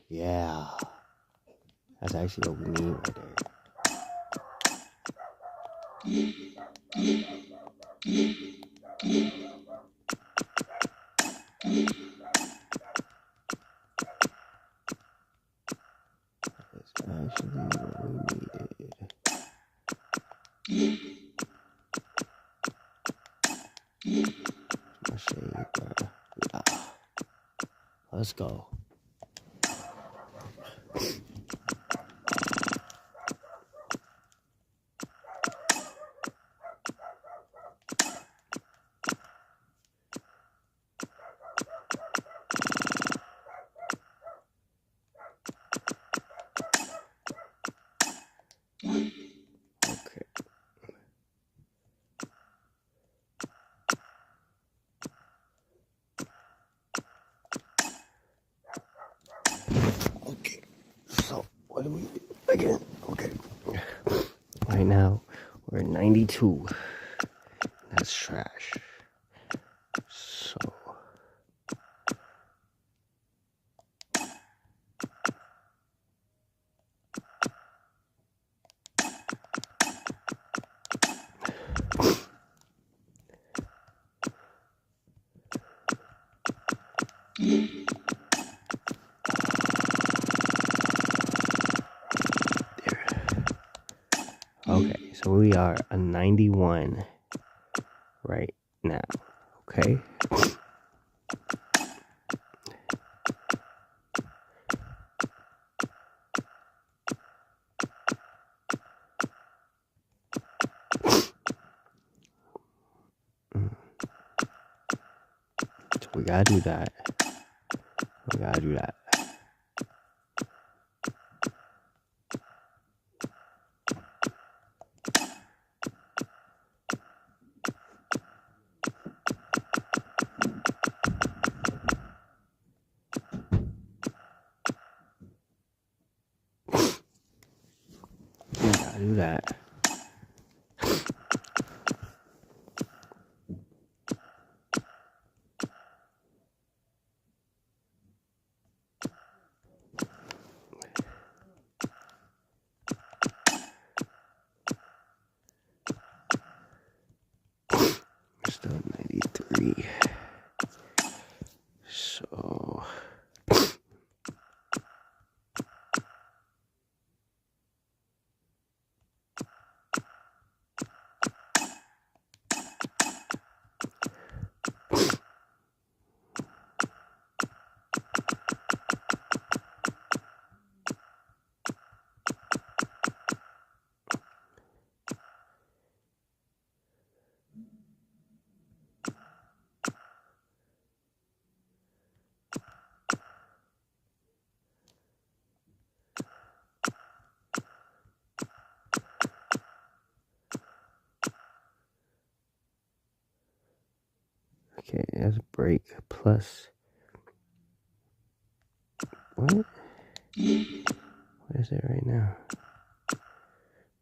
Yeah. That's actually what we need right there. That's actually what we needed. My shade, bro. Yeah. Let's go. Okay. So, what do we do again? Okay. Right now, we're at 92. That's trash. So. Okay, so we are a 91 right now, okay? So we gotta do that. We gotta do that. I do that. We're still at 93. So okay, that's break plus what? What is it right now?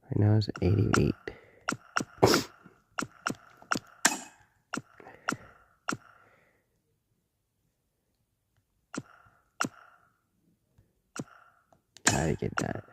Right now it's 88. Gotta get that.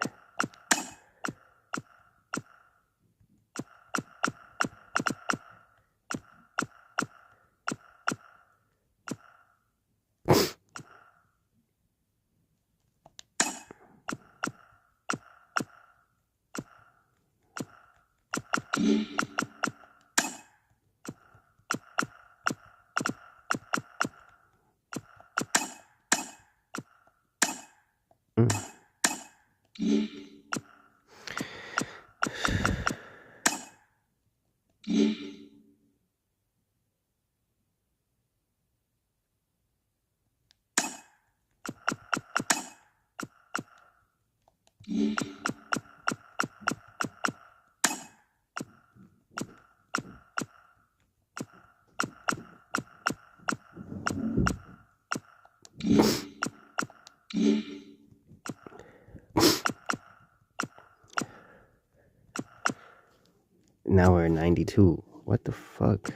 Now we're at 92. What the fuck?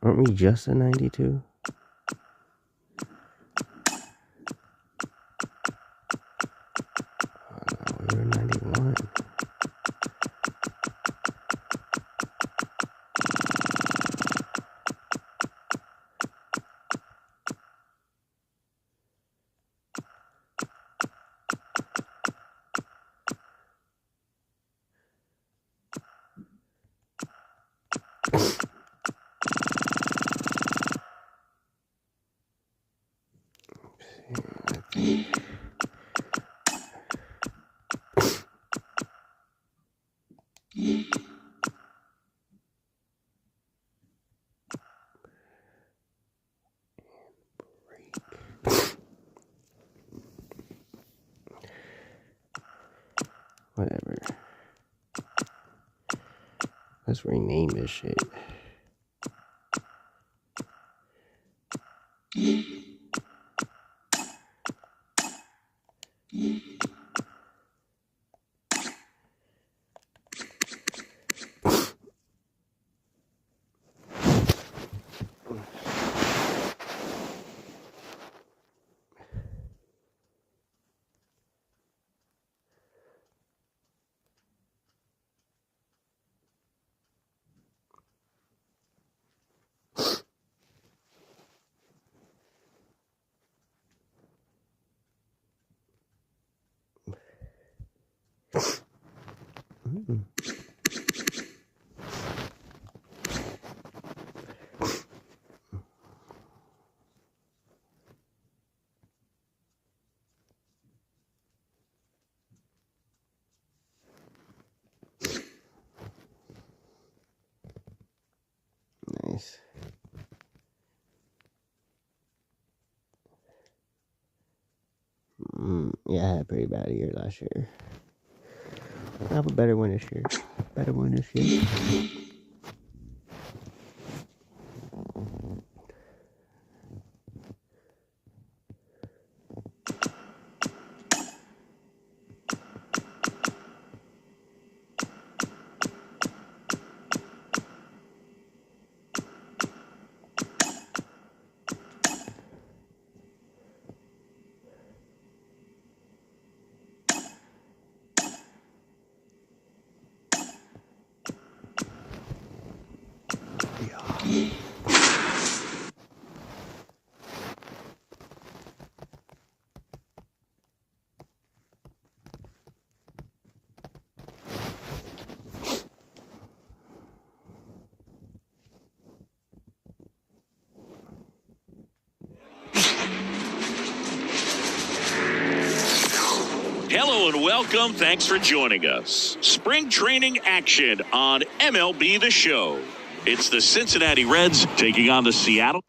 Aren't we just at 92? We were 91. Whatever. Let's rename this shit. Nice. Yeah, I had a pretty bad year last year. I have a better one this year. Better one this year. Hello and welcome. Thanks for joining us. Spring training action on MLB The Show. It's the Cincinnati Reds taking on the Seattle.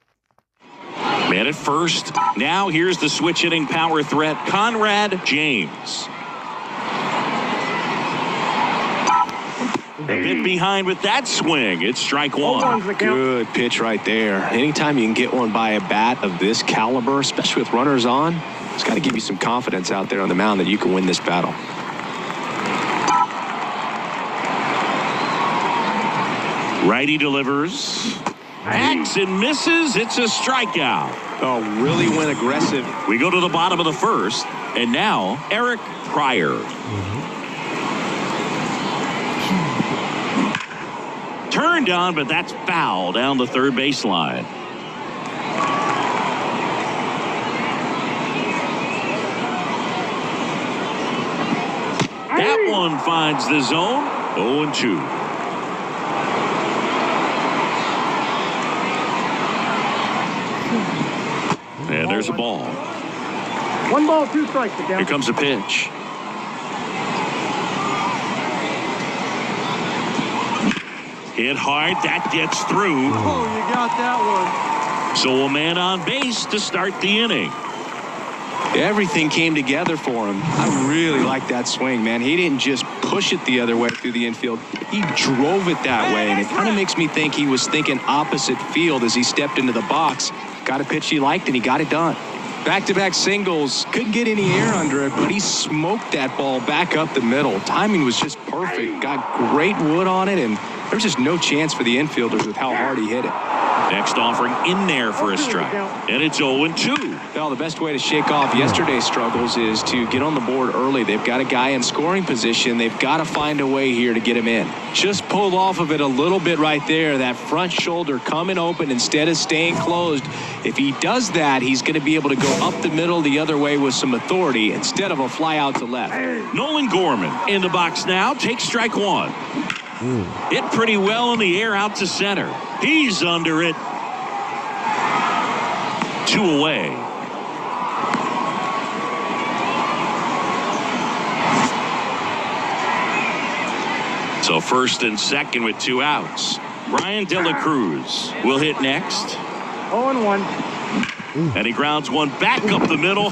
Man at first. Now here's the switch hitting power threat, Conrad James. A bit behind with that swing. It's strike one. Good pitch right there. Anytime you can get one by a bat of this caliber, especially with runners on, it's got to give you some confidence out there on the mound that you can win this battle. Righty delivers. Hacks and misses. It's a strikeout. Oh, really went aggressive. We go to the bottom of the first, and now Eric Pryor. Turned on, but that's foul down the third baseline. That one finds the zone. 0-2. And there's a ball. 1 ball, 2 strikes. Here comes a pitch. Hit hard. That gets through. Oh, you got that one. So a man on base to start the inning. Everything came together for him. I really like that swing, man. He didn't just push it the other way through the infield. He drove it that way, and it kind of makes me think he was thinking opposite field as he stepped into the box. Got a pitch he liked, and he got it done. Back-to-back singles. Couldn't get any air under it, but he smoked that ball back up the middle. Timing was just perfect. Got great wood on it, and there was just no chance for the infielders with how hard he hit it. Next offering in there for a strike. And it's 0-2. Well, the best way to shake off yesterday's struggles is to get on the board early. They've got a guy in scoring position. They've got to find a way here to get him in. Just pulled off of it a little bit right there. That front shoulder coming open instead of staying closed. If he does that, he's going to be able to go up the middle the other way with some authority instead of a fly out to left. Nolan Gorman in the box now. Takes strike one. Hit pretty well in the air out to center. He's under it. 2 away. So first and second with 2 outs. Brian De La Cruz will hit next. 0-1. And he grounds one back up the middle.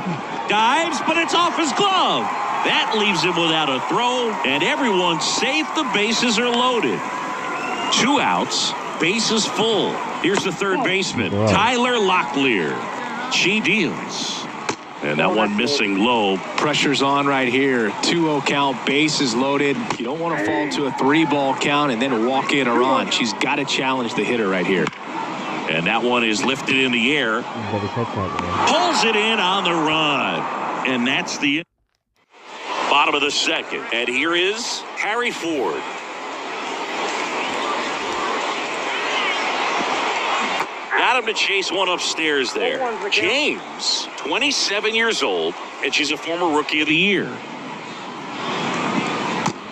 Dives, but it's off his glove. That leaves him without a throw, and everyone's safe. The bases are loaded. 2 outs, bases full. Here's the third baseman, Tyler Locklear. She deals. And that one missing low. Pressure's on right here. 2-0 count, bases loaded. You don't want to fall to a 3-ball count and then walk in or on. She's got to challenge the hitter right here. And that one is lifted in the air. Pulls it in on the run. And that's the bottom of the second. And here is Harry Ford. Got him to chase one upstairs there. James, 27 years old, and she's a former Rookie of the Year.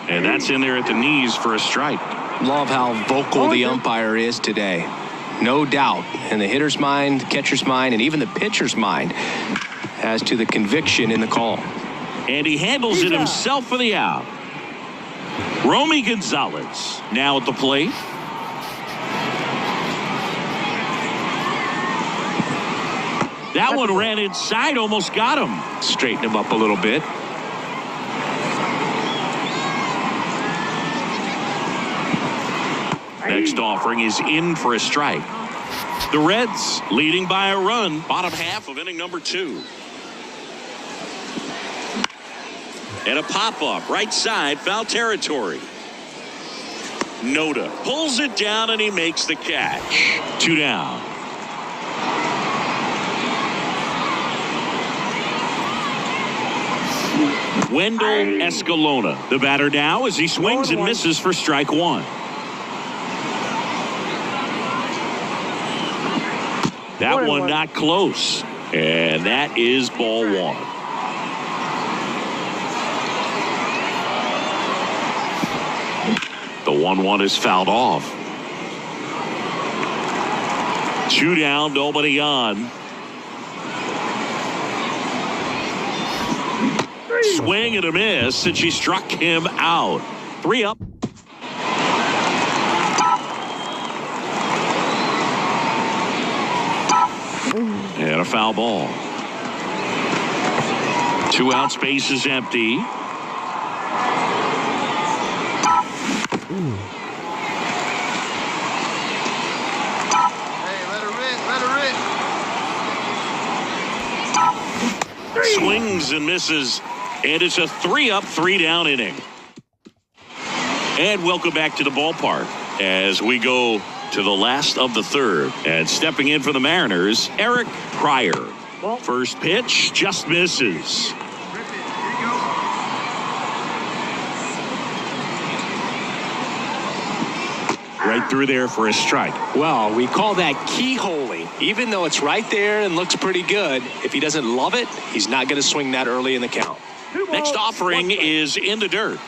And that's in there at the knees for a strike. Love how vocal the umpire is today. No doubt in the hitter's mind, catcher's mind, and even the pitcher's mind as to the conviction in the call. And he handles it himself for the out. Romy Gonzalez now at the plate. That one ran inside, almost got him. Straighten him up a little bit. Next offering is in for a strike. The Reds leading by a run, bottom half of inning number 2. And a pop-up, right side, foul territory. Noda pulls it down and he makes the catch. 2 down. Wendell Escalona, the batter now as he swings and misses for strike 1. That one not close. And that is ball 1. The 1-1 is fouled off. 2 down, nobody on. Swing and a miss, and she struck him out. 3 up. And a foul ball. 2 out, space is empty. Hey, let her rip. Swings and misses, and it's a 3 up, 3 down inning. And welcome back to the ballpark as we go to the last of the third. And stepping in for the Mariners, Eric Pryor. First pitch just misses. Right through there for a strike. Well, we call that keyholing. Even though it's right there and looks pretty good, if he doesn't love it, he's not going to swing that early in the count. Next offering is in the dirt.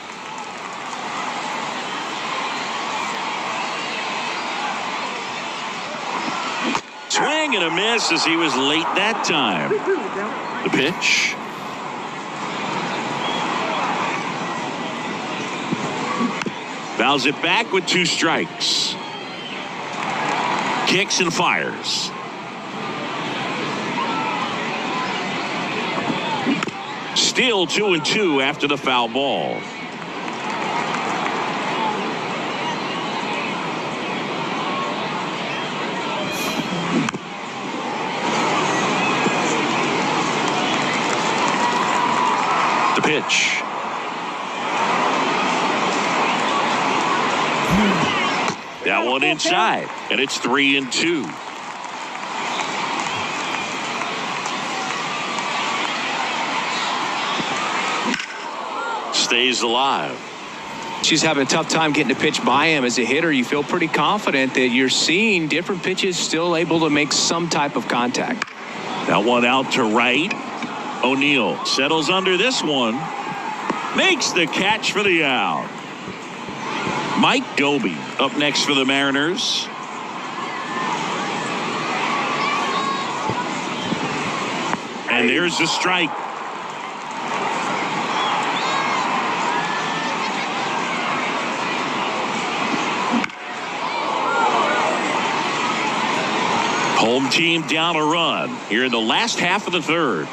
Swing and a miss as he was late that time. The pitch. Fouls it back with 2 strikes. Kicks and fires. Still 2-2 after the foul ball. The pitch. That one inside, and it's 3-2. Stays alive. She's having a tough time getting a pitch by him as a hitter. You feel pretty confident that you're seeing different pitches still able to make some type of contact. That one out to right. O'Neill settles under this one. Makes the catch for the out. Mike Doby up next for the Mariners. And there's the strike. Home team down a run here in the last half of the third.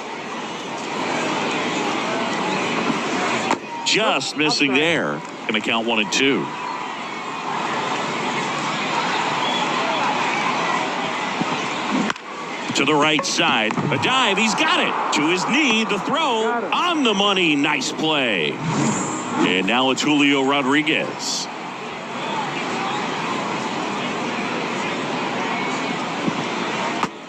Just missing there. Going to count 1-2. To the right side, a dive, he's got it. To his knee, the throw on the money. Nice play. And now it's Julio Rodriguez.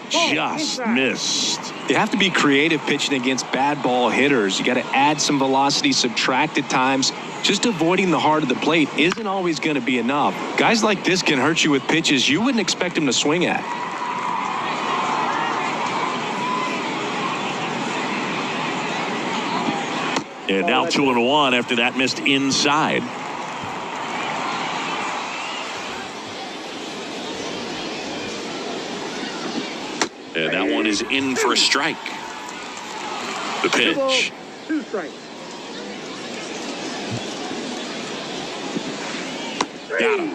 Just missed. You have to be creative pitching against bad ball hitters. You got to add some velocity, subtract at times. Just avoiding the heart of the plate isn't always going to be enough. Guys like this can hurt you with pitches you wouldn't expect him to swing at. And now 2-1 after that missed inside. And that one is in for a strike. The pitch. 2 strikes. Got him.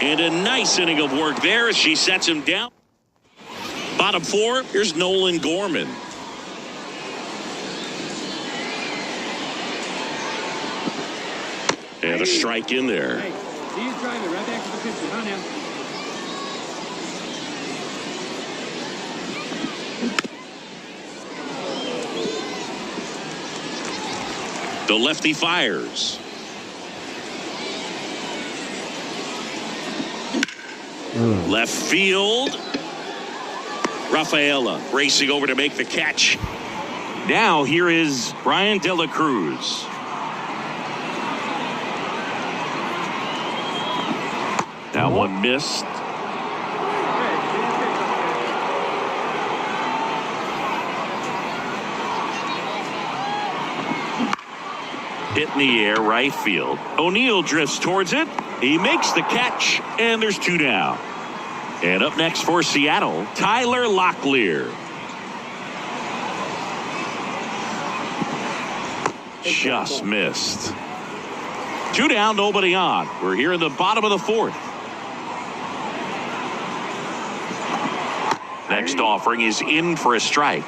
And a nice inning of work there as she sets him down. Bottom 4, here's Nolan Gorman. And a strike in there. Hey, see you driving right back to the pitcher. Huh, now? The lefty fires. Left field. Rafaela racing over to make the catch. Now here is Brian De La Cruz. That one missed. Hit in the air, right field. O'Neill drifts towards it. He makes the catch, and there's 2 down. And up next for Seattle, Tyler Locklear. Just missed. 2 down, nobody on. We're here in the bottom of the 4th. Next offering is in for a strike.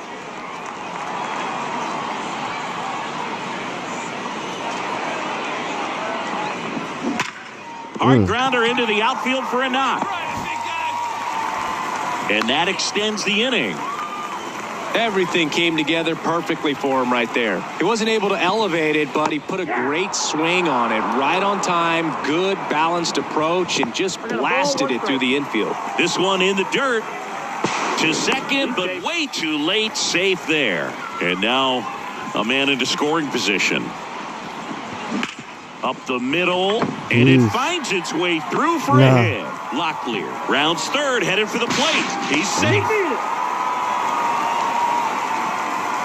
Hard grounder into the outfield for a knock. And that extends the inning. Everything came together perfectly for him right there. He wasn't able to elevate it, but he put a great swing on it. Right on time, good balanced approach, and just blasted it through the infield. This one in the dirt to second, but way too late. Safe there. And now a man into scoring position. Up the middle, and it finds its way through for a hit. Locklear rounds third, headed for the plate. He's safe.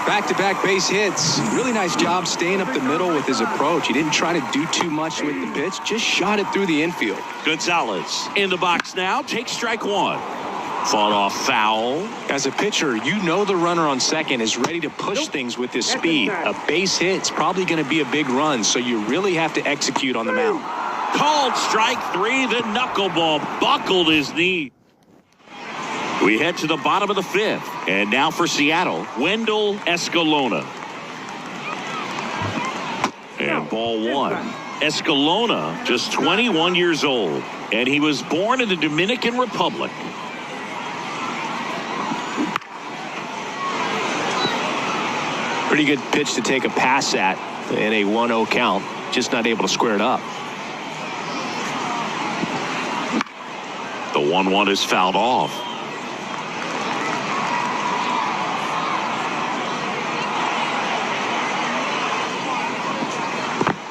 Back-to-back base hits. Really nice job staying up the middle with his approach. He didn't try to do too much with the pitch, just shot it through the infield. Gonzalez in the box now, takes strike 1. Fought off foul. As a pitcher, you know the runner on second is ready to push things with his speed. A base hit's probably going to be a big run, so you really have to execute on the mound. Called strike 3. The knuckleball buckled his knee. We head to the bottom of the 5th. And now for Seattle, Wendell Escalona. And ball 1. Escalona, just 21 years old. And he was born in the Dominican Republic. Pretty good pitch to take a pass at in a 1-0 count. Just not able to square it up. The 1-1 is fouled off.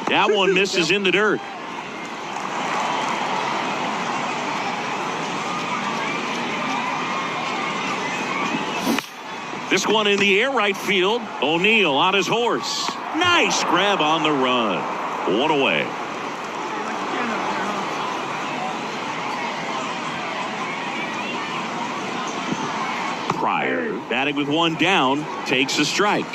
That one misses in the dirt. This one in the air right field. O'Neill on his horse. Nice grab on the run. 1 away. Pryor batting with 1 down, takes a strike.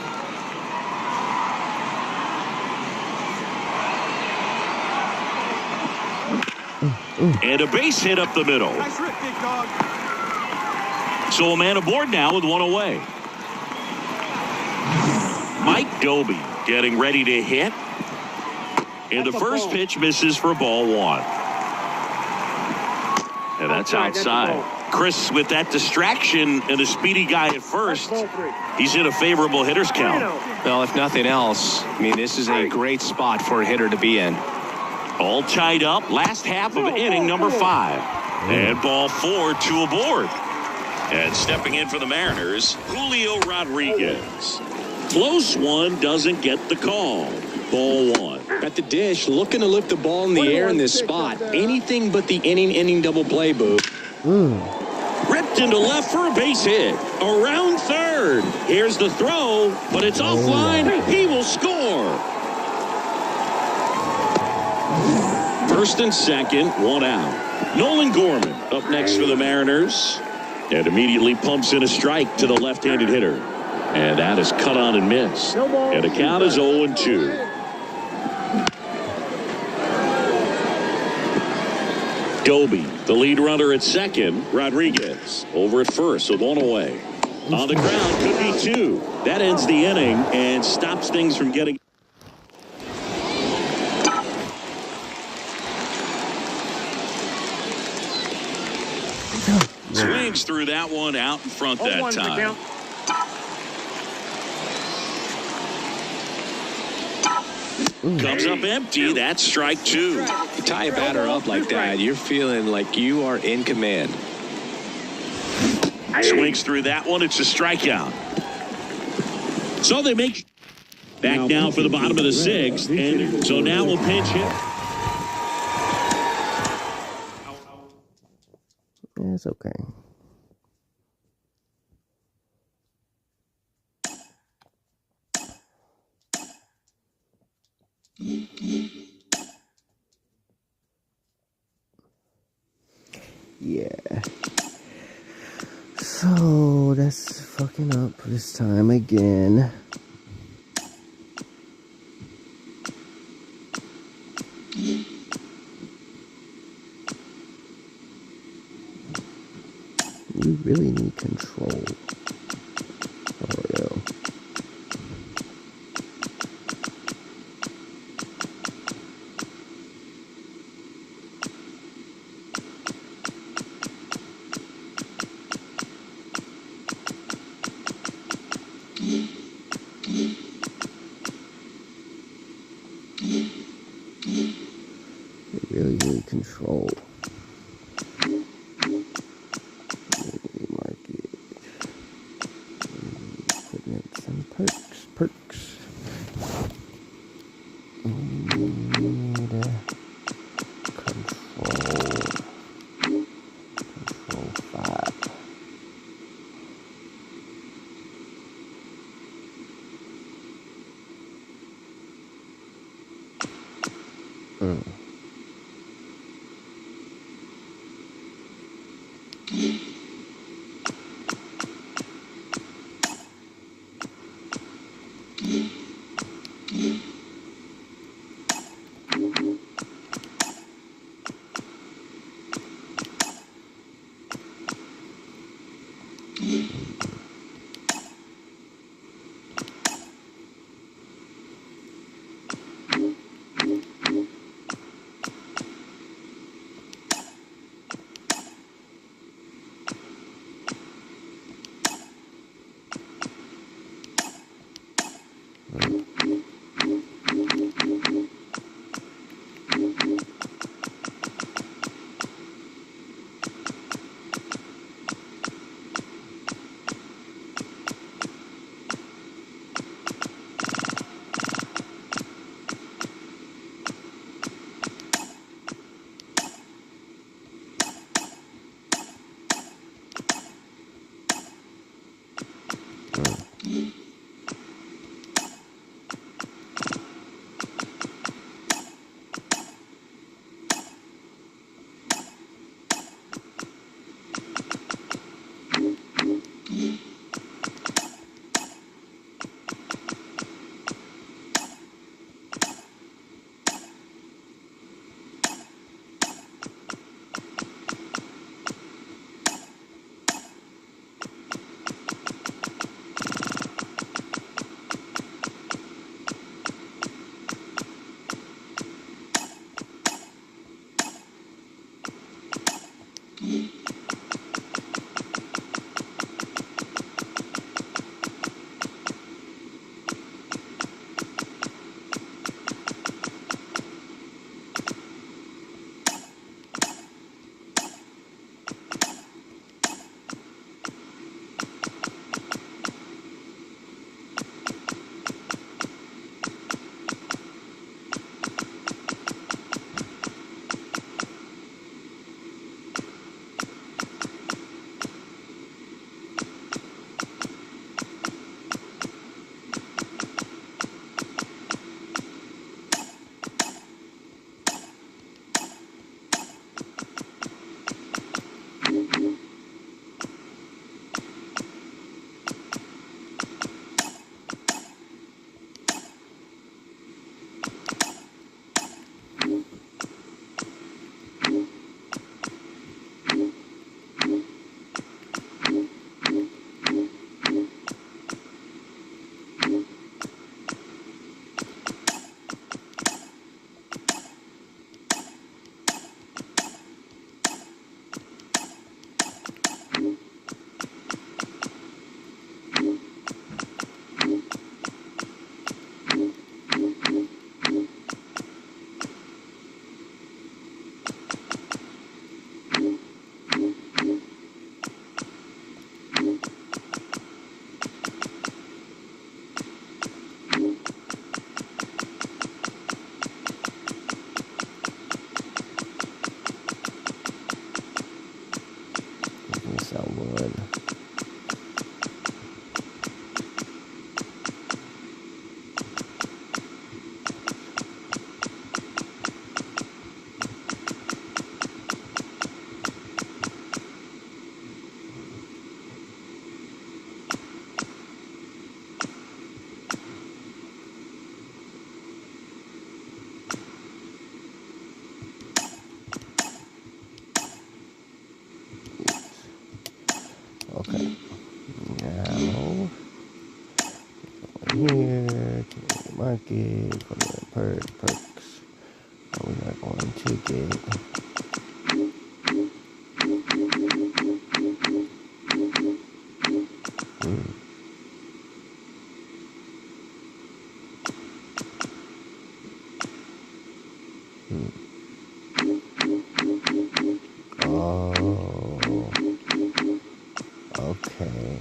And a base hit up the middle. So a man aboard now with 1 away. Mike Doby getting ready to hit. And the first pitch misses for ball 1. And that's outside. Chris, with that distraction and a speedy guy at first, he's in a favorable hitter's count. Well, if nothing else, I mean, this is a great spot for a hitter to be in. All tied up, last half of inning number 5. And ball 4, 2 aboard. And stepping in for the Mariners, Julio Rodriguez. Close one, doesn't get the call. Ball 1. At the dish, looking to lift the ball in the air in this spot. Anything but the inning double play, boo. Ripped into left for a base hit. Around third. Here's the throw, but it's offline. He will score. First and second, 1 out. Nolan Gorman up next for the Mariners. And immediately pumps in a strike to the left-handed hitter. And that is cut on and missed. And the count is 0-2. Doby, the lead runner at second. Rodriguez over at first, so 1 away. On the ground, could be 2. That ends the inning and stops things from getting. Swings through that one out in front that time. Comes up empty. That's strike 2. You tie a batter up like that, you're feeling like you are in command. Swings through that one. It's a strikeout. So they make back now for the bottom of the 6th. And so now we'll pinch hit. It's okay. Yeah. So that's fucking up this time again. really need control. For real. Really need control. Market. Equipment, some perks. We need control 5. here to the market for the perks. We are going to get Oh, okay.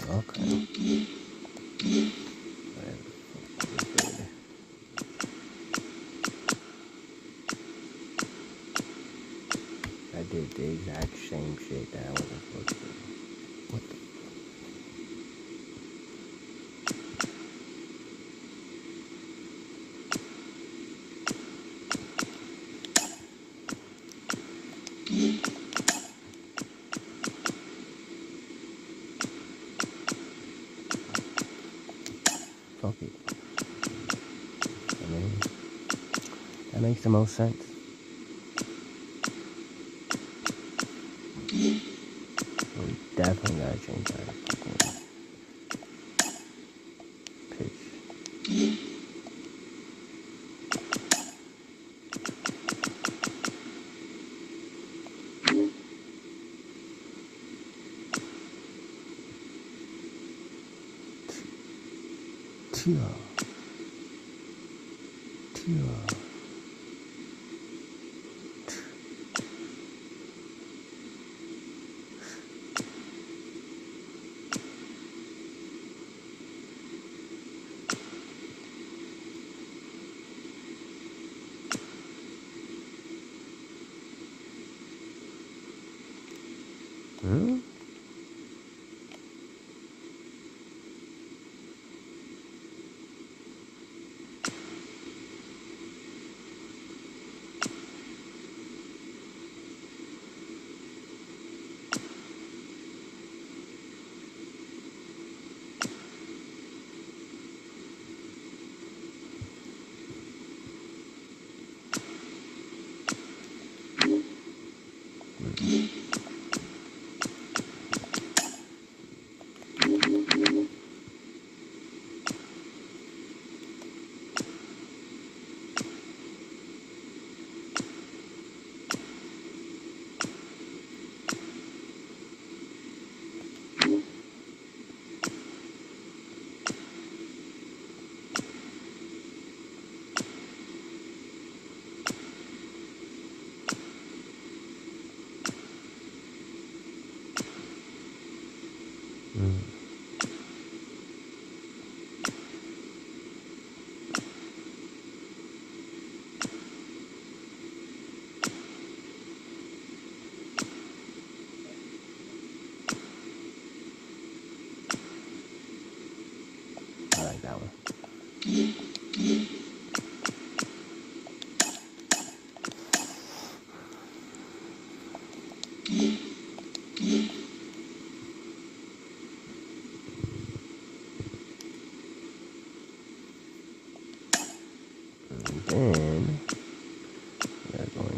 Okay. I did the exact same shit that I wasn't supposed to do. What the? Fuck it. I mean, that makes the most sense. We definitely gotta change our fucking Hmm? I like that one. And then we are going to go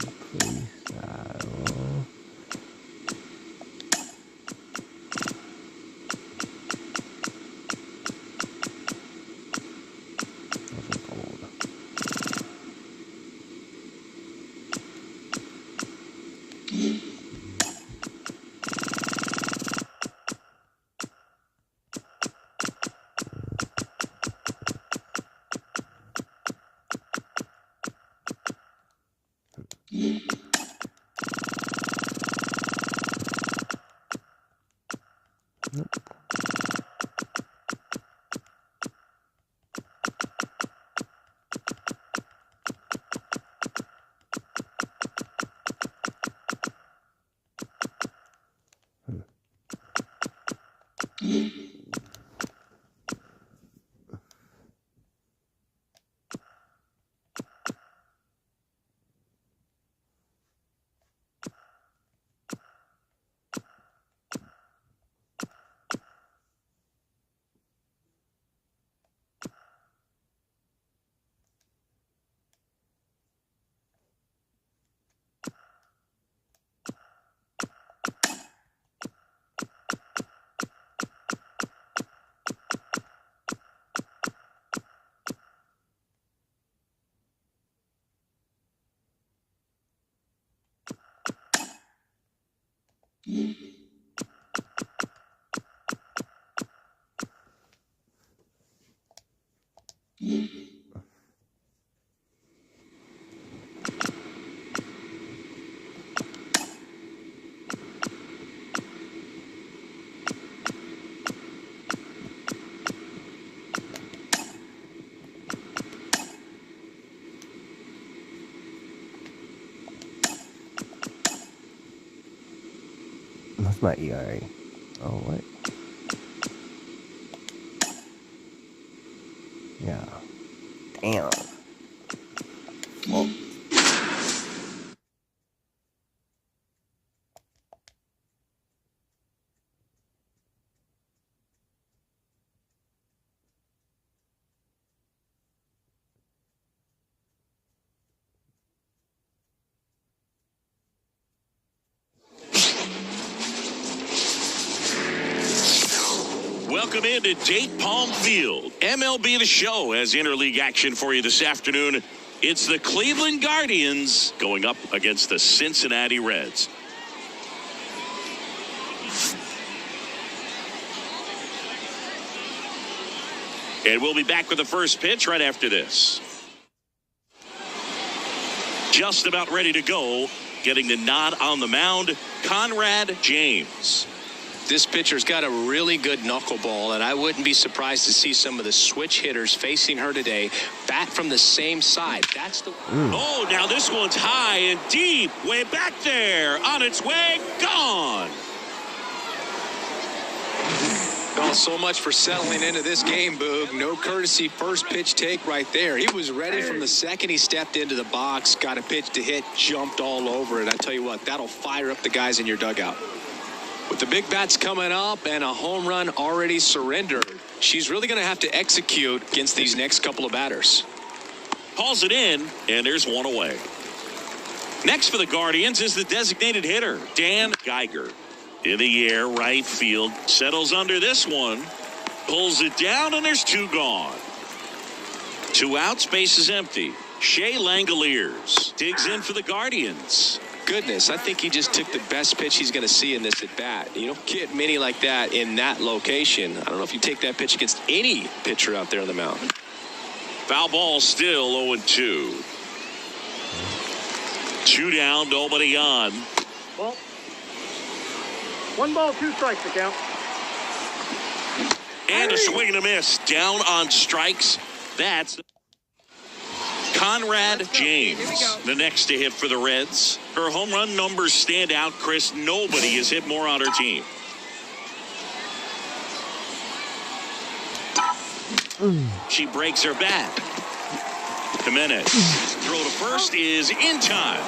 to play style. What's my ERA? Oh, what? Yeah. Damn. Well. Welcome into Date Palm Field. MLB The Show has interleague action for you this afternoon. It's the Cleveland Guardians going up against the Cincinnati Reds. And we'll be back with the first pitch right after this. Just about ready to go. Getting the nod on the mound, Conrad James. This pitcher's got a really good knuckleball, and I wouldn't be surprised to see some of the switch hitters facing her today bat from the same side. That's the. Oh, now this one's high and deep, way back there, on its way, gone. Oh, so much for settling into this game, Boog. No courtesy first pitch take right there. He was ready from the second he stepped into the box, got a pitch to hit, jumped all over it. I tell you what, that'll fire up the guys in your dugout. With the big bats coming up and a home run already surrendered, she's really going to have to execute against these next couple of batters. Hauls it in, and there's one away. Next for the Guardians is the designated hitter, Dan Geiger. In the air, right field, settles under this one, pulls it down, and there's two gone. 2 outs, base is empty. Shea Langoliers digs in for the Guardians. Goodness, I think he just took the best pitch he's going to see in this at bat. You don't get many like that in that location. I don't know if you take that pitch against any pitcher out there on the mound. Foul ball still 0-2. 2 down, nobody on. Ball. 1 ball, 2 strikes to count. And a swing and a miss. Down on strikes. That's Conrad James, the next to hit for the Reds. Her home run numbers stand out, Chris. Nobody has hit more on her team. She breaks her bat. Jimenez. Throw to first is in time.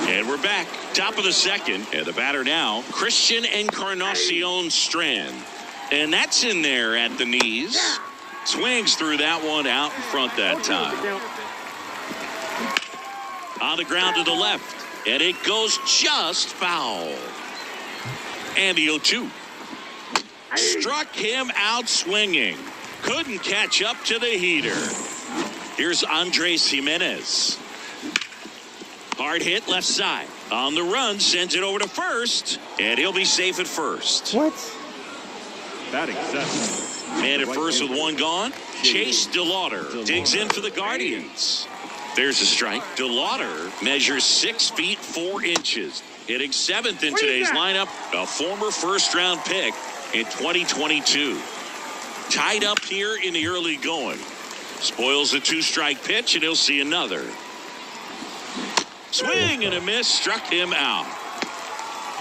And we're back. Top of the second. And the batter now, Christian Encarnacion Strand. And that's in there at the knees. Swings through that one out in front that time. On the ground to the left. And it goes just foul. And the 0-2. Struck him out swinging. Couldn't catch up to the heater. Here's Andres Jimenez. Hard hit left side. On the run, sends it over to first. And he'll be safe at first. What? Batting seventh. Man at first with 1 gone. Chase DeLauder digs in for the Guardians. There's a strike. DeLauder measures 6 feet 4 inches. Hitting 7th in today's lineup. A former first-round pick in 2022. Tied up here in the early going. Spoils the 2-strike pitch, and he'll see another. Swing and a miss, struck him out.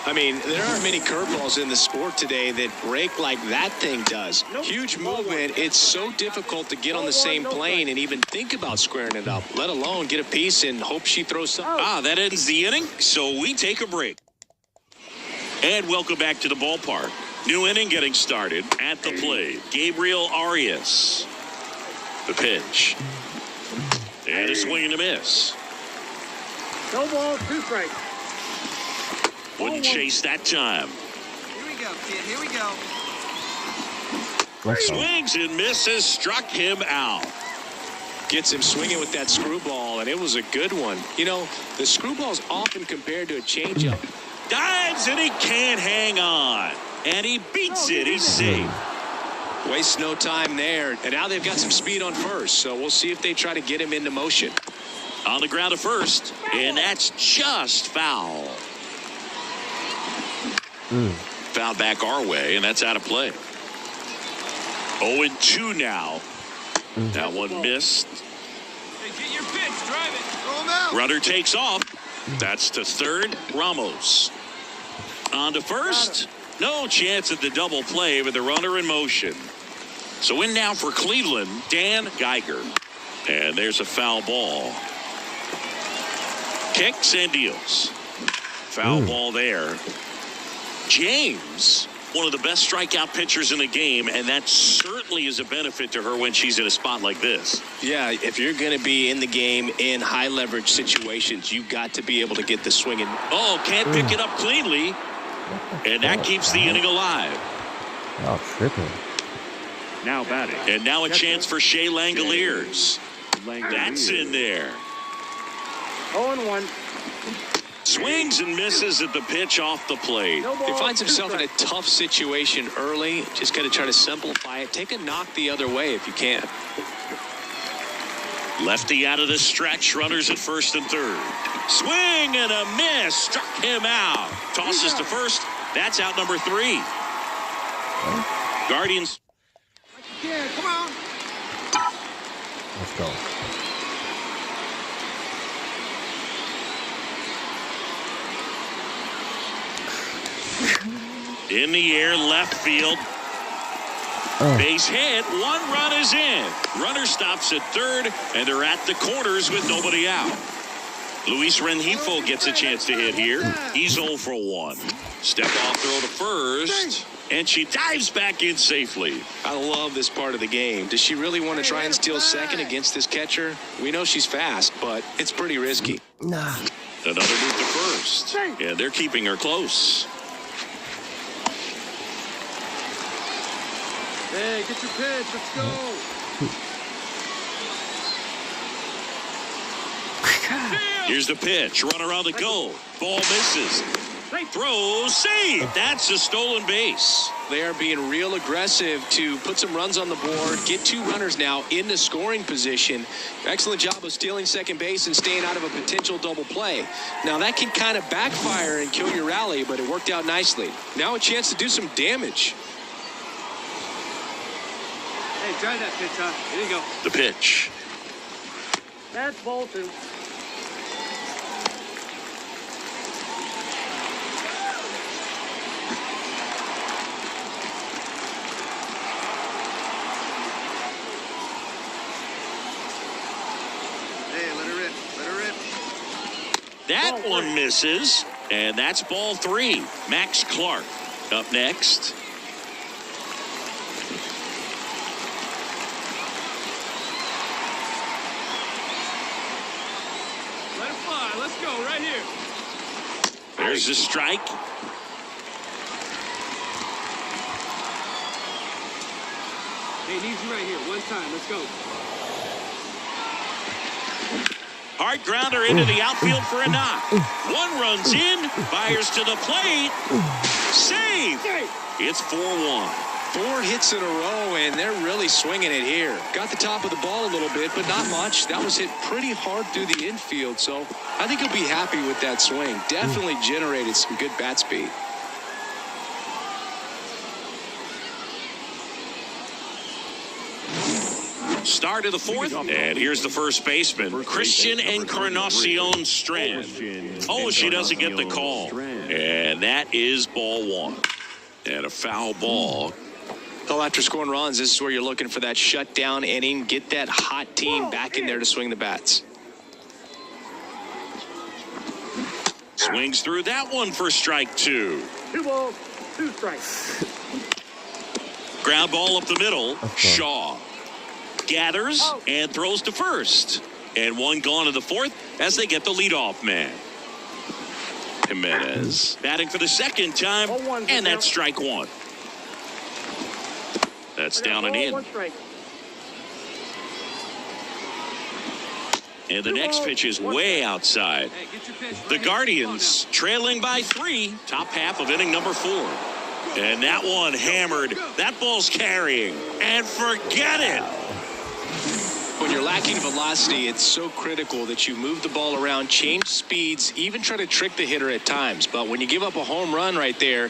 I mean, there aren't many curveballs in the sport today that break like that thing does. Huge movement. It's so difficult to get on the same plane and even think about squaring it up, let alone get a piece and hope she throws something. That ends the inning, so we take a break. And welcome back to the ballpark. New inning getting started at the plate. Gabriel Arias. The pitch. And a swing and a miss. No ball, 2 strikes. Wouldn't chase that time. Here we go, kid. Here we go. Swings and misses, struck him out. Gets him swinging with that screwball, and it was a good one. You know, the screwball's often compared to a changeup. Dives, and he can't hang on. And he beats it. He's safe. Wastes no time there. And now they've got some speed on first, so we'll see if they try to get him into motion. On the ground to first, and that's just foul. Foul back our way, and that's out of play. 0-2 now. That one missed. Hey, get your pitch. Drive it. Throw him out. Runner takes off. That's to third. Ramos. On to first. No chance at the double play with the runner in motion. So in now for Cleveland, Dan Geiger. And there's a foul ball. Kicks and deals. Foul ball there. James, one of the best strikeout pitchers in the game, and that certainly is a benefit to her when she's in a spot like this. Yeah, if you're going to be in the game in high leverage situations, you got to be able to get the swing in. Oh, can't pick it up cleanly. And that keeps the inning alive. Oh, tripping. Now batting. And now a chance for Shea Langoliers. That's in there. 0-1. Swings and misses at the pitch off the plate. He finds himself in a tough situation early. Just got to try to simplify it. Take a knock the other way if you can. Lefty out of the stretch. Runners at first and third. Swing and a miss. Struck him out. Tosses to first. That's out number 3. Guardians. Yeah, come on. Let's go. In the air, left field. Base hit. 1 run is in. Runner stops at third, and they're at the corners with nobody out. Luis Rengifo gets a chance to hit here. He's 0 for 1. Step off throw to first, and she dives back in safely. I love this part of the game. Does she really want to try and steal second against this catcher? We know she's fast, but it's pretty risky. Nah. Another move to first, and they're keeping her close. Hey, get your pitch. Let's go. Here's the pitch. Runner on the go. Ball misses. Throw, save. That's a stolen base. They are being real aggressive to put some runs on the board, get 2 runners now in the scoring position. Excellent job of stealing second base and staying out of a potential double play. Now that can kind of backfire and kill your rally, but it worked out nicely. Now a chance to do some damage. Hey, try that pitch, huh? Here you go. The pitch. That's ball 2. That one misses, and that's ball 3. Max Clark up next. Let it fly. Let's go right here. There's a strike. Hey, needs you right here. One time. Let's go. Hard grounder into the outfield for a knock. 1 runs in, fires to the plate. Save. It's 4-1. 4 hits in a row, and they're really swinging it here. Got the top of the ball a little bit, but not much. That was hit pretty hard through the infield, so I think he'll be happy with that swing. Definitely generated some good bat speed. Start of the 4th, and here's the first baseman, Christian Encarnacion Strand. Oh, she doesn't get the call, and that is ball 1. And a foul ball. Well, after scoring runs, this is where you're looking for that shutdown inning. Get that hot team back in there to swing the bats. Swings through that one for strike 2. 2 balls, 2 strikes. Ground ball up the middle. Shaw gathers and throws to first. And 1 gone in the 4th as they get the leadoff man. Jimenez batting for the 2nd time, and that's strike 1. That's down and in. And the next pitch is way outside. The Guardians trailing by 3, top half of inning number 4. And that one hammered. That ball's carrying. And forget it. When you're lacking velocity, it's so critical that you move the ball around, change speeds, even try to trick the hitter at times. But when you give up a home run right there,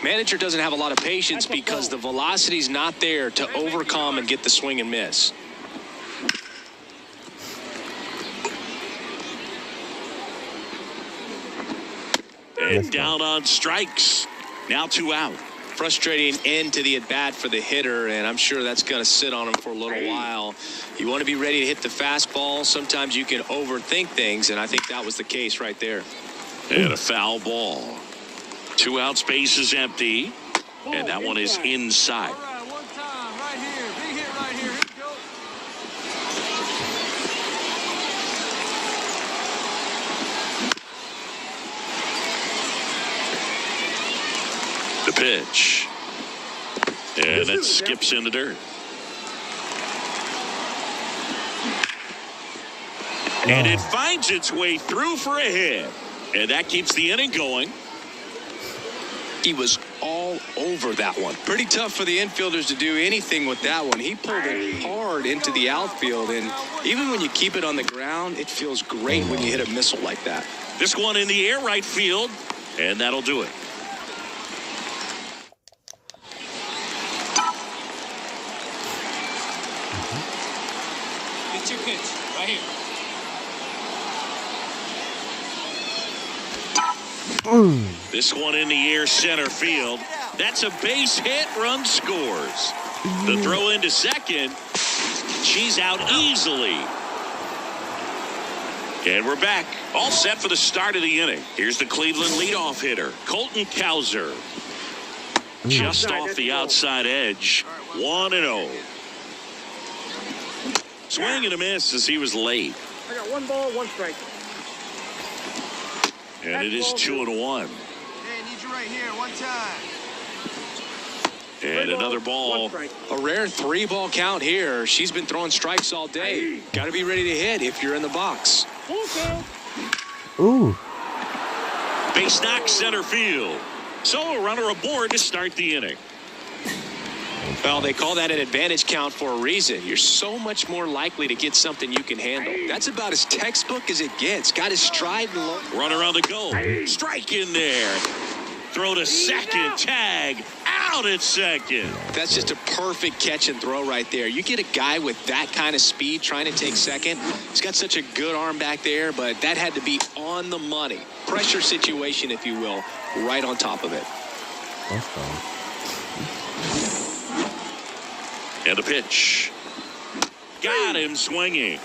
manager doesn't have a lot of patience because the velocity's not there to overcome and get the swing and miss. And down on strikes. Now 2 out. Frustrating end to the at-bat for the hitter, and I'm sure that's going to sit on him for a little while. You want to be ready to hit the fastball. Sometimes you can overthink things, and I think that was the case right there. And a foul ball. 2 outs, base is empty. And that one is inside. All right, 1 time, right here. Big hit right here. Here we go. The pitch. And it skips in the dirt. And it finds its way through for a hit. And that keeps the inning going. He was all over that one. Pretty tough for the infielders to do anything with that one. He pulled it hard into the outfield, and even when you keep it on the ground, it feels great when you hit a missile like that. This one in the air right field, and that'll do it. It's your pitch, right here. This one in the air center field. That's a base hit. Run scores. The throw into second. She's out easily. And we're back. All set for the start of the inning. Here's the Cleveland leadoff hitter, Colton Cowser. Just off the outside edge. 1-0. Swing and a miss as he was late. I got 1 ball, 1 strike. And it is 2-1. Hey, I need you right here, 1 time. And another ball. A rare 3-ball count here. She's been throwing strikes all day. Got to be ready to hit if you're in the box. Ooh. Base knock center field. So a runner aboard to start the inning. Well, they call that an advantage count for a reason. You're so much more likely to get something you can handle. That's about as textbook as it gets. Got his stride low. Runner on the go. Strike in there. Throw to second. Tag. Out at second. That's just a perfect catch and throw right there. You get a guy with that kind of speed trying to take second. He's got such a good arm back there, but that had to be on the money. Pressure situation, if you will, right on top of it. That's fine. And a pitch. Got him swinging.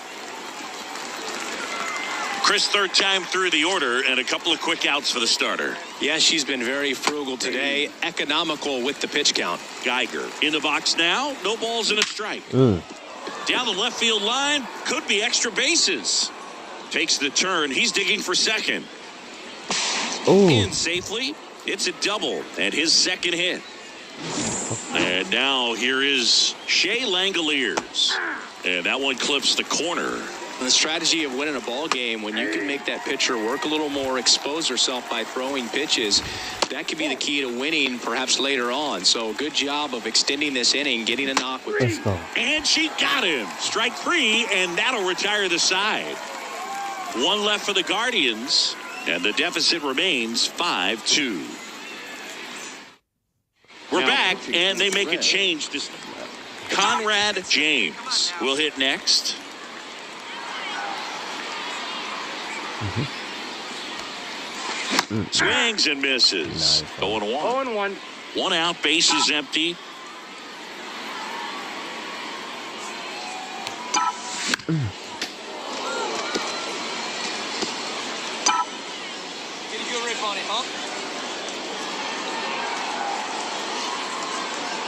Chris, third time through the order, and a couple of quick outs for the starter. Yeah, she's been very frugal today. Economical with the pitch count. Geiger in the box now. No balls and a strike. Down the left field line. Could be extra bases. Takes the turn. He's digging for second. In safely. It's a double and his second hit. And now here is Shea Langoliers. And that one clips the corner. The strategy of winning a ball game, when you can make that pitcher work a little more, expose herself by throwing pitches, that could be the key to winning perhaps later on. So good job of extending this inning, getting a knock with Let's go. And she got him. Strike 3, and that'll retire the side. 1 left for the Guardians, and the deficit remains 5-2. We're back, and they make a change. This Conrad James will hit next. Swings and misses. 0-1. 0-1. 1 out, bases empty. Get a good rip on it, huh?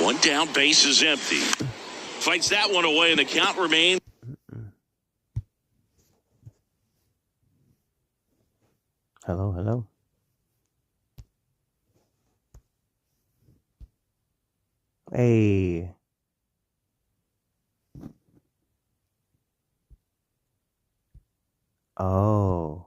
1 down, bases empty. Fights that one away, and the count remains. Hello, hello. Hey. Oh.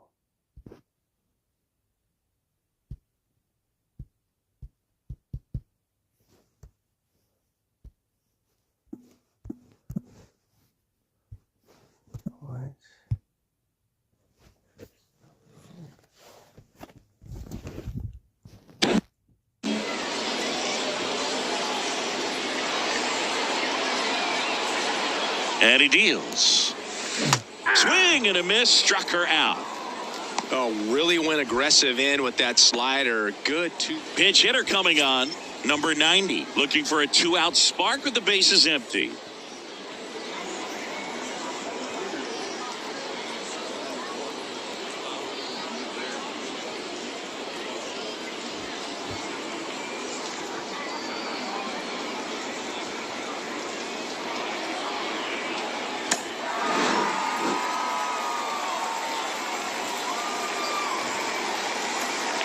What? And he deals. Swing and a miss, struck her out. Oh, really went aggressive in with that slider. Good Pinch hitter coming on, number 90, looking for a 2-out spark with the bases empty.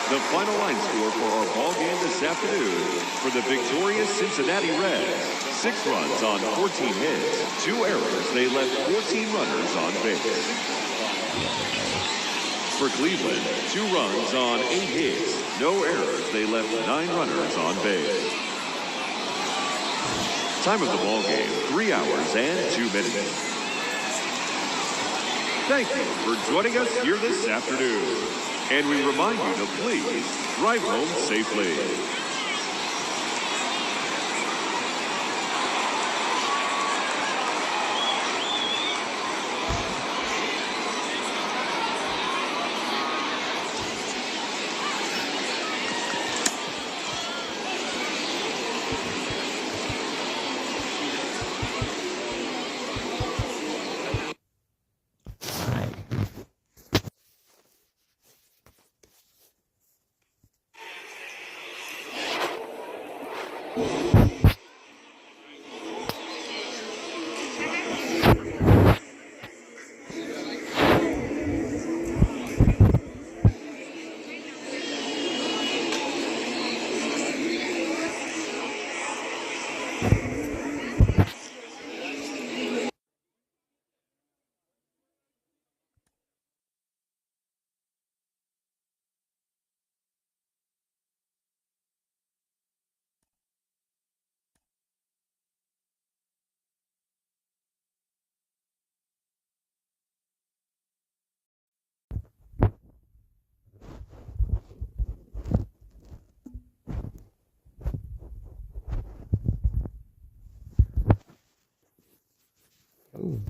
The final line score for our ball game this afternoon for the victorious Cincinnati Reds. 6 runs on 14 hits, 2 errors. They left 14 runners on base. For Cleveland, 2 runs on 8 hits, no errors. They left 9 runners on base. Time of the ball game, 3 hours and 2 minutes. Thank you for joining us here this afternoon. And we remind you to please drive home safely. Ooh.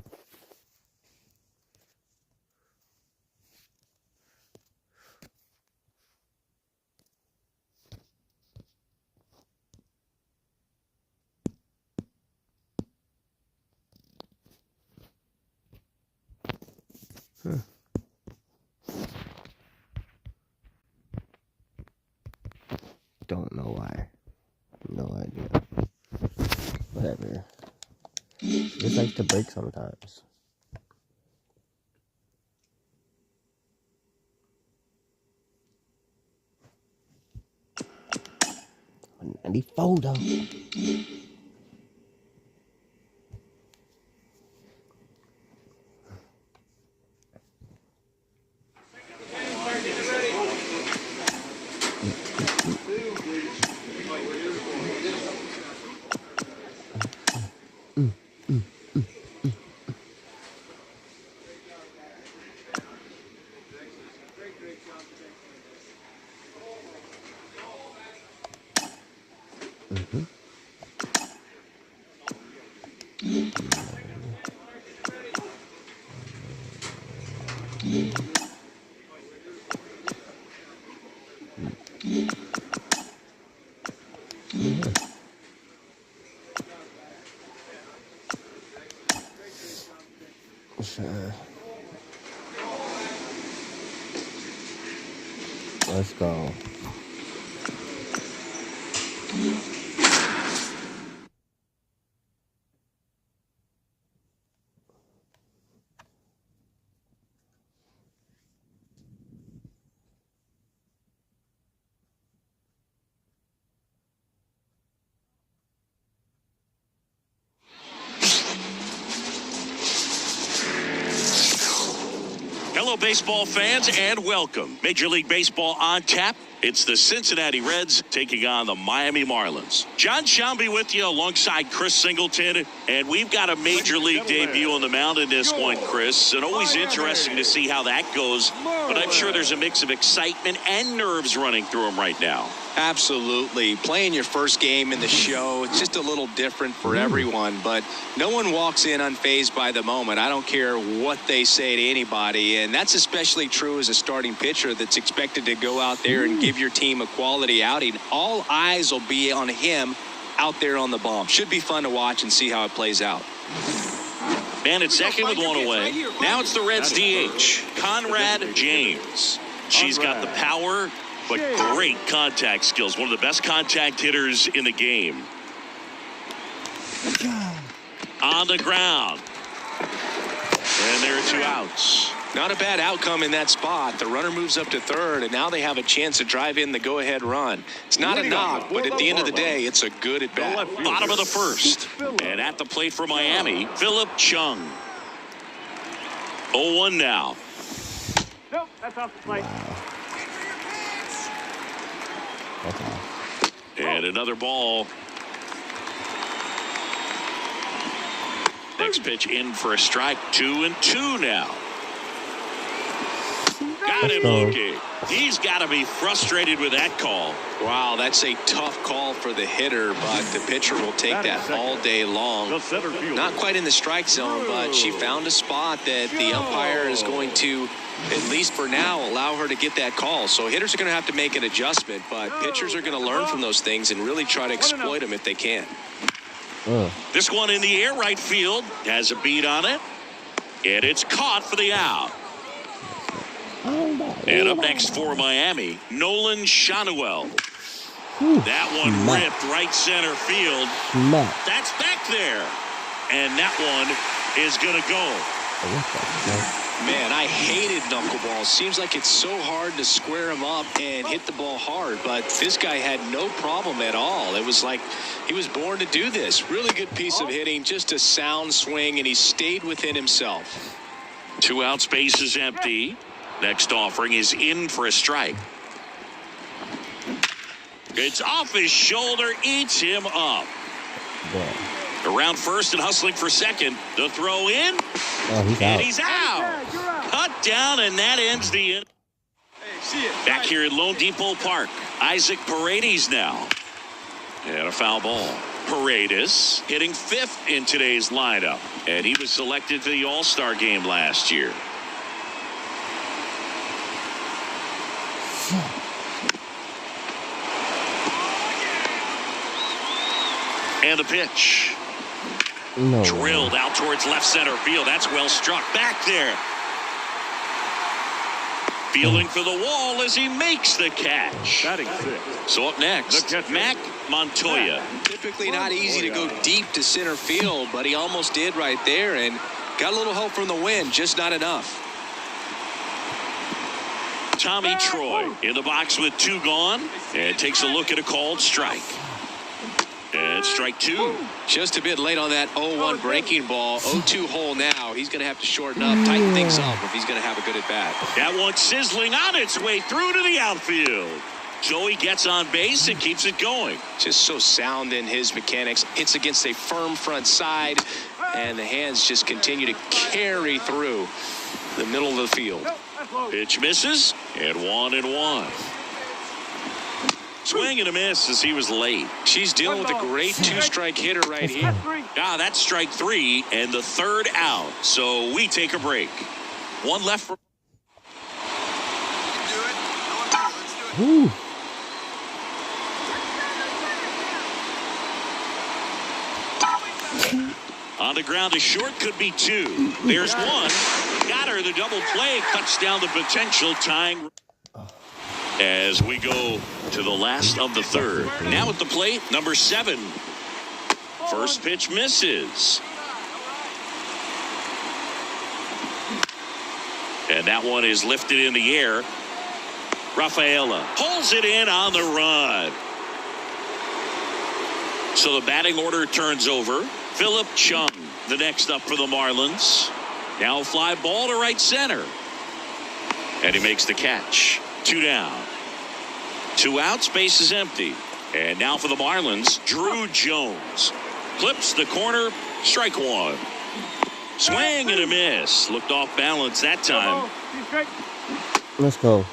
Huh. Don't know why. No idea. Whatever. Just likes to break sometimes. And he fold up. Sure. Let's go. Hello, baseball fans, and welcome. Major League Baseball on tap. It's the Cincinnati Reds taking on the Miami Marlins. John Shambi with you alongside Chris Singleton, and we've got a Major League debut on the mound in this one, Chris, and always interesting to see how that goes, but I'm sure there's a mix of excitement and nerves running through him right now. Absolutely. Playing your first game in the show, it's just a little different for everyone, but no one walks in unfazed by the moment. I don't care what they say to anybody, and that's especially true as a starting pitcher that's expected to go out there and give your team a quality outing. All eyes will be on him out there on the bomb. Should be fun to watch and see how it plays out. And it's second with one away. Now it's the Reds DH, Conrad James. She's got the power, but great contact skills. One of the best contact hitters in the game. On the ground. And there are 2 outs. Not a bad outcome in that spot. The runner moves up to third, and now they have a chance to drive in the go-ahead run. It's not a knock, but at the end of the day, it's a good at-bat. Bottom of the first. And at the plate for Miami, Philip Chung. 0-1 now. Nope, that's off the plate. Wow. That's off. And another ball. Next pitch in for a strike. 2-2 now. Got him looking. He's got to be frustrated with that call. Wow, that's a tough call for the hitter, but the pitcher will take that all day long. Not quite in the strike zone, but she found a spot that the umpire is going to, at least for now, allow her to get that call. So hitters are going to have to make an adjustment, but pitchers are going to learn from those things and really try to exploit them if they can. This one in the air right field has a beat on it, and it's caught for the out. And up next for Miami, Nolan Shanuel. That one ripped right center field. That's back there. And that one is going to go. Man, I hated knuckleballs. Seems like it's so hard to square him up and hit the ball hard, but this guy had no problem at all. It was like he was born to do this. Really good piece of hitting, just a sound swing, and he stayed within himself. 2 outs, base is empty. Next offering is in for a strike. It's off his shoulder, eats him up. Around first and hustling for second. The throw in, and he's out. Cut down, and that ends the inning. Back here at Lone Depot Park, Isaac Paredes now. And a foul ball. Paredes hitting 5th in today's lineup, and he was selected for the All-Star game last year. And the pitch. Drilled out towards left center field. That's well struck. Back there. Feeling for the wall as he makes the catch. Batting 6. So up next, Mac Montoya. Typically not easy to go deep to center field, but he almost did right there and got a little help from the wind, just not enough. Tommy Troy in the box with 2 gone and takes a look at a called strike. And strike 2. Just a bit late on that 0-1 breaking ball. 0-2 hole now. He's going to have to shorten up, tighten things up if he's going to have a good at bat. That one sizzling on its way through to the outfield. Joey gets on base and keeps it going. Just so sound in his mechanics. Hits against a firm front side, and the hands just continue to carry through the middle of the field. Pitch misses, and 1-1. Swing and a miss as he was late. She's dealing with a great 2-strike hitter right here. That's strike 3 and the 3rd out. So we take a break. 1 left for. On the ground to short, could be 2. There's 1. Got her. The double play cuts down the potential tying. As we go to the last of the 3rd. Now at the plate, number 7. First pitch misses. And that one is lifted in the air. Rafaela pulls it in on the run. So the batting order turns over. Philip Chung, the next up for the Marlins. Now a fly ball to right center. And he makes the catch. 2 down. 2 outs, base is empty. And now for the Marlins, Drew Jones. Clips the corner, strike 1. Swing and a miss. Looked off balance that time. Let's go.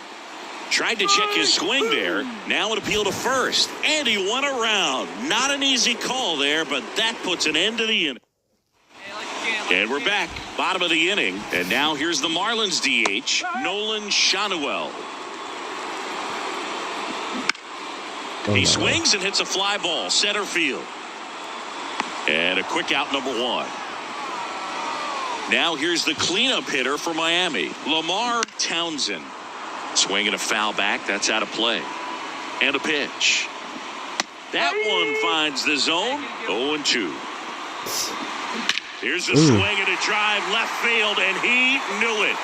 Tried to check his swing there. Now an appeal to first. And he went around. Not an easy call there, but that puts an end to the inning. And we're back. Bottom of the inning. And now here's the Marlins DH, Nolan Shanuel. He swings and hits a fly ball, center field. And a quick out, number 1. Now here's the cleanup hitter for Miami, Lamar Townsend. Swinging a foul back, that's out of play. And a pitch. That one finds the zone, 0-2. Here's the swing and a drive left field, and he knew it.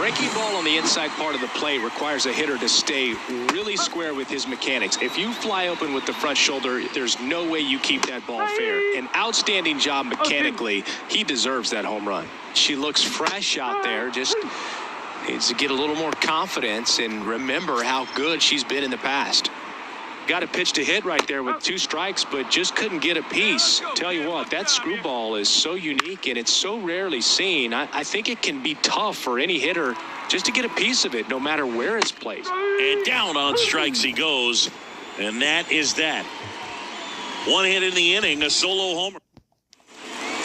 breaking ball on the inside part of the plate requires a hitter to stay really square with his mechanics. If you fly open with the front shoulder, there's no way you keep that ball fair. An outstanding job mechanically. He deserves that home run. She looks fresh out there. Just needs to get a little more confidence and remember how good she's been in the past. Got a pitch to hit right there with 2 strikes, but just couldn't get a piece. Tell you what, that screwball is so unique and it's so rarely seen. I think it can be tough for any hitter just to get a piece of it, no matter where it's placed. And down on strikes he goes, and that is that. 1 hit in the inning, a solo homer.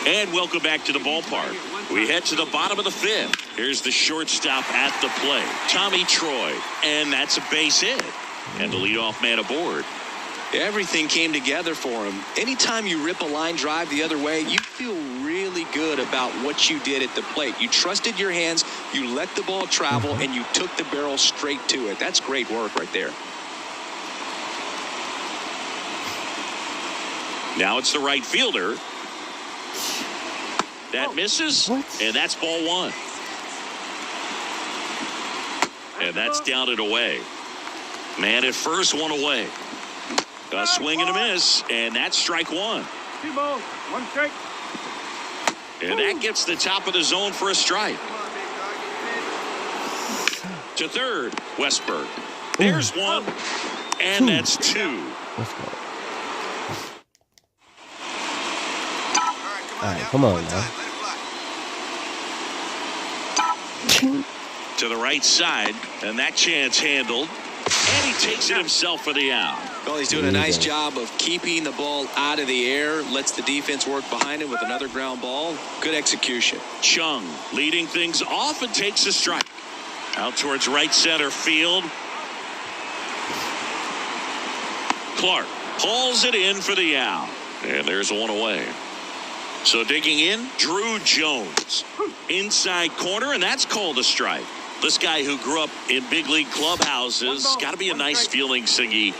And welcome back to the ballpark. We head to the bottom of the 5th. Here's the shortstop at the plate, Tommy Troy, and that's a base hit. And the leadoff man aboard. Everything came together for him. Anytime you rip a line drive the other way, you feel really good about what you did at the plate. You trusted your hands, you let the ball travel, and you took the barrel straight to it. That's great work right there. Now it's the right fielder. That misses, and that's ball 1. And that's down and away. Man at first, 1 away. A swing and a miss, and that's strike 1. 2 balls, 1 strike. And that gets the top of the zone for a strike. To third, Westberg. There's 1, and that's 2. Let's go. All right, come on now. To the right side, and that chance handled. And he takes it himself for the out. Well, he's doing a nice job of keeping the ball out of the air, lets the defense work behind him with another ground ball. Good execution. Chung leading things off and takes a strike. Out towards right center field. Clark hauls it in for the out. And there's 1 away. So digging in, Drew Jones. Inside corner, and that's called a strike. This guy who grew up in big league clubhouses, got to be a nice feeling, Siggy,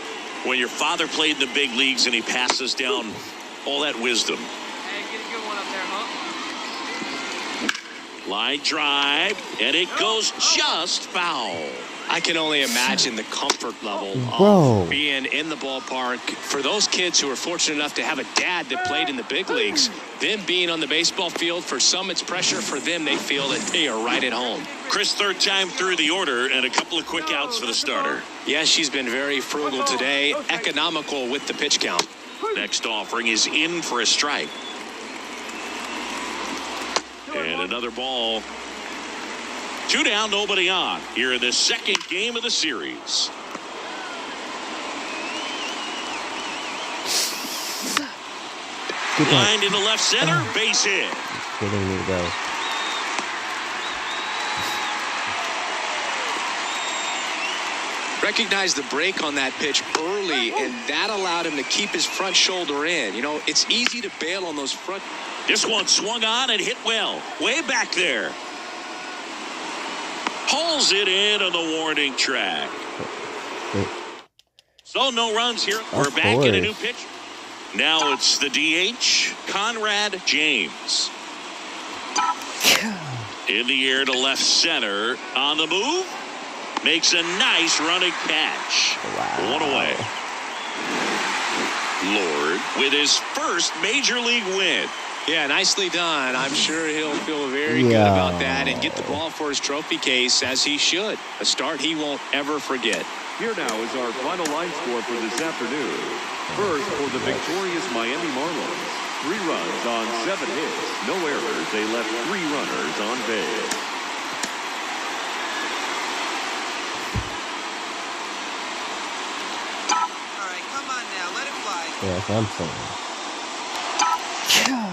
when your father played in the big leagues and he passes down all that wisdom. Hey, get a good one up there, huh? Line drive, and it goes just foul. I can only imagine the comfort level Bro. of being in the ballpark. For those kids who are fortunate enough to have a dad that played in the big leagues, them being on the baseball field, for some it's pressure. For them, they feel that they are right at home. Chris, 3rd time through the order, and a couple of quick outs for the starter. Yeah, she's been very frugal today, economical with the pitch count. Next offering is in for a strike. And another ball. 2 down, nobody on here in the 2nd game of the series. Lined into left center, base hit. Where do we need to go? Recognized the break on that pitch early, and that allowed him to keep his front shoulder in. You know, it's easy to bail on those front. This one swung on and hit well. Way back there. Hauls it in on the warning track. So no runs here. We're back in a new pitch. Now it's the DH, Conrad James. In the air to left center. On the move. Makes a nice running catch. Wow. 1 away. Lord with his first major league win. Yeah, nicely done. I'm sure he'll feel very good about that and get the ball for his trophy case, as he should. A start he won't ever forget. Here now is our final line score for this afternoon. First, for the victorious Miami Marlins. 3 runs on 7 hits. No errors. They left 3 runners on base. All right, come on now, let it fly. Yeah, that's what I'm saying.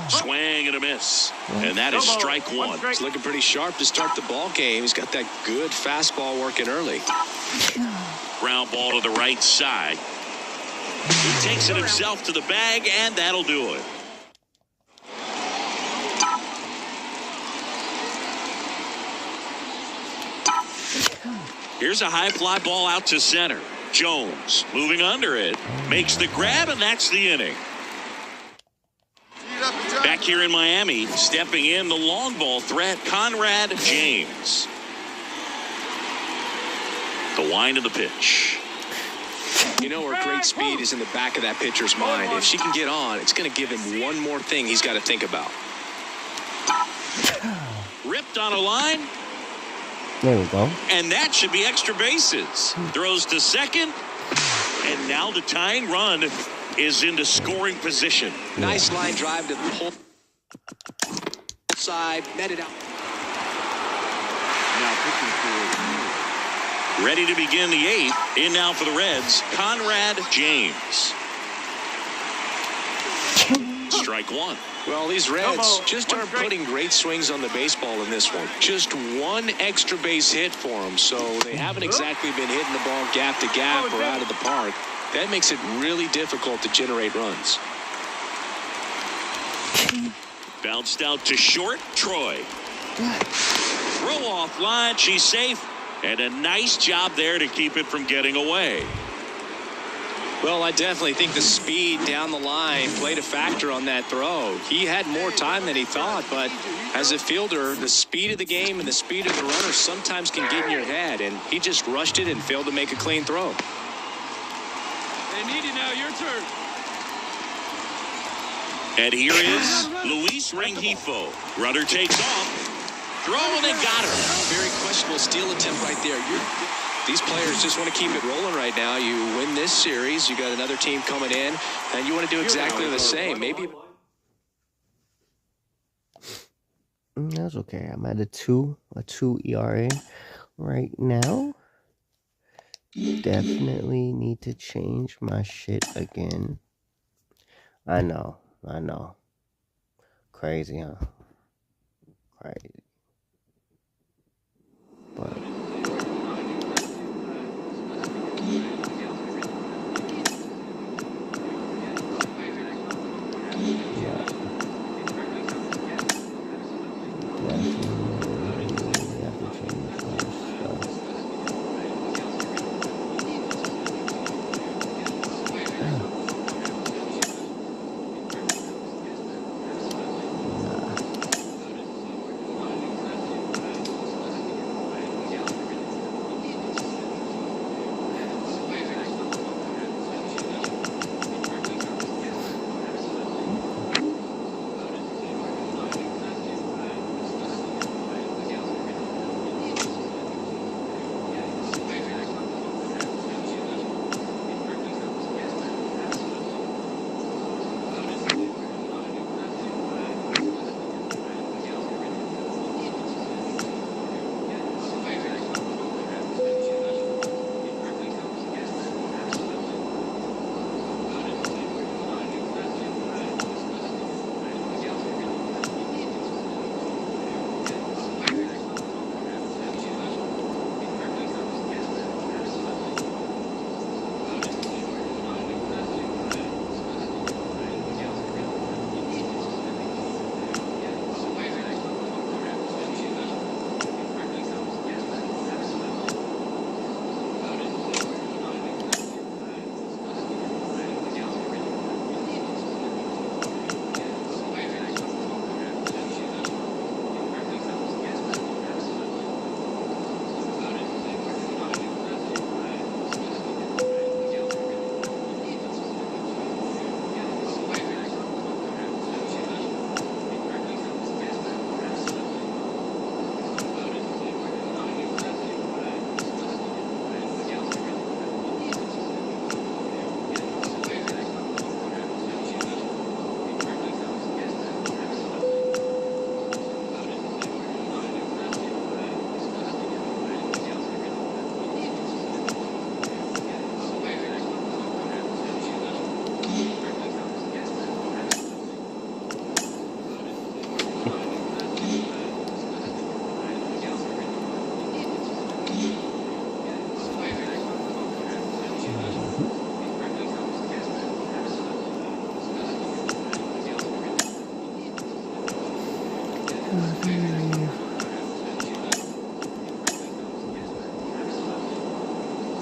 Swing and a miss. And that is strike 1. He's looking pretty sharp to start the ball game. He's got that good fastball working early. Ground ball to the right side. He takes it himself to the bag, and that'll do it. Here's a high fly ball out to center. Jones moving under it. Makes the grab, and that's the inning. Back here in Miami, stepping in the long ball threat, Conrad James. The wind of the pitch. You know her great speed is in the back of that pitcher's mind. If she can get on, it's going to give him one more thing he's got to think about. Ripped on a line. There we go. And that should be extra bases. Throws to second. And now the tying run is into scoring position. Nice line drive to the whole side. Met it out. Now pitching for Ready to begin the eighth. In now for the Reds, Conrad James. Strike one. Well, these Reds just aren't putting great swings on the baseball in this one. Just one extra base hit for them, so they haven't exactly been hitting the ball gap to gap or out of the park. That makes it really difficult to generate runs. Bounced out to short, Troy. Throw off line, she's safe. And a nice job there to keep it from getting away. Well, I definitely think the speed down the line played a factor on that throw. He had more time than he thought, but as a fielder, the speed of the game and the speed of the runner sometimes can get in your head, and he just rushed it and failed to make a clean throw. They need it now. Your turn. And here is Luis Rengifo. Rudder takes off. Throw, and they got her. Very questionable steal attempt right there. These players just want to keep it rolling right now. You win this series, you got another team coming in, and you want to do exactly the same. Maybe. That's okay. I'm at a 2 ERA right now. Definitely need to change my shit again. I know. Crazy, huh? Crazy. But yeah. Definitely have to change my stuff.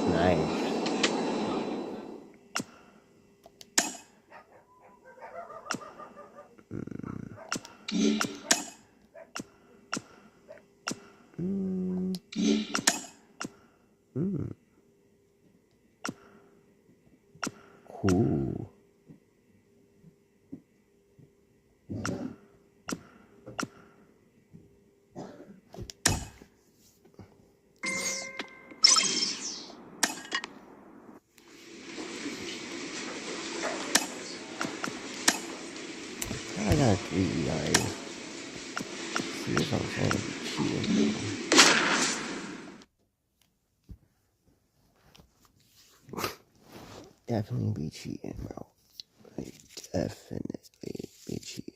Nice. See, that's what I'm saying. Cheating. Definitely be cheating, bro. Like, definitely be cheating.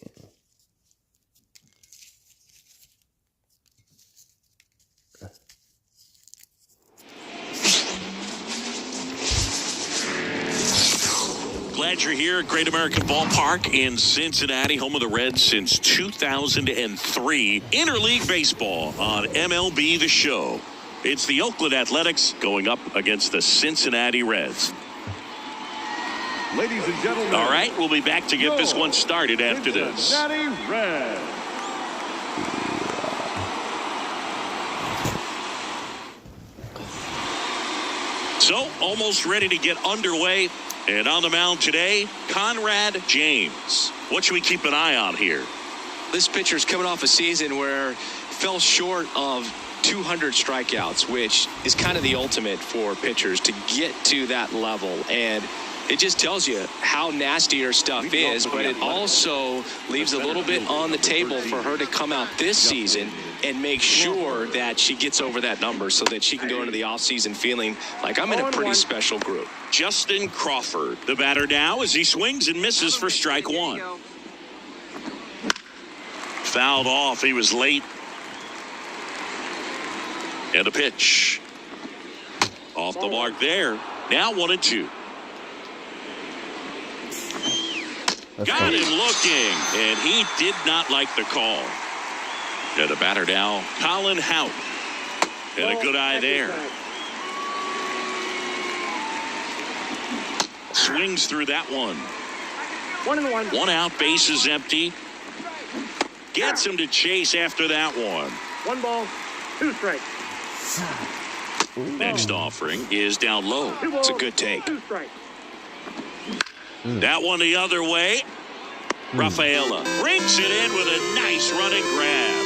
Glad you're here at Great American Ballpark in Cincinnati, home of the Reds since 2003. Interleague Baseball on MLB The Show. It's the Oakland Athletics going up against the Cincinnati Reds. Ladies and gentlemen. All right, we'll be back to get this one started after this. Cincinnati Reds. So, almost ready to get underway. And on the mound today, Conrad James. What should we keep an eye on here? This pitcher's coming off a season where fell short of 200 strikeouts, which is kind of the ultimate for pitchers to get to that level. And it just tells you how nasty her stuff is, but it also leaves a little bit on the table for her to come out this season and make sure that she gets over that number so that she can go into the offseason feeling like I'm in a pretty special group. Justin Crawford, the batter now as he swings and misses for strike one. Fouled off. He was late. And a pitch. Off the mark there. Now 1-2. Got him looking, and he did not like the call. And the batter now, Colin Houck. And a good eye there. Swings through that one. 1-1. One out, base is empty. Gets him to chase after that one. 1 ball, 2 strikes. Next offering is down low. It's a good take. 2 strikes. That one the other way. Rafaela brings it in with a nice running grab.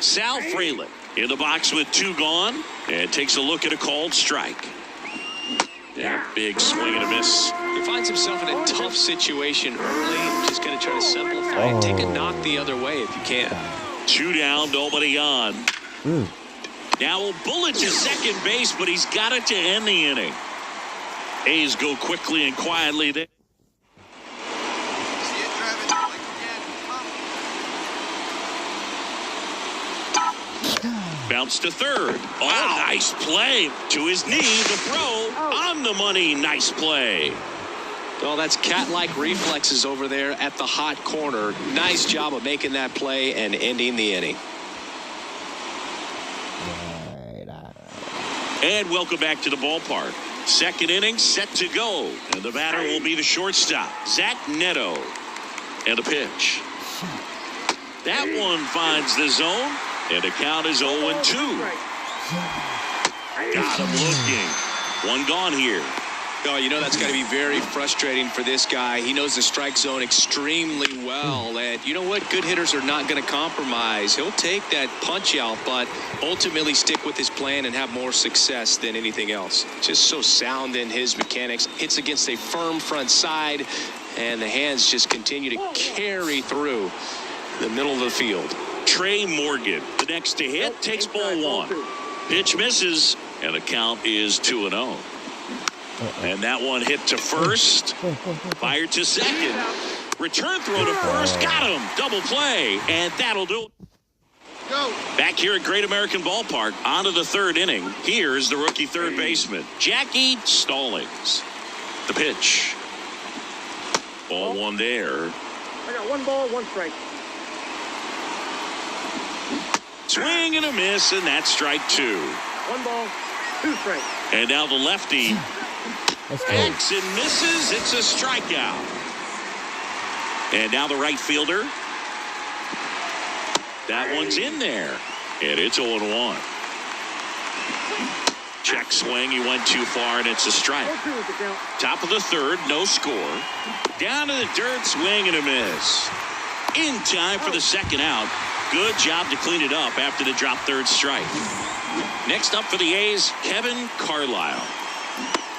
Sal Frelick in the box with 2 gone and takes a look at a called strike. Yeah, big swing and a miss. He finds himself in a tough situation early. Just going to try to simplify it. Take a knock the other way if you can. 2 down, nobody on. Now we'll bullet to second base, but he's got it to end the inning. A's go quickly and quietly there. Bounce to third. Oh, nice play. To his knee, the throw on the money. Nice play. Well, that's cat-like reflexes over there at the hot corner. Nice job of making that play and ending the inning. And welcome back to the ballpark. Second inning set to go. And the batter will be the shortstop, Zach Neto. And a pitch. That one finds the zone. And the count is 0-2. Got him looking. 1 gone here. Oh, you know that's got to be very frustrating for this guy. He knows the strike zone extremely well. And you know what? Good hitters are not going to compromise. He'll take that punch out, but ultimately stick with his plan and have more success than anything else. Just so sound in his mechanics. Hits against a firm front side, and the hands just continue to carry through the middle of the field. Trey Morgan, the next to hit, takes ball 1. Pitch misses, and the count is 2-0. And that one hit to first, fired to second. Return throw to first, got him. Double play, and that'll do it. Back here at Great American Ballpark, on to the 3rd inning. Here's the rookie third baseman, Jackie Stallings. The pitch. Ball 1 there. I got 1 ball, 1 strike. Swing and a miss, and that's strike 2. 1 ball, 2 strikes. And now the lefty. Hacks and misses. It's a strikeout. And now the right fielder. That one's in there. And it's 0-1. Check swing. He went too far, and it's a strike. Top of the 3rd, no score. Down to the dirt, swing and a miss. In time for the 2nd out. Good job to clean it up after the drop 3rd strike. Next up for the A's, Kevin Carlisle.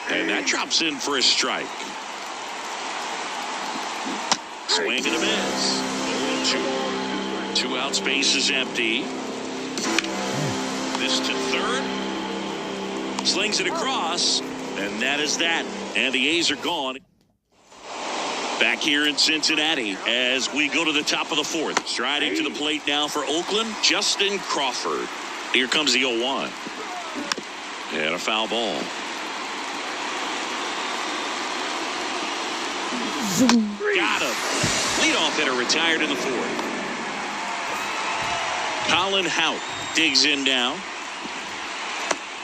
And that drops in for a strike. Swing and a miss. 2-2. 2 out, space is empty. This to third. Slings it across, and that is that. And the A's are gone. Back here in Cincinnati as we go to the top of the fourth. Striding to the plate now for Oakland, Justin Crawford. Here comes the 0-1. And a foul ball. Got him. Leadoff hitter retired in the fourth. Colin Houck digs in now.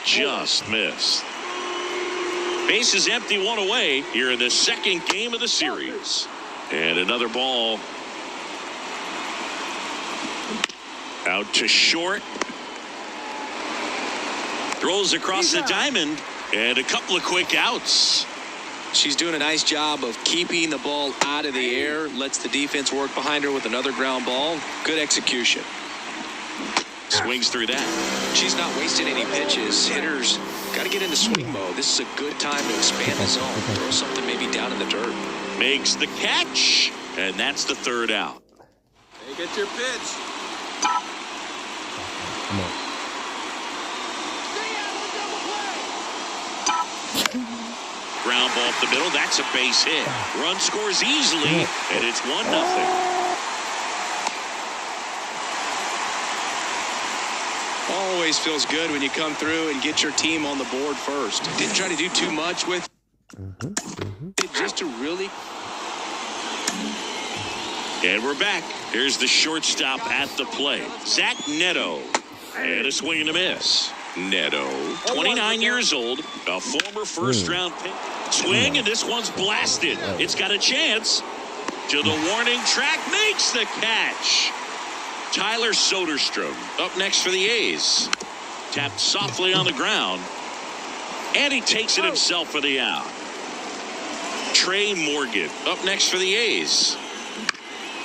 Just missed. Base is empty, 1 away here in the second game of the series. And another ball. Out to short. Throws across the diamond. And a couple of quick outs. She's doing a nice job of keeping the ball out of the air. Lets the defense work behind her with another ground ball. Good execution. Swings through that. She's not wasting any pitches. Hitters got to get into swing mode. This is a good time to expand the zone. Throw something maybe down in the dirt. Makes the catch. And that's the third out. Hey, get your pitch. Come on. Ground ball up the middle. That's a base hit. Run scores easily. And it's 1-0. Always feels good when you come through and get your team on the board first. Didn't try to do too much with it, just to really. And we're back. Here's the shortstop at the plate. Zach Neto. And a swing and a miss. Neto, 29 years old, a former first-round pick. Swing, and this one's blasted. It's got a chance. To the warning track, makes the catch. Tyler Soderstrom up next for the A's. Tapped softly on the ground. And he takes it himself for the out. Trey Morgan up next for the A's.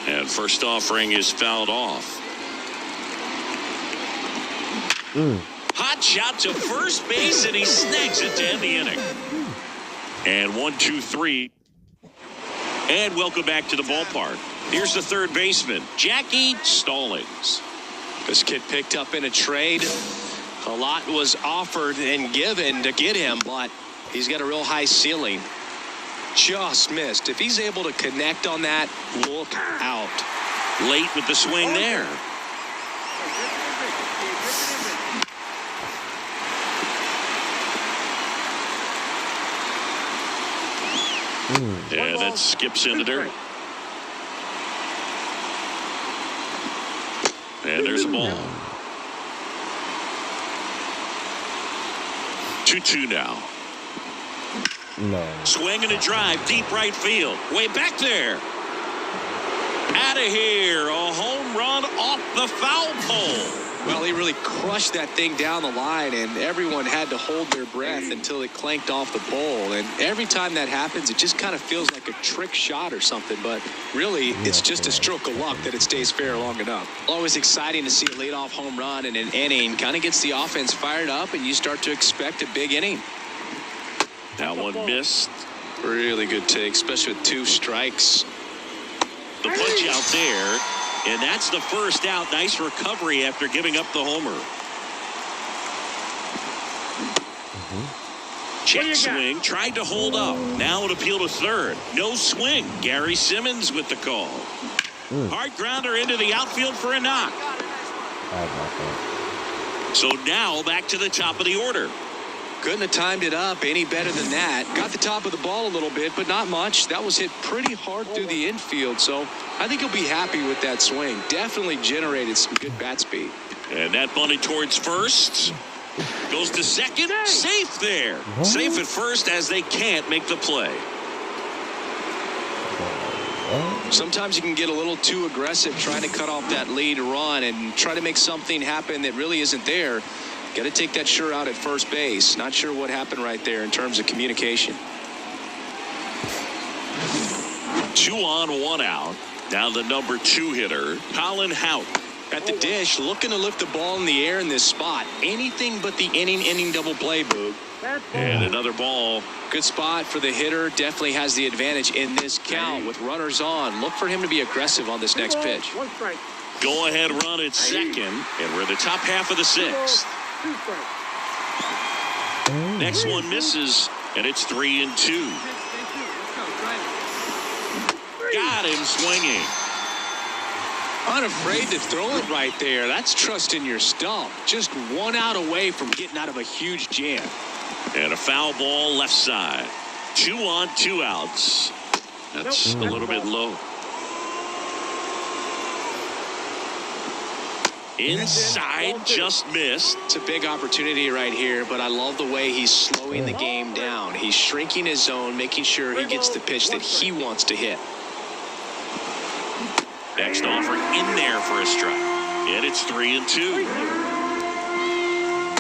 And first offering is fouled off. Hot shot to first base, and he snags it to end the inning. And 1-2-3. And welcome back to the ballpark. Here's the third baseman, Jackie Stallings. This kid picked up in a trade. A lot was offered and given to get him, but he's got a real high ceiling. Just missed. If he's able to connect on that, look out. Late with the swing there. Yeah, that skips in the dirt. And there's a ball. 2-2 now. No. Swing and a drive, deep right field. Way back there. Out of here. A home run off the foul pole. Well, he really crushed that thing down the line, and everyone had to hold their breath until it clanked off the pole. And every time that happens, it just kind of feels like a trick shot or something. But really, it's just a stroke of luck that it stays fair long enough. Always exciting to see a leadoff home run in an inning. Kind of gets the offense fired up, and you start to expect a big inning. That one missed. Really good take, especially with 2 strikes. The punch out there. And that's the first out. Nice recovery after giving up the homer. Check swing. Tried to hold up. Now an appeal to third. No swing. Gary Simmons with the call. Hard grounder into the outfield for a knock. So now back to the top of the order. Couldn't have timed it up any better than that. Got the top of the ball a little bit, but not much. That was hit pretty hard through the infield, so I think he'll be happy with that swing. Definitely generated some good bat speed. And that bunted towards first. Goes to second. Safe there. Safe at first as they can't make the play. Sometimes you can get a little too aggressive trying to cut off that lead run and try to make something happen that really isn't there. Got to take that sure out at first base. Not sure what happened right there in terms of communication. 2 on, 1 out. Now the number 2 hitter, Colin Houck. At the dish, looking to lift the ball in the air in this spot. Anything but the inning double play, Boog. And another ball. Good spot for the hitter. Definitely has the advantage in this count with runners on. Look for him to be aggressive on this next pitch. One strike. Go ahead run at second, and we're in the top half of the sixth. Two strikes. Next one misses, and it's 3-2. Got him swinging. Unafraid to throw it right there. That's trusting your stump. Just 1 out away from getting out of a huge jam. And a foul ball left side. 2 on, 2 outs. That's a little bit low. Inside, just missed. It's a big opportunity right here, but I love the way he's slowing the game down. He's shrinking his zone, making sure he gets the pitch that he wants to hit. Next offer in there for a strike. And it's 3-2.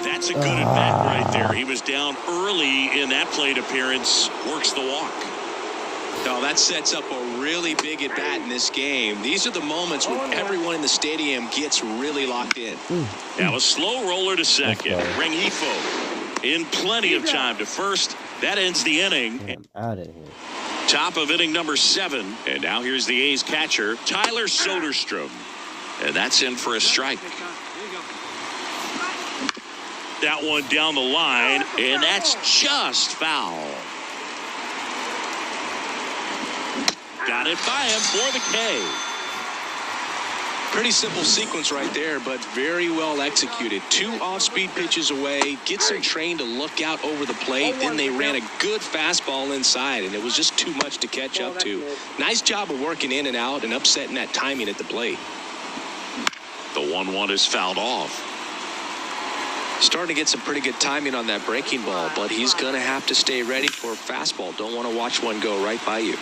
That's a good at bat right there. He was down early in that plate appearance. Works the walk. No, that sets up a really big at bat in this game. These are the moments when everyone in the stadium gets really locked in. Now a slow roller to second. Rengifo in plenty of time to first. That ends the inning. I'm out of here. Top of inning number 7. And now here's the A's catcher, Tyler Soderstrom. And that's in for a strike. That one down the line, and that's just foul. Got it by him for the K. Pretty simple sequence right there, but very well executed. 2 off-speed pitches away, gets him trained to look out over the plate. Then they ran a good fastball inside, and it was just too much to catch up to. Nice job of working in and out and upsetting that timing at the plate. The 1-1 is fouled off. Starting to get some pretty good timing on that breaking ball, but he's going to have to stay ready for a fastball. Don't want to watch one go right by you.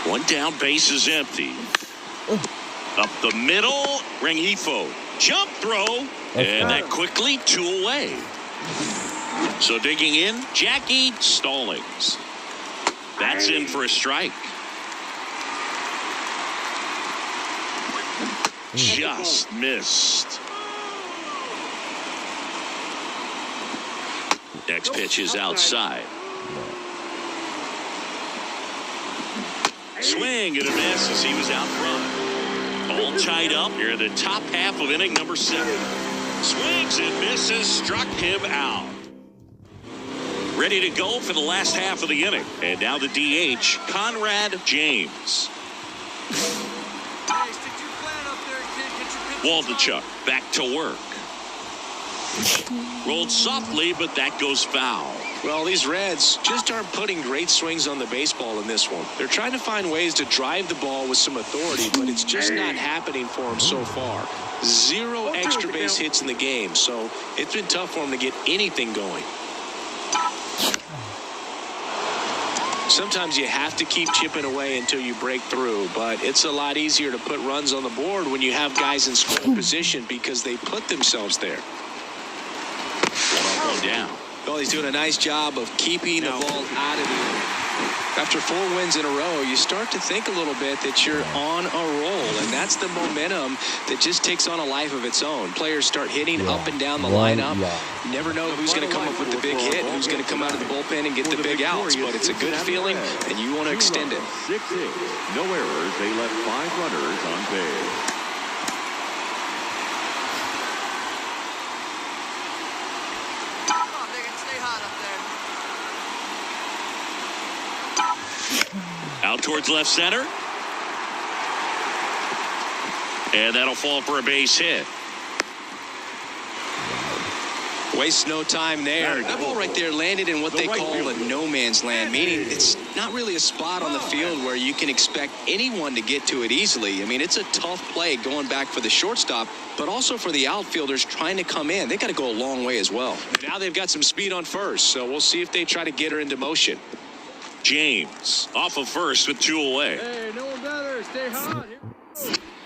1 down, base is empty. Up the middle, Rengifo. Jump throw, and that quickly 2 away. So digging in, Jackie Stallings. That's in for a strike. Just missed. Next pitch is outside. Swing and a miss as he was out front. All tied up here in the top half of inning number 7. Swings and misses, struck him out. Ready to go for the last half of the inning. And now the DH, Conrad James. Waldichuk back to work. Rolled softly, but that goes foul. Well, these Reds just aren't putting great swings on the baseball in this one. They're trying to find ways to drive the ball with some authority, but it's just not happening for them so far. 0 extra base hits in the game, so it's been tough for them to get anything going. Sometimes you have to keep chipping away until you break through, but it's a lot easier to put runs on the board when you have guys in scoring position because they put themselves there. 1 down. Well, he's doing a nice job of keeping the ball out of the. After 4 wins in a row, you start to think a little bit that you're on a roll, and that's the momentum that just takes on a life of its own. Players start hitting up and down the lineup. Never know who's going to come up with the big hit, who's going to come out of the bullpen and get the big outs, but it's a good feeling, and you want to extend it. 6 hits, no errors. They left 5 runners on base. Out towards left center. And that'll fall for a base hit. Waste no time there. That ball right there landed in what they call a no man's land, meaning it's not really a spot on the field where you can expect anyone to get to it easily. I mean, it's a tough play going back for the shortstop, but also for the outfielders trying to come in. They got to go a long way as well. Now they've got some speed on first, so we'll see if they try to get her into motion. James off of first with 2 away. Hey, no one better. Stay hot.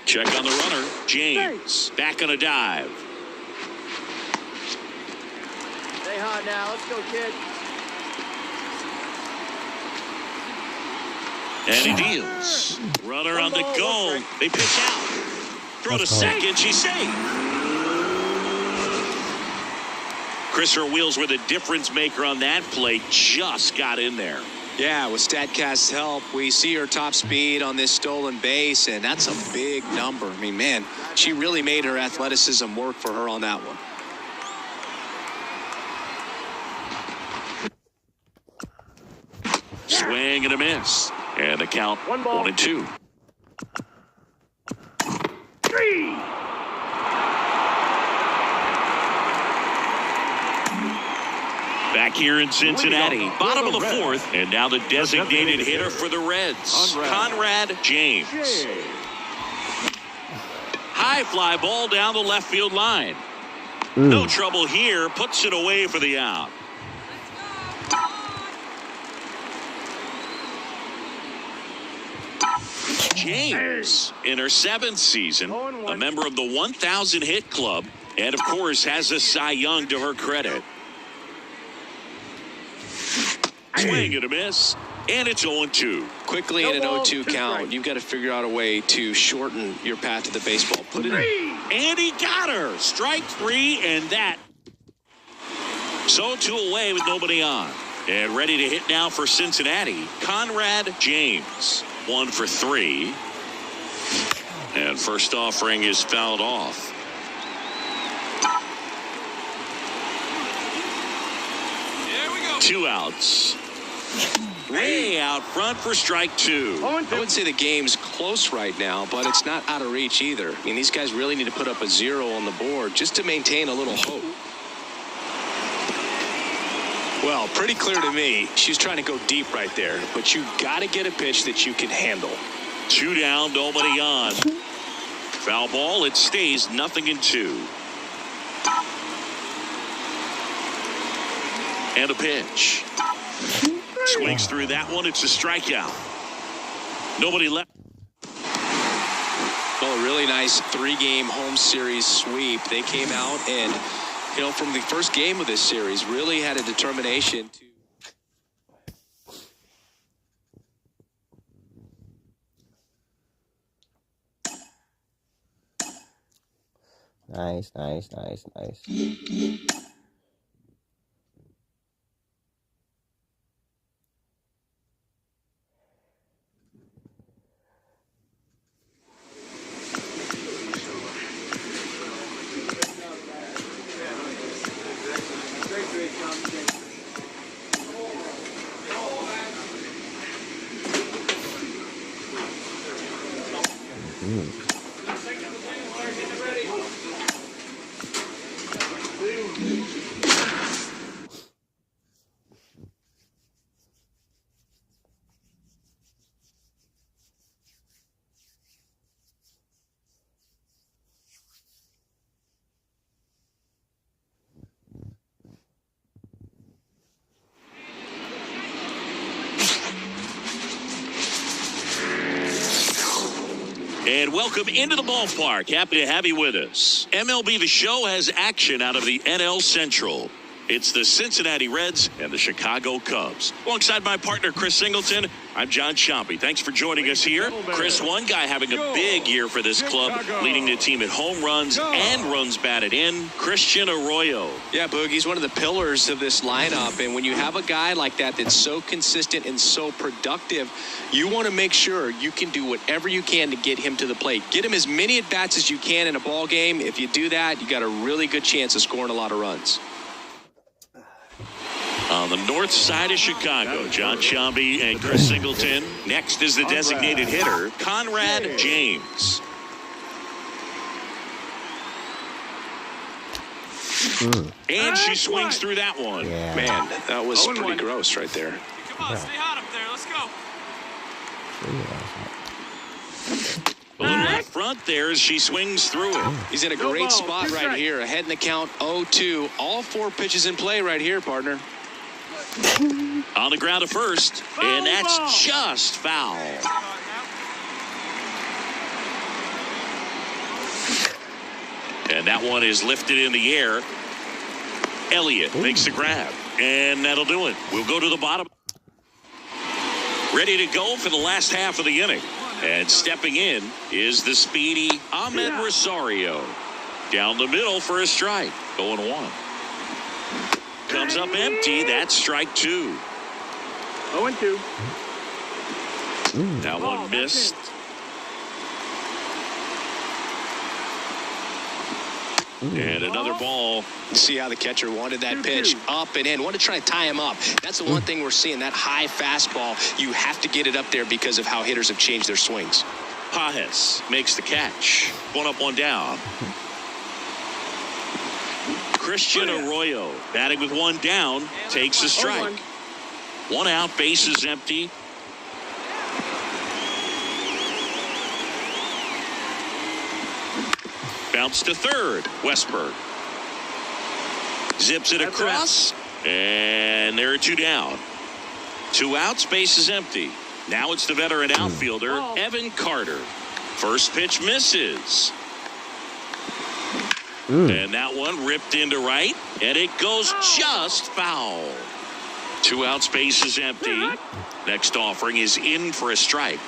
Check on the runner. James back on a dive. Stay hot now. Let's go, kid. And he deals. Runner on the go. They pitch out. Throw to second. She's safe. Christopher Wheels with a difference maker on that play. Just got in there. Yeah, with StatCast's help, we see her top speed on this stolen base, and that's a big number. I mean, man, she really made her athleticism work for her on that one. Swing and a miss. And the count 1-2. 3. Back here in Cincinnati, bottom of the fourth, and now the designated hitter for the Reds, Conrad James. High fly ball down the left field line. No trouble here, puts it away for the out. James, in her 7th season, a member of the 1,000 hit club, and of course has a Cy Young to her credit. Swing and a miss, and it's 0-2. Quickly in an 0-2 count, you've got to figure out a way to shorten your path to the baseball. Put it in. And he got her. Strike 3, and that. So 2 away with nobody on. And ready to hit now for Cincinnati, Conrad James. 1 for 3. And first offering is fouled off. There we go. 2 outs. Way out front for strike 2. I would say the game's close right now, but it's not out of reach either. I mean, these guys really need to put up a 0 on the board just to maintain a little hope. Well, pretty clear to me, she's trying to go deep right there, but you got to get a pitch that you can handle. 2 down, nobody on. Foul ball, it stays 0-2. And a pitch. Swings through that one. It's a strikeout. Nobody left. Well, a really nice 3-game home series sweep. They came out and, you know, from the first game of this series, really had a determination to. Nice. And welcome into the ballpark. Happy to have you with us. MLB The Show has action out of the NL Central. It's the Cincinnati Reds and the Chicago Cubs. Alongside my partner, Chris Singleton, I'm John Chompy. Thanks for joining us here. Chris, one guy having a big year for this club, leading the team at home runs and runs batted in, Christian Arroyo. Yeah, Boog, he's one of the pillars of this lineup. And when you have a guy like that that's so consistent and so productive, you want to make sure you can do whatever you can to get him to the plate. Get him as many at-bats as you can in a ball game. If you do that, you got a really good chance of scoring a lot of runs. On the north side of Chicago, John Chompy and Chris Singleton. Next is the designated hitter, Conrad James. And she swings through that one. Yeah. Man, that was pretty gross right there. Come on, stay hot up there. Let's go. A little out front there as she swings through it. He's in a great spot right here. Ahead in the count, 0-2. All 4 pitches in play right here, partner. On the ground to first, and that's just foul. And that one is lifted in the air. Elliott makes the grab, and that'll do it. We'll go to the bottom. Ready to go for the last half of the inning. And stepping in is the speedy Ahmed Rosario. Down the middle for a strike. 0-1. Comes up empty. That's strike 2. 0-2. That one missed. And another ball. See how the catcher wanted that pitch up and in. Wanted to try to tie him up. That's the one thing we're seeing, that high fastball. You have to get it up there because of how hitters have changed their swings. Pajes makes the catch. 1 up, 1 down. Christian Arroyo batting with 1 down. Takes a strike. 1 out, bases empty. Bounce to third. Westberg zips it across, and there are 2 down. 2 outs, bases empty. Now it's the veteran outfielder, Evan Carter. First pitch misses. And that one ripped into right, and it goes just foul. 2 outs, bases empty. Next offering is in for a strike.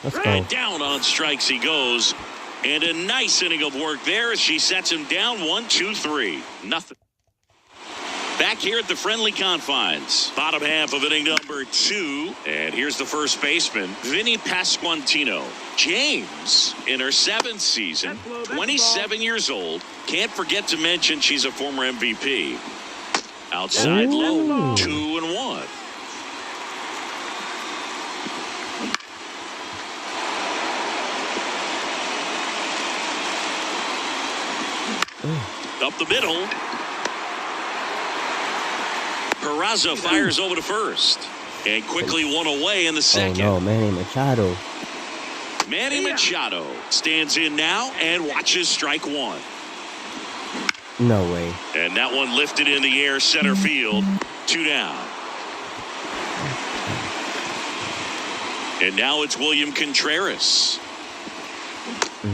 Let's go. And down on strikes he goes. And a nice inning of work there as she sets him down 1-2-3. Nothing. Back here at the friendly confines. Bottom half of inning number 2. And here's the first baseman, Vinny Pasquantino. James, in her 7th season, 27 years old. Can't forget to mention she's a former MVP. Outside low, 2-1. Up the middle. Peraza fires over to first. And quickly 1 away in the second. Oh, no, Manny Machado. Manny Machado stands in now and watches strike 1. No way. And that one lifted in the air, center field. 2 down. And now it's William Contreras.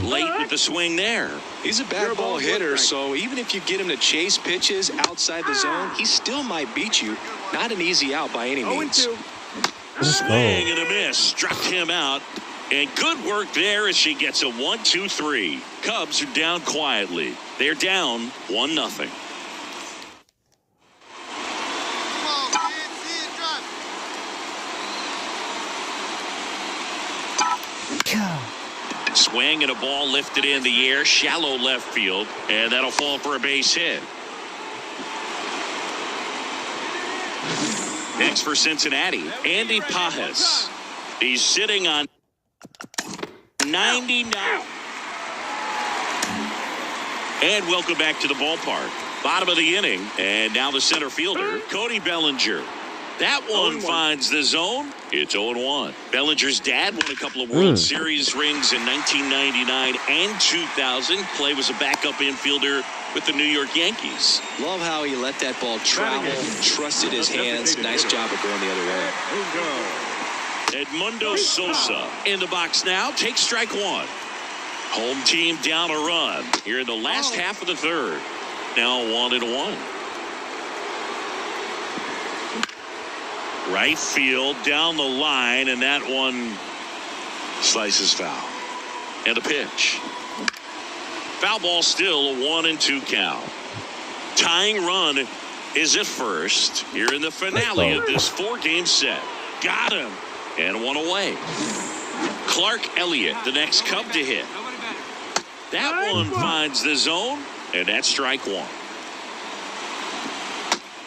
Late with the swing there. He's a bad ball hitter, so even if you get him to chase pitches outside the zone, he still might beat you. Not an easy out by any means. Swing and a miss. Struck him out. And good work there as she gets a 1-2-3. Cubs are down quietly. They're down 1-0. Swing and a ball lifted in the air, shallow left field, and that'll fall for a base hit. Next for Cincinnati, Andy Pajes. He's sitting on 99. And welcome back to the ballpark. Bottom of the inning, and now the center fielder, Cody Bellinger. That one finds the zone. It's 0-1. Bellinger's dad won a couple of World Series rings in 1999 and 2000. Clay was a backup infielder with the New York Yankees. Love how he let that ball travel, trusted his hands. Nice job of going the other way. Edmundo Sosa in the box now. Takes strike 1. Home team down a run here in the last half of the third. Now 1-1. Right field down the line, and that one slices foul. And the pitch. Foul ball still, a 1-2 count. Tying run is at first here in the finale of this 4-game set. Got him. And 1 away. Clark Elliott, the next Cub to hit. That one finds the zone, and that's strike 1.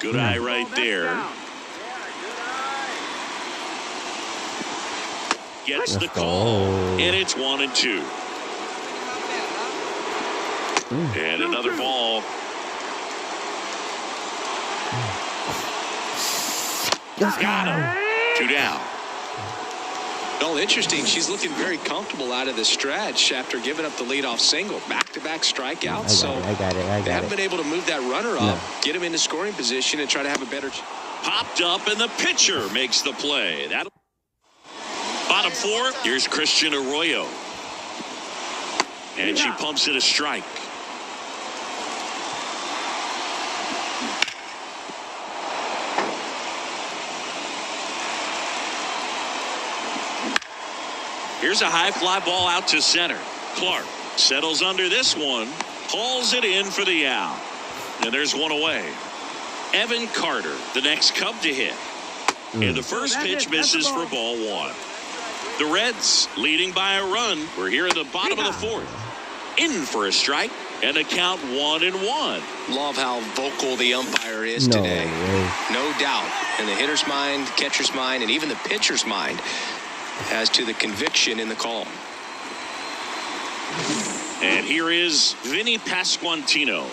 Good eye right there. Gets the call, and it's 1-2. And another ball. Got him. 2 down. Well, interesting. She's looking very comfortable out of the stretch after giving up the leadoff single. Back-to-back strikeouts. I got it. They haven't been able to move that runner up, get him into scoring position, and try to have a better. Popped up, and the pitcher makes the play. That. Bottom 4, here's Christian Arroyo. And she pumps it a strike. Here's a high fly ball out to center. Clark settles under this one, hauls it in for the out. And there's one away. Evan Carter, the next Cub to hit. And the first pitch misses for ball one. The Reds leading by a run. We're here at the bottom of the fourth. In for a strike and a count 1-1. Love how vocal the umpire is today. No doubt in the hitter's mind, catcher's mind, and even the pitcher's mind as to the conviction in the call. And here is Vinny Pasquantino.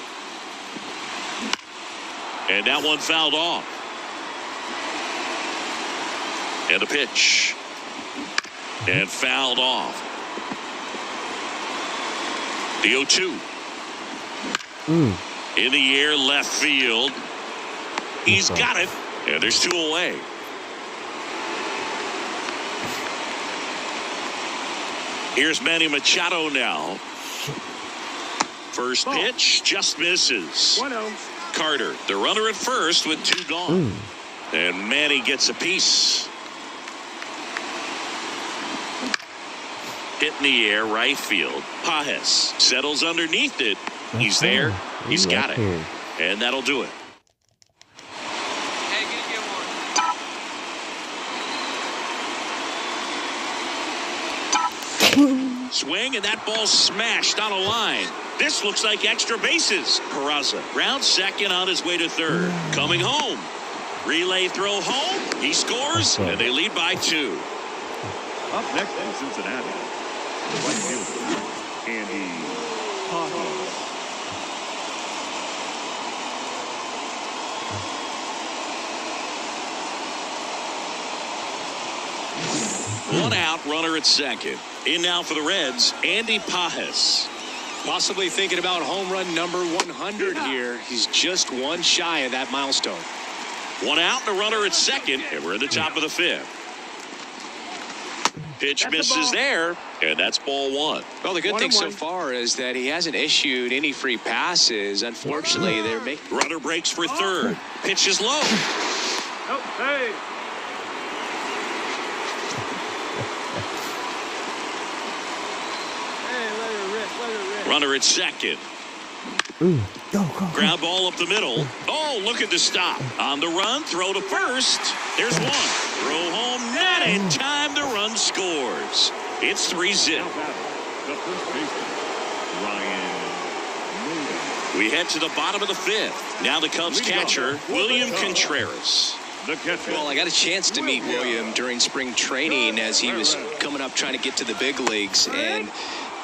And that one fouled off. And a pitch. And fouled off. The 0-2. In the air, left field. He's got it. And there's two away. Here's Manny Machado now. First pitch just misses. Carter, the runner at first with two gone. And Manny gets a piece. Hit in the air, right field. Pajes settles underneath it. He's there. He's got it. And that'll do it. Hey, get one. Swing, and that ball smashed on a line. This looks like extra bases. Peraza rounds second on his way to third. Coming home. Relay throw home. He scores, and they lead by 2. Up next in Cincinnati, the right fielder, Andy Pajes. One out, runner at second. In now for the Reds, Andy Pajes. Possibly thinking about home run number 100 here. He's just one shy of that milestone. One out and a runner at second, and we're in the top of the fifth. Pitch misses there, and that's ball one. Well, the good thing so far is that he hasn't issued any free passes. Unfortunately, they're making... Runner breaks for third. Pitch is low. Hey. Runner at second. Go. Ground ball up the middle. Oh, look at the stop. On the run, throw to first. There's one. Throw home, not in time. The run scores. It's 3-0. The first baseman, Ryan. We head to the bottom of the fifth. Now the Cubs catcher, William Contreras. Well, I got a chance to meet William during spring training as he was coming up trying to get to the big leagues, and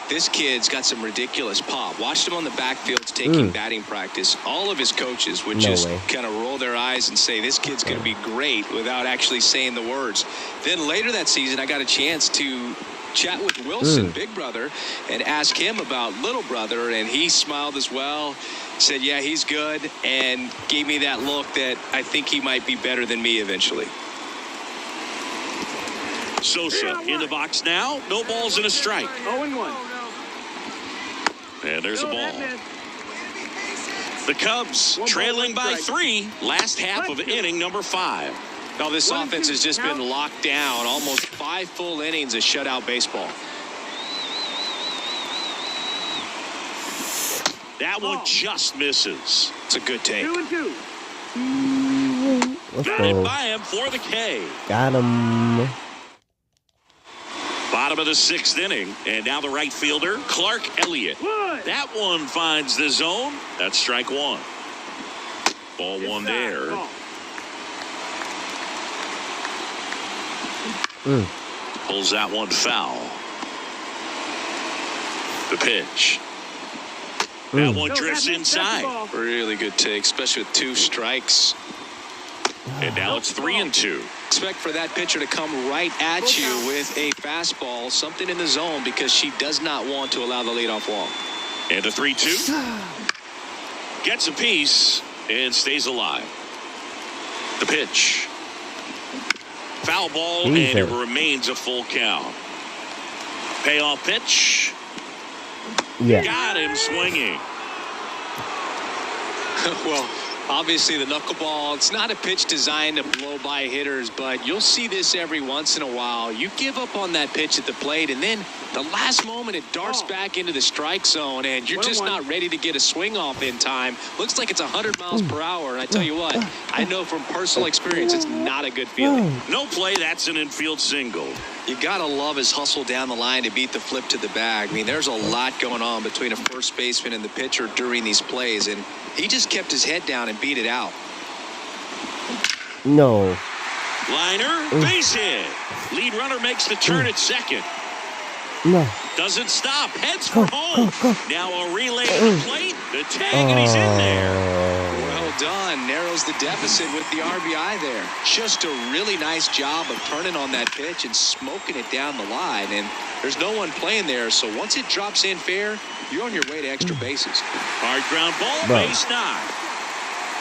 this kid's got some ridiculous pop. Watched him on the backfield taking batting practice. All of his coaches would just kind of roll their eyes and say, this kid's going to be great, without actually saying the words. Then later that season, I got a chance to chat with Wilson, big brother, and ask him about little brother, and he smiled as well, said, yeah, he's good, and gave me that look that I think he might be better than me eventually. Sosa in the box now. No balls and a strike. 0-1. And there's a ball. The Cubs trailing by 3. Last half of inning number 5. Now this offense has just been locked down. Almost 5 full innings of shutout baseball. That one just misses. It's a good take. 2-2. Let's Got it go. by him for the K. Got him. Bottom of the 6th inning, and now the right fielder, Clark Elliott. That one finds the zone. That's strike 1. Ball 1 there. Pulls that one foul. The pitch. That one drifts inside. Really good take, especially with 2 strikes. And now it's 3-2. Expect for that pitcher to come right at you with a fastball, something in the zone, because she does not want to allow the leadoff walk. And a 3-2. Gets a piece and stays alive. The pitch. Foul ball, and it remains a full count. Payoff pitch. Yeah. Got him swinging. Well, Obviously, the knuckleball, it's not a pitch designed to blow by hitters, but you'll see this every once in a while. You give up on that pitch at the plate, and then the last moment it darts back into the strike zone, and you're just not ready to get a swing off in time. Looks like it's 100 miles per hour, and I tell you what, I know from personal experience it's not a good feeling. No play, that's an infield single. You gotta love his hustle down the line to beat the flip to the bag. I mean, there's a lot going on between a first baseman and the pitcher during these plays, and he just kept his head down and beat it out. No. Liner, base hit. Lead runner makes the turn at second. No. Doesn't stop, heads for home. Now a relay to the plate. The tag, and he's in there. Well done. Narrows the deficit with the RBI there. Just a really nice job of turning on that pitch and smoking it down the line. And there's no one playing there, so once it drops in fair, you're on your way to extra bases. Hard ground ball, base knock.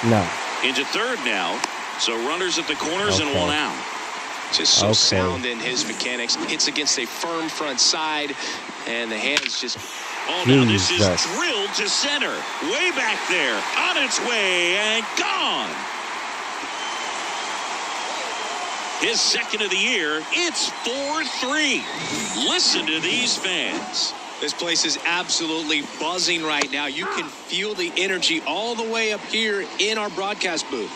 No. Into third now. So runners at the corners and one out. Just so sound in his mechanics. Hits against a firm front side, and the hands just... Oh, now this is drilled to center. Way back there. On its way and gone. His second of the year. It's 4-3. Listen to these fans. This place is absolutely buzzing right now. You can feel the energy all the way up here in our broadcast booth.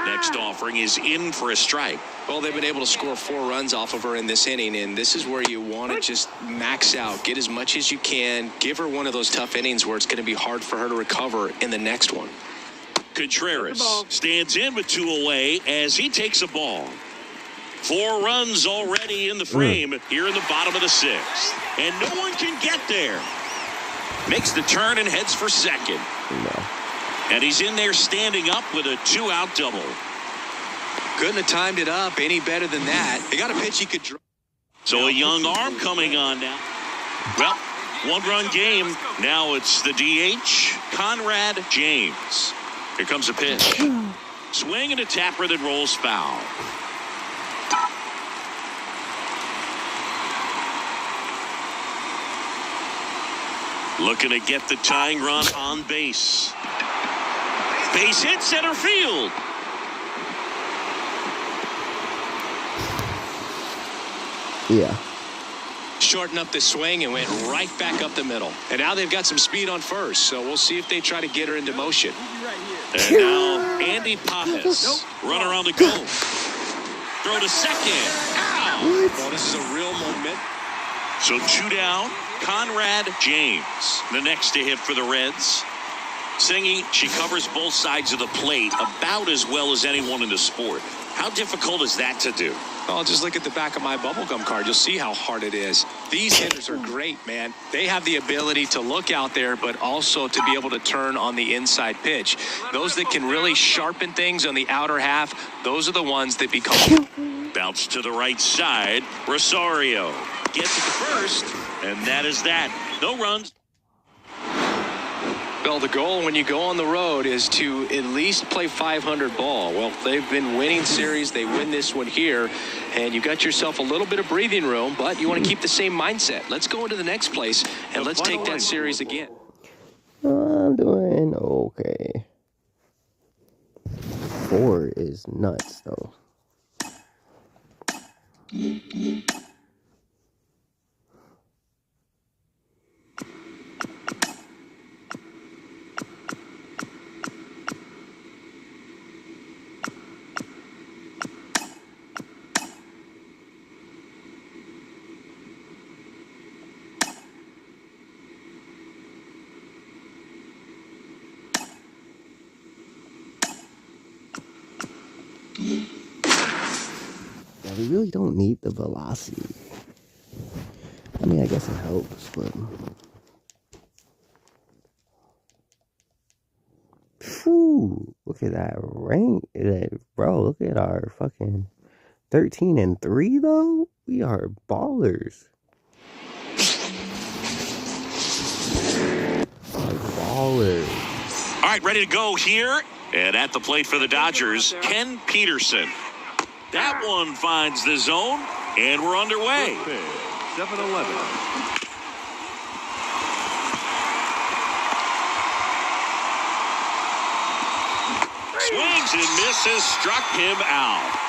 Next offering is in for a strike. Well, they've been able to score 4 runs off of her in this inning, and this is where you want to just max out. Get as much as you can. Give her one of those tough innings where it's going to be hard for her to recover in the next one. Contreras stands in with 2 away as he takes a ball. 4 runs already in the frame here in the bottom of the 6th. And no one can get there. Makes the turn and heads for second. No. And he's in there standing up with a 2-out double. Couldn't have timed it up any better than that. They got a pitch he could draw. So a young arm coming on now. Well, 1-run game. Now it's the DH, Conrad James. Here comes a pitch. Swing and a tapper that rolls foul. Looking to get the tying run on base. Base hit center field. Yeah. Shortened up the swing and went right back up the middle. And now they've got some speed on first, so we'll see if they try to get her into motion. And now Andy Pajas. Runner on the go. Throw to second. Ow! Well, this is a real moment. So 2 down. Conrad James, the next to hit for the Reds. Singy, she covers both sides of the plate about as well as anyone in the sport. How difficult is that to do? Oh, just look at the back of my bubblegum card. You'll see how hard it is. These hitters are great, man. They have the ability to look out there, but also to be able to turn on the inside pitch. Those that can really sharpen things on the outer half, those are the ones that become... Bounce to the right side. Rosario gets it to first, and that is that. No runs. Well, the goal when you go on the road is to at least play 500 ball. Well, they've been winning series. They win this one here, and you got yourself a little bit of breathing room, but you want to keep the same mindset. Let's go into the next place, and let's take that series again. I'm doing okay. 4 is nuts, though. Yeah, we really don't need the velocity. I mean, I guess it helps, but... Whew, look at that rank. Bro, look at our fucking 13-3, though. We are ballers. Ballers. All right, ready to go here. And at the plate for the Dodgers, Ken Peterson. That one finds the zone, and we're underway. 7-11. Swings and misses, struck him out.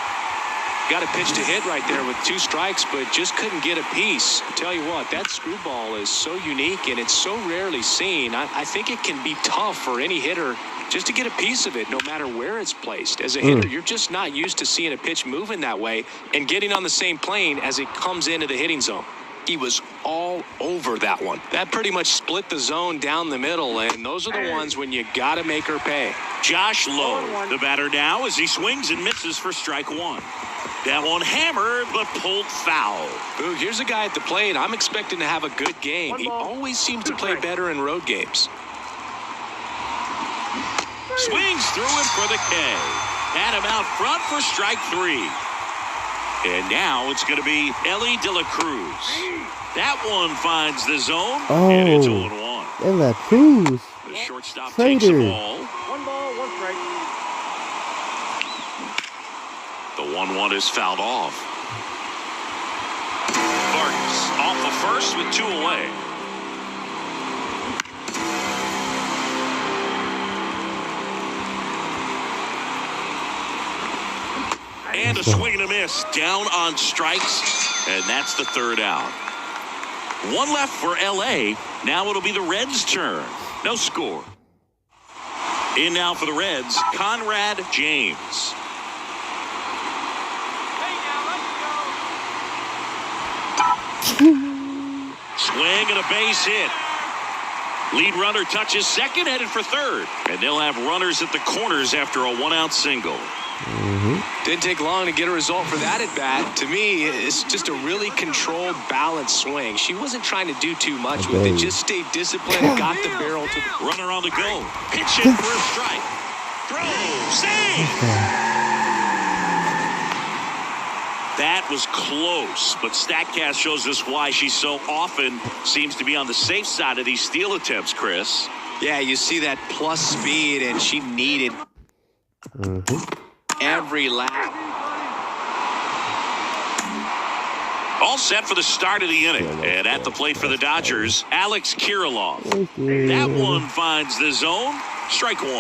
Got a pitch to hit right there with 2 strikes, but just couldn't get a piece. Tell you what, that screwball is so unique and it's so rarely seen. I think it can be tough for any hitter just to get a piece of it, no matter where it's placed. As a hitter, you're just not used to seeing a pitch moving that way and getting on the same plane as it comes into the hitting zone. He was all over that one. That pretty much split the zone down the middle, and those are the ones when you got to make her pay. Josh Lowe, the batter now, as he swings and misses for strike 1. That one hammered, but pulled foul. Ooh, here's a guy at the plate. I'm expecting to have a good game. He always seems to play better in road games. Swings through it for the K. Had him out front for strike 3. And now it's going to be Ellie De La Cruz. That one finds the zone, and it's 0-1. De La Cruz. The shortstop takes the ball. 1 ball, 1 strike. The 1-1 is fouled off. Vargas off the first with 2 away. And a swing and a miss down on strikes, and that's the 3rd out. 1 left for L.A. Now it'll be the Reds' turn. No score. In now for the Reds, Conrad James. Swing and a base hit. Lead runner touches second, headed for third. And they'll have runners at the corners after a 1-out single. Didn't take long to get a result for that at bat. To me, it's just a really controlled, balanced swing. She wasn't trying to do too much with it. Just stayed disciplined, got the barrel to the runner on the go. Pitch in for a strike. Throw, save. That was close, but StatCast shows us why she so often seems to be on the safe side of these steal attempts, Chris. Yeah, you see that plus speed, and she needed every lap. All set for the start of the inning. And at the plate for the Dodgers, Alex Kirilloff. That one finds the zone. Strike 1.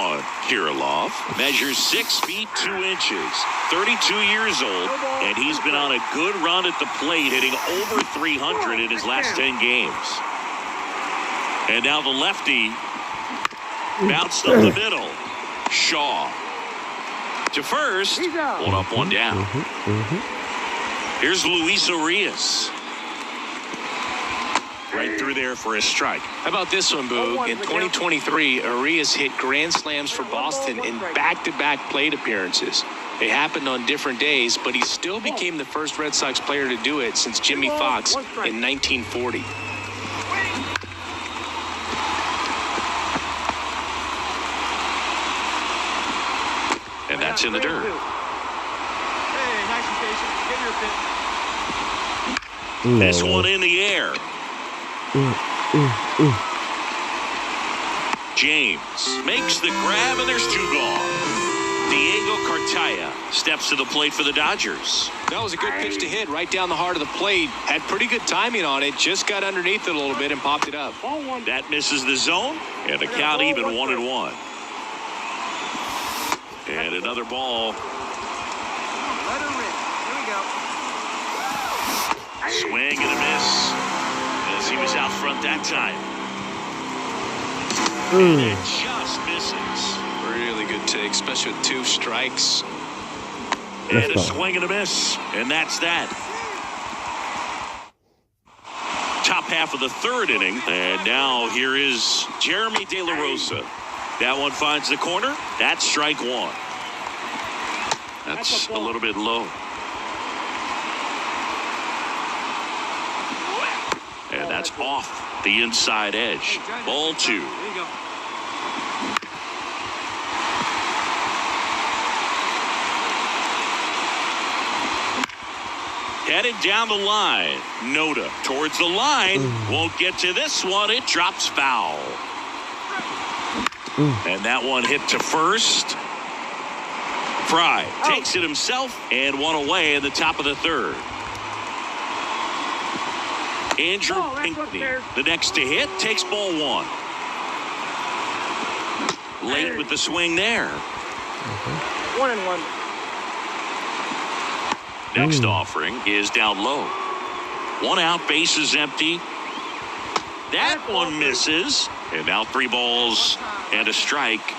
Kirilloff measures 6 feet 2 inches, 32 years old, and he's been on a good run at the plate, hitting over 300 in his last 10 games. And now the lefty bounced up the middle. Shaw to first. 1 up, 1 down. Here's Luis Urias. Right through there for a strike. How about this one, Boog? In 2023, Urias hit grand slams for Boston in back-to-back plate appearances. They happened on different days, but he still became the first Red Sox player to do it since Jimmy Fox in 1940. And that's in the dirt. Hey, nice and patient. Get your pin. This one in the air. James makes the grab, and there's 2 gone. Diego Cartaya steps to the plate for the Dodgers. That was a good pitch to hit right down the heart of the plate. Had pretty good timing on it. Just got underneath it a little bit and popped it up. That misses the zone, and the count even 1-1. And another ball. Let her rip. Here we go. Swing and a miss. As he was out front that time. And it just misses. Really good take, especially with 2 strikes. And a swing and a miss. And that's that. Top half of the 3rd inning. And now here is Jeremy De La Rosa. That one finds the corner. That's strike 1. That's a little bit low. And that's off the inside edge. Ball 2. There you go. Headed down the line. Noda towards the line. Won't get to this one. It drops foul. And that one hit to first. Fry takes it himself and 1 away in the top of the 3rd. Andrew Pinckney, the next to hit, takes ball 1. Late with the swing there. 1-1. Next offering is down low. 1 out, base is empty. That one misses. And now 3 balls and a strike.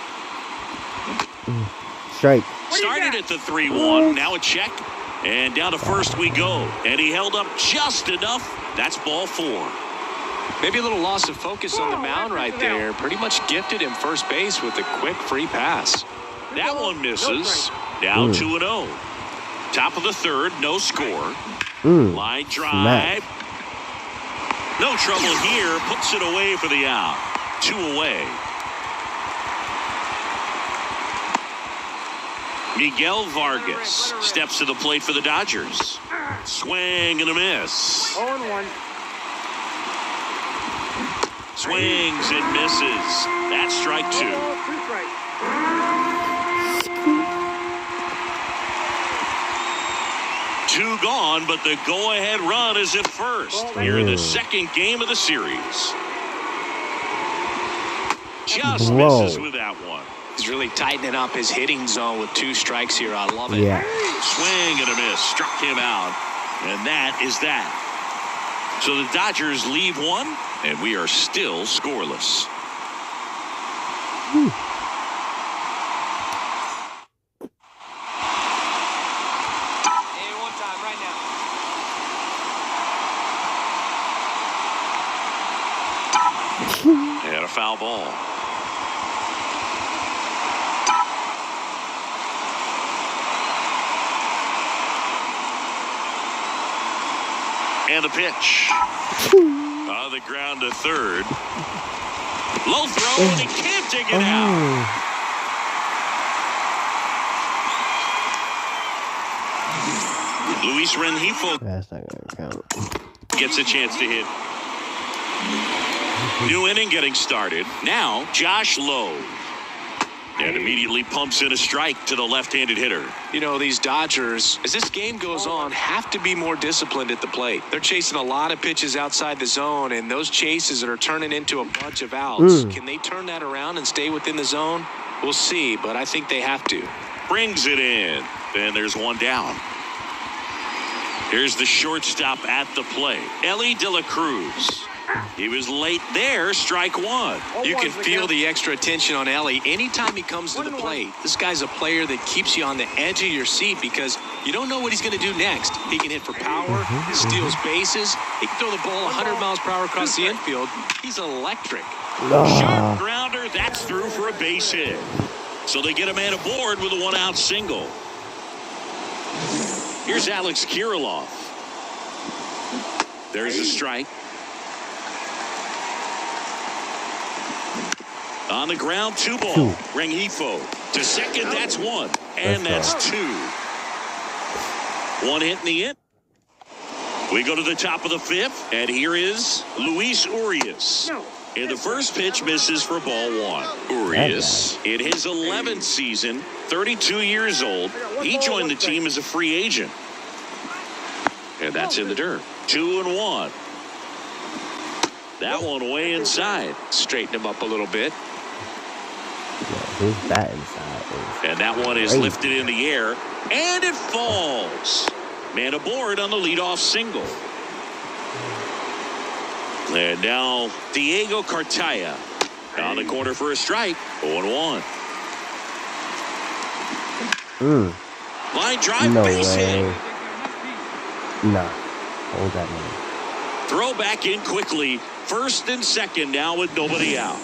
Strike. Started at the 3-1. Now a check. And down to first we go. And he held up just enough. That's ball 4. Maybe a little loss of focus on the mound right there. Pretty much gifted him first base with a quick free pass. That one misses. Now 2-0. Top of the third, no score. Line drive. No trouble here. Puts it away for the out. 2 away. Miguel Vargas steps to the plate for the Dodgers. Swing and a miss. 0-1. Swings and misses. That's strike 2. 2 strikes. Two gone, but the go-ahead run is at first. Here in the second game of the series. Just misses with that one. He's really tightening up his hitting zone with 2 strikes here. I love it. Yeah. Swing and a miss. Struck him out. And that is that. So the Dodgers leave 1, and we are still scoreless. And a foul ball. And a pitch. On the ground to third. Low throw, and he can't dig it out. Luis Rengifo That's not going to count. gets a chance to hit. New inning getting started. Now, Josh Lowe. And immediately pumps in a strike to the left-handed hitter. You know, these Dodgers, as this game goes on, have to be more disciplined at the plate. They're chasing a lot of pitches outside the zone, and those chases are turning into a bunch of outs. Can they turn that around and stay within the zone? We'll see, but I think they have to. Brings it in. And there's 1 down. Here's the shortstop at the plate, Ellie De La Cruz. He was late there, strike 1. You can feel the extra attention on Ellie anytime he comes to the plate. This guy's a player that keeps you on the edge of your seat because you don't know what he's going to do next. He can hit for power, steals bases, he can throw the ball 100 miles per hour across the infield. He's electric. Sharp grounder, that's through for a base hit. So they get a man aboard with a 1-out single. Here's Alex Kirilloff. There's a strike. On the ground, 2 ball. Rengifo to second, that's 1. And that's 2. 1 hit in the inning. We go to the top of the 5th, and here is Luis Urias. And the first pitch misses for ball 1. Urias, in his 11th season, 32 years old, he joined the team as a free agent. And that's in the dirt. 2-1. That one way inside. Straighten him up a little bit. His bat inside. And that one is lifted in the air, and it falls. Man aboard on the leadoff single. And now Diego Cartaya on the corner for a strike. 0-1. Line drive, No base way. hit. Nah. Hold that man. Throw back in quickly. First and second now with nobody out.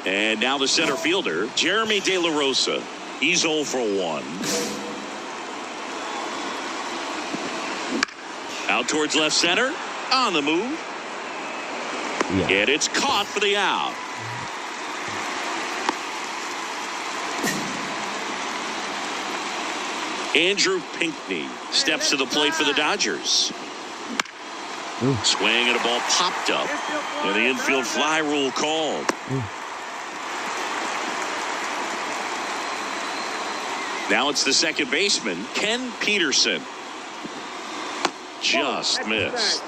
And now the center fielder, Jeremy De La Rosa. He's 0 for 1. Out towards left center. On the move. Yeah. And it's caught for the out. Andrew Pinckney steps to the plate for the Dodgers. Swing and a ball popped up. And the infield fly rule called. Now it's the second baseman, Ken Peterson. Just missed.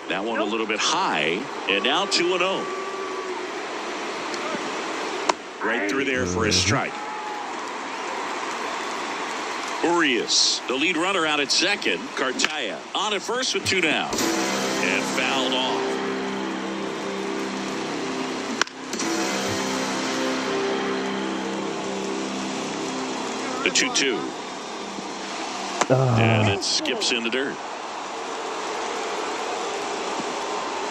That one a little bit high. And now 2-0. Right through there for a strike. Urias, the lead runner out at second. Cartaya on at first with 2 down. And fouled off. The 2-2. And it skips in the dirt.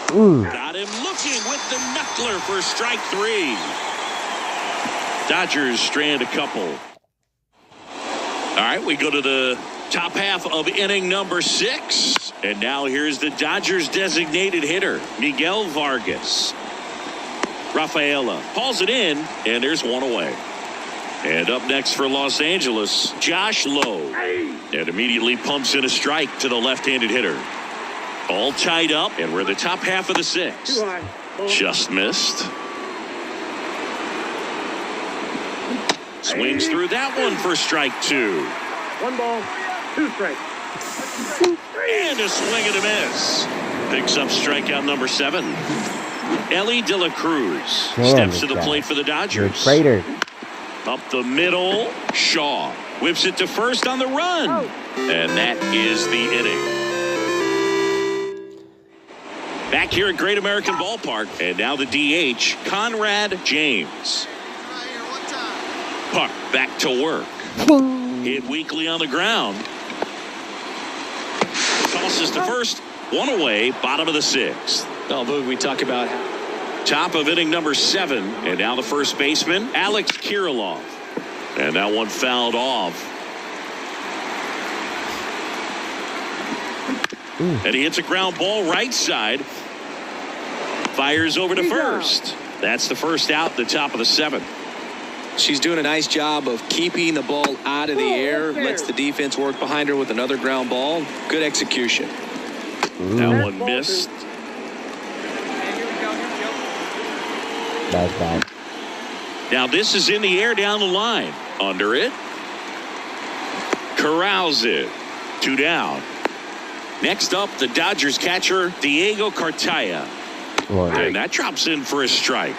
Got him looking with the knuckler for strike 3. Dodgers strand a couple. All right, we go to the top half of inning number 6. And now here's the Dodgers designated hitter, Miguel Vargas. Rafaela hauls it in, and there's one away. And up next for Los Angeles, Josh Lowe. And immediately pumps in a strike to the left-handed hitter. All tied up, and we're the top half of the 6th. Just missed. Swings through that one for strike 2. 1 ball, 2 strikes. And a swing and a miss. Picks up strikeout number 7. Ellie De La Cruz steps to the plate for the Dodgers. Traitor. Up the middle, Shaw whips it to first on the run. And that is the inning. Back here at Great American Ballpark, and now the DH, Conrad James. Puck back to work. Hit weakly on the ground. Tosses to first, 1 away, bottom of the 6th. Well, Boog, we talk about top of inning number 7, and now the first baseman, Alex Kirilloff. And that one fouled off. And he hits a ground ball right side. Fires over to first. That's the first out, the top of the 7th. She's doing a nice job of keeping the ball out of the air. Lets the defense work behind her with another ground ball. Good execution. That one missed. That's bad. Now this is in the air down the line. Under it. Corrals it. 2 down. Next up, the Dodgers catcher, Diego Cartaya. And that drops in for a strike.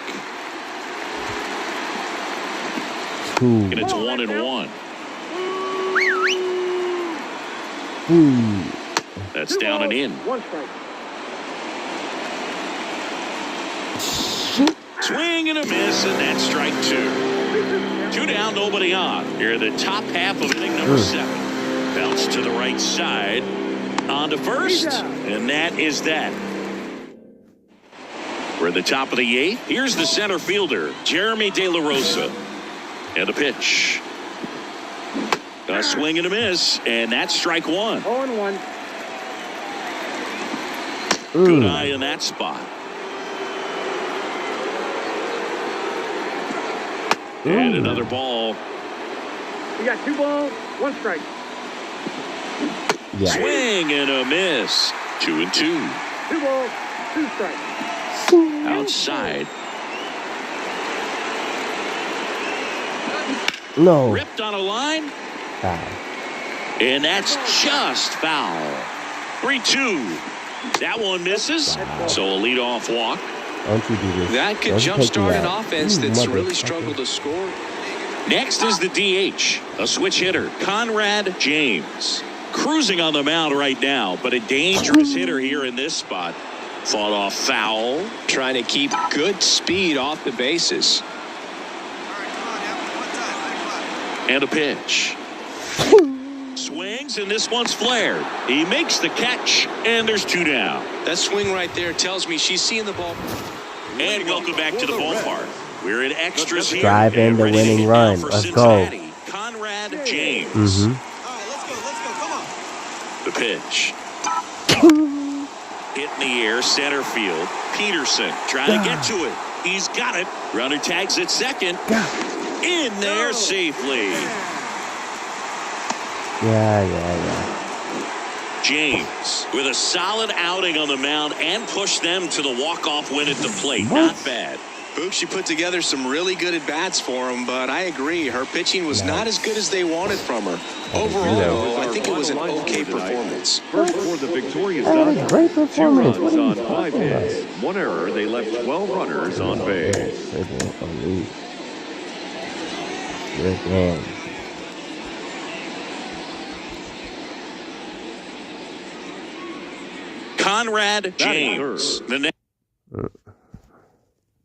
And it's 1-1. That's down and in. 1 strike. Swing and a miss, and that's strike 2. 2 down, nobody on. Here are the top half of inning number 7. Bounce to the right side. On to first, and that is that. We're at the top of the 8th. Here's the center fielder, Jeremy De La Rosa. And a pitch. A swing and a miss, and that's strike 1. 0-1. Good eye in that spot. And another ball. We got 2 balls, 1 strike. Yeah. Swing and a miss. 2-2. 2 balls, 2 strikes. Outside. No. Ripped on a line. Foul. And that's just foul. 3-2. That one misses. So a leadoff walk. Don't you do this. That could jumpstart an offense that's really struggled to score. Next is the DH, a switch hitter, Conrad James. Cruising on the mound right now, but a dangerous hitter here in this spot. Fought off foul. Trying to keep good speed off the bases. And a pitch. Swings, and this one's flared. He makes the catch, and there's 2 down. That swing right there tells me she's seeing the ball. And welcome back to the ballpark. We're in extras here. Drive in the winning run. Let's go. Conrad James. Mm-hmm. The pitch. Hit in the air, center field. Peterson trying to get to it. He's got it. Runner tags at second. In there safely. Yeah. James with a solid outing on the mound and pushed them to the walk-off win at the plate. Not bad. Boog, she put together some really good at-bats for him, but I agree. Her pitching was not as good as they wanted from her. Overall, I think it was an okay performance. First for the victorious That was a Dodgers. great 2 performance. runs What are you on 5 talking hits. about? 1 error. They left 12 runners on base. Good man. Conrad James. The